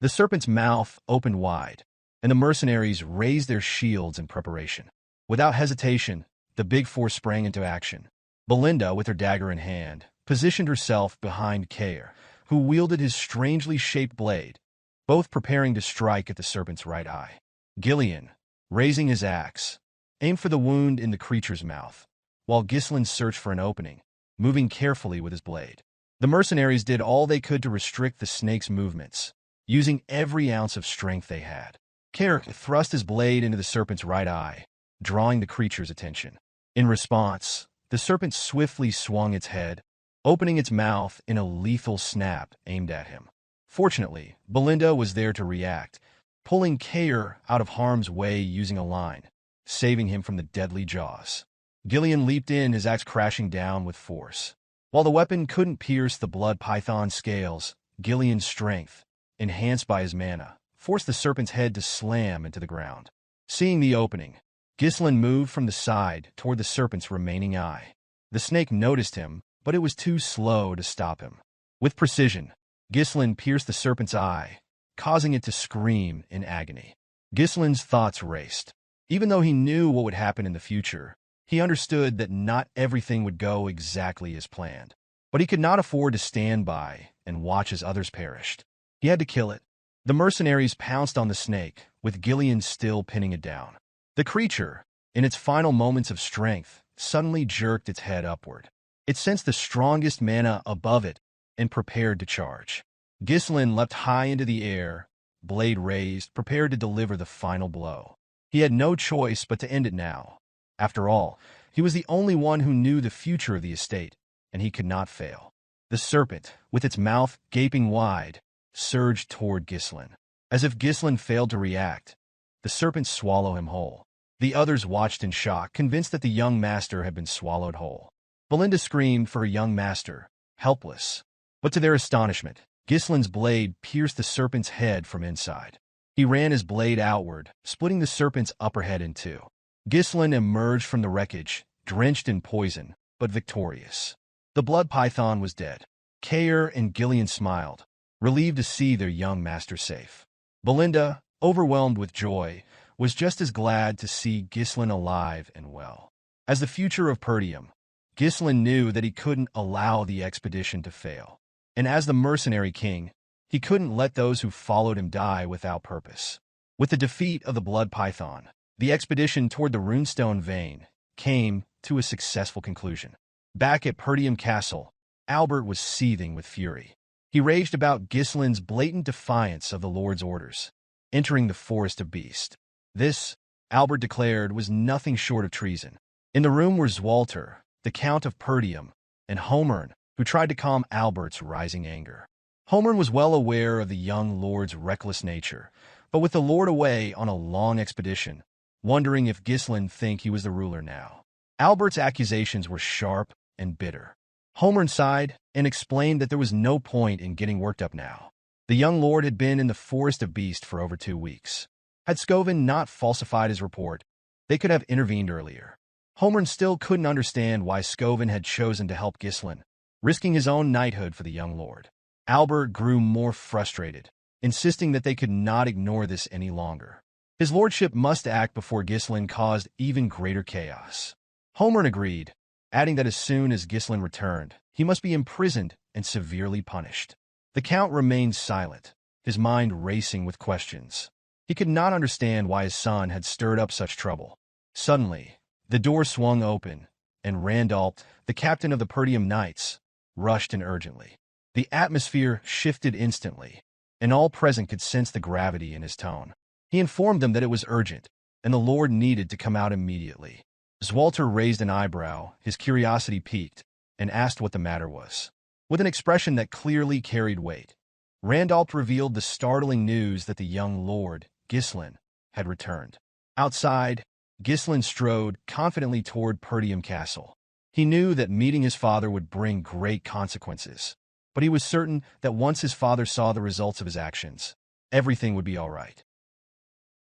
The serpent's mouth opened wide, and the mercenaries raised their shields in preparation. Without hesitation, the big four sprang into action. Belinda, with her dagger in hand, positioned herself behind Kair, who wielded his strangely shaped blade, both preparing to strike at the serpent's right eye. Gillian, raising his axe, aimed for the wound in the creature's mouth, while Ghislain searched for an opening, moving carefully with his blade. The mercenaries did all they could to restrict the snake's movements, using every ounce of strength they had. Carrick thrust his blade into the serpent's right eye, drawing the creature's attention. In response, the serpent swiftly swung its head, opening its mouth in a lethal snap aimed at him. Fortunately, Belinda was there to react, pulling Kair out of harm's way using a line, saving him from the deadly jaws. Ghislain leaped in, his axe crashing down with force. While the weapon couldn't pierce the blood python's scales, Ghislain's strength, enhanced by his mana, forced the serpent's head to slam into the ground. Seeing the opening, Ghislain moved from the side toward the serpent's remaining eye. The snake noticed him, but it was too slow to stop him. With precision, Ghislain pierced the serpent's eye, causing it to scream in agony. Ghislain's thoughts raced. Even though he knew what would happen in the future, he understood that not everything would go exactly as planned. But he could not afford to stand by and watch as others perished. He had to kill it. The mercenaries pounced on the snake, with Ghislain still pinning it down. The creature, in its final moments of strength, suddenly jerked its head upward. It sensed the strongest mana above it and prepared to charge. Ghislain leapt high into the air, blade raised, prepared to deliver the final blow. He had no choice but to end it now. After all, he was the only one who knew the future of the estate, and he could not fail. The serpent, with its mouth gaping wide, surged toward Ghislain. As if Ghislain failed to react, the serpent swallowed him whole. The others watched in shock, convinced that the young master had been swallowed whole. Belinda screamed for her young master, helpless. But to their astonishment, Ghislain's blade pierced the serpent's head from inside. He ran his blade outward, splitting the serpent's upper head in two. Ghislain emerged from the wreckage, drenched in poison, but victorious. The blood python was dead. Kair and Ghislain smiled, relieved to see their young master safe. Belinda, overwhelmed with joy, was just as glad to see Ghislain alive and well. As the future of Perdium, Ghislain knew that he couldn't allow the expedition to fail. And as the Mercenary King, he couldn't let those who followed him die without purpose. With the defeat of the blood python, the expedition toward the runestone vein came to a successful conclusion. Back at Perdium Castle, Albert was seething with fury. He raged about Ghislain's blatant defiance of the Lord's orders, entering the Forest of Beasts. This, Albert declared, was nothing short of treason. In the room were Zwalter, the Count of Perdium, and Homern, who tried to calm Albert's rising anger. Homern was well aware of the young lord's reckless nature, but with the lord away on a long expedition, wondering if Ghislain think he was the ruler now. Albert's accusations were sharp and bitter. Homern sighed and explained that there was no point in getting worked up now. The young lord had been in the Forest of Beasts for over 2 weeks. Had Scoven not falsified his report, they could have intervened earlier. Homern still couldn't understand why Scoven had chosen to help Ghislain, risking his own knighthood for the young lord. Albert grew more frustrated, insisting that they could not ignore this any longer. His lordship must act before Ghislain caused even greater chaos. Homern agreed, adding that as soon as Ghislain returned, he must be imprisoned and severely punished. The Count remained silent, his mind racing with questions. He could not understand why his son had stirred up such trouble. Suddenly, the door swung open, and Randolph, the captain of the Perdium Knights, rushed in urgently. The atmosphere shifted instantly, and all present could sense the gravity in his tone. He informed them that it was urgent, and the Lord needed to come out immediately. Zwalter raised an eyebrow, his curiosity piqued, and asked what the matter was. With an expression that clearly carried weight, Randolph revealed the startling news that the young lord, Ghislain, had returned. Outside, Ghislain strode confidently toward Perdium Castle. He knew that meeting his father would bring great consequences, but he was certain that once his father saw the results of his actions, everything would be all right.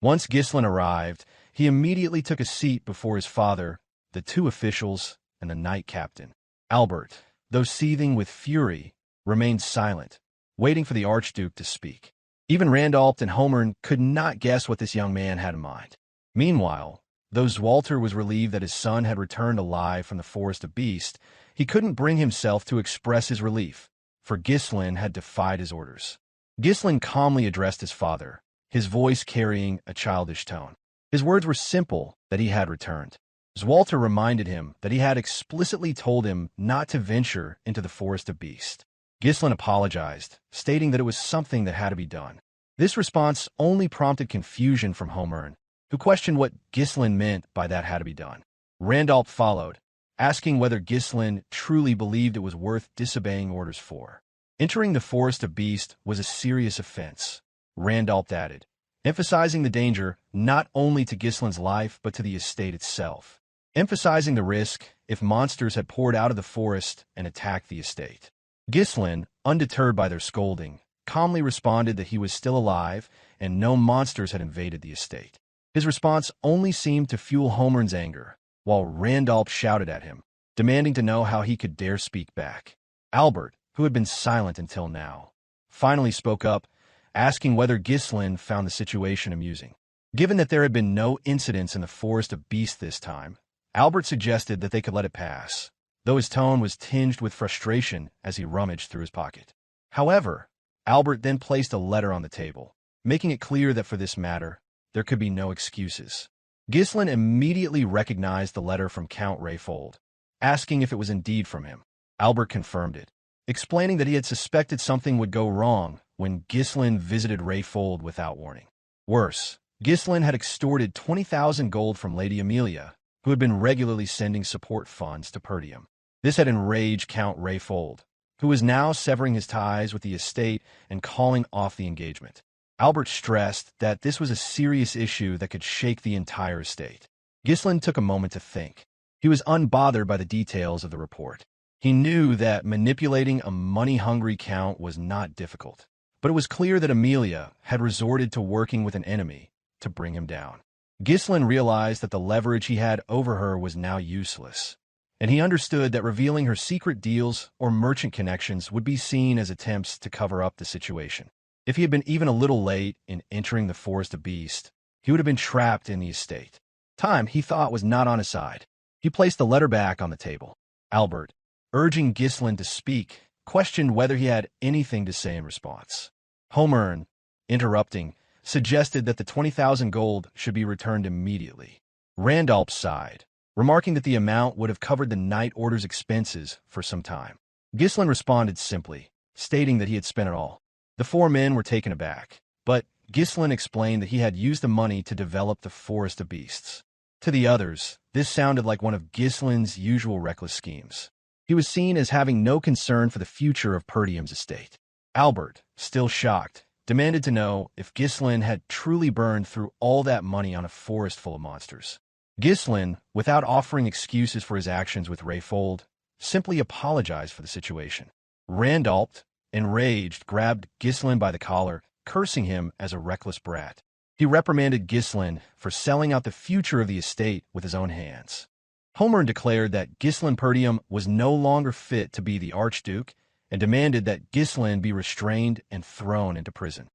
Once Ghislain arrived, he immediately took a seat before his father, the 2 officials, and the knight captain. Albert, though seething with fury, remained silent, waiting for the Archduke to speak. Even Randolph and Homern could not guess what this young man had in mind. Meanwhile, though Zwalter was relieved that his son had returned alive from the Forest of Beasts, he couldn't bring himself to express his relief, for Ghislain had defied his orders. Ghislain calmly addressed his father, his voice carrying a childish tone. His words were simple, that he had returned. Walter reminded him that he had explicitly told him not to venture into the Forest of Beasts. Ghislain apologized, stating that it was something that had to be done. This response only prompted confusion from Homern, who questioned what Ghislain meant by that had to be done. Randolph followed, asking whether Ghislain truly believed it was worth disobeying orders for. Entering the Forest of Beasts was a serious offense, Randolph added, emphasizing the danger not only to Ghislain's life but to the estate itself, emphasizing the risk if monsters had poured out of the forest and attacked the estate. Ghislain, undeterred by their scolding, calmly responded that he was still alive and no monsters had invaded the estate. His response only seemed to fuel Homern's anger, while Randolph shouted at him, demanding to know how he could dare speak back. Albert, who had been silent until now, finally spoke up, asking whether Ghislain found the situation amusing. Given that there had been no incidents in the Forest of Beasts this time, Albert suggested that they could let it pass, though his tone was tinged with frustration as he rummaged through his pocket. However, Albert then placed a letter on the table, making it clear that for this matter, there could be no excuses. Ghislain immediately recognized the letter from Count Rayfold, asking if it was indeed from him. Albert confirmed it, explaining that he had suspected something would go wrong when Ghislain visited Rayfold without warning. Worse, Ghislain had extorted 20,000 gold from Lady Amelia, who had been regularly sending support funds to Perdium. This had enraged Count Rayfold, who was now severing his ties with the estate and calling off the engagement. Albert stressed that this was a serious issue that could shake the entire estate. Ghislain took a moment to think. He was unbothered by the details of the report. He knew that manipulating a money-hungry count was not difficult, but it was clear that Amelia had resorted to working with an enemy to bring him down. Ghislain realized that the leverage he had over her was now useless, and he understood that revealing her secret deals or merchant connections would be seen as attempts to cover up the situation. If he had been even a little late in entering the Forest of Beasts, he would have been trapped in the estate. Time, he thought, was not on his side. He placed the letter back on the table. Albert, urging Ghislain to speak, questioned whether he had anything to say in response. Homern, interrupting, suggested that the 20,000 gold should be returned immediately. Randolph sighed, remarking that the amount would have covered the Night Order's expenses for some time. Ghislain responded simply, stating that he had spent it all. The four men were taken aback, but Ghislain explained that he had used the money to develop the Forest of Beasts. To the others, this sounded like one of Ghislain's usual reckless schemes. He was seen as having no concern for the future of Perdium's estate. Albert, still shocked, demanded to know if Ghislain had truly burned through all that money on a forest full of monsters. Ghislain, without offering excuses for his actions with Rayfold, simply apologized for the situation. Randolph, enraged, grabbed Ghislain by the collar, cursing him as a reckless brat. He reprimanded Ghislain for selling out the future of the estate with his own hands. Homern declared that Ghislain Perdium was no longer fit to be the Archduke and demanded that Ghislain be restrained and thrown into prison.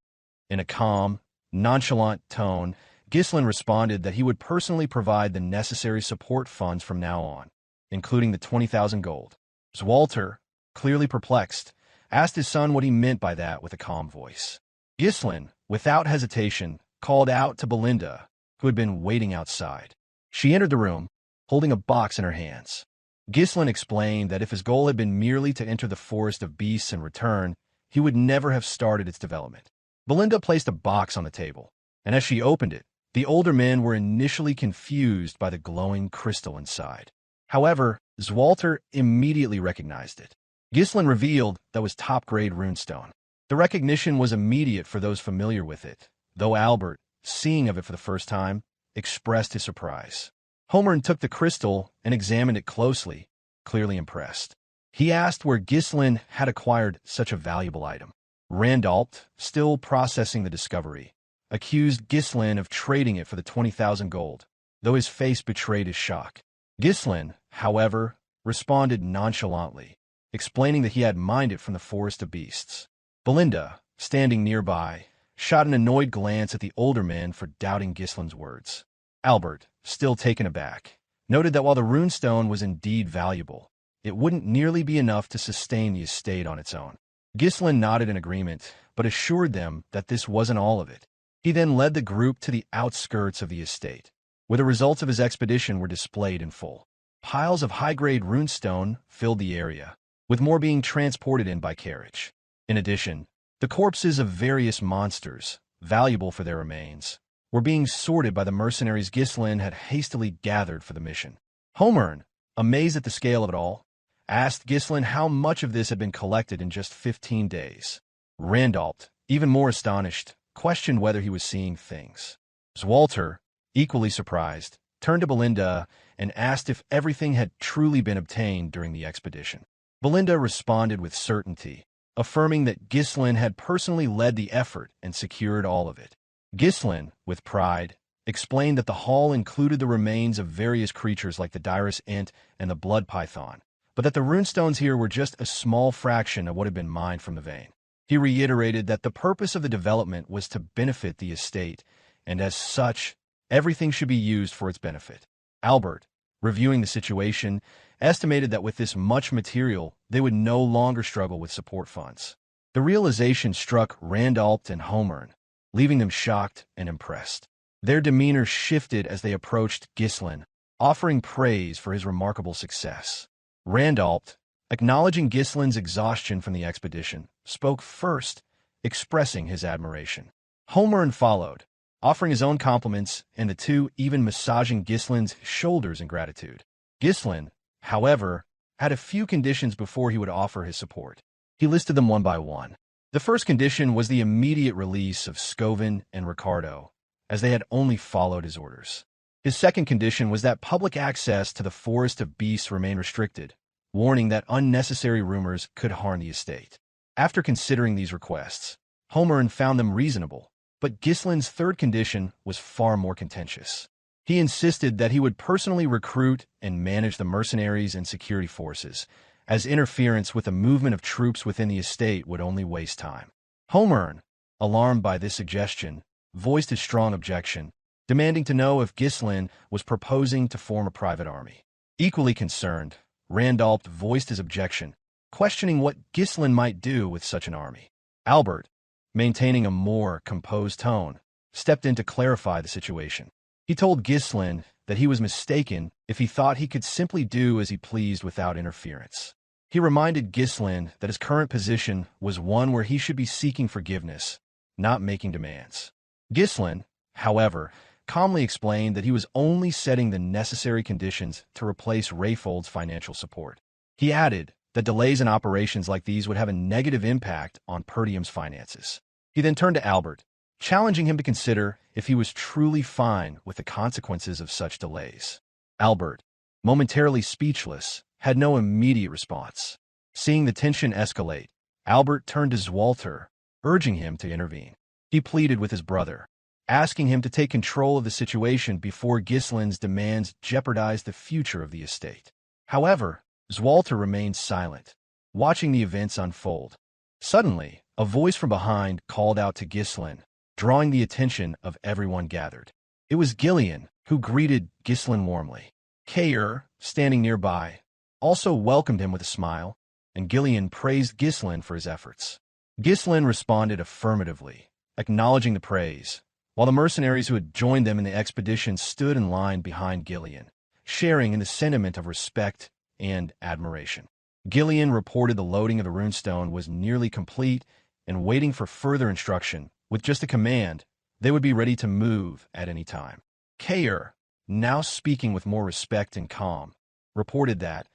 In a calm, nonchalant tone, Ghislain responded that he would personally provide the necessary support funds from now on, including the 20,000 gold. Walter, clearly perplexed, asked his son what he meant by that with a calm voice. Ghislain, without hesitation, called out to Belinda, who had been waiting outside. She entered the room, holding a box in her hands. Ghislain explained that if his goal had been merely to enter the Forest of Beasts and return, he would never have started its development. Belinda placed a box on the table, and as she opened it, the older men were initially confused by the glowing crystal inside. However, Walter immediately recognized it. Ghislain revealed that was top-grade runestone. The recognition was immediate for those familiar with it, though Albert, seeing of it for the first time, expressed his surprise. Homern took the crystal and examined it closely, clearly impressed. He asked where Ghislain had acquired such a valuable item. Randolph, still processing the discovery, accused Ghislain of trading it for the 20,000 gold, though his face betrayed his shock. Ghislain, however, responded nonchalantly, explaining that he had mined it from the Forest of Beasts. Belinda, standing nearby, shot an annoyed glance at the older men for doubting Ghislain's words. Albert, still taken aback, noted that while the runestone was indeed valuable, it wouldn't nearly be enough to sustain the estate on its own. Ghislain nodded in agreement, but assured them that this wasn't all of it. He then led the group to the outskirts of the estate, where the results of his expedition were displayed in full. Piles of high-grade runestone filled the area, with more being transported in by carriage. In addition, the corpses of various monsters, valuable for their remains, were being sorted by the mercenaries Ghislain had hastily gathered for the mission. Homern, amazed at the scale of it all, asked Ghislain how much of this had been collected in just 15 days. Randalt, even more astonished, questioned whether he was seeing things. Zwalter, equally surprised, turned to Belinda and asked if everything had truly been obtained during the expedition. Belinda responded with certainty, affirming that Ghislain had personally led the effort and secured all of it. Ghislain, with pride, explained that the haul included the remains of various creatures like the dirus int and the blood python, but that the runestones here were just a small fraction of what had been mined from the vein. He reiterated that the purpose of the development was to benefit the estate, and as such, everything should be used for its benefit. Albert, reviewing the situation, estimated that with this much material, they would no longer struggle with support funds. The realization struck Randalt and Homern, leaving them shocked and impressed. Their demeanor shifted as they approached Ghislain, offering praise for his remarkable success. Randalt, acknowledging Ghislain's exhaustion from the expedition, spoke first, expressing his admiration. Homern followed, offering his own compliments, and the two even massaging Ghislain's shoulders in gratitude. Ghislain, however, had a few conditions before he would offer his support. He listed them one by one. The first condition was the immediate release of Scovin and Ricardo, as they had only followed his orders. His second condition was that public access to the Forest of Beasts remain restricted, warning that unnecessary rumors could harm the estate. After considering these requests, Homern found them reasonable, but Ghislain's third condition was far more contentious. He insisted that he would personally recruit and manage the mercenaries and security forces, as interference with the movement of troops within the estate would only waste time. Homern, alarmed by this suggestion, voiced his strong objection, demanding to know if Ghislain was proposing to form a private army. Equally concerned, Randalt voiced his objection, questioning what Ghislain might do with such an army. Albert, maintaining a more composed tone, stepped in to clarify the situation. He told Ghislain that he was mistaken if he thought he could simply do as he pleased without interference. He reminded Ghislain that his current position was one where he should be seeking forgiveness, not making demands. Ghislain, however, calmly explained that he was only setting the necessary conditions to replace Rayfold's financial support. He added that delays in operations like these would have a negative impact on Perdium's finances. He then turned to Albert, challenging him to consider if he was truly fine with the consequences of such delays. Albert, momentarily speechless, had no immediate response. Seeing the tension escalate, Albert turned to Zwalter, urging him to intervene. He pleaded with his brother, asking him to take control of the situation before Ghislain's demands jeopardized the future of the estate. However, Zwalter remained silent, watching the events unfold. Suddenly, a voice from behind called out to Ghislain, drawing the attention of everyone gathered. It was Gillian, who greeted Ghislain warmly. Kayer, standing nearby, also welcomed him with a smile, and Gillian praised Ghislain for his efforts. Ghislain responded affirmatively, acknowledging the praise, while the mercenaries who had joined them in the expedition stood in line behind Gillian, sharing in the sentiment of respect and admiration. Gillian reported the loading of the runestone was nearly complete and waiting for further instruction. With just a command, they would be ready to move at any time. Kayer, now speaking with more respect and calm, reported that,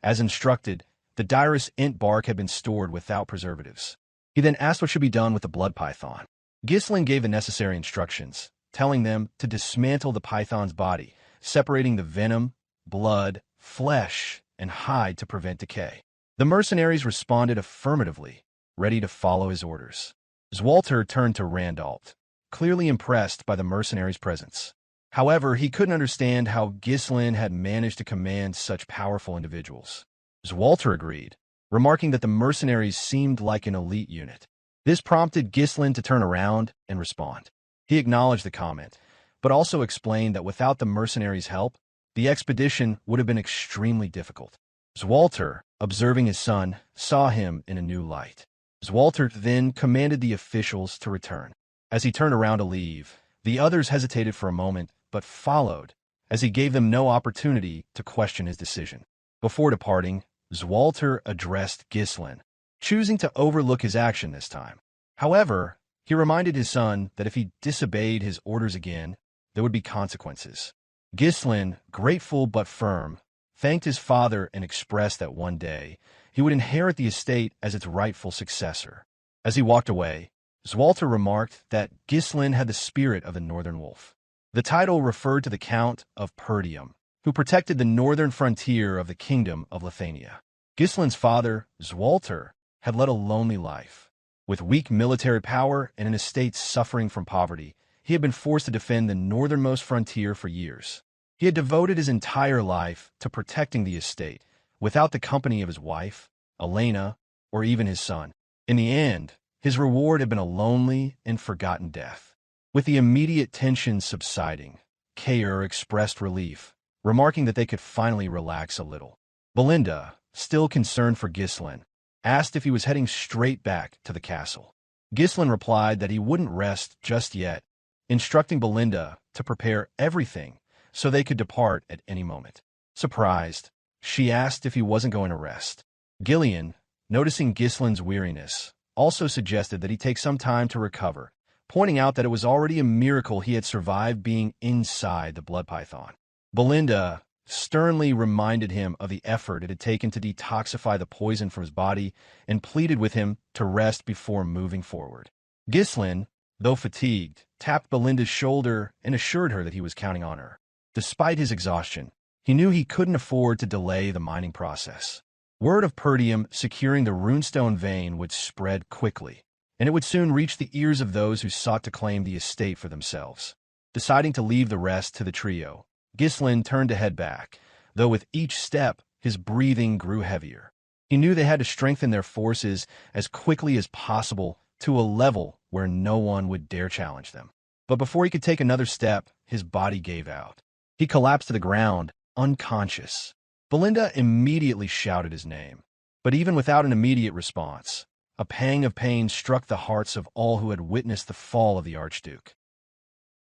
as instructed, the dirus int bark had been stored without preservatives. He then asked what should be done with the blood python. Ghislain gave the necessary instructions, telling them to dismantle the python's body, separating the venom, blood, flesh, and hide to prevent decay. The mercenaries responded affirmatively, ready to follow his orders. Zwalter turned to Randalt, clearly impressed by the mercenaries' presence. However, he couldn't understand how Ghislain had managed to command such powerful individuals. Zwalter agreed, remarking that the mercenaries seemed like an elite unit. This prompted Ghislain to turn around and respond. He acknowledged the comment, but also explained that without the mercenaries' help, the expedition would have been extremely difficult. Zwalter, observing his son, saw him in a new light. Zwalter then commanded the officials to return. As he turned around to leave, the others hesitated for a moment, but followed, as he gave them no opportunity to question his decision. Before departing, Zwalter addressed Ghislain, choosing to overlook his action this time. However, he reminded his son that if he disobeyed his orders again, there would be consequences. Ghislain, grateful but firm, thanked his father and expressed that one day he would inherit the estate as its rightful successor. As he walked away, Zwalter remarked that Ghislain had the spirit of the Northern Wolf. The title referred to the Count of Perdium, who protected the northern frontier of the Kingdom of Lithuania. Ghislain's father, Zwalter, had led a lonely life. With weak military power and an estate suffering from poverty, he had been forced to defend the northernmost frontier for years. He had devoted his entire life to protecting the estate, without the company of his wife, Elena, or even his son. In the end, his reward had been a lonely and forgotten death. With the immediate tension subsiding, Kaer expressed relief, remarking that they could finally relax a little. Belinda, still concerned for Ghislain, asked if he was heading straight back to the castle. Ghislain replied that he wouldn't rest just yet, instructing Belinda to prepare everything so they could depart at any moment. Surprised, she asked if he wasn't going to rest. Ghislain, noticing Ghislain's weariness, also suggested that he take some time to recover, pointing out that it was already a miracle he had survived being inside the blood python. Belinda sternly reminded him of the effort it had taken to detoxify the poison from his body and pleaded with him to rest before moving forward. Ghislain, though fatigued, tapped Belinda's shoulder and assured her that he was counting on her. Despite his exhaustion, he knew he couldn't afford to delay the mining process. Word of Perdium securing the runestone vein would spread quickly, and it would soon reach the ears of those who sought to claim the estate for themselves. Deciding to leave the rest to the trio, Ghislain turned to head back, though with each step his breathing grew heavier. He knew they had to strengthen their forces as quickly as possible to a level where no one would dare challenge them. But before he could take another step, his body gave out. He collapsed to the ground, unconscious. Belinda immediately shouted his name, but even without an immediate response, a pang of pain struck the hearts of all who had witnessed the fall of the Archduke.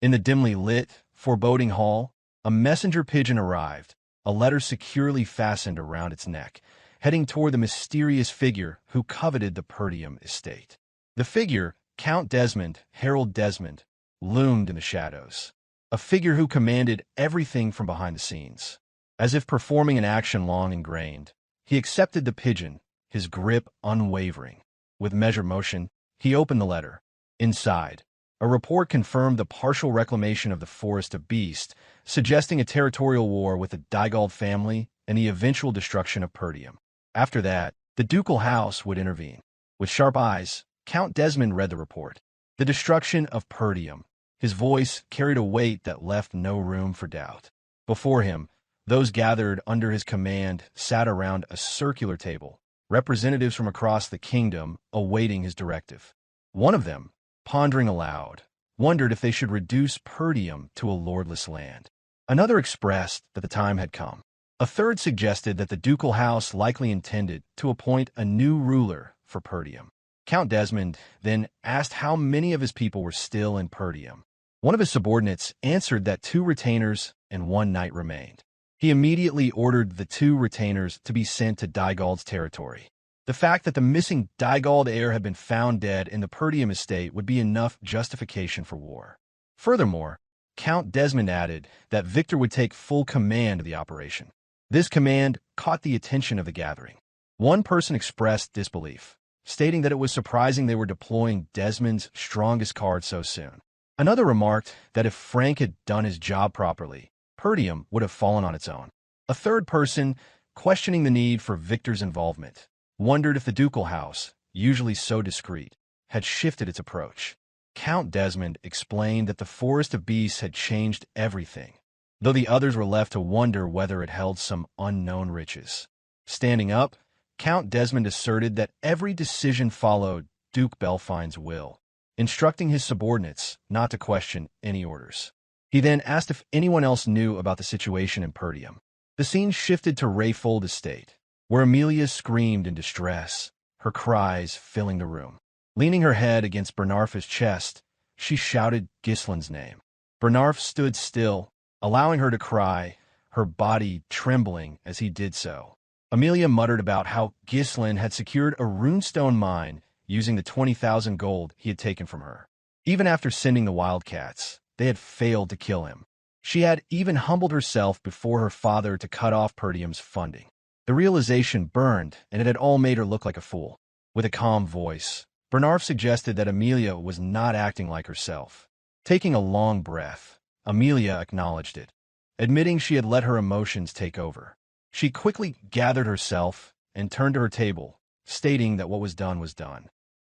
In the dimly lit, foreboding hall, a messenger pigeon arrived, a letter securely fastened around its neck, heading toward the mysterious figure who coveted the Perdium estate. The figure, Count Desmond, Harold Desmond, loomed in the shadows, a figure who commanded everything from behind the scenes. As if performing an action long ingrained, he accepted the pigeon, his grip unwavering. With measured motion, he opened the letter. Inside, a report confirmed the partial reclamation of the Forest of Beast, suggesting a territorial war with the Dygald family and the eventual destruction of Perdium. After that, the ducal house would intervene. With sharp eyes, Count Desmond read the report. The destruction of Perdium. His voice carried a weight that left no room for doubt. Before him, those gathered under his command sat around a circular table, representatives from across the kingdom awaiting his directive. One of them, pondering aloud, wondered if they should reduce Perdium to a lordless land. Another expressed that the time had come. A third suggested that the ducal house likely intended to appoint a new ruler for Perdium. Count Desmond then asked how many of his people were still in Perdium. One of his subordinates answered that 2 retainers and 1 knight remained. He immediately ordered the 2 retainers to be sent to Dygald's territory. The fact that the missing Dygald heir had been found dead in the Perdium estate would be enough justification for war. Furthermore, Count Desmond added that Victor would take full command of the operation. This command caught the attention of the gathering. One person expressed disbelief, stating that it was surprising they were deploying Desmond's strongest card so soon. Another remarked that if Frank had done his job properly, Perdium would have fallen on its own. A third person, questioning the need for Victor's involvement, wondered if the ducal house, usually so discreet, had shifted its approach. Count Desmond explained that the Forest of Beasts had changed everything, though the others were left to wonder whether it held some unknown riches. Standing up, Count Desmond asserted that every decision followed Duke Belfine's will, instructing his subordinates not to question any orders. He then asked if anyone else knew about the situation in Perdium. The scene shifted to Rayfold Estate, where Amelia screamed in distress, her cries filling the room. Leaning her head against Bernarfa's chest, she shouted Ghislain's name. Bernarf stood still, allowing her to cry, her body trembling as he did so. Amelia muttered about how Ghislain had secured a runestone mine using the 20,000 gold he had taken from her. Even after sending the wildcats, they had failed to kill him. She had even humbled herself before her father to cut off Perdium's funding. The realization burned, and it had all made her look like a fool. With a calm voice, Bernarf suggested that Amelia was not acting like herself. Taking a long breath, Amelia acknowledged it, admitting she had let her emotions take over. She quickly gathered herself and turned to her table, stating that what was done.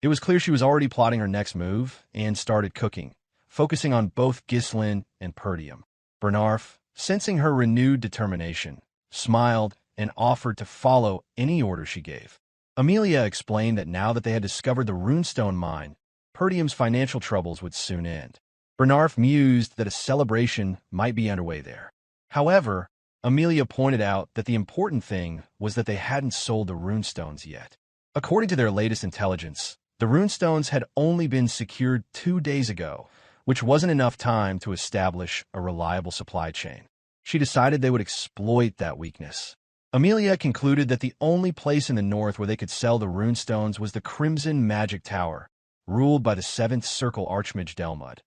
It was clear she was already plotting her next move and started cooking, focusing on both Ghislain and Perdium. Bernarf, sensing her renewed determination, smiled and offered to follow any order she gave. Amelia explained that now that they had discovered the runestone mine, Perdium's financial troubles would soon end. Bernarf mused that a celebration might be underway there. However, Amelia pointed out that the important thing was that they hadn't sold the runestones yet. According to their latest intelligence, the runestones had only been secured 2 days ago, which wasn't enough time to establish a reliable supply chain. She decided they would exploit that weakness. Amelia concluded that the only place in the north where they could sell the runestones was the Crimson Magic Tower, ruled by the 7th Circle Archmage Delmud,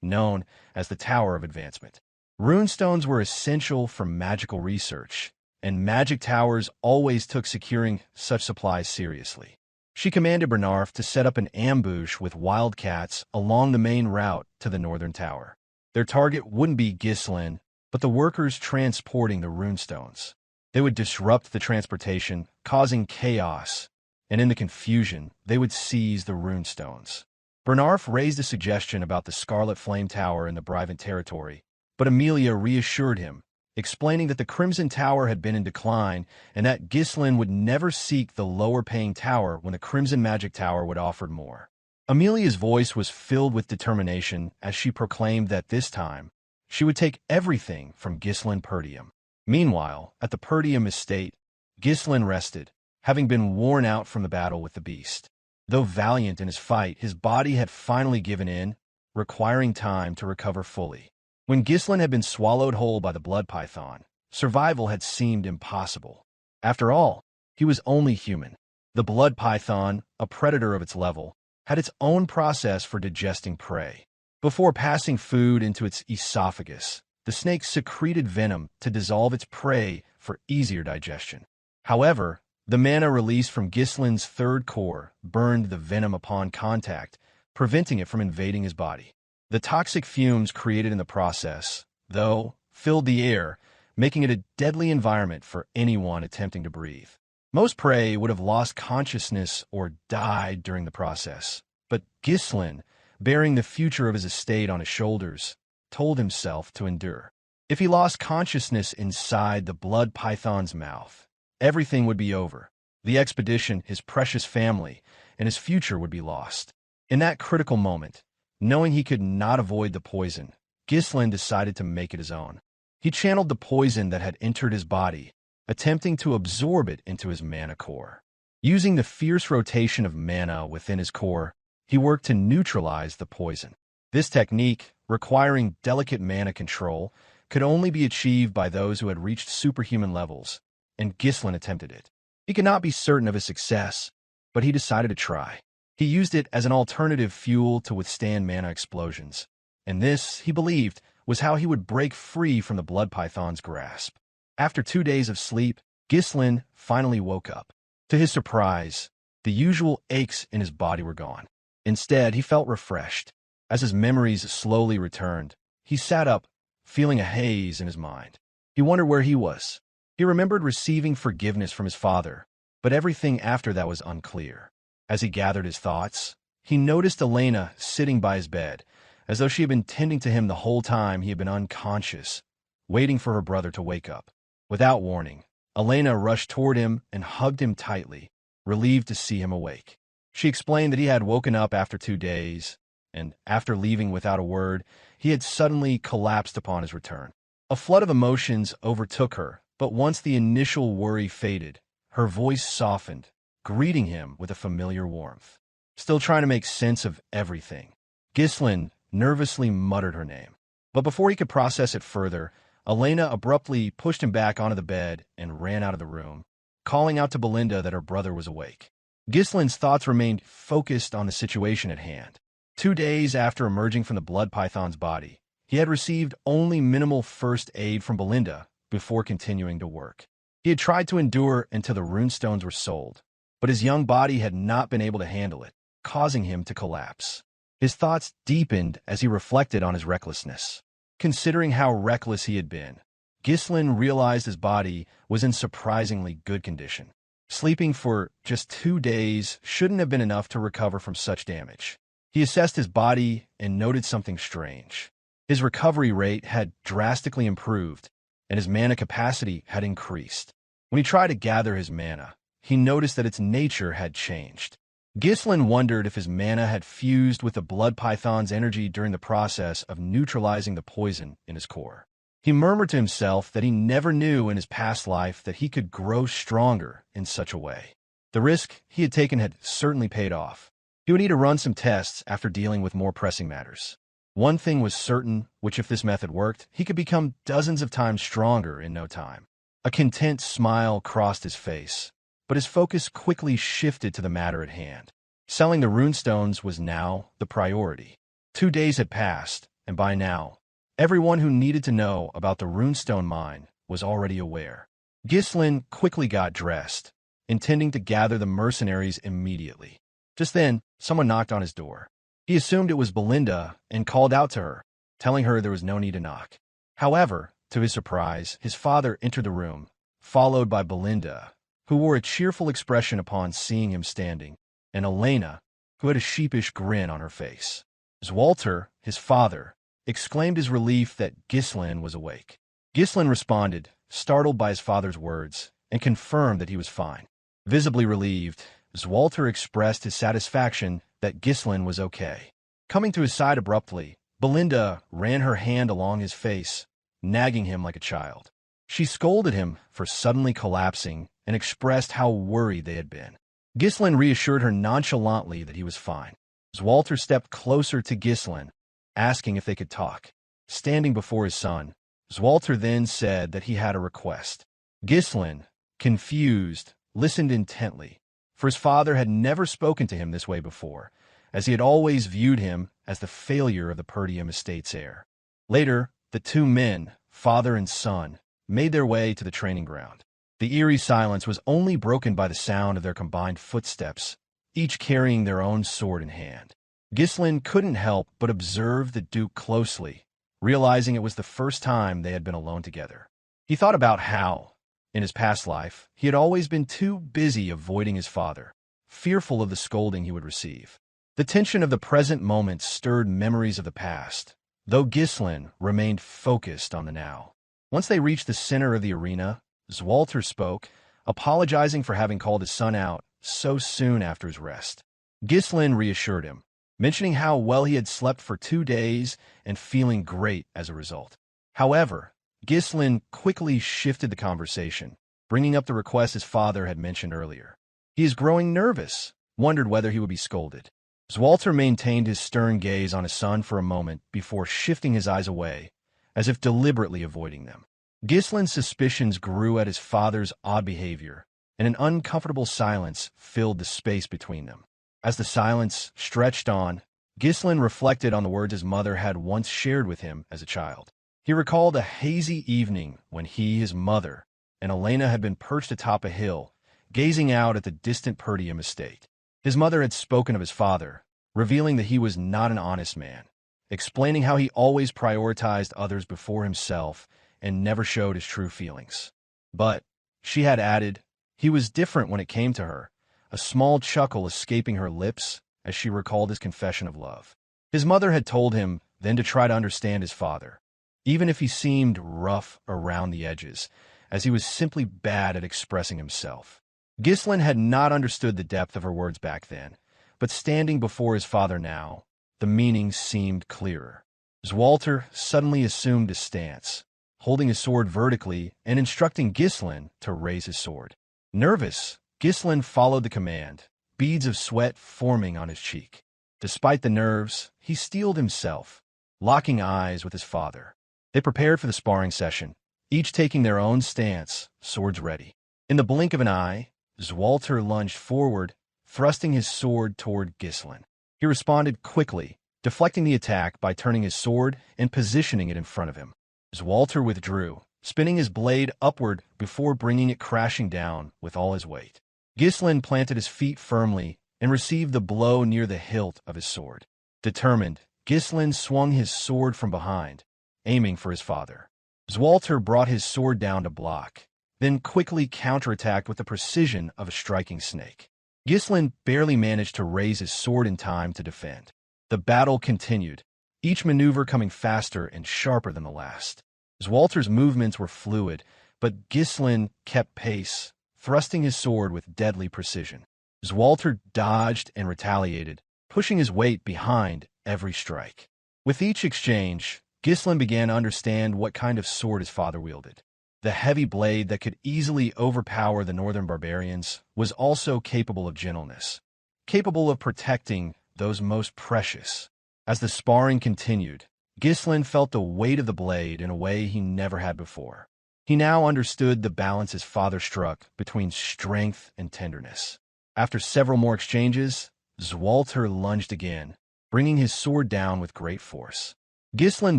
known as the Tower of Advancement. Runestones were essential for magical research, and magic towers always took securing such supplies seriously. She commanded Bernarf to set up an ambush with wildcats along the main route to the northern tower. Their target wouldn't be Ghislain, but the workers transporting the runestones. They would disrupt the transportation, causing chaos, and in the confusion, they would seize the runestones. Bernarf raised a suggestion about the Scarlet Flame Tower in the Brivant territory, but Amelia reassured him, explaining that the Crimson Tower had been in decline and that Ghislain would never seek the lower-paying tower when the Crimson Magic Tower would offer more. Amelia's voice was filled with determination as she proclaimed that this time, she would take everything from Ghislain Perdium. Meanwhile, at the Perdium estate, Ghislain rested, having been worn out from the battle with the beast. Though valiant in his fight, his body had finally given in, requiring time to recover fully. When Ghislain had been swallowed whole by the blood python, survival had seemed impossible. After all, he was only human. The blood python, a predator of its level, had its own process for digesting prey. Before passing food into its esophagus, the snake secreted venom to dissolve its prey for easier digestion. However, the mana released from Ghislain's third core burned the venom upon contact, preventing it from invading his body. The toxic fumes created in the process, though, filled the air, making it a deadly environment for anyone attempting to breathe. Most prey would have lost consciousness or died during the process, but Ghislain, bearing the future of his estate on his shoulders, told himself to endure. If he lost consciousness inside the blood python's mouth, everything would be over. The expedition, his precious family, and his future would be lost. In that critical moment, knowing he could not avoid the poison, Ghislain decided to make it his own. He channeled the poison that had entered his body, attempting to absorb it into his mana core. Using the fierce rotation of mana within his core, he worked to neutralize the poison. This technique, requiring delicate mana control, could only be achieved by those who had reached superhuman levels, and Ghislain attempted it. He could not be certain of his success, but he decided to try. He used it as an alternative fuel to withstand mana explosions, and this, he believed, was how he would break free from the blood python's grasp. After 2 days of sleep, Ghislain finally woke up. To his surprise, the usual aches in his body were gone. Instead, he felt refreshed. As his memories slowly returned, he sat up, feeling a haze in his mind. He wondered where he was. He remembered receiving forgiveness from his father, but everything after that was unclear. As he gathered his thoughts, he noticed Elena sitting by his bed, as though she had been tending to him the whole time he had been unconscious, waiting for her brother to wake up. Without warning, Elena rushed toward him and hugged him tightly, relieved to see him awake. She explained that he had woken up after 2 days, and after leaving without a word, he had suddenly collapsed upon his return. A flood of emotions overtook her, but once the initial worry faded, her voice softened, greeting him with a familiar warmth. Still trying to make sense of everything, Ghislain nervously muttered her name. But before he could process it further, Elena abruptly pushed him back onto the bed and ran out of the room, calling out to Belinda that her brother was awake. Ghislain's thoughts remained focused on the situation at hand. 2 days after emerging from the blood python's body, he had received only minimal first aid from Belinda before continuing to work. He had tried to endure until the runestones were sold, but his young body had not been able to handle it, causing him to collapse. His thoughts deepened as he reflected on his recklessness. Considering how reckless he had been, Ghislain realized his body was in surprisingly good condition. Sleeping for just 2 days shouldn't have been enough to recover from such damage. He assessed his body and noted something strange. His recovery rate had drastically improved, and his mana capacity had increased. When he tried to gather his mana, he noticed that its nature had changed. Ghislain wondered if his mana had fused with the blood python's energy during the process of neutralizing the poison in his core. He murmured to himself that he never knew in his past life that he could grow stronger in such a way. The risk he had taken had certainly paid off. He would need to run some tests after dealing with more pressing matters. One thing was certain, which if this method worked, he could become dozens of times stronger in no time. A content smile crossed his face, but his focus quickly shifted to the matter at hand. Selling the runestones was now the priority. 2 days had passed, and by now, everyone who needed to know about the runestone mine was already aware. Ghislain quickly got dressed, intending to gather the mercenaries immediately. Just then, someone knocked on his door. He assumed it was Belinda and called out to her, telling her there was no need to knock. However, to his surprise, his father entered the room, followed by Belinda, who wore a cheerful expression upon seeing him standing, and Elena, who had a sheepish grin on her face. Zwalter, his father, exclaimed his relief that Ghislain was awake. Ghislain responded, startled by his father's words, and confirmed that he was fine. Visibly relieved, Zwalter expressed his satisfaction that Ghislain was okay. Coming to his side abruptly, Belinda ran her hand along his face, nagging him like a child. She scolded him for suddenly collapsing and expressed how worried they had been. Ghislain reassured her nonchalantly that he was fine. Zwalter stepped closer to Ghislain, asking if they could talk. Standing before his son, Zwalter then said that he had a request. Ghislain, confused, listened intently, for his father had never spoken to him this way before, as he had always viewed him as the failure of the Perdium estate's heir. Later, the 2 men, father and son, made their way to the training ground. The eerie silence was only broken by the sound of their combined footsteps, each carrying their own sword in hand. Ghislain couldn't help but observe the Duke closely, realizing it was the first time they had been alone together. He thought about how, in his past life, he had always been too busy avoiding his father, fearful of the scolding he would receive. The tension of the present moment stirred memories of the past, though Ghislain remained focused on the now. Once they reached the center of the arena, Zwalter spoke, apologizing for having called his son out so soon after his rest. Ghislain reassured him, mentioning how well he had slept for 2 days and feeling great as a result. However, Ghislain quickly shifted the conversation, bringing up the request his father had mentioned earlier. He is growing nervous, wondered whether he would be scolded. Zwalter maintained his stern gaze on his son for a moment before shifting his eyes away, as if deliberately avoiding them. Ghislain's suspicions grew at his father's odd behavior, and an uncomfortable silence filled the space between them. As the silence stretched on, Ghislain reflected on the words his mother had once shared with him as a child. He recalled a hazy evening when he, his mother, and Elena had been perched atop a hill, gazing out at the distant Perdium estate. His mother had spoken of his father, revealing that he was not an honest man, explaining how he always prioritized others before himself and never showed his true feelings. But, she had added, he was different when it came to her, a small chuckle escaping her lips as she recalled his confession of love. His mother had told him then to try to understand his father, even if he seemed rough around the edges, as he was simply bad at expressing himself. Ghislain had not understood the depth of her words back then, but standing before his father now, the meaning seemed clearer. Zwalter suddenly assumed a stance, holding his sword vertically and instructing Ghislain to raise his sword. Nervous, Ghislain followed the command, beads of sweat forming on his cheek. Despite the nerves, he steeled himself, locking eyes with his father. They prepared for the sparring session, each taking their own stance, swords ready. In the blink of an eye, Zwalter lunged forward, thrusting his sword toward Ghislain. He responded quickly, deflecting the attack by turning his sword and positioning it in front of him. Zwalter withdrew, spinning his blade upward before bringing it crashing down with all his weight. Ghislain planted his feet firmly and received the blow near the hilt of his sword. Determined, Ghislain swung his sword from behind, aiming for his father. Zwalter brought his sword down to block, then quickly counterattacked with the precision of a striking snake. Ghislain barely managed to raise his sword in time to defend. The battle continued, each maneuver coming faster and sharper than the last. Zwalter's movements were fluid, but Ghislain kept pace, thrusting his sword with deadly precision. Zwalter dodged and retaliated, pushing his weight behind every strike. With each exchange, Ghislain began to understand what kind of sword his father wielded. The heavy blade that could easily overpower the northern barbarians was also capable of gentleness, capable of protecting those most precious. As the sparring continued, Ghislain felt the weight of the blade in a way he never had before. He now understood the balance his father struck between strength and tenderness. After several more exchanges, Zwalter lunged again, bringing his sword down with great force. Ghislain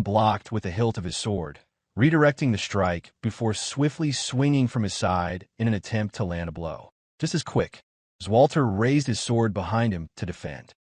blocked with the hilt of his sword, redirecting the strike before swiftly swinging from his side in an attempt to land a blow. Just as quick, Zwalter raised his sword behind him to defend.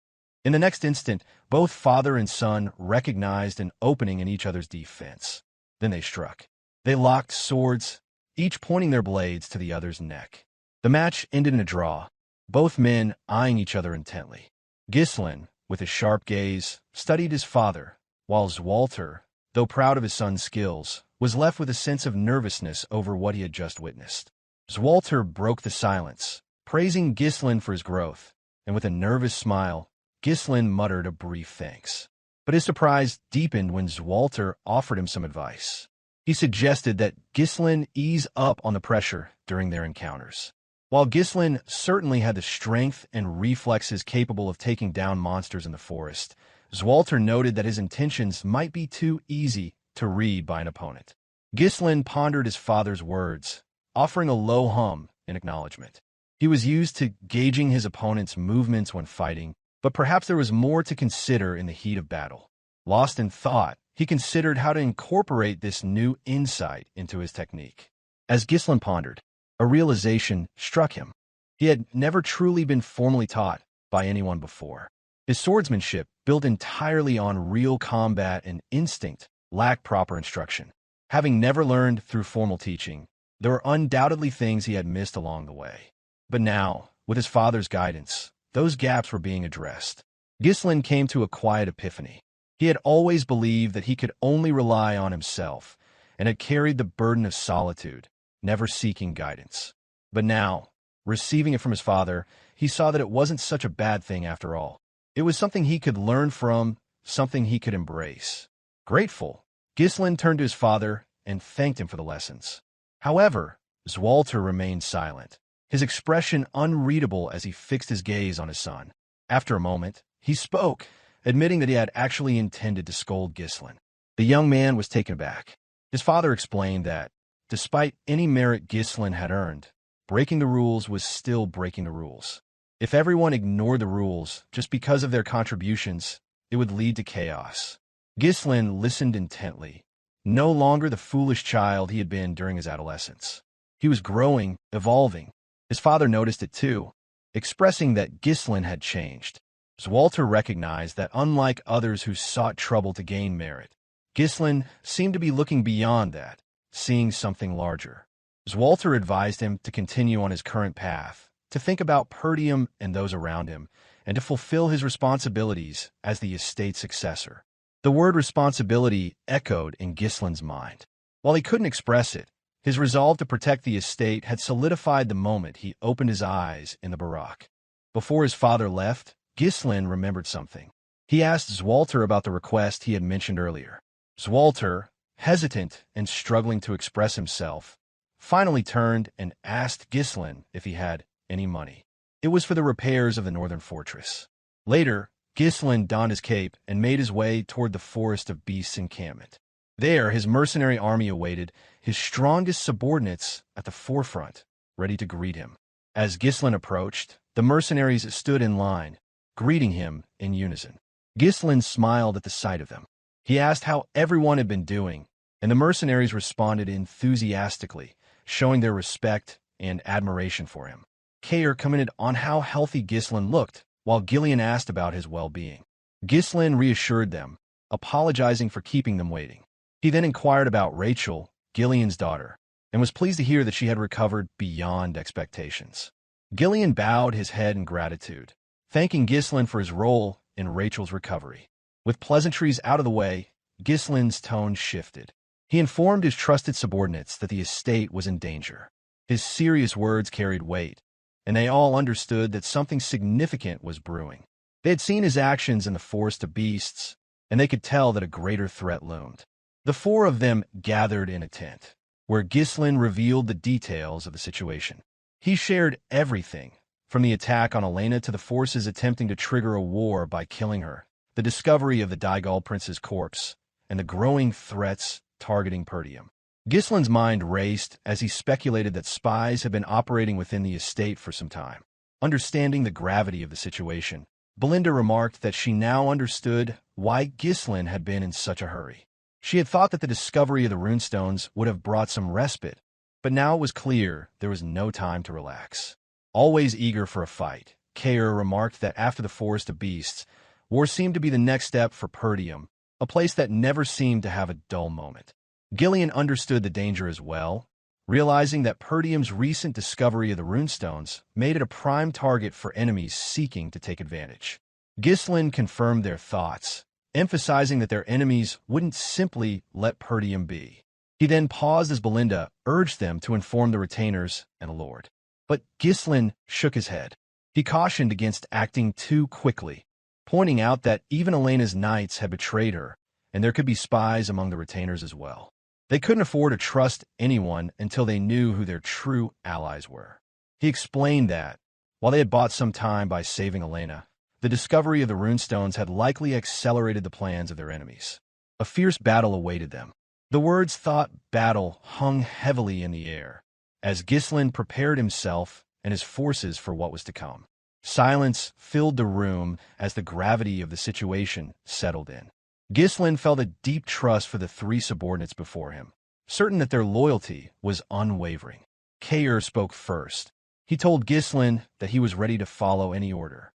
In the next instant, both father and son recognized an opening in each other's defense. Then they struck. They locked swords, each pointing their blades to the other's neck. The match ended in a draw, both men eyeing each other intently. Ghislain, with his sharp gaze, studied his father, while Zwalter, though proud of his son's skills, was left with a sense of nervousness over what he had just witnessed. Zwalter broke the silence, praising Ghislain for his growth, and with a nervous smile, Ghislain muttered a brief thanks. But his surprise deepened when Zwalter offered him some advice. He suggested that Ghislain ease up on the pressure during their encounters. While Ghislain certainly had the strength and reflexes capable of taking down monsters in the forest, Zwalter noted that his intentions might be too easy to read by an opponent. Ghislain pondered his father's words, offering a low hum in acknowledgement. He was used to gauging his opponent's movements when fighting, but perhaps there was more to consider in the heat of battle. Lost in thought, he considered how to incorporate this new insight into his technique. As Ghislain pondered, a realization struck him. He had never truly been formally taught by anyone before. His swordsmanship, built entirely on real combat and instinct, lacked proper instruction. Having never learned through formal teaching, there were undoubtedly things he had missed along the way. But now, with his father's guidance, those gaps were being addressed. Ghislain came to a quiet epiphany. He had always believed that he could only rely on himself, and had carried the burden of solitude, never seeking guidance. But now, receiving it from his father, he saw that it wasn't such a bad thing after all. It was something he could learn from, something he could embrace. Grateful, Ghislain turned to his father and thanked him for the lessons. However, Zwalter remained silent, his expression unreadable as he fixed his gaze on his son. After a moment, he spoke, admitting that he had actually intended to scold Ghislain. The young man was taken aback. His father explained that, despite any merit Ghislain had earned, breaking the rules was still breaking the rules. If everyone ignored the rules just because of their contributions, it would lead to chaos. Ghislain listened intently, no longer the foolish child he had been during his adolescence. He was growing, evolving. His father noticed it too, expressing that Ghislain had changed. Zwalter recognized that unlike others who sought trouble to gain merit, Ghislain seemed to be looking beyond that, seeing something larger. Zwalter advised him to continue on his current path, to think about Perdium and those around him, and to fulfill his responsibilities as the estate's successor. The word responsibility echoed in Ghislain's mind. While he couldn't express it, his resolve to protect the estate had solidified the moment he opened his eyes in the barack. Before his father left, Ghislain remembered something. He asked Zwalter about the request he had mentioned earlier. Zwalter, hesitant and struggling to express himself, finally turned and asked Ghislain if he had any money. It was for the repairs of the northern fortress. Later, Ghislain donned his cape and made his way toward the Forest of Beasts encampment. There, his mercenary army awaited, his strongest subordinates at the forefront, ready to greet him. As Ghislain approached, the mercenaries stood in line, greeting him in unison. Ghislain smiled at the sight of them. He asked how everyone had been doing, and the mercenaries responded enthusiastically, showing their respect and admiration for him. Kair commented on how healthy Ghislain looked, while Ghislain asked about his well-being. Ghislain reassured them, apologizing for keeping them waiting. He then inquired about Rachel, Ghislain's daughter, and was pleased to hear that she had recovered beyond expectations. Ghislain bowed his head in gratitude, thanking Ghislain for his role in Rachel's recovery. With pleasantries out of the way, Ghislain's tone shifted. He informed his trusted subordinates that the estate was in danger. His serious words carried weight, and they all understood that something significant was brewing. They had seen his actions in the forest of beasts, and they could tell that a greater threat loomed. The four of them gathered in a tent, where Ghislain revealed the details of the situation. He shared everything, from the attack on Elena to the forces attempting to trigger a war by killing her, the discovery of the Daigal prince's corpse, and the growing threats targeting Perdium. Ghislain's mind raced as he speculated that spies had been operating within the estate for some time. Understanding the gravity of the situation, Belinda remarked that she now understood why Ghislain had been in such a hurry. She had thought that the discovery of the runestones would have brought some respite, but now it was clear there was no time to relax. Always eager for a fight, Kair remarked that after the Forest of Beasts, war seemed to be the next step for Perdium, a place that never seemed to have a dull moment. Ghislain understood the danger as well, realizing that Perdium's recent discovery of the runestones made it a prime target for enemies seeking to take advantage. Ghislain confirmed their thoughts, emphasizing that their enemies wouldn't simply let Perdium be. He then paused as Belinda urged them to inform the retainers and Lord. But Ghislain shook his head. He cautioned against acting too quickly, pointing out that even Elena's knights had betrayed her, and there could be spies among the retainers as well. They couldn't afford to trust anyone until they knew who their true allies were. He explained that, while they had bought some time by saving Elena, the discovery of the runestones had likely accelerated the plans of their enemies. A fierce battle awaited them. The words "thought battle" hung heavily in the air, as Ghislain prepared himself and his forces for what was to come. Silence filled the room as the gravity of the situation settled in. Ghislain felt a deep trust for the three subordinates before him, certain that their loyalty was unwavering. Kair spoke first. He told Ghislain that he was ready to follow any order.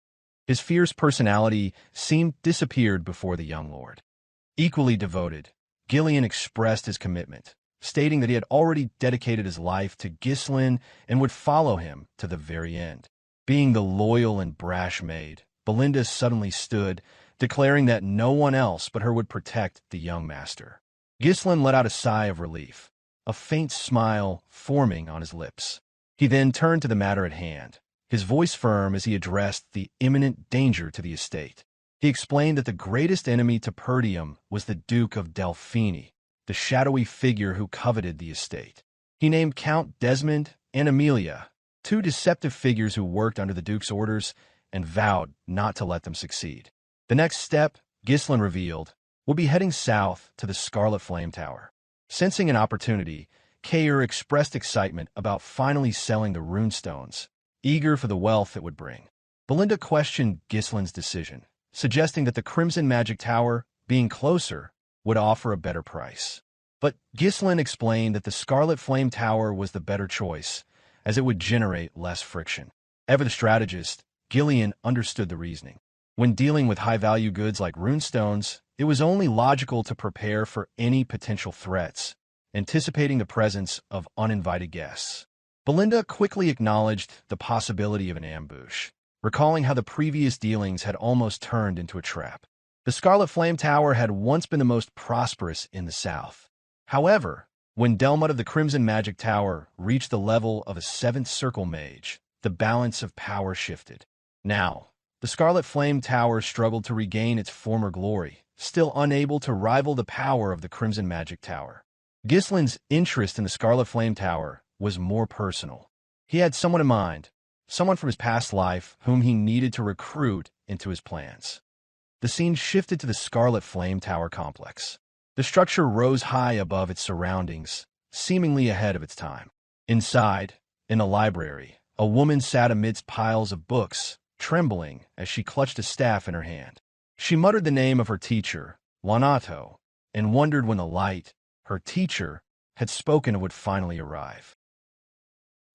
His fierce personality seemed disappeared before the young lord. Equally devoted, Ghislain expressed his commitment, stating that he had already dedicated his life to Ghislain and would follow him to the very end. Being the loyal and brash maid, Belinda suddenly stood, declaring that no one else but her would protect the young master. Ghislain let out a sigh of relief, a faint smile forming on his lips. He then turned to the matter at hand, his voice firm as he addressed the imminent danger to the estate. He explained that the greatest enemy to Perdium was the Duke of Delphini, the shadowy figure who coveted the estate. He named Count Desmond and Amelia, two deceptive figures who worked under the Duke's orders, and vowed not to let them succeed. The next step, Ghislain revealed, would be heading south to the Scarlet Flame Tower. Sensing an opportunity, Kair expressed excitement about finally selling the runestones, eager for the wealth it would bring. Belinda questioned Ghislain's decision, suggesting that the Crimson Magic Tower, being closer, would offer a better price. But Ghislain explained that the Scarlet Flame Tower was the better choice, as it would generate less friction. Ever the strategist, Ghislain understood the reasoning. When dealing with high-value goods like runestones, it was only logical to prepare for any potential threats, anticipating the presence of uninvited guests. Belinda quickly acknowledged the possibility of an ambush, recalling how the previous dealings had almost turned into a trap. The Scarlet Flame Tower had once been the most prosperous in the south. However, when Delmut of the Crimson Magic Tower reached the level of a Seventh Circle mage, the balance of power shifted. Now, the Scarlet Flame Tower struggled to regain its former glory, still unable to rival the power of the Crimson Magic Tower. Ghislain's interest in the Scarlet Flame Tower was more personal. He had someone in mind, someone from his past life whom he needed to recruit into his plans. The scene shifted to the Scarlet Flame Tower complex. The structure rose high above its surroundings, seemingly ahead of its time. Inside, in a library, a woman sat amidst piles of books, trembling as she clutched a staff in her hand. She muttered the name of her teacher, Lanato, and wondered when the light, her teacher, had spoken of would finally arrive.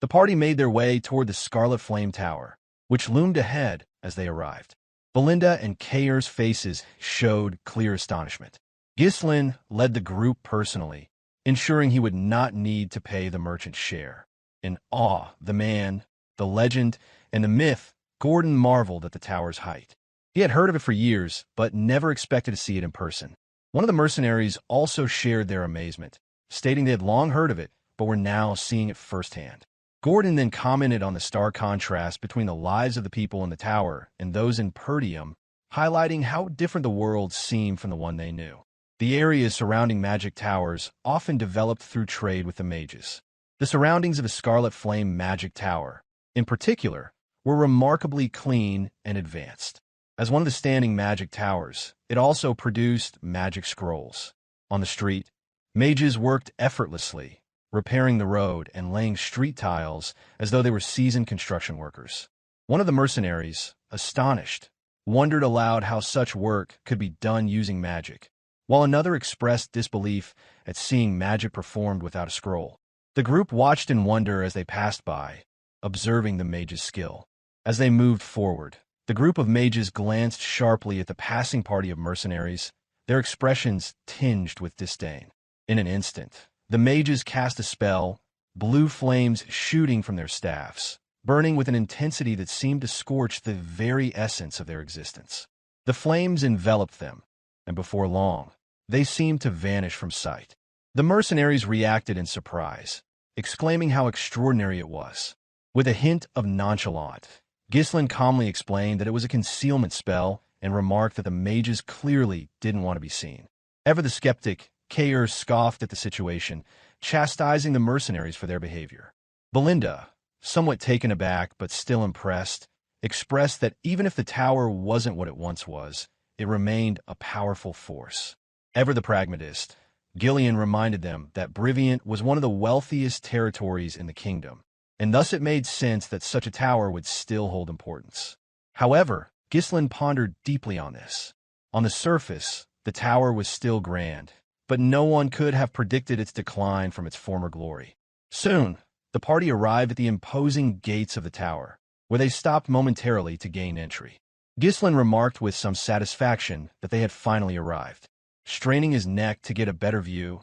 The party made their way toward the Scarlet Flame Tower, which loomed ahead as they arrived. Belinda and Kayr's faces showed clear astonishment. Ghislain led the group personally, ensuring he would not need to pay the merchant's share. In awe, the man, the legend, and the myth, Gordon marveled at the tower's height. He had heard of it for years, but never expected to see it in person. One of the mercenaries also shared their amazement, stating they had long heard of it, but were now seeing it firsthand. Gordon then commented on the stark contrast between the lives of the people in the tower and those in Perdium, highlighting how different the world seemed from the one they knew. The areas surrounding magic towers often developed through trade with the mages. The surroundings of a Scarlet Flame magic tower, in particular, were remarkably clean and advanced. As one of the standing magic towers, it also produced magic scrolls. On the street, mages worked effortlessly, repairing the road and laying street tiles as though they were seasoned construction workers. One of the mercenaries, astonished, wondered aloud how such work could be done using magic, while another expressed disbelief at seeing magic performed without a scroll. The group watched in wonder as they passed by, observing the mages' skill. As they moved forward, the group of mages glanced sharply at the passing party of mercenaries, their expressions tinged with disdain. In an instant, the mages cast a spell, blue flames shooting from their staffs, burning with an intensity that seemed to scorch the very essence of their existence. The flames enveloped them, and before long, they seemed to vanish from sight. The mercenaries reacted in surprise, exclaiming how extraordinary it was. With a hint of nonchalance, Ghislain calmly explained that it was a concealment spell and remarked that the mages clearly didn't want to be seen. Ever the skeptic, Kayr scoffed at the situation, chastising the mercenaries for their behavior. Belinda, somewhat taken aback but still impressed, expressed that even if the tower wasn't what it once was, it remained a powerful force. Ever the pragmatist, Ghislain reminded them that Brivient was one of the wealthiest territories in the kingdom, and thus it made sense that such a tower would still hold importance. However, Ghislain pondered deeply on this. On the surface, the tower was still grand, but no one could have predicted its decline from its former glory. Soon, the party arrived at the imposing gates of the tower, where they stopped momentarily to gain entry. Ghislain remarked with some satisfaction that they had finally arrived. Straining his neck to get a better view,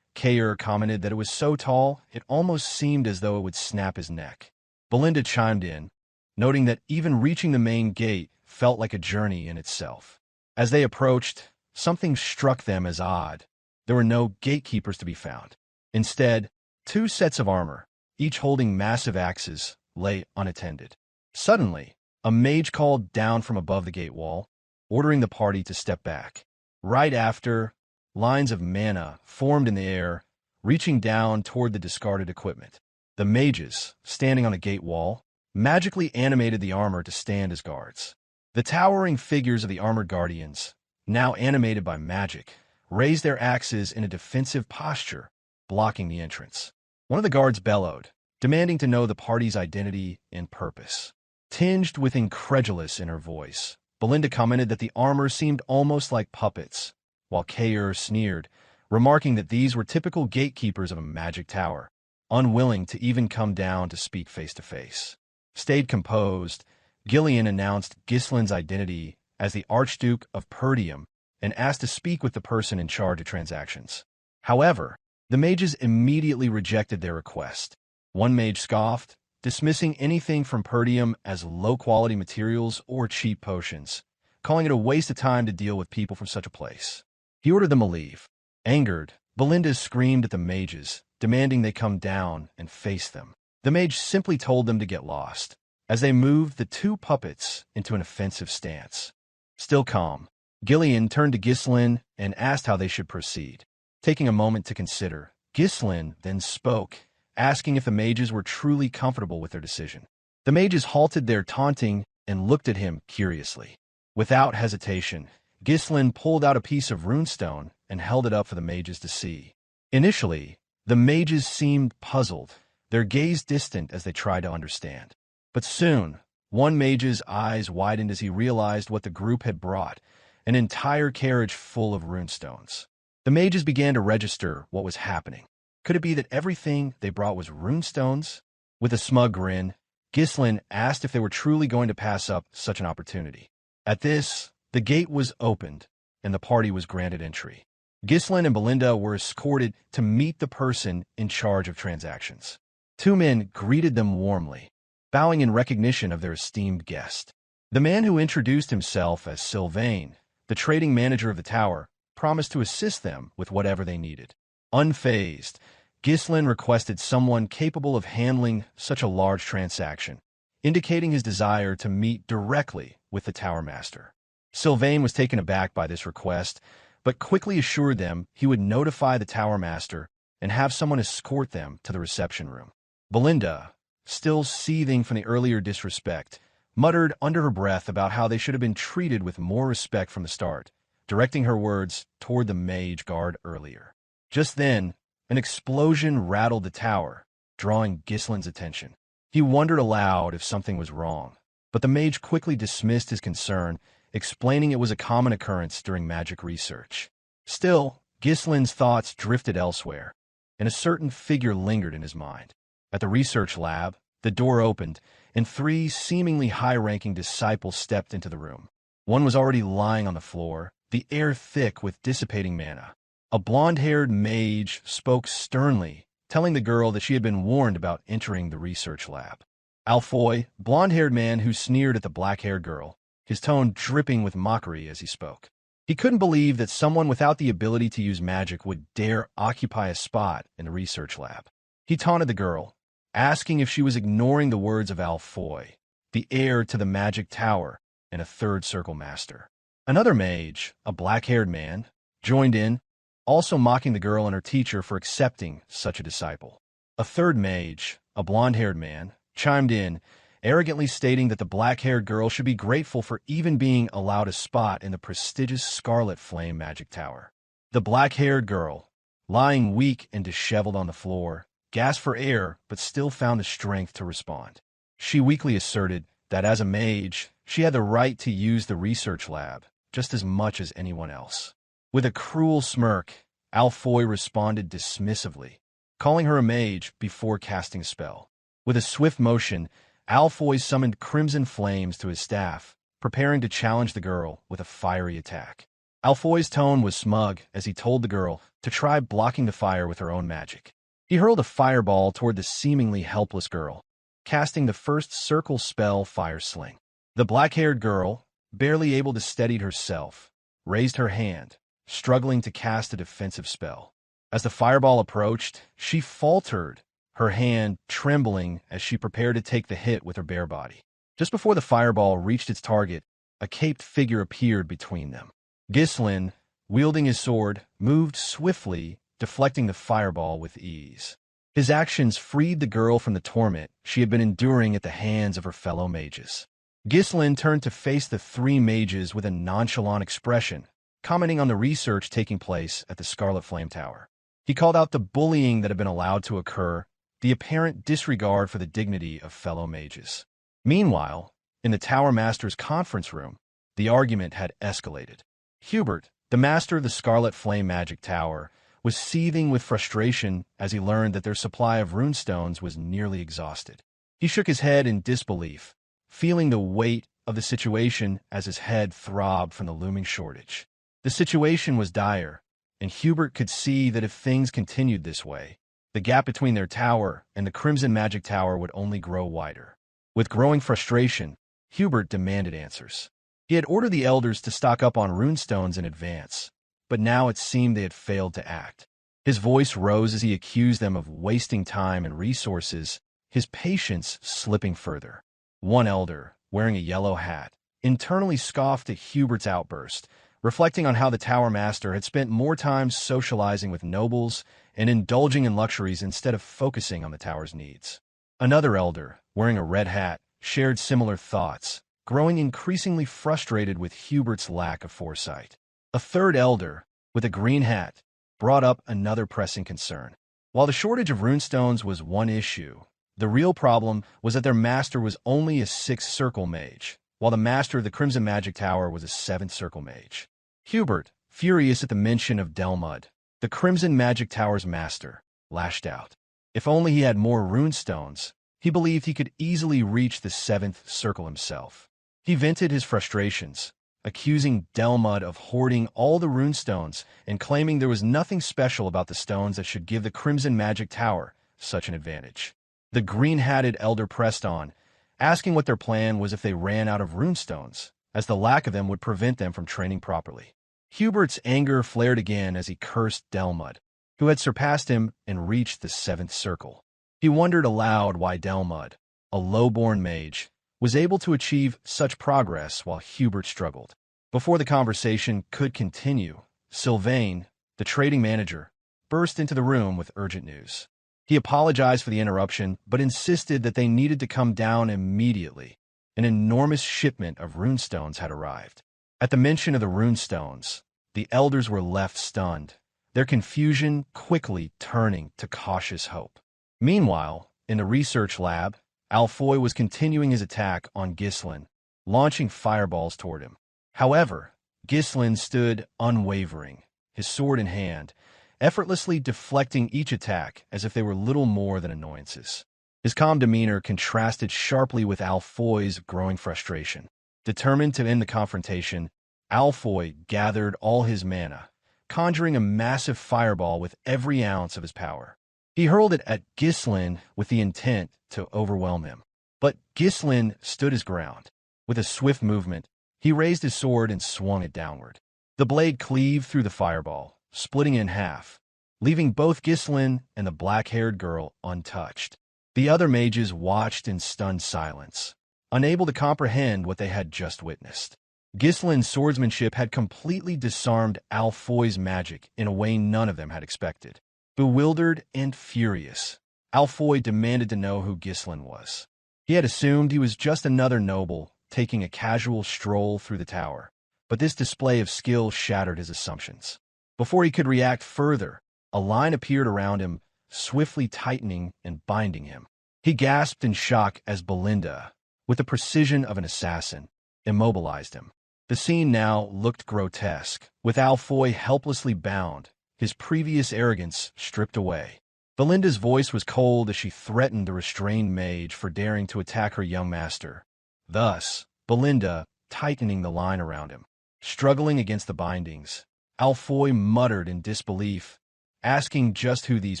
Kayr commented that it was so tall it almost seemed as though it would snap his neck. Belinda chimed in, noting that even reaching the main gate felt like a journey in itself. As they approached, something struck them as odd. There were no gatekeepers to be found. Instead, two sets of armor, each holding massive axes, lay unattended. Suddenly, a mage called down from above the gate wall, ordering the party to step back. Right after, lines of mana formed in the air, reaching down toward the discarded equipment. The mages, standing on the gate wall, magically animated the armor to stand as guards. The towering figures of the armored guardians, now animated by magic, raised their axes in a defensive posture, blocking the entrance. One of the guards bellowed, demanding to know the party's identity and purpose. Tinged with incredulous in her voice, Belinda commented that the armor seemed almost like puppets, while Kayr sneered, remarking that these were typical gatekeepers of a magic tower, unwilling to even come down to speak face-to-face. Stayed composed, Ghislain announced Ghislain's identity as the Archduke of Perdium and asked to speak with the person in charge of transactions. However, the mages immediately rejected their request. One mage scoffed, dismissing anything from Perdium as low-quality materials or cheap potions, calling it a waste of time to deal with people from such a place. He ordered them to leave. Angered, Belinda screamed at the mages, demanding they come down and face them. The mage simply told them to get lost, as they moved the two puppets into an offensive stance. Still calm, Ghislain turned to Ghislain and asked how they should proceed. Taking a moment to consider, Ghislain then spoke, asking if the mages were truly comfortable with their decision. The mages halted their taunting and looked at him curiously. Without hesitation, Ghislain pulled out a piece of runestone and held it up for the mages to see. Initially, the mages seemed puzzled, their gaze distant as they tried to understand. But soon, one mage's eyes widened as he realized what the group had brought, an entire carriage full of runestones. The mages began to register what was happening. Could it be that everything they brought was runestones? With a smug grin, Ghislain asked if they were truly going to pass up such an opportunity. At this, the gate was opened, and the party was granted entry. Ghislain and Belinda were escorted to meet the person in charge of transactions. Two men greeted them warmly, bowing in recognition of their esteemed guest. The man who introduced himself as Sylvain, the trading manager of the tower, promised to assist them with whatever they needed. Unfazed, Ghislain requested someone capable of handling such a large transaction, indicating his desire to meet directly with the tower master. Sylvain was taken aback by this request, but quickly assured them he would notify the tower master and have someone escort them to the reception room. Belinda, still seething from the earlier disrespect, muttered under her breath about how they should have been treated with more respect from the start, directing her words toward the mage guard earlier. Just then, an explosion rattled the tower, drawing Ghislain's attention. He wondered aloud if something was wrong, but the mage quickly dismissed his concern, explaining it was a common occurrence during magic research. Still, Ghislain's thoughts drifted elsewhere, and a certain figure lingered in his mind. At the research lab, the door opened, and three seemingly high-ranking disciples stepped into the room. One was already lying on the floor, the air thick with dissipating mana. A blonde-haired mage spoke sternly, telling the girl that she had been warned about entering the research lab. Alfoy, blonde-haired man who sneered at the black-haired girl, his tone dripping with mockery as he spoke. He couldn't believe that someone without the ability to use magic would dare occupy a spot in the research lab. He taunted the girl, asking if she was ignoring the words of Alfoy, the heir to the magic tower and a third circle master. Another mage, a black-haired man, joined in, also mocking the girl and her teacher for accepting such a disciple. A third mage, a blonde-haired man, chimed in, arrogantly stating that the black-haired girl should be grateful for even being allowed a spot in the prestigious Scarlet Flame Magic Tower. The black-haired girl, lying weak and disheveled on the floor, gasped for air but still found the strength to respond. She weakly asserted that as a mage, she had the right to use the research lab just as much as anyone else. With a cruel smirk, Alfoy responded dismissively, calling her a mage before casting a spell. With a swift motion, Alfoy summoned crimson flames to his staff, preparing to challenge the girl with a fiery attack. Alfoy's tone was smug as he told the girl to try blocking the fire with her own magic. He hurled a fireball toward the seemingly helpless girl, casting the first circle spell Fire Sling. The black-haired girl, barely able to steady herself, raised her hand, struggling to cast a defensive spell. As the fireball approached, she faltered, her hand trembling as she prepared to take the hit with her bare body. Just before the fireball reached its target, a caped figure appeared between them. Ghislain, wielding his sword, moved swiftly, deflecting the fireball with ease. His actions freed the girl from the torment she had been enduring at the hands of her fellow mages. Ghislain turned to face the three mages with a nonchalant expression, commenting on the research taking place at the Scarlet Flame Tower. He called out the bullying that had been allowed to occur, the apparent disregard for the dignity of fellow mages. Meanwhile, in the Tower Master's conference room, the argument had escalated. Hubert, the master of the Scarlet Flame Magic Tower, was seething with frustration as he learned that their supply of runestones was nearly exhausted. He shook his head in disbelief, feeling the weight of the situation as his head throbbed from the looming shortage. The situation was dire, and Hubert could see that if things continued this way, the gap between their tower and the Crimson Magic Tower would only grow wider. With growing frustration, Hubert demanded answers. He had ordered the elders to stock up on runestones in advance, but now it seemed they had failed to act. His voice rose as he accused them of wasting time and resources, his patience slipping further. One elder, wearing a yellow hat, internally scoffed at Hubert's outburst, reflecting on how the Tower Master had spent more time socializing with nobles and indulging in luxuries instead of focusing on the tower's needs. Another elder, wearing a red hat, shared similar thoughts, growing increasingly frustrated with Hubert's lack of foresight. A third elder, with a green hat, brought up another pressing concern. While the shortage of runestones was one issue, the real problem was that their master was only a 6th circle mage, while the master of the Crimson Magic Tower was a 7th circle mage. Hubert, furious at the mention of Delmud, the Crimson Magic Tower's master, lashed out. If only he had more runestones, he believed he could easily reach the 7th circle himself. He vented his frustrations, accusing Delmud of hoarding all the runestones and claiming there was nothing special about the stones that should give the Crimson Magic Tower such an advantage. The green-hatted elder pressed on, asking what their plan was if they ran out of runestones, as the lack of them would prevent them from training properly. Hubert's anger flared again as he cursed Delmud, who had surpassed him and reached the 7th circle. He wondered aloud why Delmud, a low-born mage, was able to achieve such progress while Hubert struggled. Before the conversation could continue, Sylvain, the trading manager, burst into the room with urgent news. He apologized for the interruption, but insisted that they needed to come down immediately. An enormous shipment of runestones had arrived. At the mention of the runestones, the elders were left stunned, their confusion quickly turning to cautious hope. Meanwhile, in the research lab, Alfoy was continuing his attack on Ghislain, launching fireballs toward him. However, Ghislain stood unwavering, his sword in hand, effortlessly deflecting each attack as if they were little more than annoyances. His calm demeanor contrasted sharply with Alfoy's growing frustration. Determined to end the confrontation, Alfoy gathered all his mana, conjuring a massive fireball with every ounce of his power. He hurled it at Ghislain with the intent to overwhelm him. But Ghislain stood his ground. With a swift movement, he raised his sword and swung it downward. The blade cleaved through the fireball, splitting in half, leaving both Ghislain and the black-haired girl untouched. The other mages watched in stunned silence, unable to comprehend what they had just witnessed. Ghislain's swordsmanship had completely disarmed Alfoy's magic in a way none of them had expected. Bewildered and furious, Alfoy demanded to know who Ghislain was. He had assumed he was just another noble taking a casual stroll through the tower, but this display of skill shattered his assumptions. Before he could react further, a line appeared around him, swiftly tightening and binding him. He gasped in shock as Belinda, with the precision of an assassin, immobilized him. The scene now looked grotesque, with Alfoy helplessly bound, his previous arrogance stripped away. Belinda's voice was cold as she threatened the restrained mage for daring to attack her young master. Thus, Belinda, tightening the line around him. Struggling against the bindings, Alfoy muttered in disbelief, asking just who these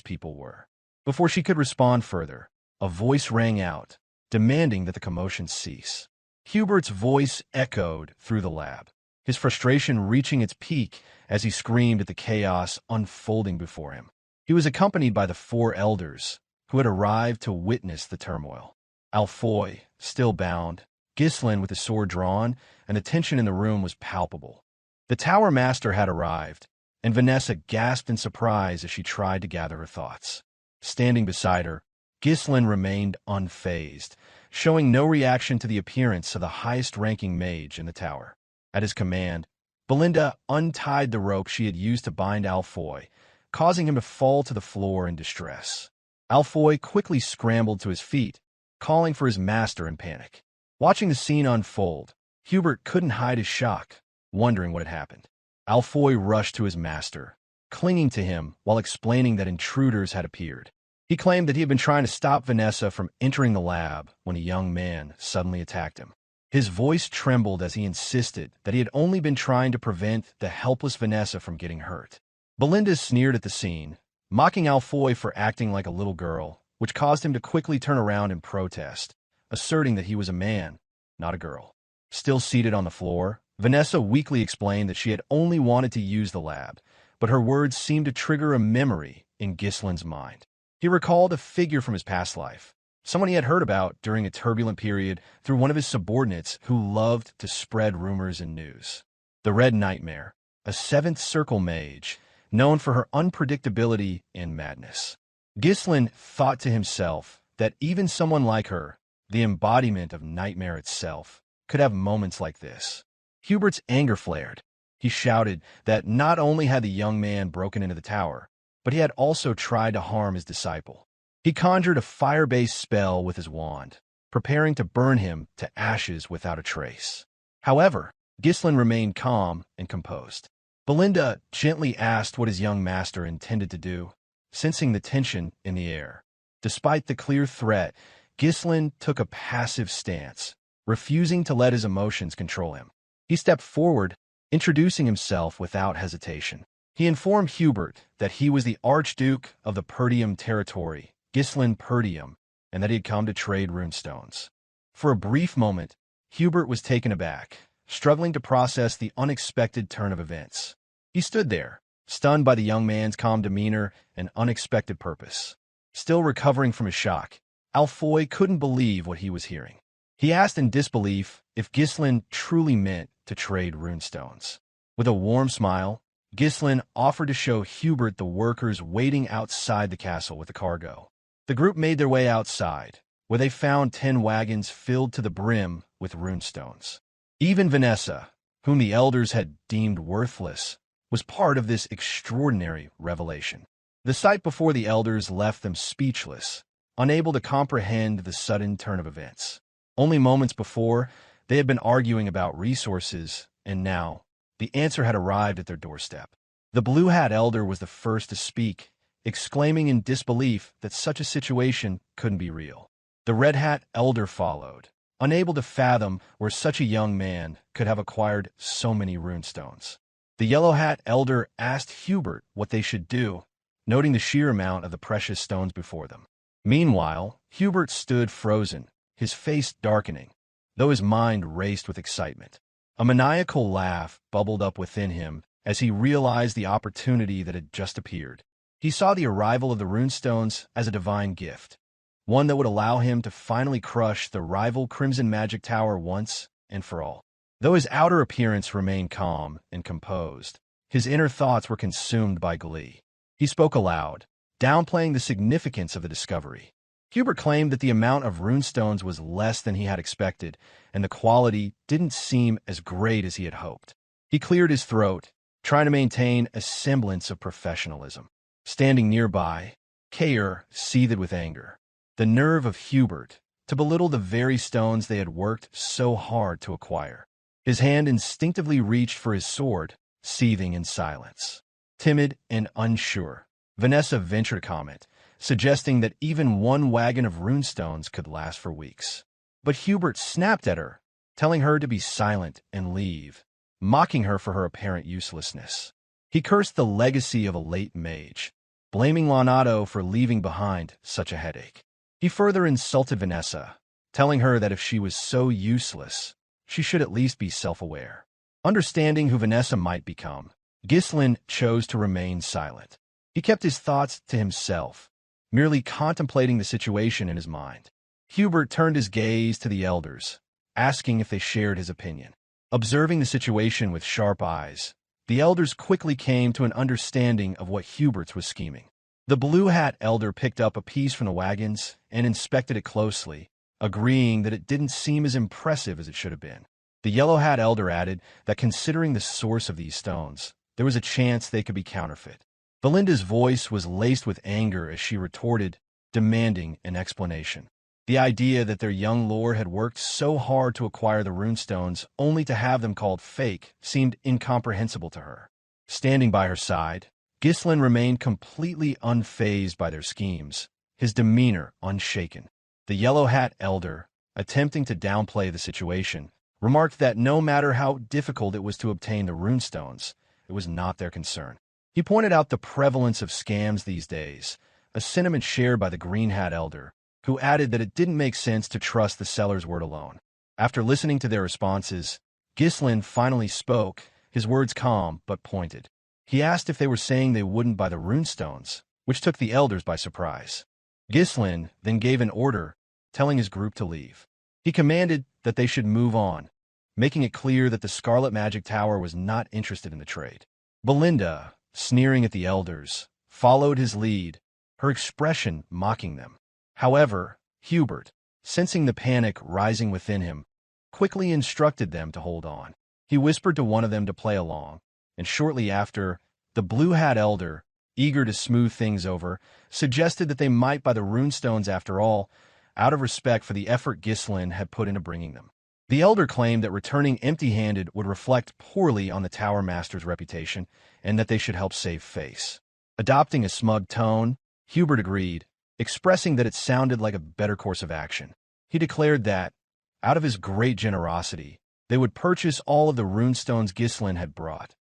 people were. Before she could respond further, a voice rang out, demanding that the commotion cease. Hubert's voice echoed through the lab, his frustration reaching its peak as he screamed at the chaos unfolding before him. He was accompanied by the 4 elders, who had arrived to witness the turmoil. Alfoy, still bound, Ghislain with his sword drawn, and the tension in the room was palpable. The tower master had arrived, and Vanessa gasped in surprise as she tried to gather her thoughts. Standing beside her, Ghislain remained unfazed, showing no reaction to the appearance of the highest-ranking mage in the tower. At his command, Belinda untied the rope she had used to bind Alfoy, causing him to fall to the floor in distress. Alfoy quickly scrambled to his feet, calling for his master in panic. Watching the scene unfold, Hubert couldn't hide his shock, wondering what had happened. Alfoy rushed to his master, clinging to him while explaining that intruders had appeared. He claimed that he had been trying to stop Vanessa from entering the lab when a young man suddenly attacked him. His voice trembled as he insisted that he had only been trying to prevent the helpless Vanessa from getting hurt. Belinda sneered at the scene, mocking Alfoy for acting like a little girl, which caused him to quickly turn around and protest, asserting that he was a man, not a girl. Still seated on the floor, Vanessa weakly explained that she had only wanted to use the lab, but her words seemed to trigger a memory in Ghislain's mind. He recalled a figure from his past life, someone he had heard about during a turbulent period through one of his subordinates who loved to spread rumors and news. The Red Nightmare, a 7th circle mage, known for her unpredictability and madness. Ghislain thought to himself that even someone like her, the embodiment of nightmare itself, could have moments like this. Hubert's anger flared. He shouted that not only had the young man broken into the tower, but he had also tried to harm his disciple. He conjured a fire-based spell with his wand, preparing to burn him to ashes without a trace. However, Ghislain remained calm and composed. Belinda gently asked what his young master intended to do, sensing the tension in the air. Despite the clear threat, Ghislain took a passive stance, refusing to let his emotions control him. He stepped forward, introducing himself without hesitation. He informed Hubert that he was the Archduke of the Perdium territory, Ghislain Perdium, and that he had come to trade runestones. For a brief moment, Hubert was taken aback, struggling to process the unexpected turn of events. He stood there, stunned by the young man's calm demeanor and unexpected purpose. Still recovering from his shock, Alfoy couldn't believe what he was hearing. He asked in disbelief if Ghislain truly meant to trade runestones. With a warm smile, Ghislain offered to show Hubert the workers waiting outside the castle with the cargo. The group made their way outside, where they found 10 wagons filled to the brim with runestones. Even Vanessa, whom the elders had deemed worthless, was part of this extraordinary revelation. The sight before the elders left them speechless, unable to comprehend the sudden turn of events. Only moments before, they had been arguing about resources, and now, the answer had arrived at their doorstep. The Blue Hat Elder was the first to speak, exclaiming in disbelief that such a situation couldn't be real. The Red Hat Elder followed, unable to fathom where such a young man could have acquired so many runestones. The Yellow Hat Elder asked Hubert what they should do, noting the sheer amount of the precious stones before them. Meanwhile, Hubert stood frozen, his face darkening, though his mind raced with excitement. A maniacal laugh bubbled up within him as he realized the opportunity that had just appeared. He saw the arrival of the runestones as a divine gift, one that would allow him to finally crush the rival Crimson Magic Tower once and for all. Though his outer appearance remained calm and composed, his inner thoughts were consumed by glee. He spoke aloud, downplaying the significance of the discovery. Hubert claimed that the amount of runestones was less than he had expected, and the quality didn't seem as great as he had hoped. He cleared his throat, trying to maintain a semblance of professionalism. Standing nearby, Kair seethed with anger. The nerve of Hubert to belittle the very stones they had worked so hard to acquire. His hand instinctively reached for his sword, seething in silence. Timid and unsure, Vanessa ventured a comment, suggesting that even one wagon of runestones could last for weeks. But Hubert snapped at her, telling her to be silent and leave, mocking her for her apparent uselessness. He cursed the legacy of a late mage, blaming Leonardo for leaving behind such a headache. He further insulted Vanessa, telling her that if she was so useless, she should at least be self-aware. Understanding who Vanessa might become, Ghislain chose to remain silent. He kept his thoughts to himself, merely contemplating the situation in his mind. Hubert turned his gaze to the elders, asking if they shared his opinion. Observing the situation with sharp eyes, the elders quickly came to an understanding of what Hubert's was scheming. The Blue Hat Elder picked up a piece from the wagons and inspected it closely, agreeing that it didn't seem as impressive as it should have been. The Yellow Hat Elder added that considering the source of these stones, there was a chance they could be counterfeit. Belinda's voice was laced with anger as she retorted, demanding an explanation. The idea that their young lord had worked so hard to acquire the runestones only to have them called fake seemed incomprehensible to her. Standing by her side, Ghislain remained completely unfazed by their schemes, his demeanor unshaken. The Yellow Hat Elder, attempting to downplay the situation, remarked that no matter how difficult it was to obtain the runestones, it was not their concern. He pointed out the prevalence of scams these days, a sentiment shared by the Green Hat Elder, who added that it didn't make sense to trust the seller's word alone. After listening to their responses, Ghislain finally spoke, his words calm but pointed. He asked if they were saying they wouldn't buy the runestones, which took the elders by surprise. Ghislain then gave an order, telling his group to leave. He commanded that they should move on, making it clear that the Scarlet Magic Tower was not interested in the trade. Belinda, sneering at the elders, followed his lead, her expression mocking them. However, Hubert, sensing the panic rising within him, quickly instructed them to hold on. He whispered to one of them to play along, and shortly after, the Blue Hat Elder, eager to smooth things over, suggested that they might buy the runestones after all, out of respect for the effort Ghislain had put into bringing them. The Elder claimed that returning empty-handed would reflect poorly on the Tower Master's reputation, and that they should help save face. Adopting a smug tone, Hubert agreed, expressing that it sounded like a better course of action. He declared that, out of his great generosity, they would purchase all of the runestones Ghislain had brought,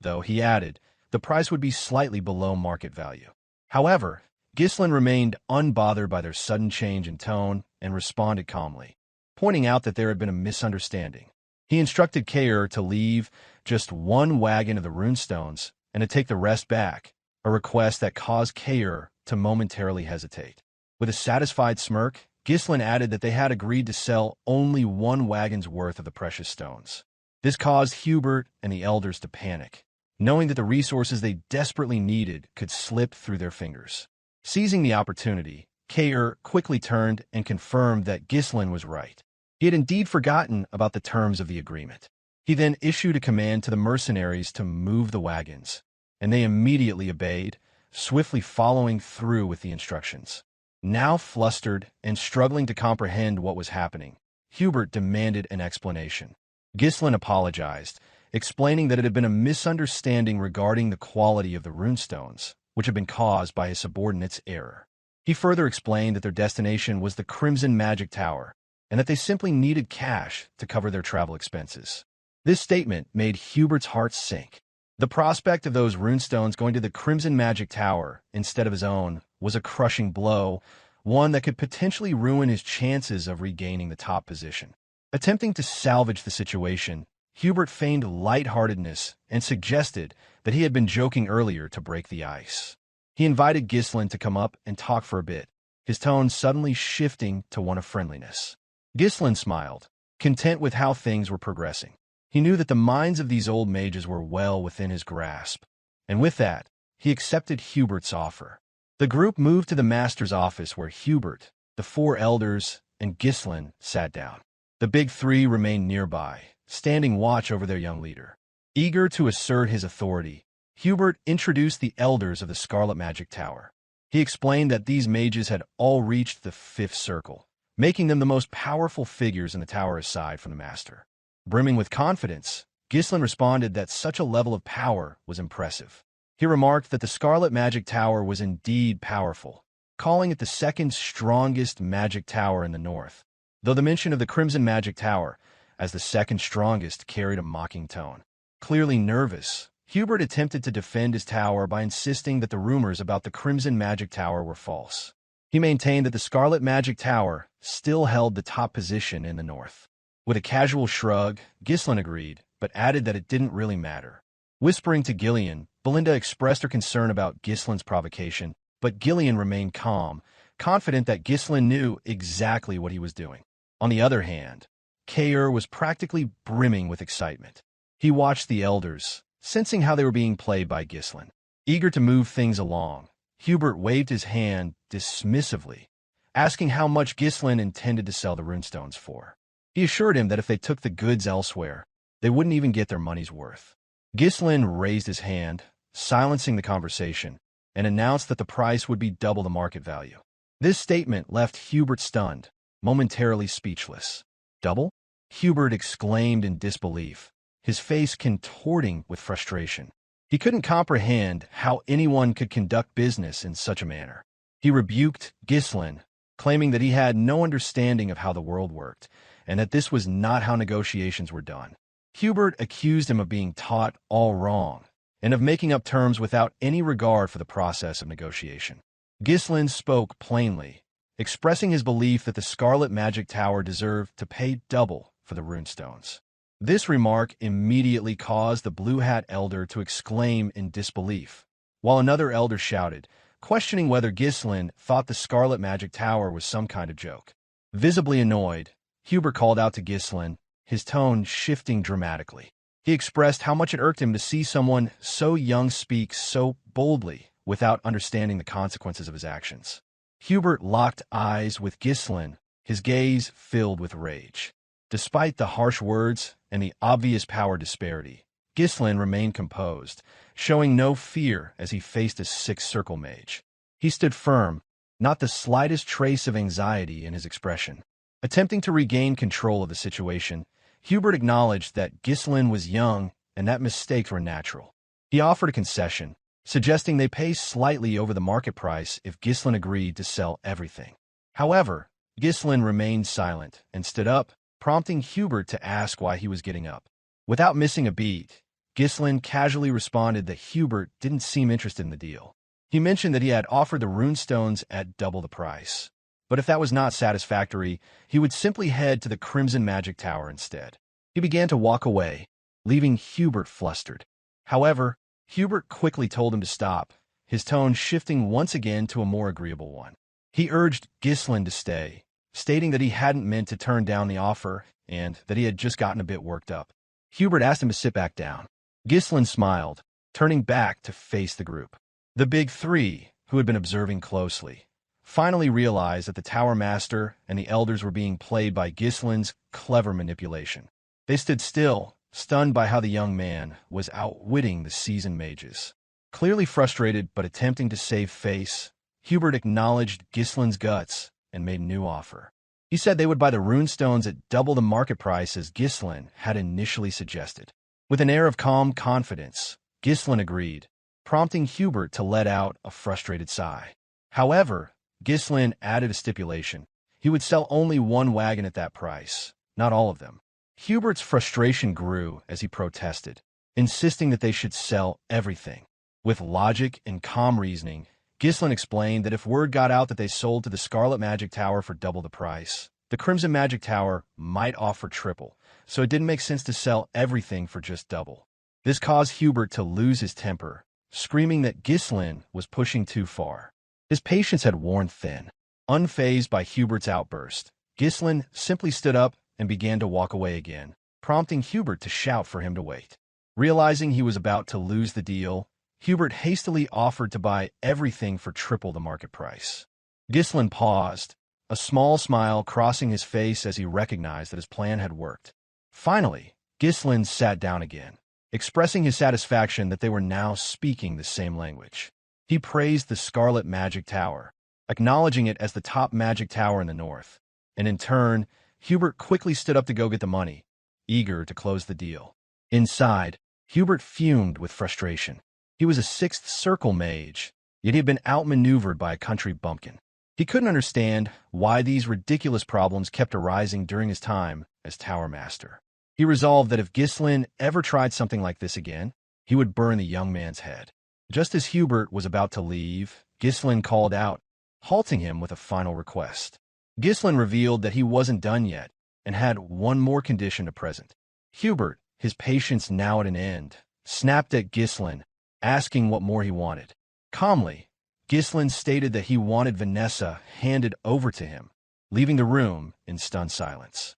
though, he added, the price would be slightly below market value. However, Ghislain remained unbothered by their sudden change in tone and responded calmly, pointing out that there had been a misunderstanding. He instructed Kaer to leave just one wagon of the runestones and to take the rest back, a request that caused Kaer to momentarily hesitate. With a satisfied smirk, Ghislain added that they had agreed to sell only one wagon's worth of the precious stones. This caused Hubert and the elders to panic, knowing that the resources they desperately needed could slip through their fingers. Seizing the opportunity, Kaer quickly turned and confirmed that Ghislain was right. He had indeed forgotten about the terms of the agreement. He then issued a command to the mercenaries to move the wagons, and they immediately obeyed, swiftly following through with the instructions. Now flustered and struggling to comprehend what was happening, Hubert demanded an explanation. Ghislain apologized, explaining that it had been a misunderstanding regarding the quality of the runestones, which had been caused by his subordinate's error. He further explained that their destination was the Crimson Magic Tower, and that they simply needed cash to cover their travel expenses. This statement made Hubert's heart sink. The prospect of those runestones going to the Crimson Magic Tower instead of his own was a crushing blow, one that could potentially ruin his chances of regaining the top position. Attempting to salvage the situation, Hubert feigned lightheartedness and suggested that he had been joking earlier to break the ice. He invited Ghislain to come up and talk for a bit, his tone suddenly shifting to one of friendliness. Ghislain smiled, content with how things were progressing. He knew that the minds of these old mages were well within his grasp, and with that, he accepted Hubert's offer. The group moved to the master's office where Hubert, the four elders, and Ghislain sat down. The big three remained nearby, standing watch over their young leader. Eager to assert his authority, Hubert introduced the elders of the Scarlet Magic Tower. He explained that these mages had all reached the fifth circle, making them the most powerful figures in the tower aside from the master. Brimming with confidence, Ghislain responded that such a level of power was impressive. He remarked that the Scarlet Magic Tower was indeed powerful, calling it the second strongest magic tower in the north, though the mention of the Crimson Magic Tower as the second strongest carried a mocking tone. Clearly nervous, Hubert attempted to defend his tower by insisting that the rumors about the Crimson Magic Tower were false. He maintained that the Scarlet Magic Tower still held the top position in the north. With a casual shrug, Ghislain agreed, but added that it didn't really matter. Whispering to Gillian, Belinda expressed her concern about Ghislain's provocation, but Gillian remained calm, confident that Ghislain knew exactly what he was doing. On the other hand, Kaer was practically brimming with excitement. He watched the elders, sensing how they were being played by Ghislain. Eager to move things along, Hubert waved his hand dismissively, asking how much Ghislain intended to sell the runestones for. He assured him that if they took the goods elsewhere, they wouldn't even get their money's worth. Ghislain raised his hand, silencing the conversation, and announced that the price would be double the market value. This statement left Hubert stunned, momentarily speechless. Double? Hubert exclaimed in disbelief, his face contorting with frustration. He couldn't comprehend how anyone could conduct business in such a manner. He rebuked Ghislain, claiming that he had no understanding of how the world worked, and that this was not how negotiations were done. Hubert accused him of being taught all wrong, and of making up terms without any regard for the process of negotiation. Ghislain spoke plainly, expressing his belief that the Scarlet Magic Tower deserved to pay double for the runestones. This remark immediately caused the Blue Hat Elder to exclaim in disbelief, while another elder shouted, questioning whether Ghislain thought the Scarlet Magic Tower was some kind of joke. Visibly annoyed, Hubert called out to Ghislain, his tone shifting dramatically. He expressed how much it irked him to see someone so young speak so boldly without understanding the consequences of his actions. Hubert locked eyes with Ghislain, his gaze filled with rage. Despite the harsh words and the obvious power disparity, Ghislain remained composed, showing no fear as he faced a six-circle mage. He stood firm, not the slightest trace of anxiety in his expression. Attempting to regain control of the situation, Hubert acknowledged that Ghislain was young and that mistakes were natural. He offered a concession, suggesting they pay slightly over the market price if Ghislain agreed to sell everything. However, Ghislain remained silent and stood up, prompting Hubert to ask why he was getting up. Without missing a beat, Ghislain casually responded that Hubert didn't seem interested in the deal. He mentioned that he had offered the runestones at double the price, but if that was not satisfactory, he would simply head to the Crimson Magic Tower instead. He began to walk away, leaving Hubert flustered. However, Hubert quickly told him to stop, his tone shifting once again to a more agreeable one. He urged Ghislain to stay, stating that he hadn't meant to turn down the offer and that he had just gotten a bit worked up. Hubert asked him to sit back down. Ghislain smiled, turning back to face the group. The big three, who had been observing closely, finally realized that the Tower Master and the Elders were being played by Ghislain's clever manipulation. They stood still, stunned by how the young man was outwitting the seasoned mages. Clearly frustrated but attempting to save face, Hubert acknowledged Ghislain's guts and made a new offer. He said they would buy the runestones at double the market price as Ghislain had initially suggested. With an air of calm confidence, Ghislain agreed, prompting Hubert to let out a frustrated sigh. However, Ghislain added a stipulation. He would sell only one wagon at that price, not all of them. Hubert's frustration grew as he protested, insisting that they should sell everything. With logic and calm reasoning, Ghislain explained that if word got out that they sold to the Scarlet Magic Tower for double the price, the Crimson Magic Tower might offer triple, so it didn't make sense to sell everything for just double. This caused Hubert to lose his temper, screaming that Ghislain was pushing too far. His patience had worn thin. Unfazed by Hubert's outburst, Ghislain simply stood up and began to walk away again, prompting Hubert to shout for him to wait. Realizing he was about to lose the deal, Hubert hastily offered to buy everything for triple the market price. Ghislain paused, a small smile crossing his face as he recognized that his plan had worked. Finally, Ghislain sat down again, expressing his satisfaction that they were now speaking the same language. He praised the Scarlet Magic Tower, acknowledging it as the top magic tower in the north, and in turn, Hubert quickly stood up to go get the money, eager to close the deal. Inside, Hubert fumed with frustration. He was a sixth circle mage, yet he had been outmaneuvered by a country bumpkin. He couldn't understand why these ridiculous problems kept arising during his time as Tower Master. He resolved that if Ghislain ever tried something like this again, he would burn the young man's head. Just as Hubert was about to leave, Ghislain called out, halting him with a final request. Ghislain revealed that he wasn't done yet and had one more condition to present. Hubert, his patience now at an end, snapped at Ghislain, asking what more he wanted. Calmly, Ghislain stated that he wanted Vanessa handed over to him, leaving the room in stunned silence.